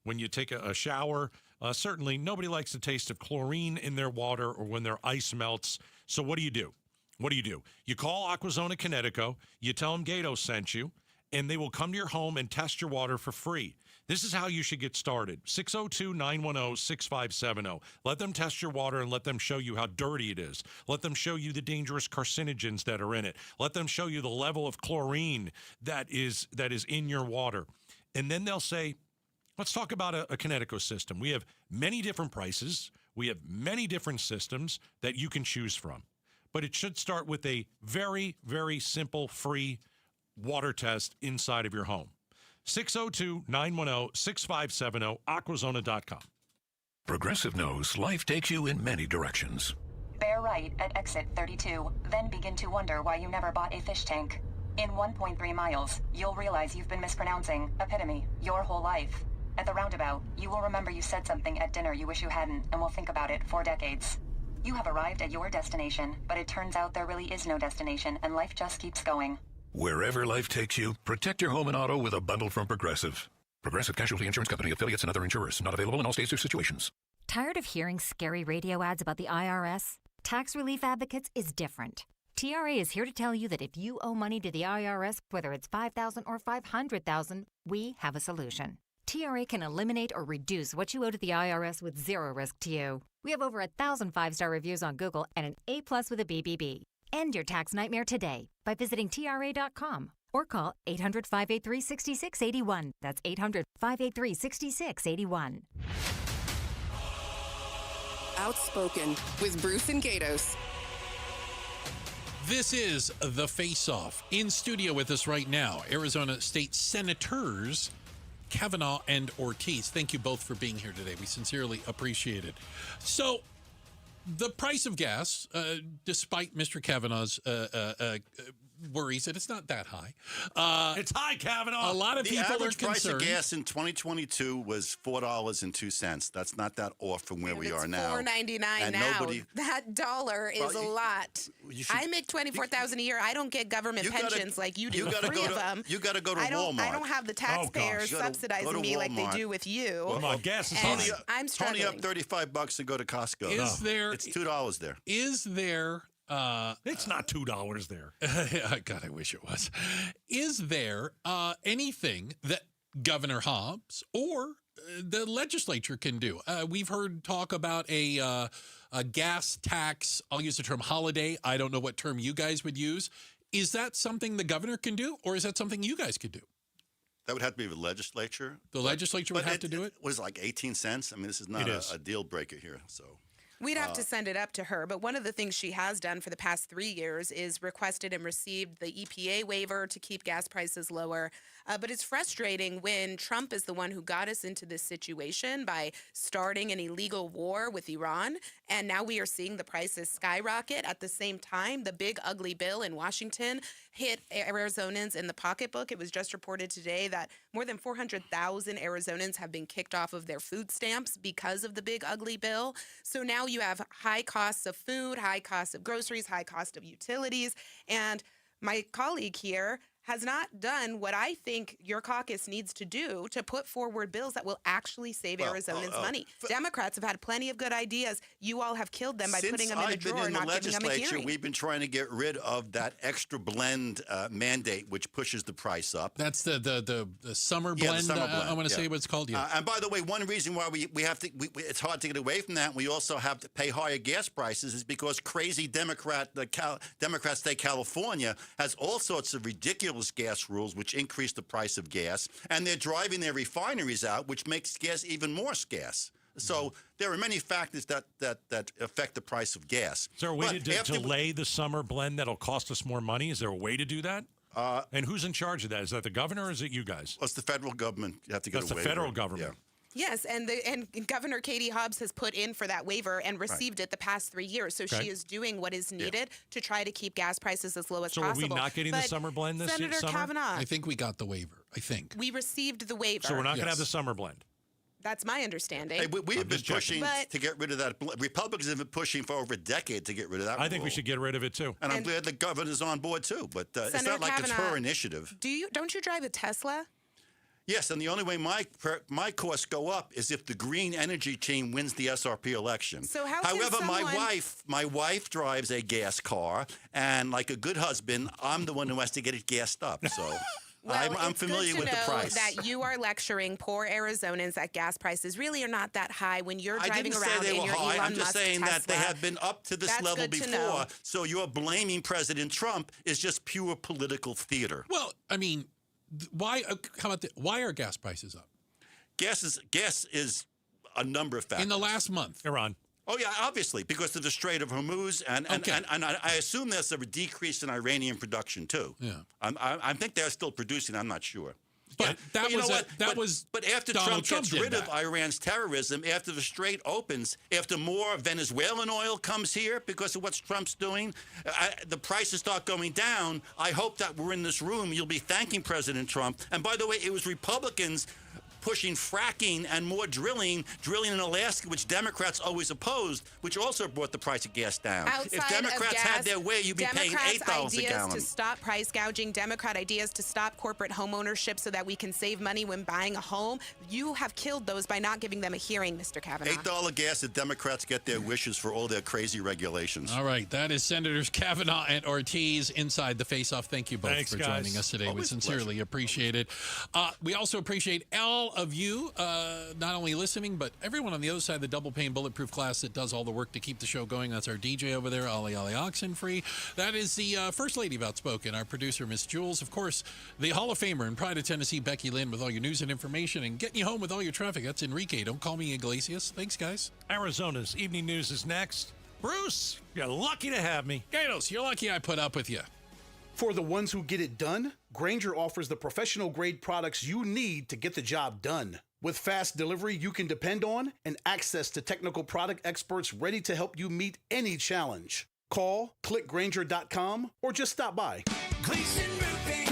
when you take a shower. Certainly nobody likes the taste of chlorine in their water or when their ice melts. So what do you do? You call Aquazona Connecticut, you tell them Gato sent you, and they will come to your home and test your water for free. This is how you should get started. 602-910-6570. Let them test your water and let them show you how dirty it is. Let them show you the dangerous carcinogens that are in it. Let them show you the level of chlorine that is in your water. And then they'll say, let's talk about a Connecticut system. We have many different prices. We have many different systems that you can choose from. But it should start with a very, very simple, free water test inside of your home. 602-910-6570, aquazona.com. Progressive knows life takes you in many directions. Bear right at exit 32, then begin to wonder why you never bought a fish tank. In 1.3 miles, you'll realize you've been mispronouncing epitome your whole life. At the roundabout, you will remember you said something at dinner you wish you hadn't and will think about it for decades. You have arrived at your destination, but it turns out there really is no destination and life just keeps going. Wherever life takes you, protect your home and auto with a bundle from Progressive. Progressive Casualty Insurance Company, affiliates, and other insurers. Not available in all states or situations. Tired of hearing scary radio ads about the IRS? Tax Relief Advocates is different. TRA is here to tell you that if you owe money to the IRS, whether it's $5,000 or $500,000, we have a solution. TRA can eliminate or reduce what you owe to the IRS with zero risk to you. We have over 1,000 5-star reviews on Google and an A+ with a BBB. End your tax nightmare today by visiting TRA.com or call 800-583-6681. That's 800-583-6681. Outspoken with Bruce and Gatos. This is The Face-Off. In studio with us right now, Arizona State Senators Kavanaugh and Ortiz. Thank you both for being here today. We sincerely appreciate it. So, the price of gas, despite Mr. Kavanaugh's worries that it's not that high. It's high, Kavanaugh. A lot of people are concerned. The average price of gas in 2022 was $4.02. That's not that off from where we are now. $4.99 now. That dollar is a lot. I make $24,000 a year. I don't get government pensions like you do. Three of them. You got to go to Walmart. I don't have the taxpayers subsidizing me like they do with you. Well, gas is high. I'm struggling. Pony up $35 to go to Costco. It's $2 there. Is there? It's not $2 there. God, I wish it was. Is there anything that Governor Hobbs or the legislature can do? We've heard talk about a gas tax. I'll use the term holiday. I don't know what term you guys would use. Is that something the governor can do, or is that something you guys could do? That would have to be the legislature. The legislature would have to do it? What is it, like 18 cents? I mean, this is not a deal breaker here, so... We'd have to send it up to her, but one of the things she has done for the past 3 years is requested and received the EPA waiver to keep gas prices lower. But it's frustrating when Trump is the one who got us into this situation by starting an illegal war with Iran, and now we are seeing the prices skyrocket. At the same time, the big ugly bill in Washington hit Arizonans in the pocketbook. It was just reported today that more than 400,000 Arizonans have been kicked off of their food stamps because of the big ugly bill. So now you have high costs of food, high costs of groceries, high cost of utilities, and my colleague here has not done what I think your caucus needs to do to put forward bills that will actually save Arizonans money. Democrats have had plenty of good ideas. You all have killed them by putting them in a drawer and not giving them a hearing. We've been trying to get rid of that extra blend mandate, which pushes the price up. That's the summer blend. The summer blend. I want to say what it's called. Yeah. And by the way, one reason why we have to, it's hard to get away from that. We also have to pay higher gas prices is because crazy Democrat State California has all sorts of ridiculous gas rules which increase the price of gas, and they're driving their refineries out, which makes gas even more scarce. So there are many factors that affect the price of gas. Is there a way to delay the summer blend that'll cost us more money? Is there a way to do that? And who's in charge of that? Is that the governor or is it you guys? Well, it's the federal government. You have to get That's the federal government. Yeah. Yes, and Governor Katie Hobbs has put in for that waiver and received it the past 3 years. So she is doing what is needed to try to keep gas prices as low as possible. So are we not getting the summer blend this Senator summer? Kavanaugh, I think we got the waiver. I think. We received the waiver. So we're not going to have the summer blend. That's my understanding. Hey, we have been pushing to get rid of that. Republicans have been pushing for over a decade to get rid of that. I think we should get rid of it too. And I'm glad the governor's on board too. But it's not like it's her initiative. Don't you drive a Tesla? Yes, and the only way my costs go up is if the green energy team wins the SRP election. So however, my wife drives a gas car, and like a good husband, I'm the one who has to get it gassed up. So well, I'm familiar with the price. That you are lecturing poor Arizonans that gas prices really are not that high when you're driving around in your Elon Musk I'm just saying Tesla. that they have been up to this level before. So you're blaming President Trump is just pure political theater. Well, I mean. Why? How about why are gas prices up? Gas is a number of factors. In the last month, Iran. Oh yeah, obviously because of the Strait of Hormuz, and I assume there's a decrease in Iranian production too. Yeah, I think they're still producing. I'm not sure. But But after Trump gets rid of Iran's terrorism, after the Strait opens, after more Venezuelan oil comes here because of what Trump's doing, the prices start going down. I hope that we're in this room. You'll be thanking President Trump. And by the way, it was Republicans pushing fracking and more drilling in Alaska, which Democrats always opposed, which also brought the price of gas down. If Democrats had their way, you'd be paying $8 a gallon. Ideas to stop price gouging, Democrat ideas to stop corporate home ownership so that we can save money when buying a home, you have killed those by not giving them a hearing, Mr. Kavanaugh. $8 gas, the Democrats get their wishes for all their crazy regulations. All right, that is Senators Kavanaugh and Ortiz inside the face-off. Thank you both for joining us today. We sincerely appreciate it. We also appreciate all of you not only listening, but everyone on the other side of the double pane bulletproof glass that does all the work to keep the show going. That's our DJ over there, Ollie Oxenfree. That is the First Lady of Outspoken, our producer, Miss Jules. Of course, the Hall of Famer in Pride of Tennessee, Becky Lynn, with all your news and information and getting you home with all your traffic. That's Enrique. Don't call me Iglesias. Thanks, guys. Arizona's Evening News is next. Bruce, you're lucky to have me. Gatos, you're lucky I put up with you. For the ones who get it done, Grainger offers the professional-grade products you need to get the job done. With fast delivery you can depend on and access to technical product experts ready to help you meet any challenge. Call, click Grainger.com, or just stop by. Gleason Roofing.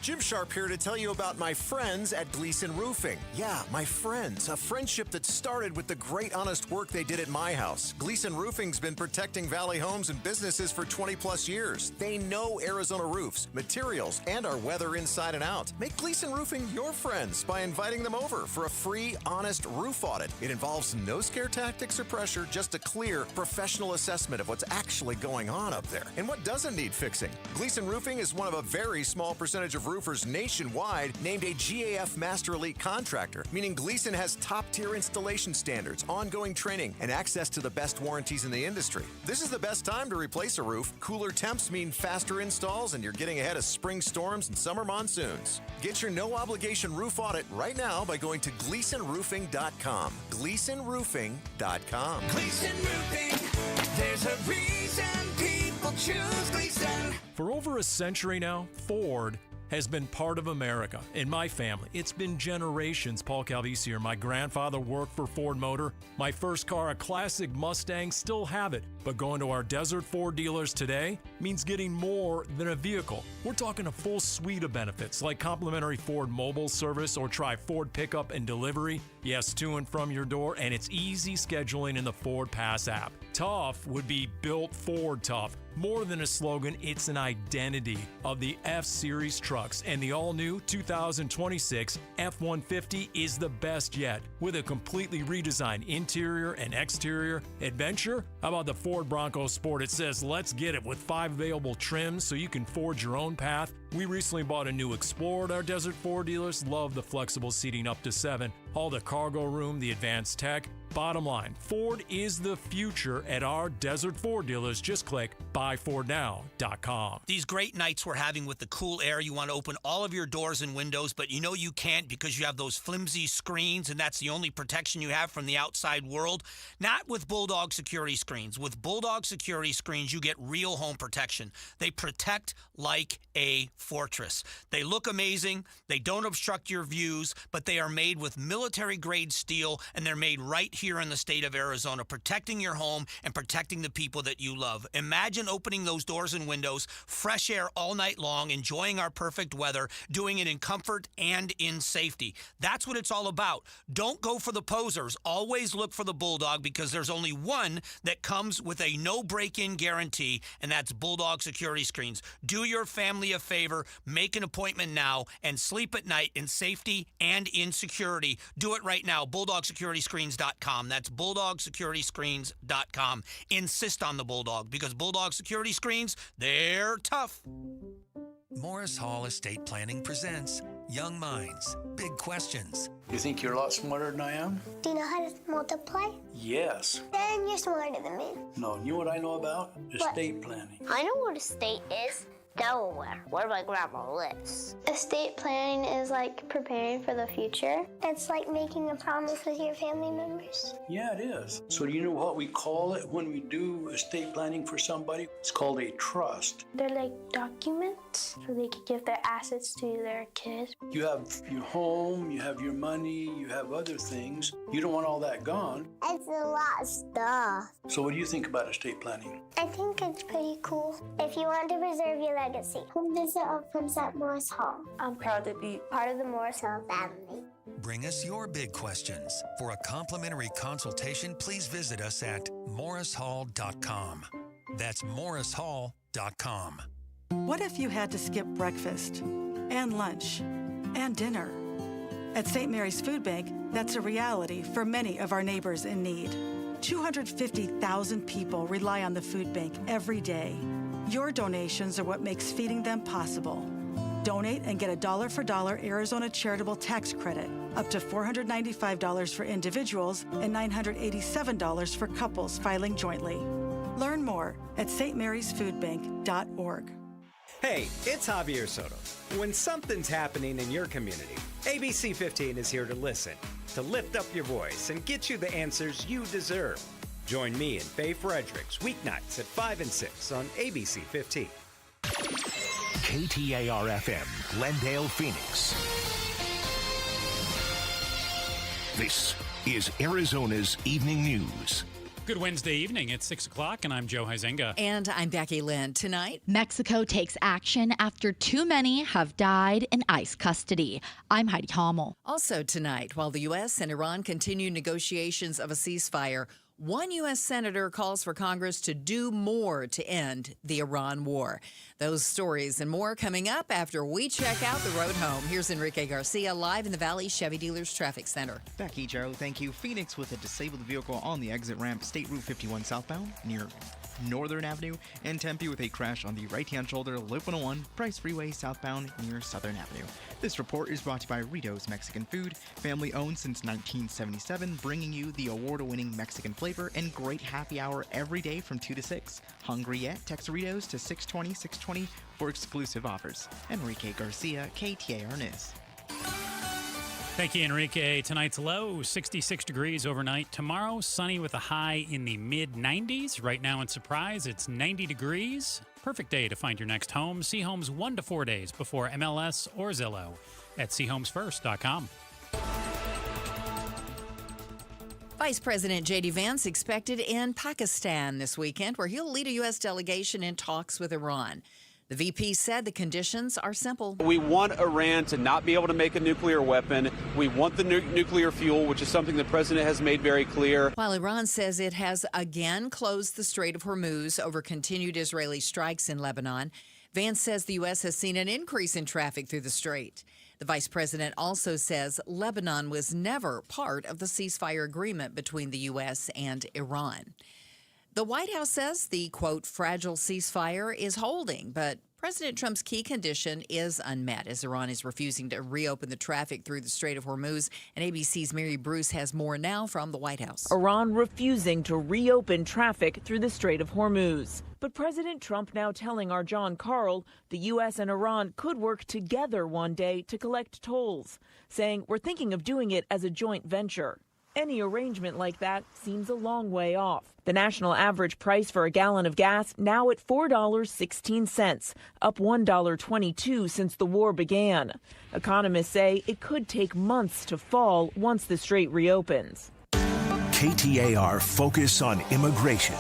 Jim Sharp here to tell you about my friends at Gleason Roofing. Yeah, my friends. A friendship that started with the great honest work they did at my house. Gleason Roofing's been protecting Valley homes and businesses for 20 plus years. They know Arizona roofs, materials, and our weather inside and out. Make Gleason Roofing your friends by inviting them over for a free, honest roof audit. It involves no scare tactics or pressure, just a clear, professional assessment of what's actually going on up there and what doesn't need fixing. Gleason Roofing is one of a very small percentage of roofers nationwide named a GAF Master Elite contractor, meaning Gleason has top-tier installation standards, ongoing training, and access to the best warranties in the industry. This is the best time to replace a roof. Cooler temps mean faster installs, and you're getting ahead of spring storms and summer monsoons. Get your no-obligation roof audit right now by going to GleasonRoofing.com. GleasonRoofing.com. Gleason Roofing, there's a reason people choose Gleason. For over a century now, Ford has been part of America. In my family, it's been generations. Paul Calvisi here. My grandfather worked for Ford Motor. My first car, a classic Mustang, still have it. But going to our Desert Ford dealers today means getting more than a vehicle. We're talking a full suite of benefits like complimentary Ford mobile service or try Ford pickup and delivery. Yes, to and from your door, and it's easy scheduling in the Ford Pass app. Tough would be built Ford tough. More than a slogan, it's an identity of the F-Series trucks, and the all-new 2026 F-150 is the best yet. With a completely redesigned interior and exterior adventure, how about the Ford Bronco Sport? It says, let's get it, with 5 available trims so you can forge your own path. We recently bought a new Explorer at our Desert Ford dealers. Love the flexible seating up to 7, all the cargo room, the advanced tech. Bottom line, Ford is the future at our Desert Ford dealers. Just click buyfordnow.com. These great nights we're having with the cool air, you want to open all of your doors and windows, but you know you can't because you have those flimsy screens, and that's the only protection you have from the outside world. Not with Bulldog security screens. With Bulldog security screens, you get real home protection. They protect like a fortress. They look amazing. They don't obstruct your views, but they are made with military-grade steel, and they're made right here in the state of Arizona, protecting your home and protecting the people that you love. Imagine opening those doors and windows, fresh air all night long, enjoying our perfect weather, doing it in comfort and in safety. That's what it's all about. Don't go for the posers. Always look for the Bulldog, because there's only one that comes with a no break-in guarantee, and that's Bulldog security screens. Do your family a favor, make an appointment now, and sleep at night in safety and in security. Do it right now. BulldogSecurityScreens.com. That's BulldogSecurityScreens.com. Insist on the Bulldog, because Bulldog security screens, they're tough. Morris Hall Estate Planning presents Young Minds, Big Questions. You think you're a lot smarter than I am? Do you know how to multiply? Yes. Then you're smarter than me. No, you know what I know about? Estate planning. I know what a state is. Delaware, where my grandma lives. Estate planning is like preparing for the future. It's like making a promise with your family members. Yeah, it is. So do you know what we call it when we do estate planning for somebody? It's called a trust. They're like documents, so they could give their assets to their kids. You have your home, you have your money, you have other things. You don't want all that gone. It's a lot of stuff. So what do you think about estate planning? I think it's pretty cool. If you want to preserve your legacy, come visit our friends at Morris Hall. I'm proud to be part of the Morris Hall family. Bring us your big questions. For a complimentary consultation, please visit us at morrishall.com. That's morrishall.com. What if you had to skip breakfast and lunch and dinner? At St. Mary's Food Bank, that's a reality for many of our neighbors in need. 250,000 people rely on the food bank every day. Your donations are what makes feeding them possible. Donate and get a dollar-for-dollar Arizona charitable tax credit, up to $495 for individuals and $987 for couples filing jointly. Learn more at stmarysfoodbank.org. Hey, it's Javier Soto. When something's happening in your community, ABC 15 is here to listen, to lift up your voice and get you the answers you deserve. Join me and Faye Fredericks weeknights at 5 and 6 on ABC 15. KTAR-FM, Glendale, Phoenix. This is Arizona's Evening News. Good Wednesday evening. It's 6 o'clock, and I'm Joe Huizenga. And I'm Becky Lynn. Tonight, Mexico takes action after too many have died in ICE custody. I'm Heidi Hommel. Also tonight, while the U.S. and Iran continue negotiations of a ceasefire, one U.S. senator calls for Congress to do more to end the Iran war. Those stories and more coming up after we check out the road home. Here's Enrique Garcia live in the Valley Chevy Dealers Traffic Center. Becky, Joe, thank you. Phoenix with a disabled vehicle on the exit ramp, State Route 51 southbound near Northern Avenue, and Tempe with a crash on the right-hand shoulder, Loop 101, Price Freeway southbound near Southern Avenue. This report is brought to you by Rito's Mexican Food, family-owned since 1977, bringing you the award-winning Mexican flavor and great happy hour every day from 2 to 6. Hungry yet? Text Rito's to 620-620 for exclusive offers. Enrique Garcia, KTAR News. Thank you, Enrique. Tonight's low, 66 degrees overnight. Tomorrow, sunny with a high in the mid-90s. Right now in Surprise, it's 90 degrees. Perfect day to find your next home. See homes 1 to 4 days before MLS or Zillow at seehomesfirst.com. Vice President J.D. Vance expected in Pakistan this weekend, where he'll lead a U.S. delegation in talks with Iran. The VP said the conditions are simple. We want Iran to not be able to make a nuclear weapon. We want the nuclear fuel, which is something the president has made very clear. While Iran says it has again closed the Strait of Hormuz over continued Israeli strikes in Lebanon, Vance says the U.S. has seen an increase in traffic through the strait. The vice president also says Lebanon was never part of the ceasefire agreement between the U.S. and Iran. The White House says the, quote, fragile ceasefire is holding, but President Trump's key condition is unmet as Iran is refusing to reopen the traffic through the Strait of Hormuz. And ABC's Mary Bruce has more now from the White House. Iran refusing to reopen traffic through the Strait of Hormuz. But President Trump now telling our John Carl the U.S. and Iran could work together one day to collect tolls, saying we're thinking of doing it as a joint venture. Any arrangement like that seems a long way off. The national average price for a gallon of gas now at $4.16, up $1.22 since the war began. Economists say it could take months to fall once the strait reopens. KTAR Focus on Immigration.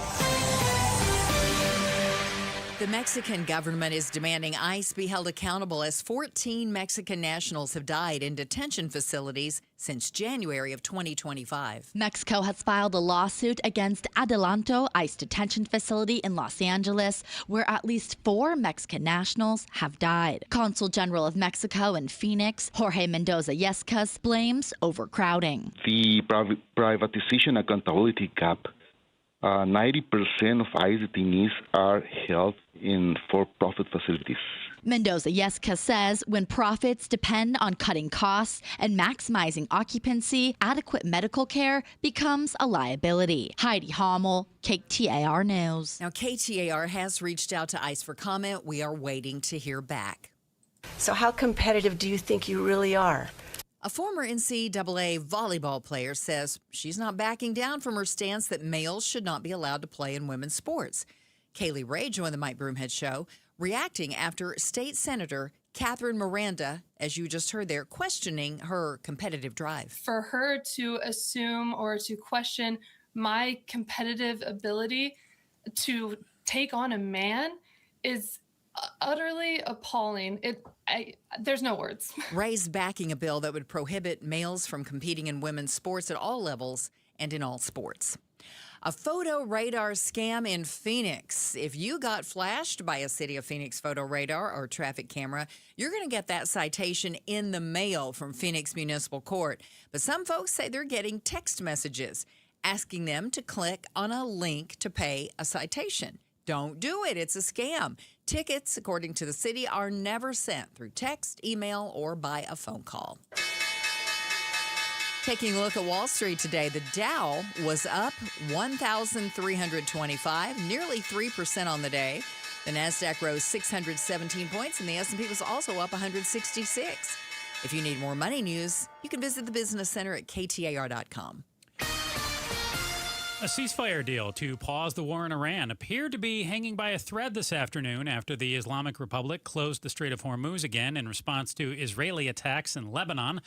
The Mexican government is demanding ICE be held accountable as 14 Mexican nationals have died in detention facilities since January of 2025. Mexico has filed a lawsuit against Adelanto ICE detention facility in Los Angeles, where at least 4 Mexican nationals have died. Consul General of Mexico in Phoenix, Jorge Mendoza Yescas, blames overcrowding. The privatization accountability gap. 90% of ICE detainees are held in for-profit facilities. Mendoza Yesca says when profits depend on cutting costs and maximizing occupancy, adequate medical care becomes a liability. Heidi Hommel, KTAR News. Now, KTAR has reached out to ICE for comment. We are waiting to hear back. So how competitive do you think you really are? A former NCAA volleyball player says she's not backing down from her stance that males should not be allowed to play in women's sports. Kaylee Ray joined the Mike Broomhead Show, reacting after State Senator Catherine Miranda, as you just heard there, questioning her competitive drive. For her to assume or to question my competitive ability to take on a man is utterly appalling. There's no words. Ray's backing a bill that would prohibit males from competing in women's sports at all levels and in all sports. A photo radar scam in Phoenix. If you got flashed by a City of Phoenix photo radar or traffic camera, you're going to get that citation in the mail from Phoenix Municipal Court. But some folks say they're getting text messages asking them to click on a link to pay a citation. Don't do it. It's a scam. Tickets, according to the city, are never sent through text, email, or by a phone call. Taking a look at Wall Street today, the Dow was up 1,325, nearly 3% on the day. The NASDAQ rose 617 points, and the S&P was also up 166. If you need more money news, you can visit the Business Center at KTAR.com. A ceasefire deal to pause the war in Iran appeared to be hanging by a thread this afternoon after the Islamic Republic closed the Strait of Hormuz again in response to Israeli attacks in Lebanon.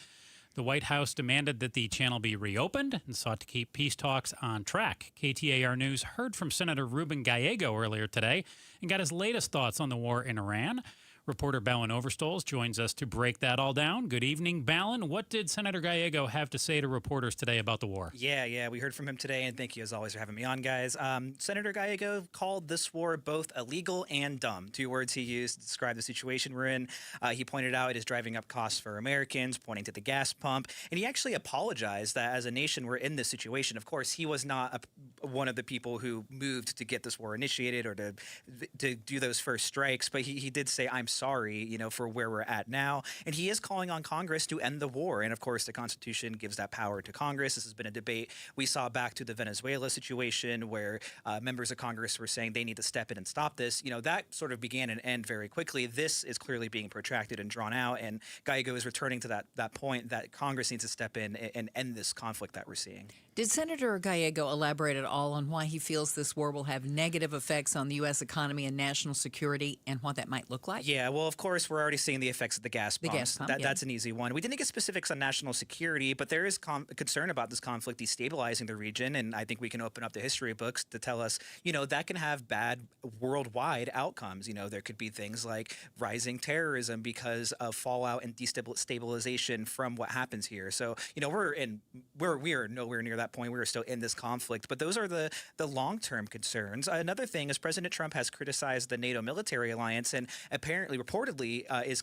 The White House demanded that the channel be reopened and sought to keep peace talks on track. KTAR News heard from Senator Ruben Gallego earlier today and got his latest thoughts on the war in Iran. Reporter Ballon Overstoles joins us to break that all down. Good evening, Ballon. What did Senator Gallego have to say to reporters today about the war? Yeah, we heard from him today, and thank you as always for having me on, guys. Senator Gallego called this war both illegal and dumb, 2 words he used to describe the situation we're in. He pointed out it is driving up costs for Americans, pointing to the gas pump, and he actually apologized that as a nation we're in this situation. Of course, he was not one of the people who moved to get this war initiated or to do those first strikes, but he did say, I'm sorry, for where we're at now. And he is calling on Congress to end the war. And of course, the Constitution gives that power to Congress. This has been a debate we saw back to the Venezuela situation where members of Congress were saying they need to step in and stop this. That sort of began and ended very quickly. This is clearly being protracted and drawn out. And Gallego is returning to that point that Congress needs to step in and end this conflict that we're seeing. Did Senator Gallego elaborate at all on why he feels this war will have negative effects on the U.S. economy and national security and what that might look like? Yeah, well, of course, we're already seeing the effects of the gas pumps. The gas pump, That's an easy one. We didn't get specifics on national security, but there is concern about this conflict destabilizing the region, and I think we can open up the history books to tell us, that can have bad worldwide outcomes. There could be things like rising terrorism because of fallout and destabilization from what happens here. So, we are nowhere near that point. We're still in this conflict, but those are the long-term concerns. Another thing is President Trump has criticized the NATO military alliance and reportedly is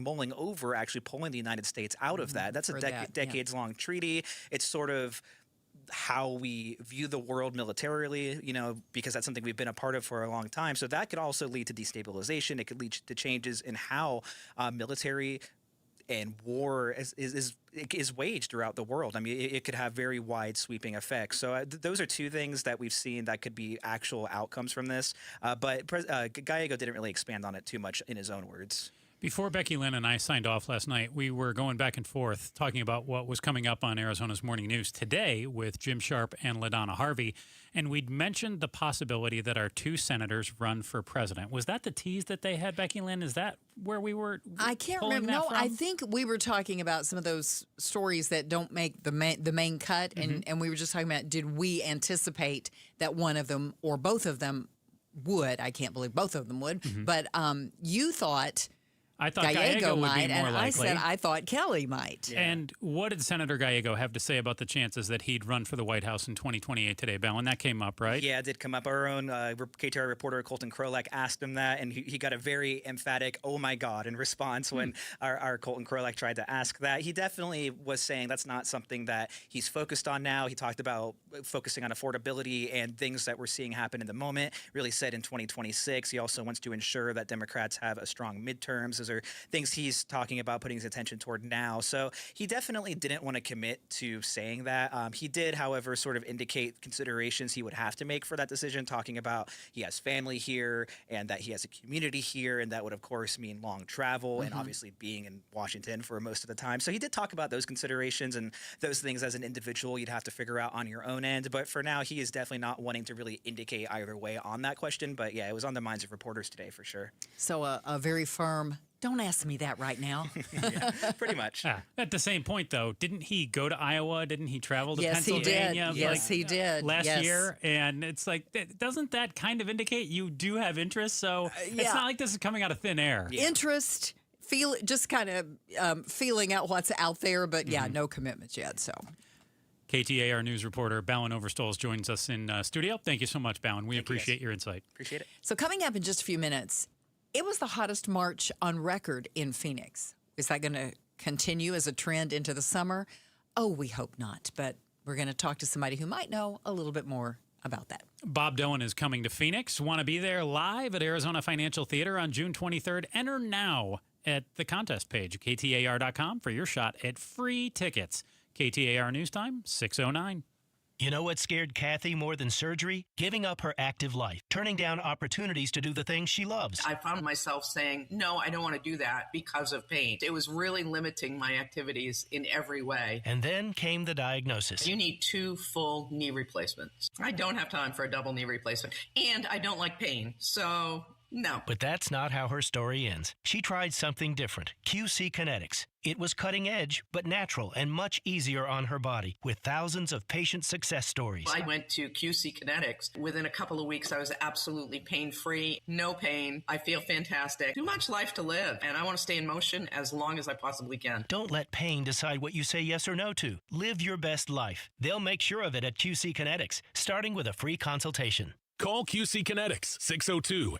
mulling over actually pulling the United States out of that. That's a decades-long treaty. It's sort of how we view the world militarily, because that's something we've been a part of for a long time. So that could also lead to destabilization. It could lead to changes in how military and war is waged throughout the world. I mean, it could have very wide sweeping effects. So those are 2 things that we've seen that could be actual outcomes from this. But Gallego didn't really expand on it too much in his own words. Before Becky Lynn and I signed off last night, we were going back and forth talking about what was coming up on Arizona's Morning News today with Jim Sharp and LaDonna Harvey, and we'd mentioned the possibility that our 2 senators run for president. Was that the tease that they had, Becky Lynn? Is that where we were? I can't remember. No, I think we were talking about some of those stories that don't make the main cut, and we were just talking about, did we anticipate that one of them or both of them would? I can't believe both of them would, but you thought... I thought Gallego would be more likely. I said I thought Kelly might. Yeah. And what did Senator Gallego have to say about the chances that he'd run for the White House in 2028 today, Ballon? That came up, right? Yeah, it did come up. Our own KTAR reporter, Colton Krolak, asked him that, and he got a very emphatic, oh my God, in response when our Colton Krolak tried to ask that. He definitely was saying that's not something that he's focused on now. He talked about focusing on affordability and things that we're seeing happen in the moment, really said in 2026. He also wants to ensure that Democrats have a strong midterms. Those are things he's talking about putting his attention toward now. So he definitely didn't want to commit to saying that. He did, however, sort of indicate considerations he would have to make for that decision, talking about he has family here and that he has a community here, and that would, of course, mean long travel and obviously being in Washington for most of the time. So he did talk about those considerations and those things as an individual you'd have to figure out on your own end. But for now, he is definitely not wanting to really indicate either way on that question. But yeah, it was on the minds of reporters today for sure. So a very firm... Don't ask me that right now. Yeah, pretty much. At the same point, though, didn't he go to Iowa? Didn't he travel to He Pennsylvania? did. Yes, he did. Last year. And it's like, doesn't that kind of indicate you do have interest? So it's not like this is coming out of thin air. Yeah. Interest, just kind of feeling out what's out there, but no commitments yet. So. KTAR News reporter Ballon Overstoles joins us in studio. Thank you so much, Ballon. We appreciate your insight. Appreciate it. So coming up in just a few minutes, it was the hottest March on record in Phoenix. Is that going to continue as a trend into the summer? Oh, we hope not. But we're going to talk to somebody who might know a little bit more about that. Bob Doan is coming to Phoenix. Want to be there live at Arizona Financial Theater on June 23rd? Enter now at the contest page, KTAR.com, for your shot at free tickets. KTAR News Time, 6:09. You know what scared Kathy more than surgery? Giving up her active life, turning down opportunities to do the things she loves. I found myself saying, no, I don't want to do that because of pain. It was really limiting my activities in every way. And then came the diagnosis. You need 2 full knee replacements. I don't have time for a double knee replacement, and I don't like pain, so no. But that's not how her story ends. She tried something different, QC Kinetics. It was cutting edge, but natural and much easier on her body, with thousands of patient success stories. I went to QC Kinetics. Within a couple of weeks, I was absolutely pain-free, no pain. I feel fantastic. Too much life to live, and I want to stay in motion as long as I possibly can. Don't let pain decide what you say yes or no to. Live your best life. They'll make sure of it at QC Kinetics, starting with a free consultation. Call QC Kinetics,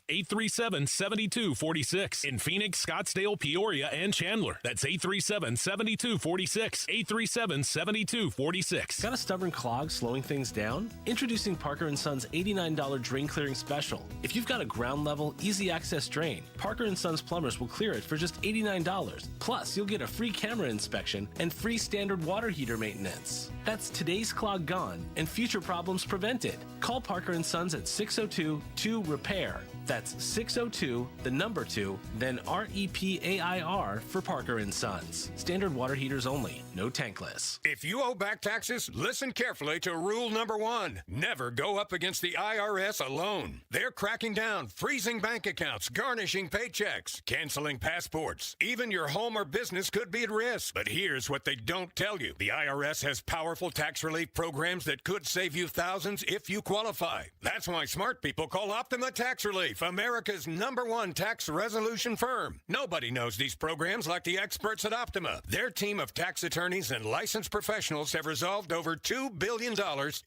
602-837-7246. In Phoenix, Scottsdale, Peoria, and Chandler. That's 837-7246. 837-7246. Got a stubborn clog slowing things down? Introducing Parker & Son's $89 drain clearing special. If you've got a ground level, easy access drain, Parker & Son's plumbers will clear it for just $89. Plus, you'll get a free camera inspection and free standard water heater maintenance. That's today's clog gone and future problems prevented. Call Parker & Sons at 602-2-REPAIR. That's 602, the number 2, then REPAIR for Parker & Sons. Standard water heaters only, no tankless. If you owe back taxes, listen carefully to rule number 1. Never go up against the IRS alone. They're cracking down, freezing bank accounts, garnishing paychecks, canceling passports. Even your home or business could be at risk. But here's what they don't tell you. The IRS has powerful tax relief programs that could save you thousands if you qualify. That's why smart people call Optima Tax Relief, America's #1 tax resolution firm. Nobody knows these programs like the experts at Optima. Their team of tax attorneys and licensed professionals have resolved over $2 billion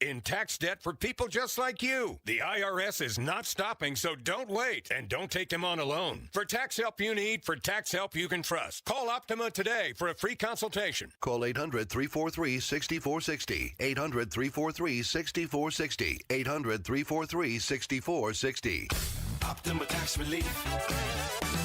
in tax debt for people just like you. The IRS is not stopping, so don't wait, and don't take them on alone. For tax help you need, for tax help you can trust, call Optima today for a free consultation. Call 800-343-6460. 800-343-6460. 800-343-6460. Optima Tax Relief.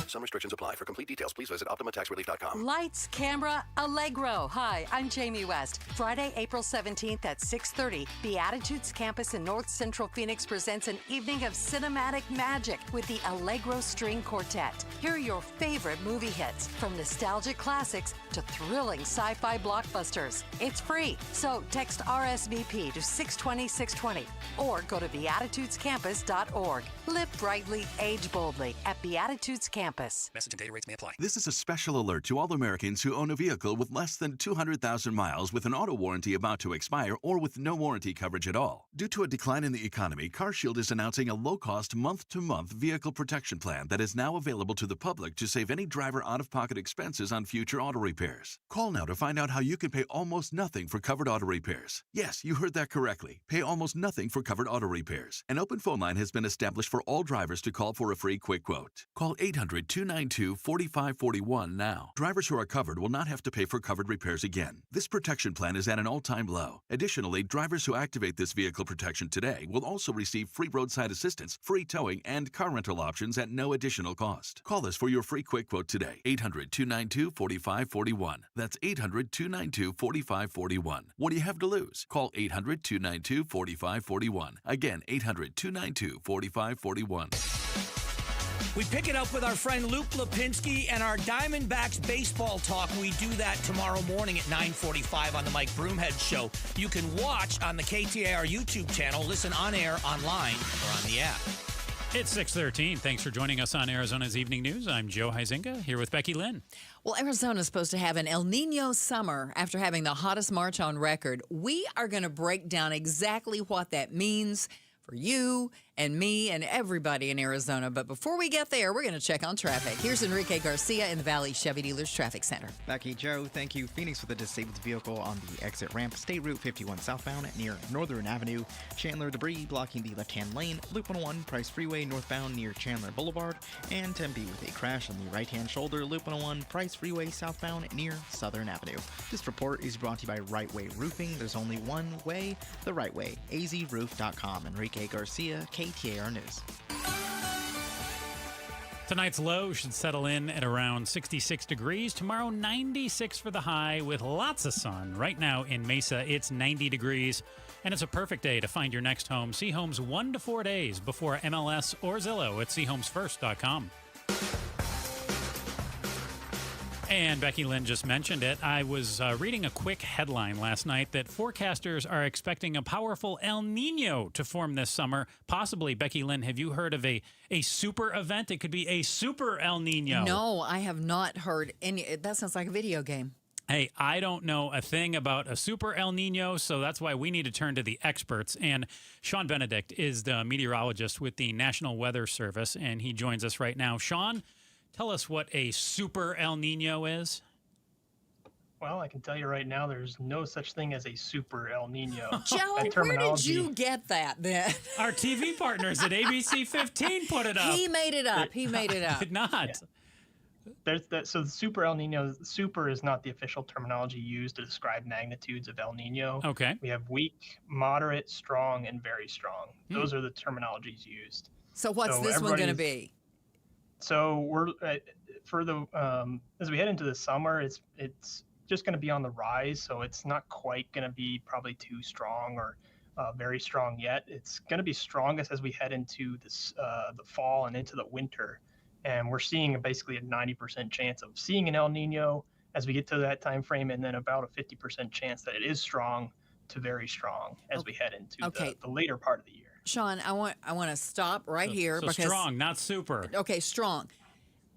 Some restrictions apply. For complete details, please visit OptimaTaxRelief.com. Lights, camera, Allegro. Hi, I'm Jamie West. Friday, April 17th at 6:30, Beatitudes Campus in North Central Phoenix presents an evening of cinematic magic with the Allegro String Quartet. Hear your favorite movie hits, from nostalgic classics to thrilling sci-fi blockbusters. It's free, so text RSVP to 620-620 or go to beatitudescampus.org. Live brightly, age boldly at Beatitudes Campus. Message and data rates may apply. This is a special alert to all Americans who own a vehicle with less than 200,000 miles with an auto warranty about to expire or with no warranty coverage at all. Due to a decline in the economy, CarShield is announcing a low-cost month-to-month vehicle protection plan that is now available to the public to save any driver out-of-pocket expenses on future auto repairs. Call now to find out how you can pay almost nothing for covered auto repairs. Yes, you heard that correctly. Pay almost nothing for covered auto repairs. An open phone line has been established for all drivers to call for a free quick quote. Call 800-292-4541 now. Drivers who are covered will not have to pay for covered repairs again. This protection plan is at an all-time low. Additionally, drivers who activate this vehicle protection today will also receive free roadside assistance, free towing, and car rental options at no additional cost. Call us for your free quick quote today. 800-292-4541. That's 800-292-4541. What do you have to lose? Call 800-292-4541. Again, 800-292-4541. We pick it up with our friend Luke Lipinski and our Diamondbacks baseball talk. We do that tomorrow morning at 9:45 on the Mike Broomhead Show. You can watch on the KTAR YouTube channel, listen on air, online, or on the app. It's 6:13. Thanks for joining us on Arizona's Evening News. I'm Joe Huizinga, here with Becky Lynn. Well, Arizona is supposed to have an El Nino summer after having the hottest March on record. We are going to break down exactly what that means for you and me and everybody in Arizona. But before we get there, we're going to check on traffic. Here's Enrique Garcia in the Valley Chevy Dealers Traffic Center. Becky, Joe, thank you. Phoenix with a disabled vehicle on the exit ramp. State Route 51 southbound near Northern Avenue. Chandler debris blocking the left-hand lane. Loop 101 Price Freeway northbound near Chandler Boulevard. And Tempe with a crash on the right-hand shoulder. Loop 101 Price Freeway southbound near Southern Avenue. This report is brought to you by Right Way Roofing. There's only one way, the right way. azroof.com. Enrique Garcia, KTAR News. Tonight's low should settle in at around 66 degrees. Tomorrow, 96 for the high with lots of sun. Right now in Mesa, it's 90 degrees. And it's a perfect day to find your next home. See homes 1 to 4 days before MLS or Zillow at seehomesfirst.com. And Becky Lynn just mentioned it. I was reading a quick headline last night that forecasters are expecting a powerful El Nino to form this summer. Possibly, Becky Lynn, have you heard of a super event? It could be a super El Nino. No, I have not heard any. That sounds like a video game. Hey, I don't know a thing about a super El Nino, so that's why we need to turn to the experts. And Sean Benedict is the meteorologist with the National Weather Service, and he joins us right now. Sean, tell us what a super El Nino is. Well, I can tell you right now, there's no such thing as a super El Nino. Joe, where did you get that then? Our TV partners at ABC 15 put it up. He made it up. He made it up. Did not. Yeah. There's that. So the super El Nino, super is not the official terminology used to describe magnitudes of El Nino. Okay. We have weak, moderate, strong, and very strong. Those are the terminologies used. So what's this one going to be? So we're for the as we head into the summer, it's just going to be on the rise. So it's not quite going to be probably too strong or very strong yet. It's going to be strongest as we head into this the fall and into the winter. And we're seeing basically a 90% chance of seeing an El Nino as we get to that time frame, and then about a 50% chance that it is strong to very strong as we head into the later part of the year. Sean, I want to stop right here so because strong, not super. Okay, strong.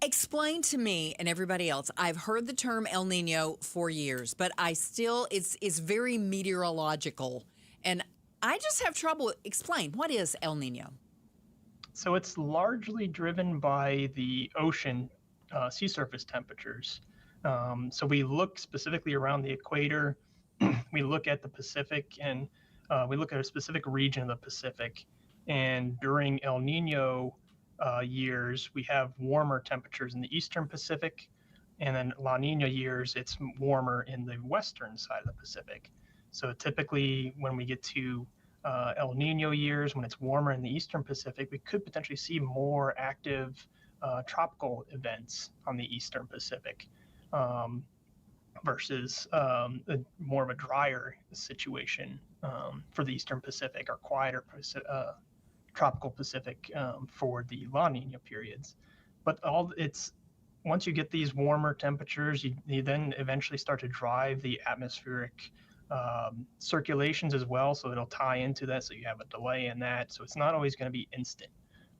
Explain to me and everybody else. I've heard the term El Nino for years, but I still it's very meteorological, and I just have trouble. Explain, what is El Nino? So it's largely driven by the ocean sea surface temperatures. So we look specifically around the equator. We look at the Pacific, and we look at a specific region of the Pacific. And during El Nino years, we have warmer temperatures in the eastern Pacific. And then La Nina years, it's warmer in the western side of the Pacific. So typically when we get to El Nino years, when it's warmer in the eastern Pacific, we could potentially see more active tropical events on the eastern Pacific versus more of a drier situation for the eastern Pacific, or quieter tropical Pacific for the La Nina periods. But once you get these warmer temperatures, you then eventually start to drive the atmospheric circulations as well, so it'll tie into that, so you have a delay in that. So it's not always going to be instant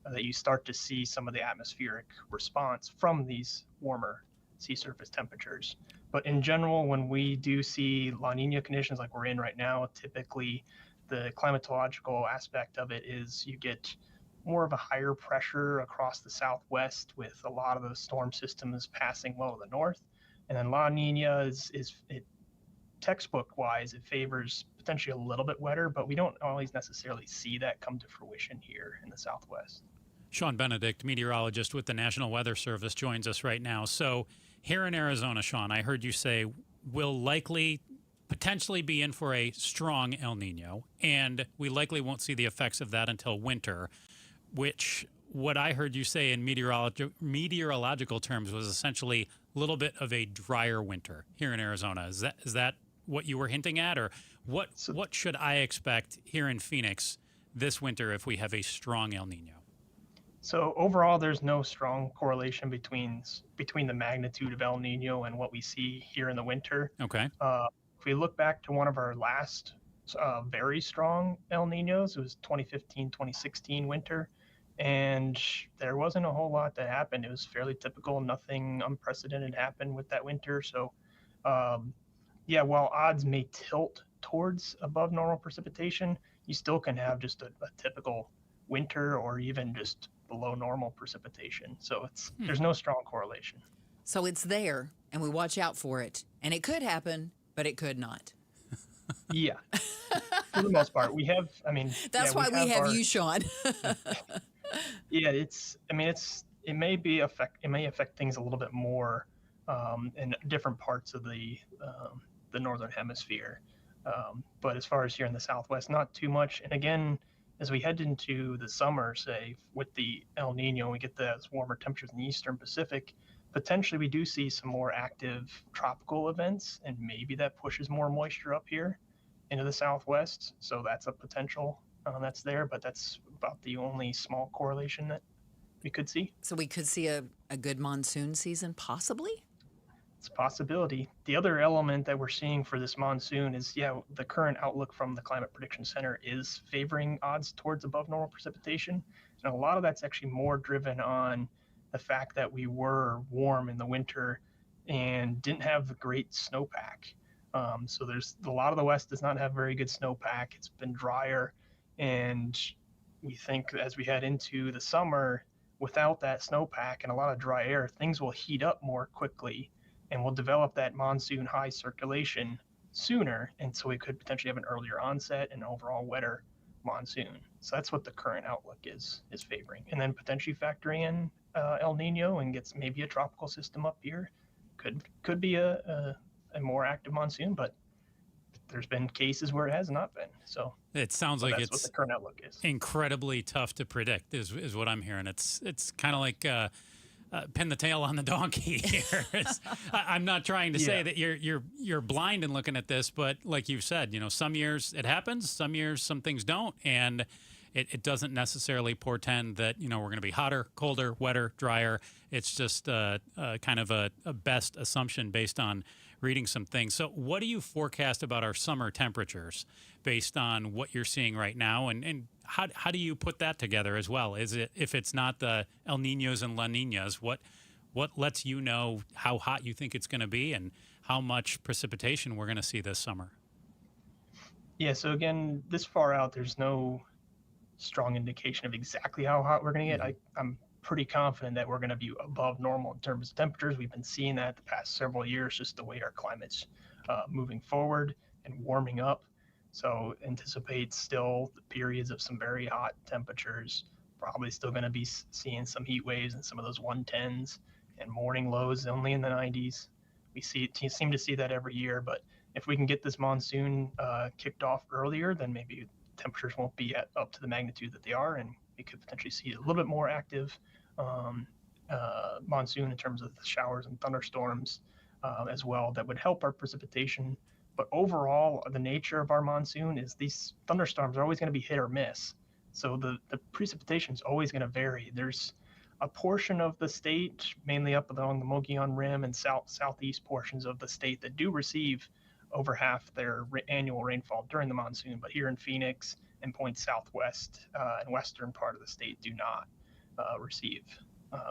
that you start to see some of the atmospheric response from these warmer sea surface temperatures. But in general, when we do see La Nina conditions like we're in right now, typically the climatological aspect of it is you get more of a higher pressure across the southwest, with a lot of those storm systems passing low to the north. And then La Nina is textbook wise, it favors potentially a little bit wetter, but we don't always necessarily see that come to fruition here in the Southwest. Sean Benedict, meteorologist with the National Weather Service, joins us right now. So here in Arizona, Sean, I heard you say we'll likely potentially be in for a strong El Nino, and we likely won't see the effects of that until winter, which what I heard you say in meteorological terms was essentially a little bit of a drier winter here in Arizona. Is that what you were hinting at, or what should I expect here in Phoenix this winter if we have a strong El Nino? So overall, there's no strong correlation between the magnitude of El Nino and what we see here in the winter. Okay. If we look back to one of our last very strong El Ninos, it was 2015, 2016 winter, and there wasn't a whole lot that happened. It was fairly typical. Nothing unprecedented happened with that winter. So while odds may tilt towards above normal precipitation, you still can have just a typical winter, or even just below normal precipitation. So there's no strong correlation. So it's there, and we watch out for it. And it could happen, but it could not. Yeah. For the most part. That's why we have you, Sean. Yeah, it may affect things a little bit more in different parts of the northern hemisphere. But as far as here in the Southwest, not too much. And again, as we head into the summer, say with the El Nino, we get those warmer temperatures in the Eastern Pacific. Potentially, we do see some more active tropical events, and maybe that pushes more moisture up here into the Southwest. So that's a potential that's there, but that's about the only small correlation that we could see. So we could see a good monsoon season, possibly? It's a possibility. The other element that we're seeing for this monsoon is, the current outlook from the Climate Prediction Center is favoring odds towards above normal precipitation. And a lot of that's actually more driven on the fact that we were warm in the winter and didn't have the great snowpack. So there's a lot of the West does not have very good snowpack. It's been drier. And we think as we head into the summer, without that snowpack and a lot of dry air, things will heat up more quickly and we'll develop that monsoon high circulation sooner. And so we could potentially have an earlier onset and overall wetter monsoon. So that's what the current outlook is favoring. And then potentially factoring in El Nino and gets maybe a tropical system up here. Could be a more active monsoon, but there's been cases where it has not been. So it sounds like that's what the current outlook is. Incredibly tough to predict is what I'm hearing. It's kind of like pin the tail on the donkey here. I'm not trying to say that you're blind in looking at this, but like you've said, some years it happens, some years some things don't, and it doesn't necessarily portend that we're going to be hotter, colder, wetter, drier. It's just kind of a best assumption based on reading some things. So what do you forecast about our summer temperatures based on what you're seeing right now? And how do you put that together as well? Is it, if it's not the El Niños and La Niñas, what lets you know how hot you think it's going to be and how much precipitation we're going to see this summer? Yeah, so again, this far out, there's no strong indication of exactly how hot we're going to get. I'm pretty confident that we're going to be above normal in terms of temperatures. We've been seeing that the past several years, just the way our climate's moving forward and warming up. So anticipate still the periods of some very hot temperatures, probably still going to be seeing some heat waves and some of those 110s and morning lows only in the 90s. We seem to see that every year, but if we can get this monsoon kicked off earlier, then maybe temperatures won't be up to the magnitude that they are, and we could potentially see a little bit more active monsoon in terms of the showers and thunderstorms as well. That would help our precipitation. But overall, the nature of our monsoon is these thunderstorms are always going to be hit or miss. So the precipitation is always going to vary. There's a portion of the state, mainly up along the Mogollon Rim and southeast portions of the state, that do receive over half their annual rainfall during the monsoon. But here in Phoenix and points southwest and western part of the state do not receive.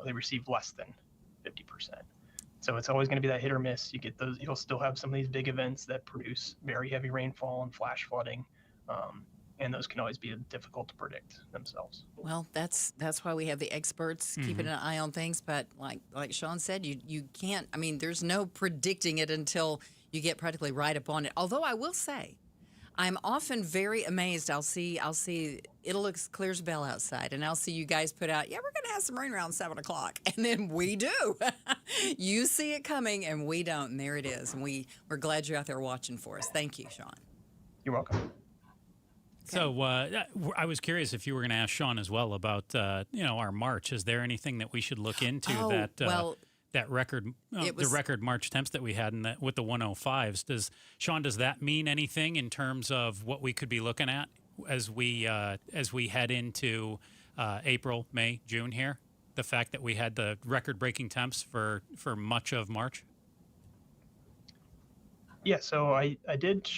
They receive less than 50%. So it's always going to be that hit or miss. You get those. You'll still have some of these big events that produce very heavy rainfall and flash flooding, and those can always be difficult to predict themselves. Well, that's why we have the experts keeping an eye on things. But like Sean said, you can't. I mean, there's no predicting it until you get practically right up on it. Although I will say, I'm often very amazed. I'll see it'll look clear as a bell outside, and I'll see you guys put out, we're going to have some rain around 7 o'clock. And then we do. You see it coming, and we don't, and there it is. And we're glad you're out there watching for us. Thank you, Sean. You're welcome. Okay. So I was curious if you were going to ask Sean as well about, our March. Is there anything that we should look into that record, the record March temps that we had with the 105s? Does that mean anything in terms of what we could be looking at as we head into April, May, June here? The fact that we had the record-breaking temps for much of March? Yeah, so I did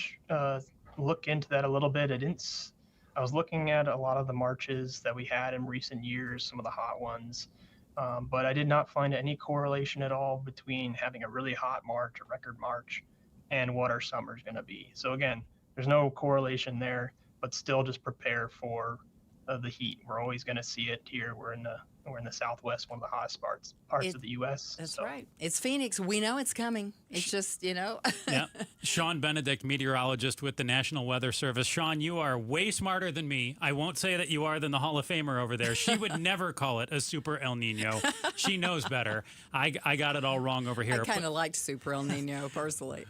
look into that a little bit. I was looking at a lot of the Marches that we had in recent years, some of the hot ones. But I did not find any correlation at all between having a really hot March, a record March, and what our summer is going to be. So again, there's no correlation there, but still just prepare for the heat. We're always going to see it here. We're in the we're in the Southwest, one of the hottest parts of the U.S. That's right. It's Phoenix. We know it's coming. It's just, Yeah. Sean Benedict, meteorologist with the National Weather Service. Sean, you are way smarter than me. I won't say that you are than the Hall of Famer over there. She would never call it a super El Nino. She knows better. I got it all wrong over here. I kind of liked super El Nino personally.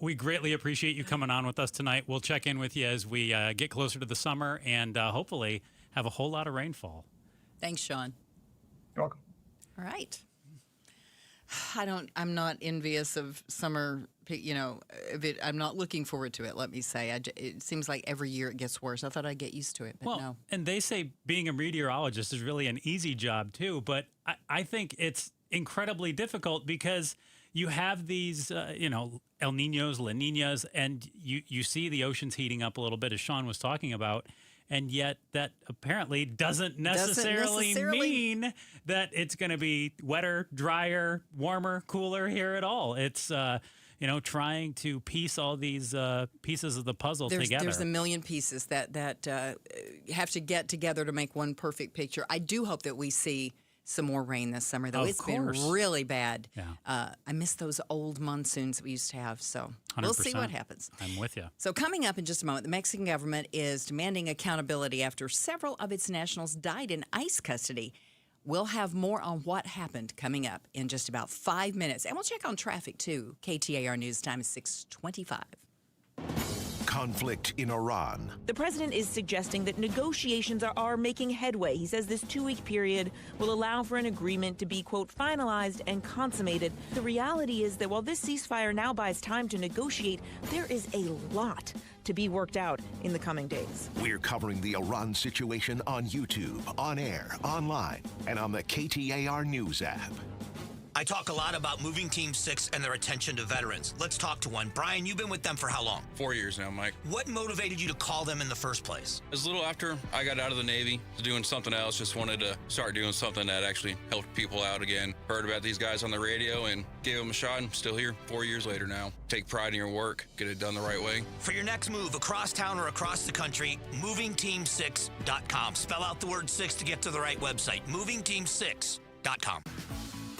We greatly appreciate you coming on with us tonight. We'll check in with you as we get closer to the summer and hopefully have a whole lot of rainfall. Thanks, Sean. You're welcome. All right. I'm not envious of summer, I'm not looking forward to it, let me say. It seems like every year it gets worse. I thought I'd get used to it, but no. And they say being a meteorologist is really an easy job too, but I think it's incredibly difficult because you have these, El Ninos, La Ninas, and you see the oceans heating up a little bit, as Sean was talking about. And yet that apparently doesn't necessarily mean that it's going to be wetter, drier, warmer, cooler here at all. It's, trying to piece all these pieces of the puzzle together. There's a million pieces that have to get together to make one perfect picture. I do hope that we see some more rain this summer, though. It's been really bad. Yeah. I miss those old monsoons that we used to have, so 100%. We'll see what happens. I'm with you. So coming up in just a moment, the Mexican government is demanding accountability after several of its nationals died in ICE custody. We'll have more on what happened coming up in just about 5 minutes. And we'll check on traffic, too. KTAR News time is 6:25. Conflict in Iran. The president is suggesting that negotiations are making headway. He says this 2-week period will allow for an agreement to be, quote, finalized and consummated. The reality is that while this ceasefire now buys time to negotiate, there is a lot to be worked out in the coming days. We're covering the Iran situation on YouTube, on air, online, and on the KTAR News app. I talk a lot about Moving Team 6 and their attention to veterans. Let's talk to one. Brian, you've been with them for how long? 4 years now, Mike. What motivated you to call them in the first place? It was a little after I got out of the Navy, was doing something else, just wanted to start doing something that actually helped people out again. Heard about these guys on the radio and gave them a shot. I'm still here 4 years later now. Take pride in your work, get it done the right way. For your next move across town or across the country, movingteam6.com. Spell out the word 6 to get to the right website, movingteam6.com.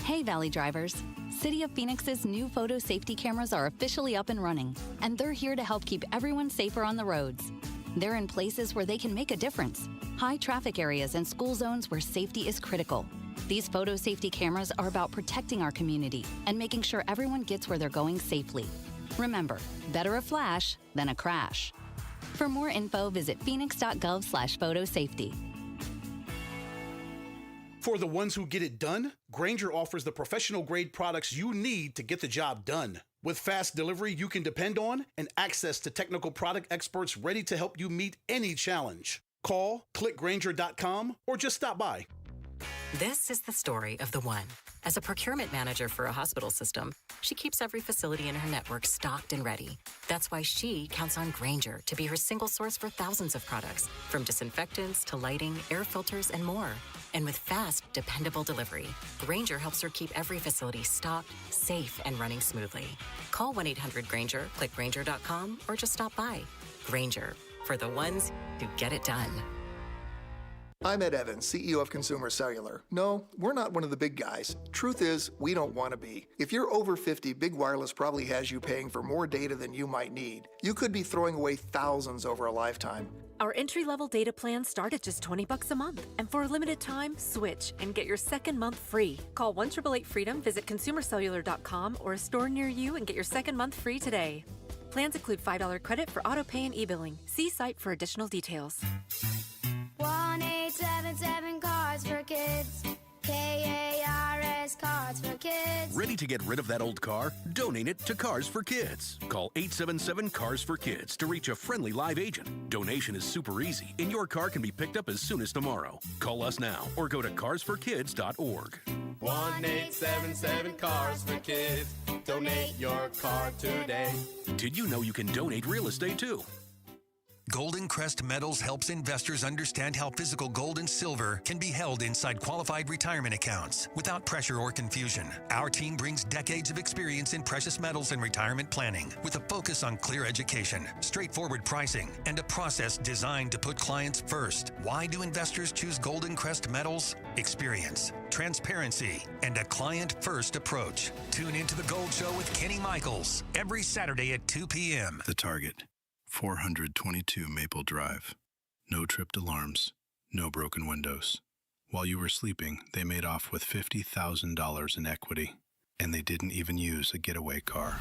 Hey, Valley drivers. City of Phoenix's new photo safety cameras are officially up and running, and they're here to help keep everyone safer on the roads. They're in places where they can make a difference. High traffic areas and school zones where safety is critical. These photo safety cameras are about protecting our community and making sure everyone gets where they're going safely. Remember, better a flash than a crash. For more info, visit phoenix.gov/photosafety. For the ones who get it done, Grainger offers the professional-grade products you need to get the job done. With fast delivery you can depend on and access to technical product experts ready to help you meet any challenge. Call, click Grainger.com, or just stop by. This is the story of the one. As a procurement manager for a hospital system, she keeps every facility in her network stocked and ready. That's why she counts on Grainger to be her single source for thousands of products, from disinfectants to lighting, air filters, and more. And with fast, dependable delivery, Grainger helps her keep every facility stocked, safe, and running smoothly. Call 1-800-GRAINGER, click Grainger.com, or just stop by. Grainger, for the ones who get it done. I'm Ed Evans, CEO of Consumer Cellular. No, we're not one of the big guys. Truth is, we don't want to be. If you're over 50, Big Wireless probably has you paying for more data than you might need. You could be throwing away thousands over a lifetime. Our entry-level data plans start at just $20 a month. And for a limited time, switch and get your second month free. Call 1-888-FREEDOM, visit consumercellular.com or a store near you and get your second month free today. Plans include $5 credit for auto pay and e-billing. See site for additional details. 1-877 Cards for Kids. KARS Cards for Kids. Ready to get rid of that old car? Donate it to Cars for Kids. Call 877 Cars for Kids to reach a friendly live agent. Donation is super easy, and your car can be picked up as soon as tomorrow. Call us now or go to carsforkids.org. 1-877 Cars for Kids. Donate your car today. Did you know you can donate real estate too? Golden Crest Metals helps investors understand how physical gold and silver can be held inside qualified retirement accounts without pressure or confusion. Our team brings decades of experience in precious metals and retirement planning with a focus on clear education, straightforward pricing, and a process designed to put clients first. Why do investors choose Golden Crest Metals? Experience, transparency, and a client-first approach. Tune into The Gold Show with Kenny Michaels every Saturday at 2 p.m. The target, 422 Maple Drive. No tripped alarms, no broken windows. While you were sleeping, they made off with $50,000 in equity, and they didn't even use a getaway car.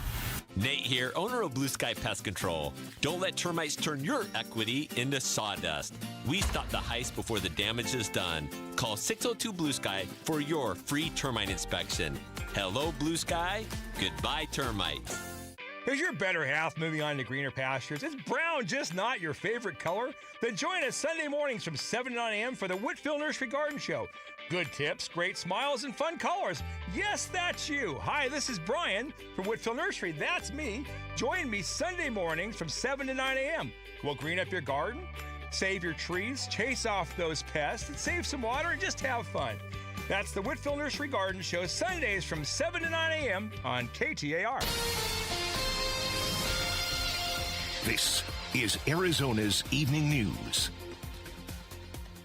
Nate here, owner of Blue Sky Pest Control. Don't let termites turn your equity into sawdust. We stop the heist before the damage is done. Call 602 Blue Sky for your free termite inspection. Hello, Blue Sky. Goodbye, termites. Is your better half moving on to greener pastures? Is brown just not your favorite color? Then join us Sunday mornings from 7 to 9 a.m. for the Whitfield Nursery Garden Show. Good tips, great smiles, and fun colors. Yes, that's you. Hi, this is Brian from Whitfield Nursery. That's me. Join me Sunday mornings from 7 to 9 a.m. We'll green up your garden, save your trees, chase off those pests, and save some water, and just have fun. That's the Whitfield Nursery Garden Show, Sundays from 7 to 9 a.m. on KTAR. This is Arizona's Evening News.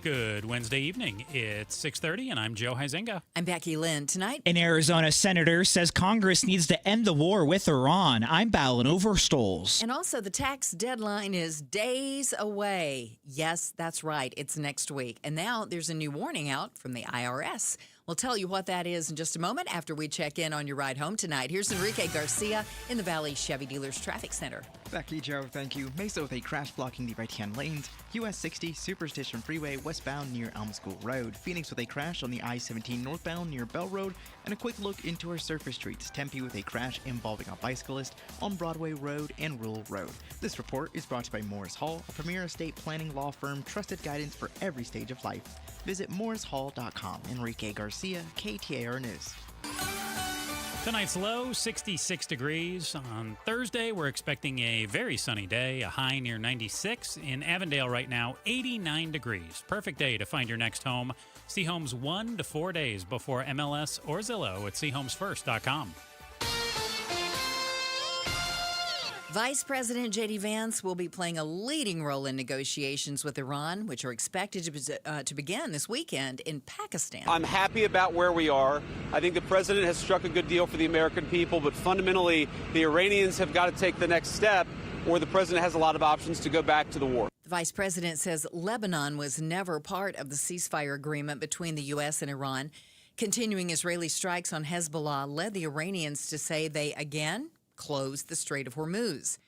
Good Wednesday evening. It's 6:30, and I'm Joe Huizenga. I'm Becky Lynn. Tonight, an Arizona senator says Congress needs to end the war with Iran. I'm Ballin Overstoles. And also, the tax deadline is days away. Yes, that's right. It's next week. And now there's a new warning out from the IRS. We'll tell you what that is in just a moment after we check in on your ride home tonight. Here's Enrique Garcia in the Valley Chevy Dealers Traffic Center. Becky, Joe, thank you. Mesa with a crash blocking the right-hand lanes. US 60 Superstition Freeway westbound near Elm School Road. Phoenix with a crash on the I-17 northbound near Bell Road. And a quick look into our surface streets. Tempe with a crash involving a bicyclist on Broadway Road and Rural Road. This report is brought to you by Morris Hall, a premier estate planning law firm, trusted guidance for every stage of life. Visit morrishall.com. Enrique Garcia, KTAR News. Tonight's low, 66 degrees. On Thursday, we're expecting a very sunny day, a high near 96. In Avondale right now, 89 degrees. Perfect day to find your next home. See homes 1 to 4 days before MLS or Zillow at seehomesfirst.com. Vice President J.D. Vance will be playing a leading role in negotiations with Iran, which are expected to begin this weekend in Pakistan. I'm happy about where we are. I think the president has struck a good deal for the American people, but fundamentally, the Iranians have got to take the next step, or the president has a lot of options to go back to the war. The vice president says Lebanon was never part of the ceasefire agreement between the U.S. and Iran. Continuing Israeli strikes on Hezbollah led the Iranians to say they again closed the Strait of Hormuz.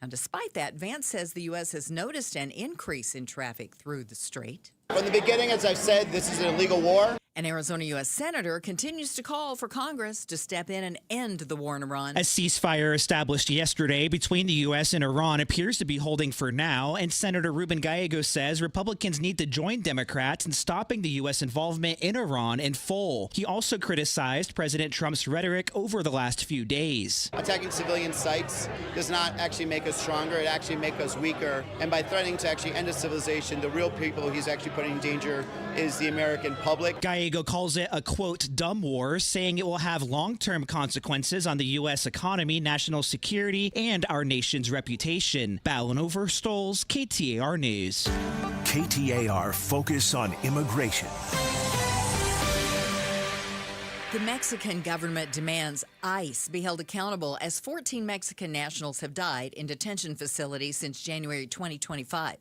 Now, despite that, Vance says the U.S. has noticed an increase in traffic through the strait. From the beginning, as I've said, this is an illegal war. An Arizona U.S. senator continues to call for Congress to step in and end the war in Iran. A ceasefire established yesterday between the U.S. and Iran appears to be holding for now, and Senator Ruben Gallegos says Republicans need to join Democrats in stopping the U.S. involvement in Iran in full. He also criticized President Trump's rhetoric over the last few days. Attacking civilian sites does not actually make us stronger. It actually makes us weaker. And by threatening to actually end a civilization, the real people he's actually putting in danger is the American public. Gallego calls it a, quote, dumb war, saying it will have long-term consequences on the U.S. economy, national security, and our nation's reputation. Ballin Overstoles, KTAR News. KTAR Focus on Immigration. The Mexican government demands ICE be held accountable as 14 Mexican nationals have died in detention facilities since January 2025.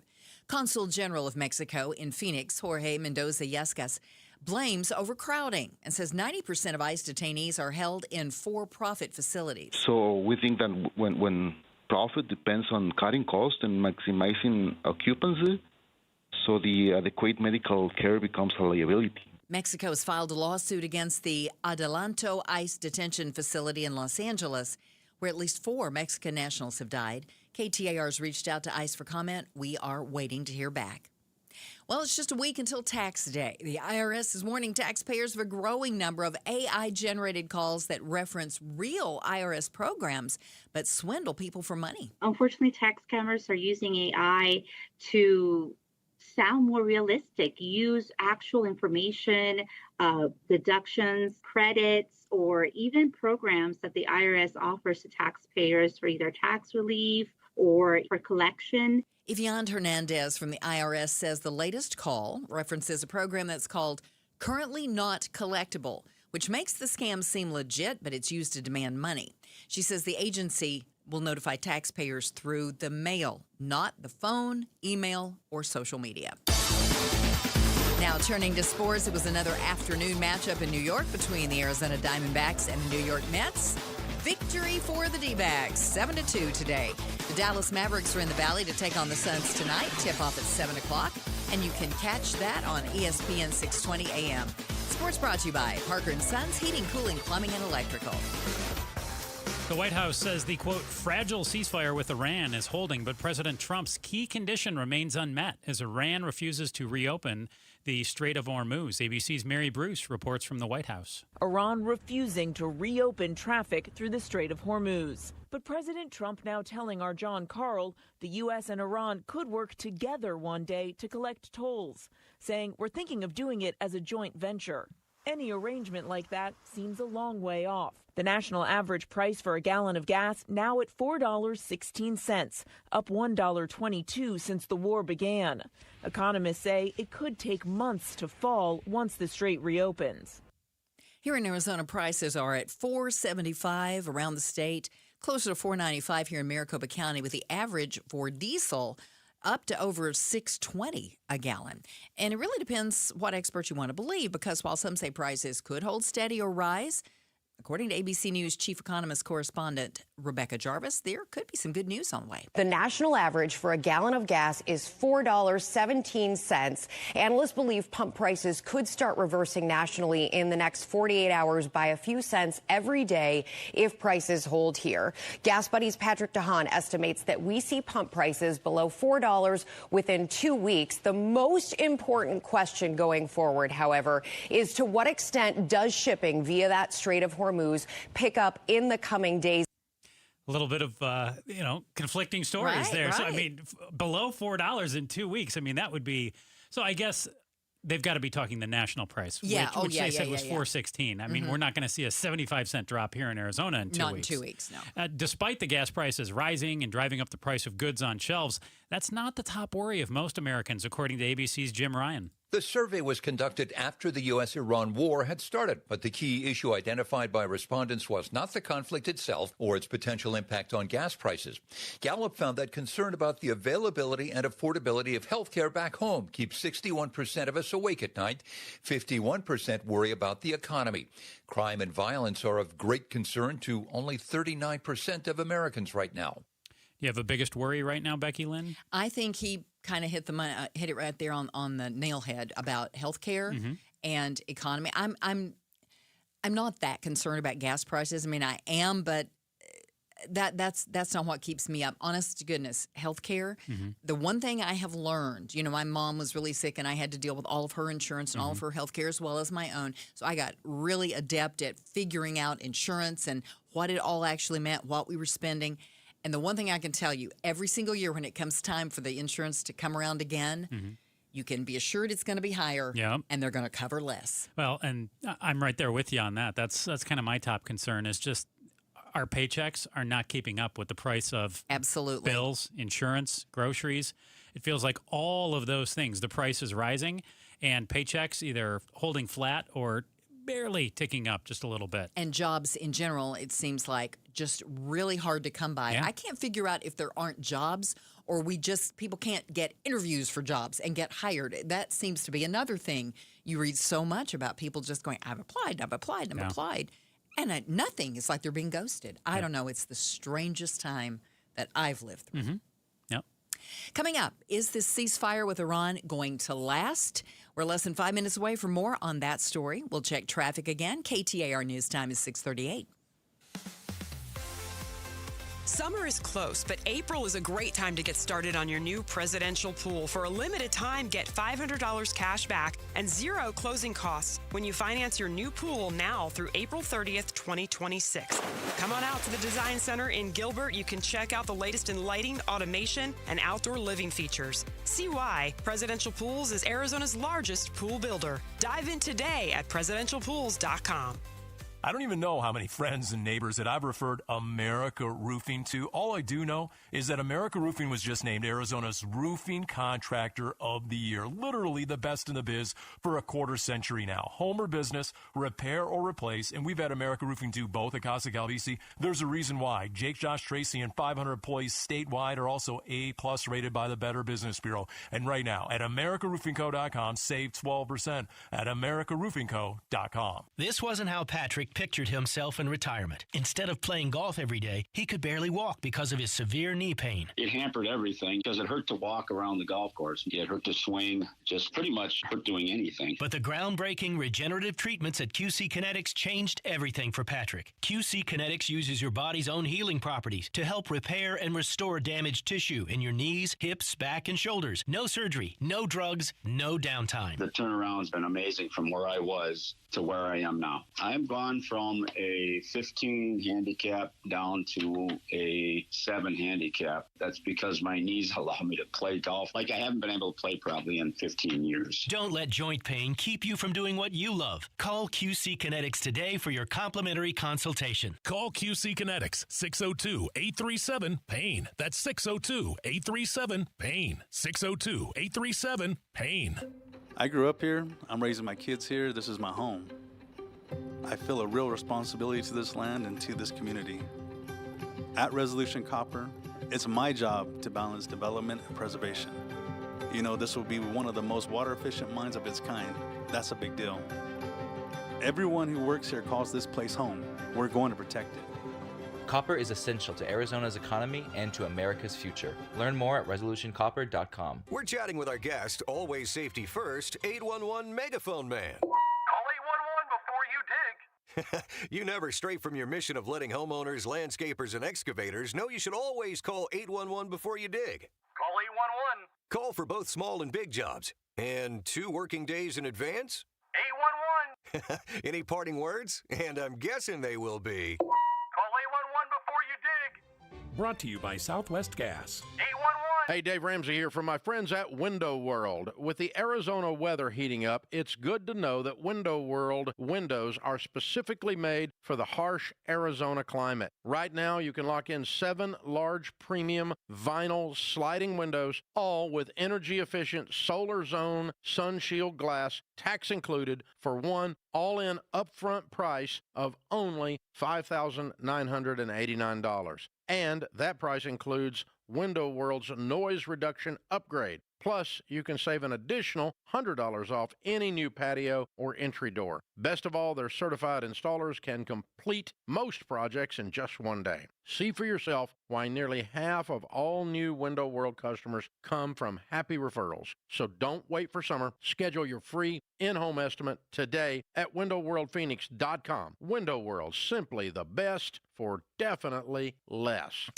Consul General of Mexico in Phoenix, Jorge Mendoza Yescas, blames overcrowding and says 90% of ICE detainees are held in for-profit facilities. So we think that when profit depends on cutting costs and maximizing occupancy, so the adequate medical care becomes a liability. Mexico has filed a lawsuit against the Adelanto ICE detention facility in Los Angeles, where at least 4 Mexican nationals have died. KTAR's reached out to ICE for comment. We are waiting to hear back. Well, it's just a week until tax day. The IRS is warning taxpayers of a growing number of AI-generated calls that reference real IRS programs but swindle people for money. Unfortunately, tax scammers are using AI to sound more realistic, use actual information, deductions, credits, or even programs that the IRS offers to taxpayers for either tax relief or for collection. Yvonne Hernandez from the IRS says the latest call references a program that's called Currently Not Collectible, which makes the scam seem legit, but it's used to demand money. She says the agency will notify taxpayers through the mail, not the phone, email, or social media. Now, turning to sports, it was another afternoon matchup in New York between the Arizona Diamondbacks and the New York Mets. Victory for the D-backs, 7-2 today. The Dallas Mavericks are in the Valley to take on the Suns tonight. Tip-off at 7 o'clock, and you can catch that on ESPN 620 AM. Sports brought to you by Parker & Sons Heating, Cooling, Plumbing, and Electrical. The White House says the, quote, fragile ceasefire with Iran is holding, but President Trump's key condition remains unmet as Iran refuses to reopen the Strait of Hormuz. ABC's Mary Bruce reports from the White House. Iran refusing to reopen traffic through the Strait of Hormuz. But President Trump now telling our John Carl the U.S. and Iran could work together one day to collect tolls, saying we're thinking of doing it as a joint venture. Any arrangement like that seems a long way off. The national average price for a gallon of gas now at $4.16, up $1.22 since the war began. Economists say it could take months to fall once the strait reopens. Here in Arizona, prices are at $4.75 around the state, closer to $4.95 here in Maricopa County, with the average for diesel up to over $6.20 a gallon. And it really depends what experts you want to believe, because while some say prices could hold steady or rise, according to ABC News chief economist correspondent Rebecca Jarvis, there could be some good news on the way. The national average for a gallon of gas is $4.17. Analysts believe pump prices could start reversing nationally in the next 48 hours by a few cents every day if prices hold here. Gas Buddy's Patrick DeHaan estimates that we see pump prices below $4 within 2 weeks. The most important question going forward, however, is to what extent does shipping via that Strait of Hormuz pick up in the coming days? A little bit of, conflicting stories there. Right. So, I mean, below $4 in 2 weeks, I mean, that would be, so I guess they've got to be talking the national price, which they said was $4.16. I mean, we're not going to see a 75-cent drop here in Arizona in 2 weeks. Not in 2 weeks, no. Despite the gas prices rising and driving up the price of goods on shelves, that's not the top worry of most Americans, according to ABC's Jim Ryan. The survey was conducted after the U.S.-Iran war had started, but the key issue identified by respondents was not the conflict itself or its potential impact on gas prices. Gallup found that concern about the availability and affordability of health care back home keeps 61% of us awake at night. 51% worry about the economy. Crime and violence are of great concern to only 39% of Americans right now. You have a biggest worry right now, Becky Lynn? I think he kind of hit it right there on the nail head about healthcare and economy. I'm not that concerned about gas prices. I mean, I am, but that's not what keeps me up. Honest to goodness, healthcare. The one thing I have learned, my mom was really sick and I had to deal with all of her insurance and all of her healthcare as well as my own. So I got really adept at figuring out insurance and what it all actually meant, what we were spending. And the one thing I can tell you, every single year when it comes time for the insurance to come around again, you can be assured it's going to be higher, and they're going to cover less. Well, and I'm right there with you on that. That's kind of my top concern is just our paychecks are not keeping up with the price of bills, insurance, groceries. It feels like all of those things, the price is rising, and paychecks either holding flat or barely ticking up just a little bit. And jobs in general, it seems like just really hard to come by. I can't figure out if there aren't jobs or people can't get interviews for jobs and get hired. That seems to be another thing. You read so much about people just going, I've applied. And nothing. It's like they're being ghosted. I don't know. It's the strangest time that I've lived through. Coming up, is this ceasefire with Iran going to last? We're less than 5 minutes away from more on that story. We'll check traffic again. KTAR News Time is 6:38. Summer is close, but April is a great time to get started on your new presidential pool. For a limited time, get $500 cash back and zero closing costs when you finance your new pool now through April 30th, 2026. Come on out to the Design Center in Gilbert. You can check out the latest in lighting, automation, and outdoor living features. See why Presidential Pools is Arizona's largest pool builder. Dive in today at presidentialpools.com. I don't even know how many friends and neighbors that I've referred America Roofing to. All I do know is that America Roofing was just named Arizona's Roofing Contractor of the Year. Literally the best in the biz for a quarter century now. Home or business, repair or replace, and we've had America Roofing do both at Casa Calvisi. There's a reason why. Jake, Josh, Tracy, and 500 employees statewide are also A+ rated by the Better Business Bureau. And right now, at AmericaRoofingCo.com, save 12% at AmericaRoofingCo.com. This wasn't how Patrick pictured himself in retirement. Instead of playing golf every day, he could barely walk because of his severe knee pain. It hampered everything because it hurt to walk around the golf course. It hurt to swing, just pretty much hurt doing anything. But the groundbreaking regenerative treatments at QC Kinetics changed everything for Patrick. QC Kinetics uses your body's own healing properties to help repair and restore damaged tissue in your knees, hips, back, and shoulders. No surgery, no drugs, no downtime. The turnaround's been amazing from where I was to where I am now. I'm gone from a 15 handicap down to a 7 handicap. That's because my knees allow me to play golf like I haven't been able to play probably in 15 years. Don't let joint pain keep you from doing what you love. Call QC Kinetics today for your complimentary consultation. Call QC Kinetics, 602-837-PAIN. That's 602-837-PAIN. 602-837-PAIN. I grew up here. I'm raising my kids here. This is my home. I feel a real responsibility to this land and to this community. At Resolution Copper, it's my job to balance development and preservation. You know, this will be one of the most water-efficient mines of its kind. That's a big deal. Everyone who works here calls this place home. We're going to protect it. Copper is essential to Arizona's economy and to America's future. Learn more at resolutioncopper.com. We're chatting with our guest, always safety first, 811 Megaphone Man. Call 811 before you dig. You never stray from your mission of letting homeowners, landscapers, and excavators know you should always call 811 before you dig. Call 811. Call for both small and big jobs. And 2 working days in advance? 811. Any parting words? And I'm guessing they will be... Call 811 before you dig. Brought to you by Southwest Gas. 811. Hey, Dave Ramsey here from my friends at Window World. With the Arizona weather heating up, it's good to know that Window World windows are specifically made for the harsh Arizona climate. Right now, you can lock in 7 large premium vinyl sliding windows, all with energy-efficient solar zone sunshield glass, tax included, for one all-in upfront price of only $5,989. And that price includes Window World's noise reduction upgrade. Plus, you can save an additional $100 off any new patio or entry door. Best of all, their certified installers can complete most projects in just one day. See for yourself why nearly half of all new Window World customers come from happy referrals. So don't wait for summer. Schedule your free in-home estimate today at WindowWorldPhoenix.com. Window World, simply the best for definitely less.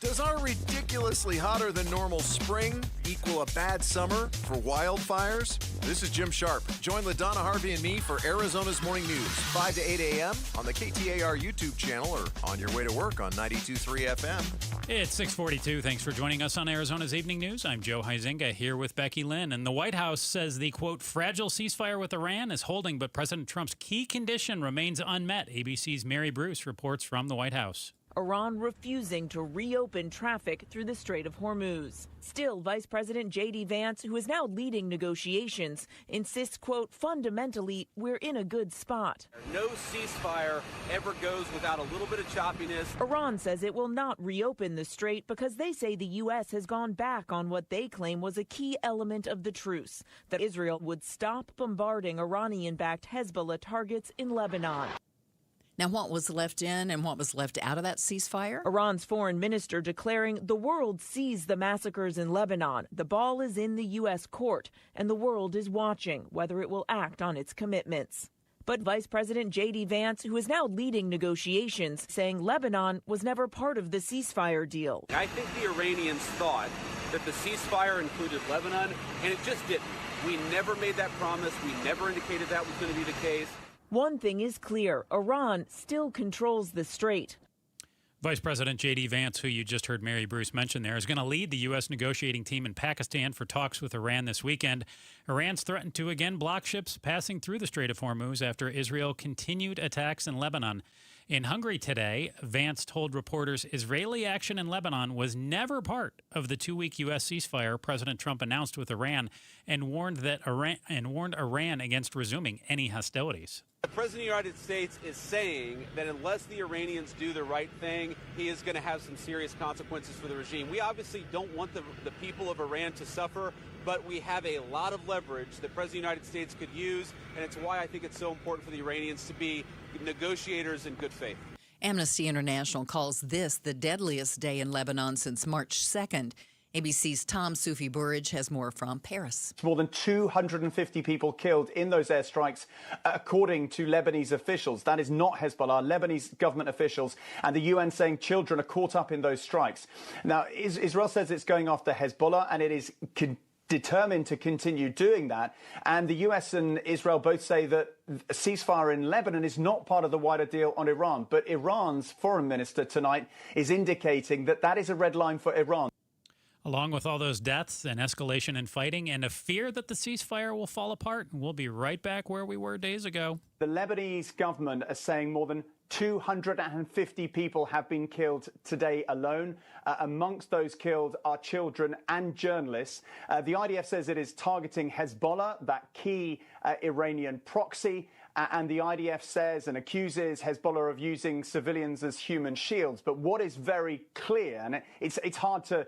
Does our ridiculously hotter than normal spring equal a bad summer for wildfires? This is Jim Sharp. Join LaDonna Harvey and me for Arizona's Morning News, 5 to 8 a.m. on the KTAR YouTube channel or on your way to work on 92.3 FM. It's 6:42. Thanks for joining us on Arizona's Evening News. I'm Joe Huizenga here with Becky Lynn. And the White House says the, quote, fragile ceasefire with Iran is holding, but President Trump's key condition remains unmet. ABC's Mary Bruce reports from the White House. Iran refusing to reopen traffic through the Strait of Hormuz. Still, Vice President J.D. Vance, who is now leading negotiations, insists, quote, fundamentally, we're in a good spot. No ceasefire ever goes without a little bit of choppiness. Iran says it will not reopen the strait because they say the U.S. has gone back on what they claim was a key element of the truce, that Israel would stop bombarding Iranian-backed Hezbollah targets in Lebanon. Now, what was left in and what was left out of that ceasefire? Iran's foreign minister declaring the world sees the massacres in Lebanon. The ball is in the U.S. court, and the world is watching whether it will act on its commitments. But Vice President J.D. Vance, who is now leading negotiations, saying Lebanon was never part of the ceasefire deal. I think the Iranians thought that the ceasefire included Lebanon, and it just didn't. We never made that promise. We never indicated that was going to be the case. One thing is clear. Iran still controls the strait. Vice President J.D. Vance, who you just heard Mary Bruce mention there, is going to lead the U.S. negotiating team in Pakistan for talks with Iran this weekend. Iran's threatened to again block ships passing through the Strait of Hormuz after Israel continued attacks in Lebanon. In Hungary today, Vance told reporters Israeli action in Lebanon was never part of the 2-week U.S. ceasefire President Trump announced with Iran and warned Iran against resuming any hostilities. The President of the United States is saying that unless the Iranians do the right thing, he is going to have some serious consequences for the regime. We obviously don't want the people of Iran to suffer, but we have a lot of leverage that the President of the United States could use, and it's why I think it's so important for the Iranians to be negotiators in good faith. Amnesty International calls this the deadliest day in Lebanon since March 2nd. ABC's Tom Soufi Burridge has more from Paris. More than 250 people killed in those airstrikes, according to Lebanese officials. That is not Hezbollah. Lebanese government officials and the UN saying children are caught up in those strikes. Now, Israel says it's going after Hezbollah, and it is determined to continue doing that. And the US and Israel both say that a ceasefire in Lebanon is not part of the wider deal on Iran. But Iran's foreign minister tonight is indicating that that is a red line for Iran. Along with all those deaths and escalation in fighting and a fear that the ceasefire will fall apart, we'll be right back where we were days ago. The Lebanese government are saying more than 250 people have been killed today alone. Amongst those killed are children and journalists. The IDF says it is targeting Hezbollah, that key Iranian proxy. And the IDF says and accuses Hezbollah of using civilians as human shields. But what is very clear, and it's hard to,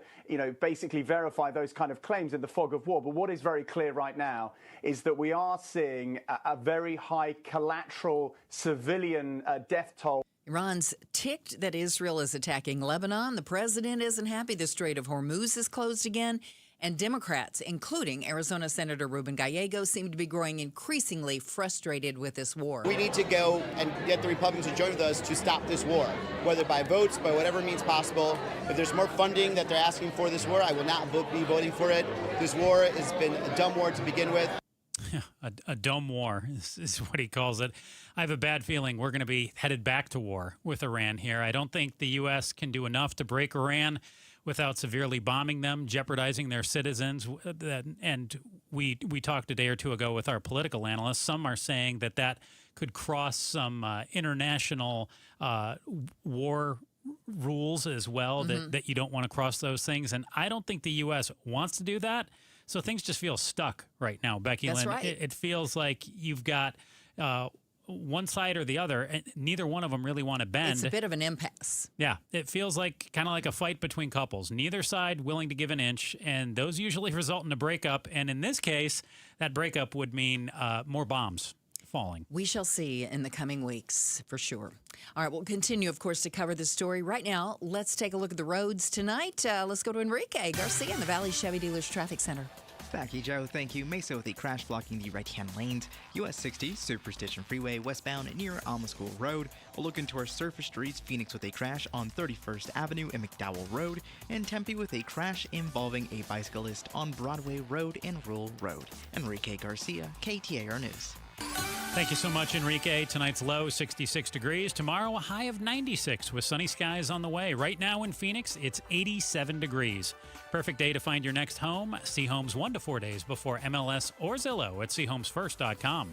basically verify those kind of claims in the fog of war. But what is very clear right now is that we are seeing a very high collateral civilian death toll. Iran's ticked that Israel is attacking Lebanon. The president isn't happy the Strait of Hormuz is closed again. And Democrats, including Arizona Senator Ruben Gallego, seem to be growing increasingly frustrated with this war. We need to go and get the Republicans to join with us to stop this war, whether by votes, by whatever means possible. If there's more funding that they're asking for this war, I will not be voting for it. This war has been a dumb war to begin with. A dumb war is what he calls it. I have a bad feeling we're going to be headed back to war with Iran here. I don't think the U.S. can do enough to break Iran without severely bombing them, jeopardizing their citizens. And we talked a day or two ago with our political analysts. Some are saying that could cross some international war rules as well, that you don't want to cross those things. And I don't think the U.S. wants to do that. So things just feel stuck right now, Becky Lynn. Right. It feels like you've got one side or the other, and neither one of them really want to bend. It's a bit of an impasse. Yeah, it feels like kind of like a fight between couples. Neither side willing to give an inch, and those usually result in a breakup. And in this case, that breakup would mean more bombs falling. We shall see in the coming weeks, for sure. All right, we'll continue, of course, to cover this story. Right now, let's take a look at the roads tonight. Let's go to Enrique Garcia in the Valley Chevy Dealers Traffic Center. Becky, Joe, thank you. Mesa with a crash blocking the right-hand lanes. US 60, Superstition Freeway, westbound near Alma School Road. We'll look into our surface streets. Phoenix with a crash on 31st Avenue and McDowell Road. And Tempe with a crash involving a bicyclist on Broadway Road and Rural Road. Enrique Garcia, KTAR News. Thank you so much, Enrique. Tonight's low, 66 degrees. Tomorrow, a high of 96 with sunny skies on the way. Right now in Phoenix, it's 87 degrees. Perfect day to find your next home. See homes 1 to 4 days before MLS or Zillow at seehomesfirst.com.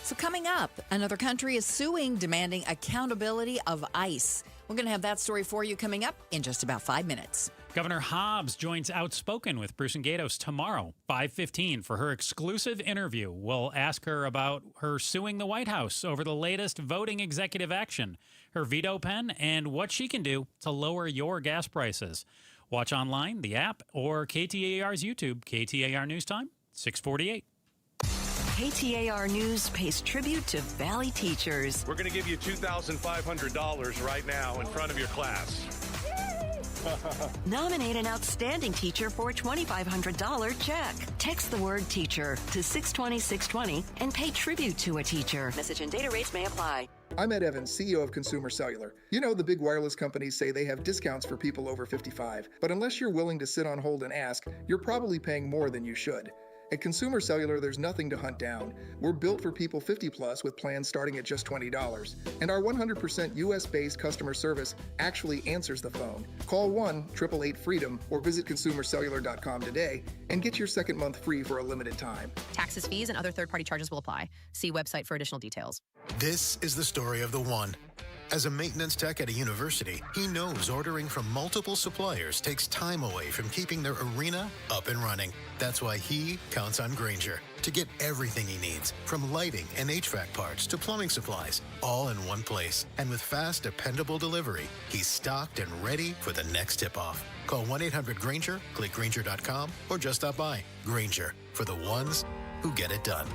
So coming up, another country is suing, demanding accountability of ICE. We're going to have that story for you coming up in just about 5 minutes. Governor Hobbs joins Outspoken with Bruce and Gatos tomorrow, 5:15, for her exclusive interview. We'll ask her about her suing the White House over the latest voting executive action, her veto pen, and what she can do to lower your gas prices. Watch online, the app, or KTAR's YouTube. KTAR News Time, 6:48. KTAR News pays tribute to Valley teachers. We're going to give you $2,500 right now in front of your class. Nominate an outstanding teacher for a $2,500 check. Text the word teacher to 620-620 and pay tribute to a teacher. Message and data rates may apply. I'm Ed Evans, CEO of Consumer Cellular. You know, the big wireless companies say they have discounts for people over 55, but unless you're willing to sit on hold and ask, you're probably paying more than you should. At Consumer Cellular, there's nothing to hunt down. We're built for people 50 plus with plans starting at just $20. And our 100% US-based customer service actually answers the phone. Call 1-888-FREEDOM or visit consumercellular.com today and get your second month free for a limited time. Taxes, fees, and other third-party charges will apply. See website for additional details. This is the story of the one. As a maintenance tech at a university, he knows ordering from multiple suppliers takes time away from keeping their arena up and running. That's why he counts on Grainger to get everything he needs, from lighting and HVAC parts to plumbing supplies, all in one place. And with fast, dependable delivery, he's stocked and ready for the next tip-off. Call 1-800-GRAINGER, click Grainger.com, or just stop by. Grainger, for the ones who get it done.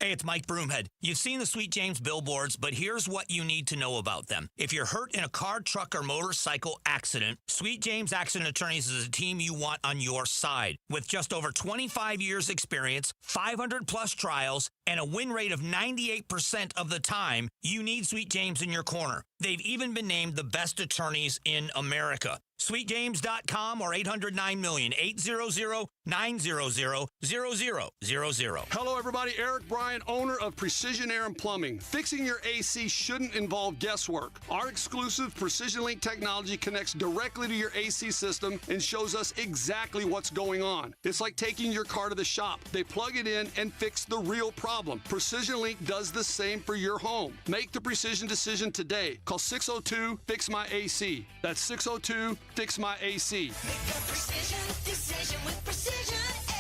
Hey, it's Mike Broomhead. You've seen the Sweet James billboards, but here's what you need to know about them. If you're hurt in a car, truck, or motorcycle accident, Sweet James Accident Attorneys is a team you want on your side. With just over 25 years experience, 500-plus trials, and a win rate of 98% of the time, you need Sweet James in your corner. They've even been named the best attorneys in America. SweetJames.com or 800-9-million, 800-900-0000. Hello, everybody. Eric Bryan, owner of Precision Air and Plumbing. Fixing your AC shouldn't involve guesswork. Our exclusive Precision Link technology connects directly to your AC system and shows us exactly what's going on. It's like taking your car to the shop. They plug it in and fix the real problem. Precision Link does the same for your home. Make the precision decision today. Call 602-FIX-MY-AC. That's 602-FIX-MY-AC. Precision decision with Precision Air.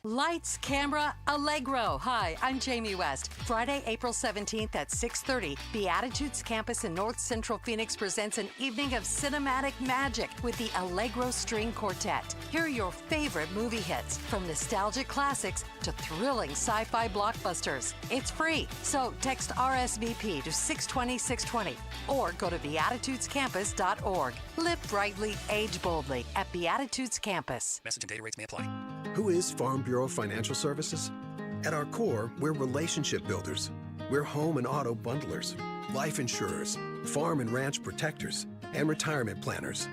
Lights, camera, Allegro. Hi, I'm Jamie West. Friday, April 17th at 6:30, Beatitudes Campus in North Central Phoenix presents an evening of cinematic magic with the Allegro String Quartet. Hear your favorite movie hits, from nostalgic classics to thrilling sci-fi blockbusters. It's free, so text RSVP to 620-620 or go to beatitudescampus.org. Live brightly, age boldly at Beatitudes Campus. Message and data rates may apply. Who is Farm Bureau Financial Services? At our core, we're relationship builders. We're home and auto bundlers, life insurers, farm and ranch protectors, and retirement planners.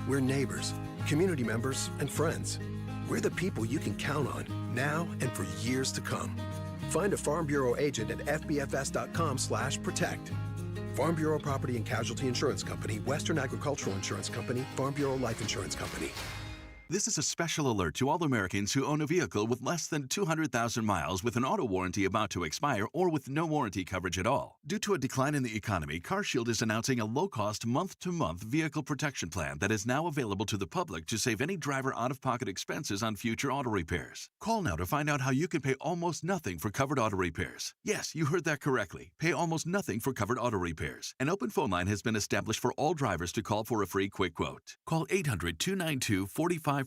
We're neighbors, community members, and friends. We're the people you can count on now and for years to come. Find a Farm Bureau agent at fbfs.com/protect. Farm Bureau Property and Casualty Insurance Company, Western Agricultural Insurance Company, Farm Bureau Life Insurance Company. This is a special alert to all Americans who own a vehicle with less than 200,000 miles with an auto warranty about to expire or with no warranty coverage at all. Due to a decline in the economy, CarShield is announcing a low-cost month-to-month vehicle protection plan that is now available to the public to save any driver out-of-pocket expenses on future auto repairs. Call now to find out how you can pay almost nothing for covered auto repairs. Yes, you heard that correctly. Pay almost nothing for covered auto repairs. An open phone line has been established for all drivers to call for a free quick quote. Call 800-292-4541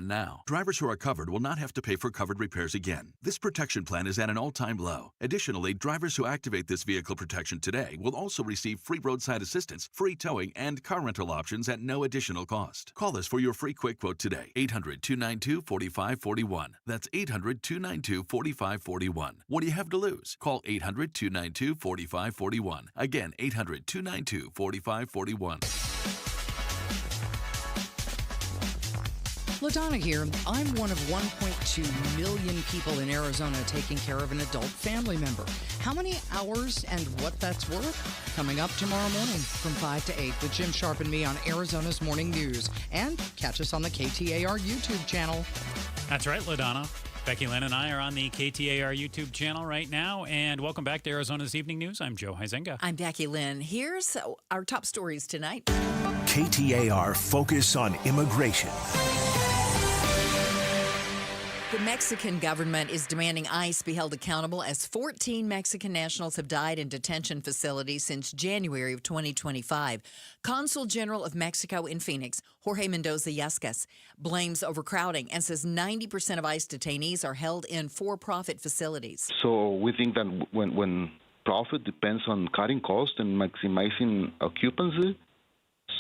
now. Drivers who are covered will not have to pay for covered repairs again. This protection plan is at an all-time low. Additionally, drivers who activate this vehicle protection today will also receive free roadside assistance, free towing, and car rental options at no additional cost. Call us for your free quick quote today. 800-292-4541. That's 800-292-4541. What do you have to lose? Call 800-292-4541. Again, 800-292-4541. LaDonna here. I'm one of 1.2 million people in Arizona taking care of an adult family member. How many hours and what that's worth? Coming up tomorrow morning from 5 to 8 with Jim Sharp and me on Arizona's Morning News. And catch us on the KTAR YouTube channel. That's right, LaDonna. Becky Lynn and I are on the KTAR YouTube channel right now. And welcome back to Arizona's Evening News. I'm Joe Huizenga. I'm Becky Lynn. Here's our top stories tonight. KTAR Focus on Immigration. The Mexican government is demanding ICE be held accountable as 14 Mexican nationals have died in detention facilities since January of 2025. Consul General of Mexico in Phoenix, Jorge Mendoza-Yescas, blames overcrowding and says 90% of ICE detainees are held in for-profit facilities. So we think that when profit depends on cutting costs and maximizing occupancy,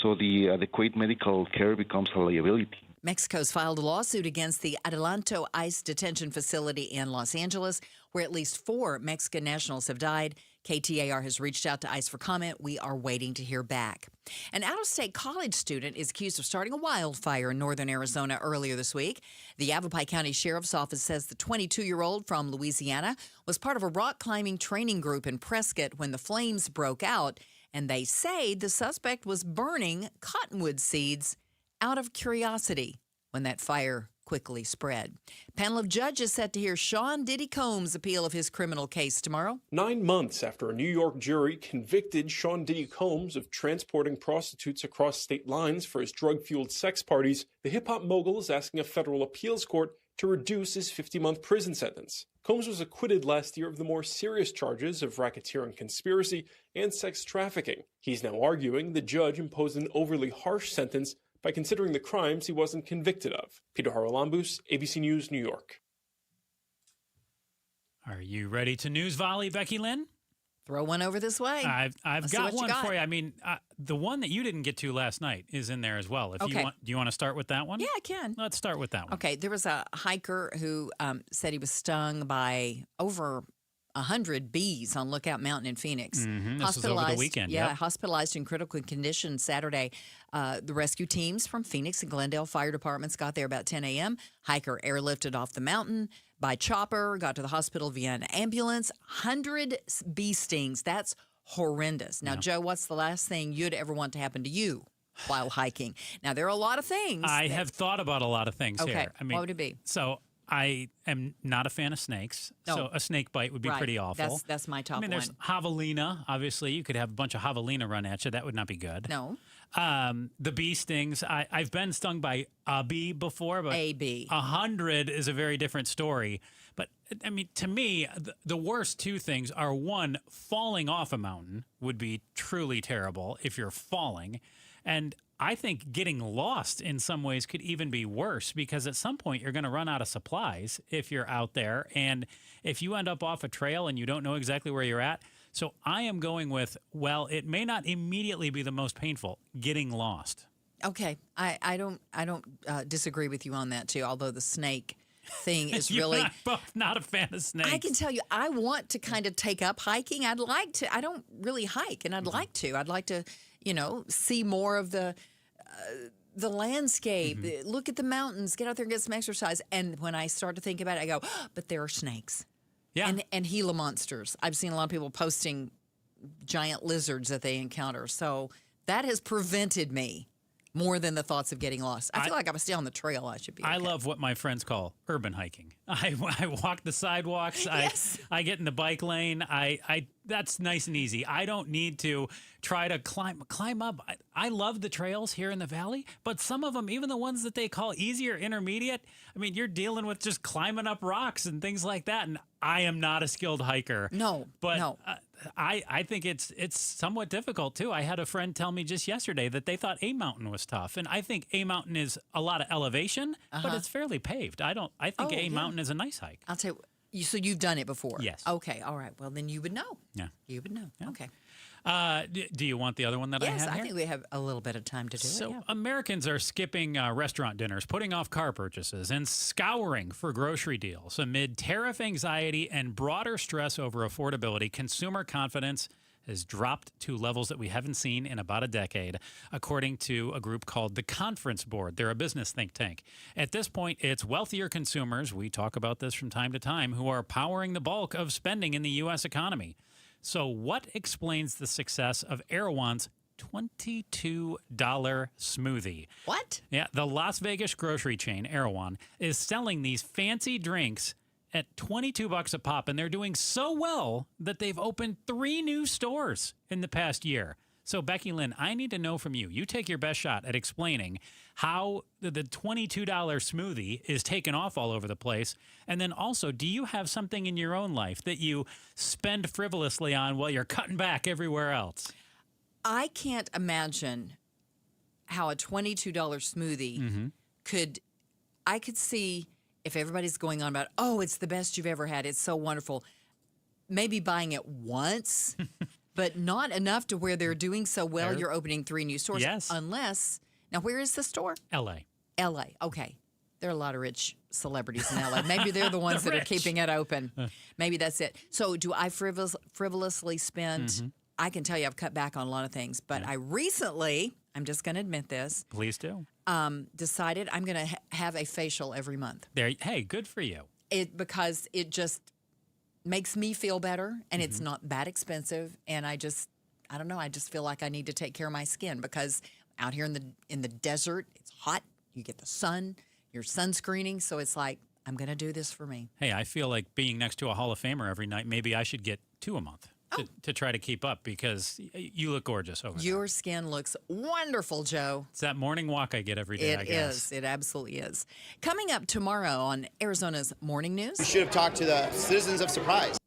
so the adequate medical care becomes a liability. Mexico's filed a lawsuit against the Adelanto ICE detention facility in Los Angeles, where at least 4 Mexican nationals have died. KTAR has reached out to ICE for comment. We are waiting to hear back. An out-of-state college student is accused of starting a wildfire in northern Arizona earlier this week. The Yavapai County Sheriff's Office says the 22-year-old from Louisiana was part of a rock climbing training group in Prescott when the flames broke out, and they say the suspect was burning cottonwood seeds out of curiosity when that fire quickly spread. Panel of judges set to hear Sean Diddy Combs' appeal of his criminal case tomorrow. 9 months after a New York jury convicted Sean Diddy Combs of transporting prostitutes across state lines for his drug-fueled sex parties, the hip-hop mogul is asking a federal appeals court to reduce his 50-month prison sentence. Combs was acquitted last year of the more serious charges of racketeering conspiracy and sex trafficking. He's now arguing the judge imposed an overly harsh sentence by considering the crimes he wasn't convicted of. Peter Haralambous, ABC News, New York. Are you ready to news volley, Becky Lynn? Throw one over this way. I've got one for you. I mean, the one that you didn't get to last night is in there as well. If you want, do you want to start with that one? Yeah, I can. Let's start with that one. Okay, there was a hiker who said he was stung by over 100 bees on Lookout Mountain in Phoenix. Mm-hmm. This was over the weekend. Yeah, hospitalized in critical condition Saturday. The rescue teams from Phoenix and Glendale fire departments got there about 10 a.m. Hiker airlifted off the mountain by chopper, got to the hospital via an ambulance. 100 bee stings. That's horrendous. Now, Joe, what's the last thing you'd ever want to happen to you while hiking? Now, there are a lot of things. I have thought about a lot of things here. I mean, what would it be? So I am not a fan of snakes, so a snake bite would be pretty awful. That's my top one. I mean, there's javelina. Obviously, you could have a bunch of javelina run at you. That would not be good. No. The bee stings. I've been stung by a bee before, but a bee. 100 is a very different story. But, I mean, to me, the worst two things are, one, falling off a mountain would be truly terrible if you're falling. And I think getting lost in some ways could even be worse because at some point you're going to run out of supplies if you're out there. And if you end up off a trail and you don't know exactly where you're at. So I am going with, well, it may not immediately be the most painful, getting lost. Okay. I don't disagree with you on that too, although the snake thing is really... I'm both not a fan of snakes. I can tell you, I want to kind of take up hiking. I'd like to. I don't really hike, and I'd like to. I'd like to, see more of the landscape, look at the mountains, get out there and get some exercise. And when I start to think about it, I go, but there are snakes. Yeah. And Gila monsters. I've seen a lot of people posting giant lizards that they encounter. So that has prevented me more than the thoughts of getting lost. I feel like if I stay on the trail, I should be okay. I love what my friends call urban hiking. I walk the sidewalks. Yes. I get in the bike lane. That's nice and easy. I don't need to try to climb up. I love the trails here in the valley, but some of them, even the ones that they call easy or intermediate, I mean, you're dealing with just climbing up rocks and things like that. And I am not a skilled hiker. No, but I think it's somewhat difficult too. I had a friend tell me just yesterday that they thought A Mountain was tough, and I think A Mountain is a lot of elevation, but it's fairly paved. I think A Mountain is a nice hike. I'll tell you. So you've done it before? Yes. Okay. All right. Well, then you would know. Yeah. You would know. Yeah. Okay. Do you want the other one that I have here? Yes, I think we have a little bit of time to do it. So Americans are skipping restaurant dinners, putting off car purchases, and scouring for grocery deals. Amid tariff anxiety and broader stress over affordability, consumer confidence has dropped to levels that we haven't seen in about a decade, according to a group called the Conference Board. They're a business think tank. At this point, it's wealthier consumers, we talk about this from time to time, who are powering the bulk of spending in the U.S. economy. So what explains the success of Erewhon's $22 smoothie? What? Yeah, the Las Vegas grocery chain, Erewhon, is selling these fancy drinks at $22 a pop, and they're doing so well that they've opened 3 new stores in the past year. So, Becky Lynn, I need to know from you. You take your best shot at explaining how the $22 smoothie is taken off all over the place. And then also, do you have something in your own life that you spend frivolously on while you're cutting back everywhere else? I can't imagine how a $22 smoothie I could see if everybody's going on about, oh, it's the best you've ever had. It's so wonderful. Maybe buying it once. But not enough to where they're doing so well. You're opening 3 new stores. Yes. Unless, now where is the store? L.A. L.A. Okay. There are a lot of rich celebrities in L.A. Maybe they're the ones that are keeping it open. Maybe that's it. So do I frivolously spend? I can tell you I've cut back on a lot of things. But I recently, I'm just going to admit this. Please do. Decided I'm going to have a facial every month. Hey, good for you. Because it just makes me feel better, and it's not that expensive. And I don't know. I just feel like I need to take care of my skin because out here in the desert, it's hot. You get the sun. You're sunscreening, so it's like, I'm going to do this for me. Hey, I feel like being next to a Hall of Famer every night, maybe I should get 2 a month to try to keep up because you look gorgeous over there. Your skin looks wonderful, Joe. It's that morning walk I get every day, I guess. It absolutely is. Coming up tomorrow on Arizona's Morning News. We should have talked to the citizens of Surprise.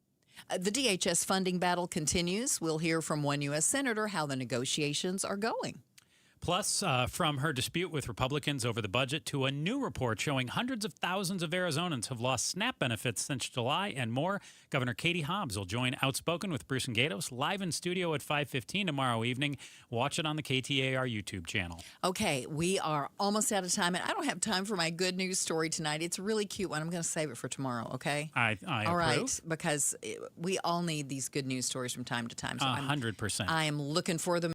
The DHS funding battle continues. We'll hear from one U.S. Senator how the negotiations are going. Plus, from her dispute with Republicans over the budget to a new report showing hundreds of thousands of Arizonans have lost SNAP benefits since July and more. Governor Katie Hobbs will join Outspoken with Bruce and Gatos live in studio at 5:15 tomorrow evening. Watch it on the KTAR YouTube channel. Okay, we are almost out of time, and I don't have time for my good news story tonight. It's a really cute one. I'm going to save it for tomorrow, okay? I All right, approve. because we all need these good news stories from time to time. So 100%. I am looking for them.